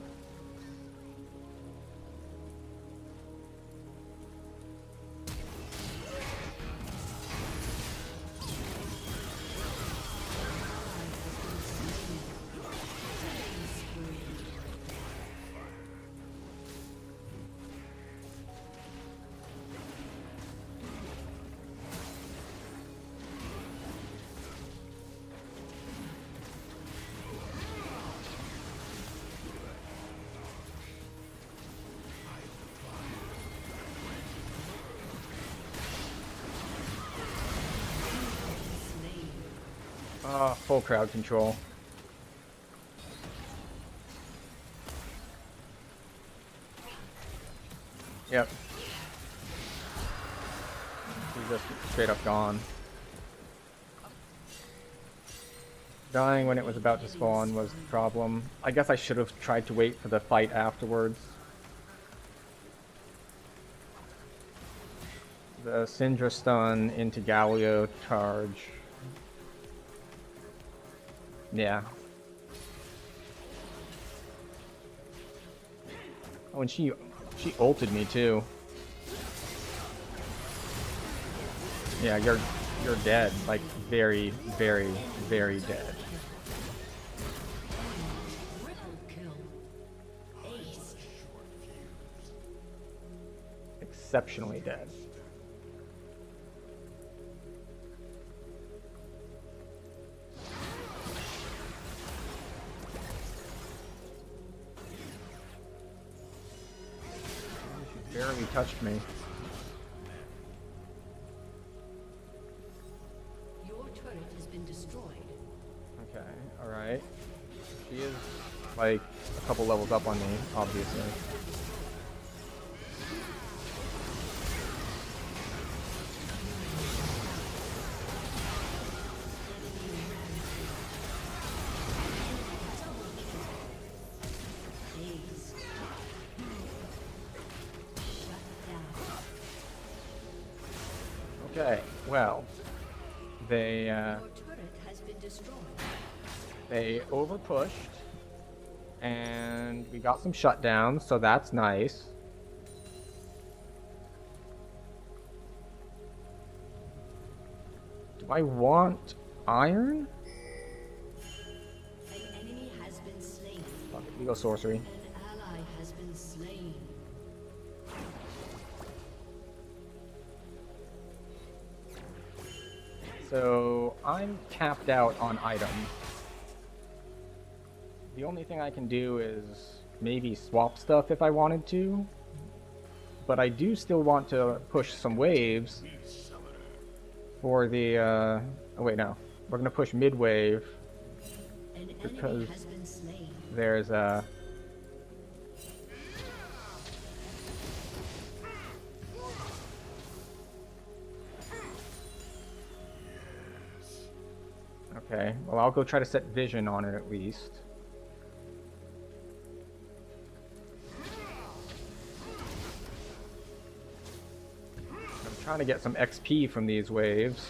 full crowd control. Yep. He's just straight up gone. Dying when it was about to spawn was the problem. I guess I should have tried to wait for the fight afterwards. The Syndra stun into Galio charge. Yeah. Oh, and she ulted me too. Yeah, you're dead. Like very, very, very dead. Exceptionally dead. She barely touched me. Your turret has been destroyed. Okay, alright. She is like a couple levels up on me, obviously. Okay, well, they overpushed, and we got some shutdowns, so that's nice. Do I want iron? An enemy has been slain. Fuck it, we go sorcery. An ally has been slain. So I'm capped out on items. The only thing I can do is maybe swap stuff if I wanted to. But I do still want to push some waves for the, oh wait, no. We're gonna push mid-wave because there's a... Okay, well I'll go try to set vision on it at least. I'm trying to get some XP from these waves.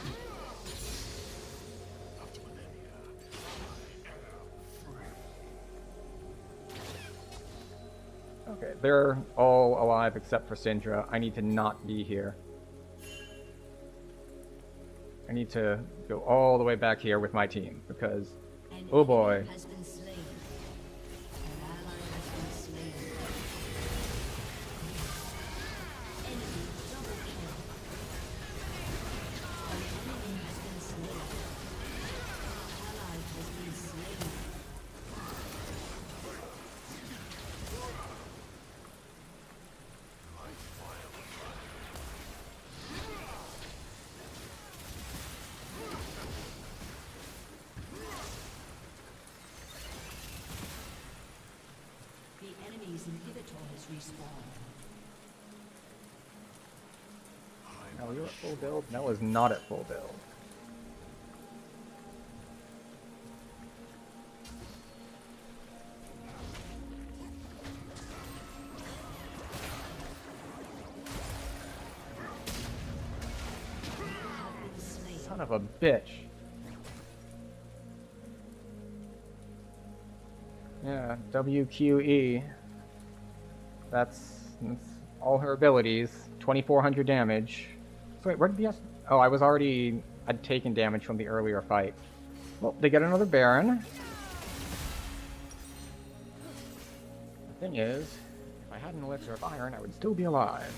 Okay, they're all alive except for Syndra. I need to not be here. I need to go all the way back here with my team because, oh boy. has respawned. Now, are you at full build? Mel is not at full build. Son of a bitch. Yeah, WQE. That's all her abilities. 2400 damage. So wait, where did the... Oh, I'd taken damage from the earlier fight. Well, they get another Baron. The thing is, if I had an Elixir of Iron, I would still be alive.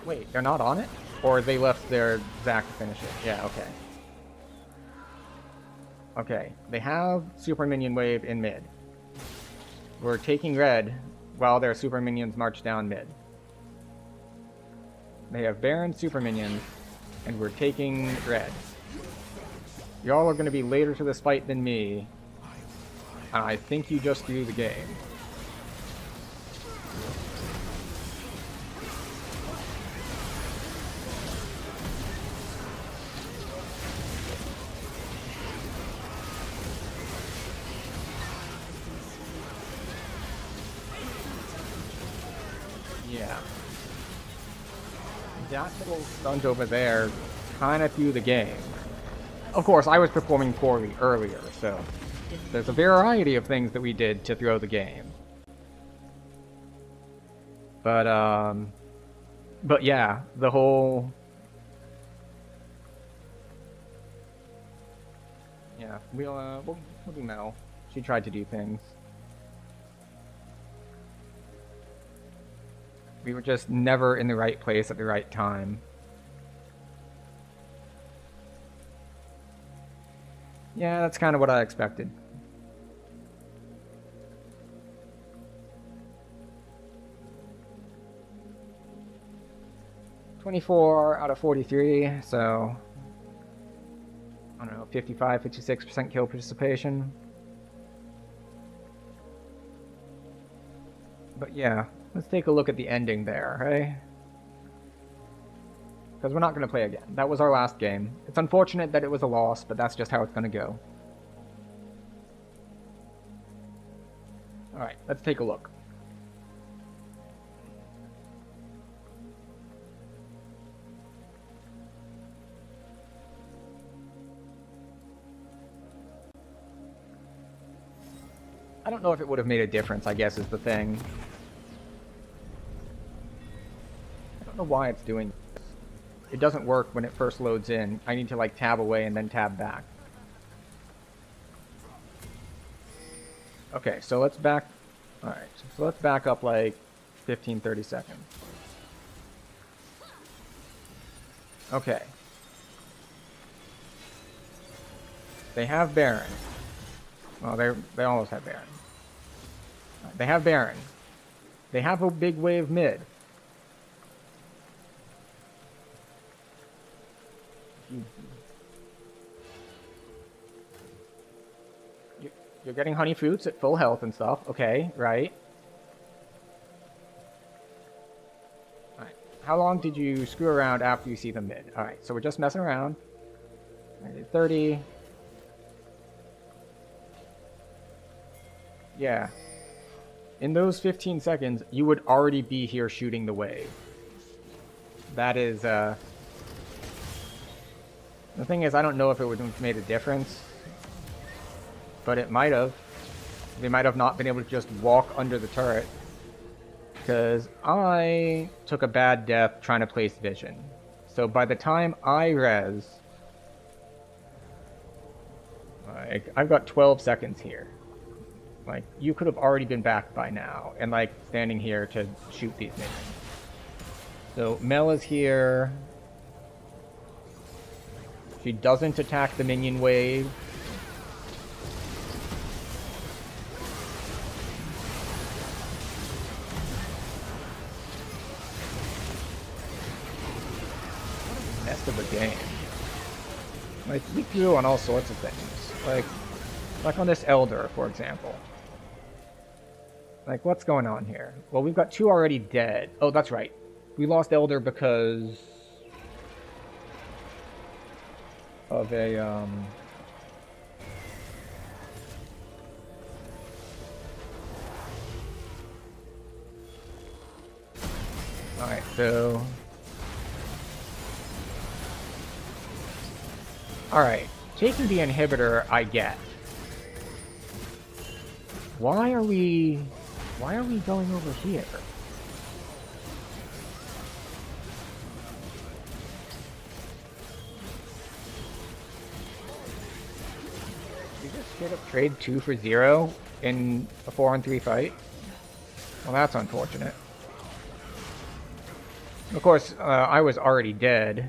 Wait, they're not on it? Or they left their Zac to finish it? Yeah, okay. Okay, they have Super Minion Wave in mid. We're taking red while their Super Minions march down mid. They have Baron Super Minions, and we're taking red. Y'all are going to be later to this fight than me, and I think you just drew the game. Yeah. That little stunt over there kind of threw the game. Of course, I was performing poorly earlier, so there's a variety of things that we did to throw the game. But yeah, the whole... Yeah, we'll do Mel. She tried to do things. We were just never in the right place at the right time. Yeah, that's kind of what I expected. "24 out of 43, so... I don't know, 55, 56% kill participation. But yeah, let's take a look at the ending there, hey? Because we're not going to play again. That was our last game. It's unfortunate that it was a loss, but that's just how it's going to go. Alright, let's take a look. I don't know if it would have made a difference, I guess, is the thing. I don't know why it's doing this. It doesn't work when it first loads in. I need to, like, tab away and then tab back. Okay, so let's back... Alright, so let's back up, like, 15, 30 seconds. Okay. They have Baron. Well, they almost have Baron. They have Baron. They have a big wave mid. You're getting honey fruits at full health and stuff. Okay, right. Alright. How long did you screw around after you see them mid? Alright, so we're just messing around. 30. Yeah. In those 15 seconds, you would already be here shooting the wave. That is, The thing is, I don't know if it would have made a difference. But it might have. They might have not been able to just walk under the turret. Because I took a bad death trying to place vision. So by the time I res... Like, I've got 12 seconds here. Like, you could have already been back by now, and, like, standing here to shoot these minions. So, Mel is here. She doesn't attack the minion wave. What a mess of a game. Like, we do on all sorts of things. Like on this Elder, for example. Like, what's going on here? Well, we've got 2 already dead. Oh, that's right. We lost Elder because of a, Alright, so... Alright, taking the inhibitor, I get. Why are we going over here? We just straight up trade 2 for 0 in a 4-on-3 fight? Well, that's unfortunate. Of course, I was already dead.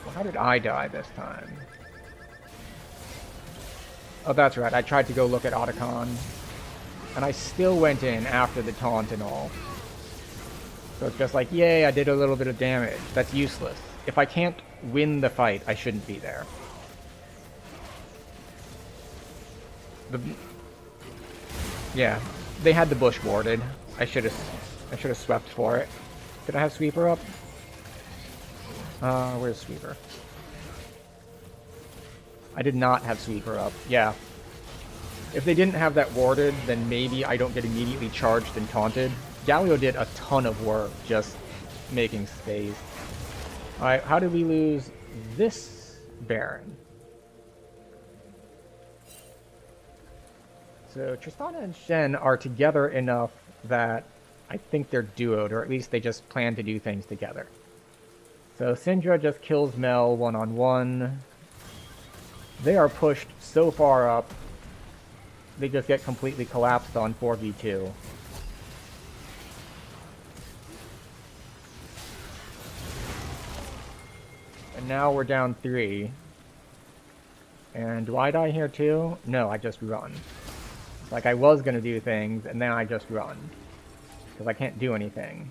Well, how did I die this time? Oh, that's right. I tried to go look at Otacon. And I still went in after the taunt and all. So it's just like, yay, I did a little bit of damage. That's useless. If I can't win the fight, I shouldn't be there. Yeah, they had the bush warded. I should have swept for it. Did I have Sweeper up? Where's Sweeper? I did not have Sweeper up. Yeah. If they didn't have that warded, then maybe I don't get immediately charged and taunted. Galio did a ton of work just making space. Alright, how did we lose this Baron? So Tristana and Shen are together enough that I think they're duoed, or at least they just plan to do things together. So Syndra just kills Mel one-on-one. They are pushed so far up, they just get completely collapsed on 4v2. And now we're down 3. And do I die here too? No, I just run. Like, I was gonna do things, and then I just run. Because I can't do anything.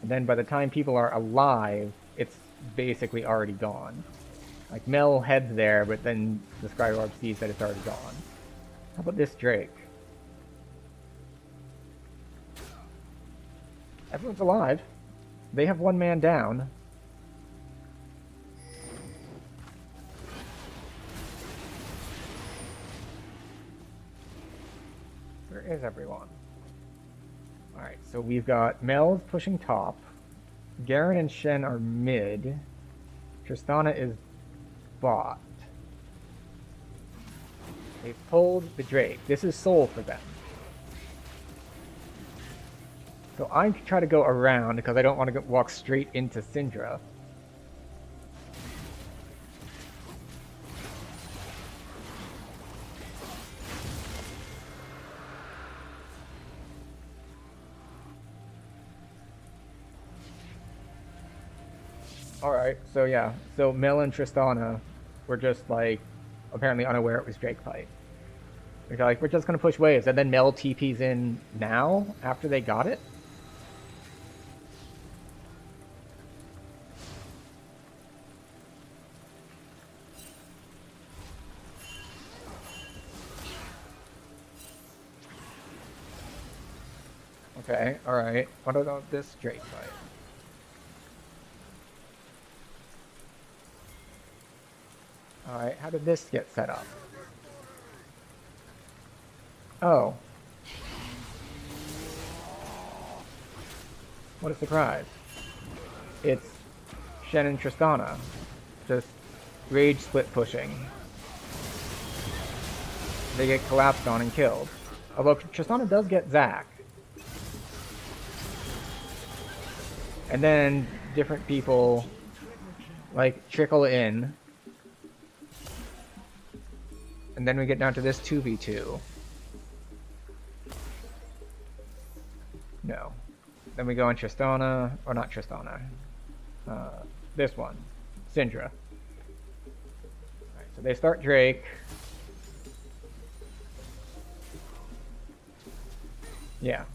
And then by the time people are alive, it's basically already gone. Like, Mel heads there, but then the Skyrorb sees that it's already gone. How about this Drake? Everyone's alive. They have 1 man down. Where is everyone? Alright, so we've got Mel's pushing top. Garen and Shen are mid. Tristana is bot. They've pulled the Drake. This is soul for them. So I try to go around because I don't want to walk straight into Syndra. Alright, so yeah. So Mel and Tristana were just like apparently unaware it was Drake fight. They're like, we're just gonna push waves, and then Mel TP's in now after they got it? Okay, alright. What about this Drake fight? Alright, how did this get set up? Oh. What a surprise. It's Shen and Tristana. Just rage split pushing. They get collapsed on and killed. Although Tristana does get Zac. And then different people like trickle in. And then we get down to this 2v2. No. Then we go on Tristana, or not Tristana. This one. Syndra. Alright, so they start Drake. Yeah.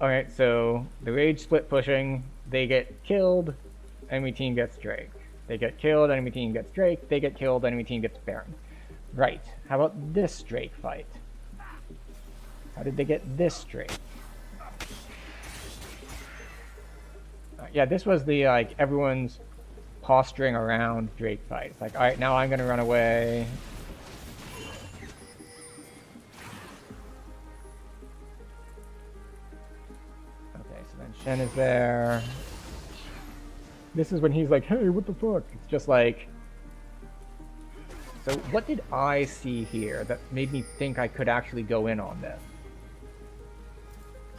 Alright, so the rage split pushing, they get killed, enemy team gets Drake. They get killed, enemy team gets Drake. They get killed, enemy team gets Baron. Right. How about this Drake fight? How did they get this Drake? Yeah, this was the, like, everyone's posturing around Drake fight. It's like, alright, now I'm gonna run away. Okay, so then Shen is there. This is when he's like, hey, what the fuck? It's just like... So what did I see here that made me think I could actually go in on this?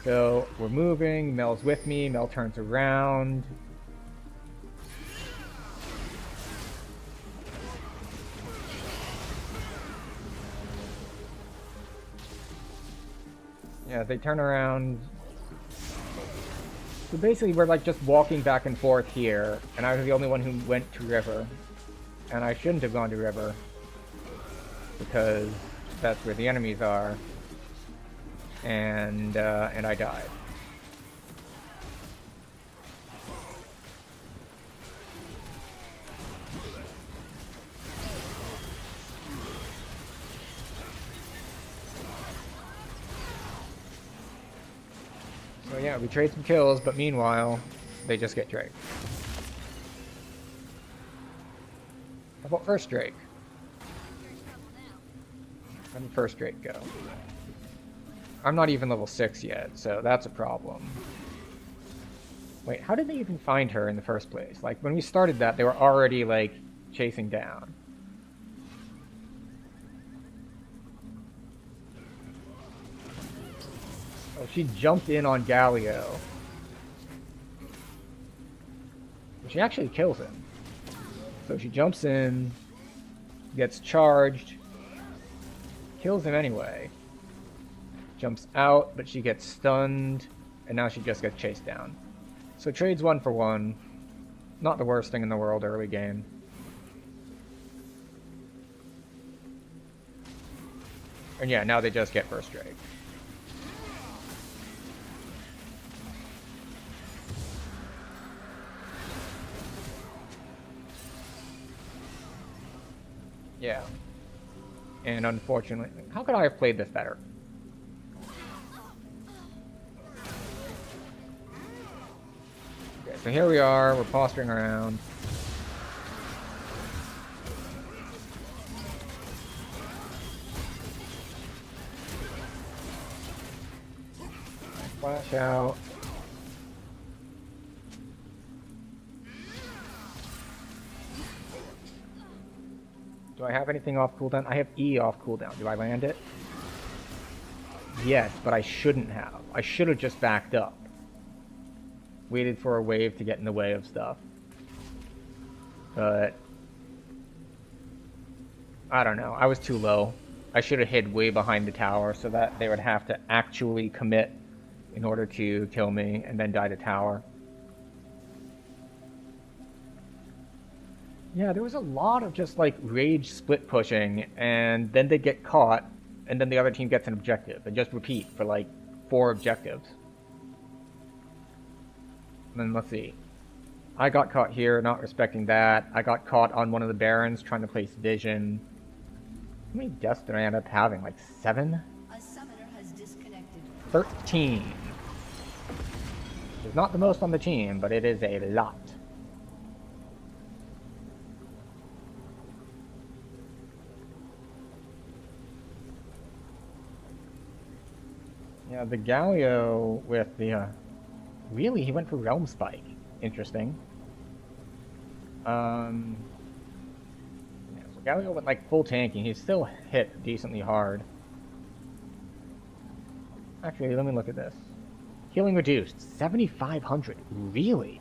So we're moving, Mel's with me, Mel turns around. Yeah, they turn around. So basically we're like just walking back and forth here, and I was the only one who went to river. And I shouldn't have gone to river, because that's where the enemies are. And I died. So yeah, we trade some kills, but meanwhile, they just get Drake. How about first Drake? How did first Drake go? I'm not even level 6 yet, so that's a problem. Wait, how did they even find her in the first place? Like, when we started that, they were already, like, chasing down. Oh, she jumped in on Galio. She actually kills him. So she jumps in, gets charged, kills him anyway. Jumps out, but she gets stunned, and now she just gets chased down. So trades 1 for 1. Not the worst thing in the world early game. And yeah, now they just get first Drake. Yeah. And unfortunately, how could I have played this better? Okay, so here we are, we're posturing around. Flash out. Do I have anything off cooldown? I have E off cooldown. Do I land it? Yes, but I shouldn't have. I should have just backed up. Waited for a wave to get in the way of stuff. But I don't know. I was too low. I should have hid way behind the tower so that they would have to actually commit in order to kill me and then die to tower. Yeah, there was a lot of just like rage split pushing, and then they get caught, and then the other team gets an objective, and just repeat for like 4 objectives. And then let's see. I got caught here, not respecting that. I got caught on one of the barons trying to place vision. How many deaths did I end up having? Like 7? A summoner has disconnected. 13. It's not the most on the team, but it is a lot. Yeah, the Galio with the, really, he went for Realm Spike. Interesting. Yeah, so Galio went like full tanking. He still hit decently hard. Actually, let me look at this. Healing reduced, 7,500. Really?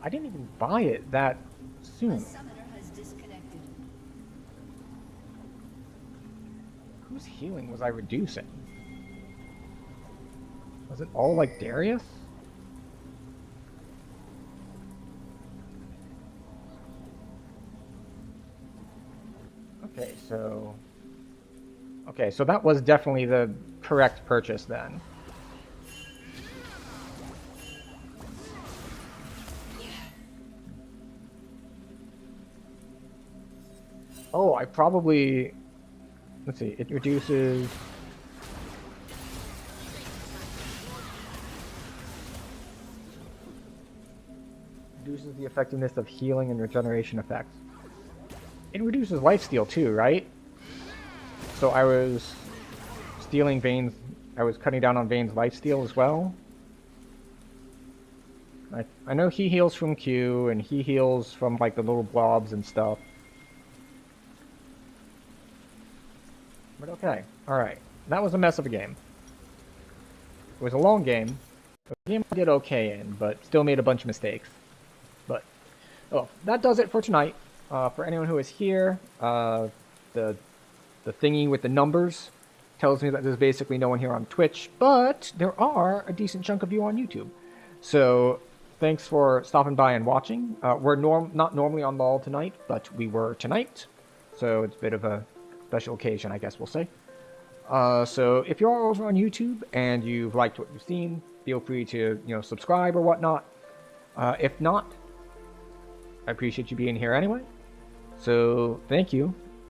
I didn't even buy it that soon. A summoner has disconnected. Whose healing was I reducing? Was it all like Darius? Okay, so... Okay, so that was definitely the correct purchase then. Oh, I probably... Let's see, it reduces... Reduces the effectiveness of healing and regeneration effects. It reduces lifesteal too, right? So I was stealing Vayne's... I was cutting down on Vayne's lifesteal as well. I know he heals from Q, and he heals from, like, the little blobs and stuff. But okay, alright. That was a mess of a game. It was a long game. A game I did okay in, but still made a bunch of mistakes. But, oh, that does it for tonight. For anyone who is here, the thingy with the numbers tells me that there's basically no one here on Twitch, but there are a decent chunk of you on YouTube. So, thanks for stopping by and watching. We're not normally on LOL tonight, but we were tonight. So it's a bit of a special occasion, I guess we'll say. So if you're over on YouTube and you've liked what you've seen, feel free to, subscribe or whatnot. If not, I appreciate you being here anyway. So thank you,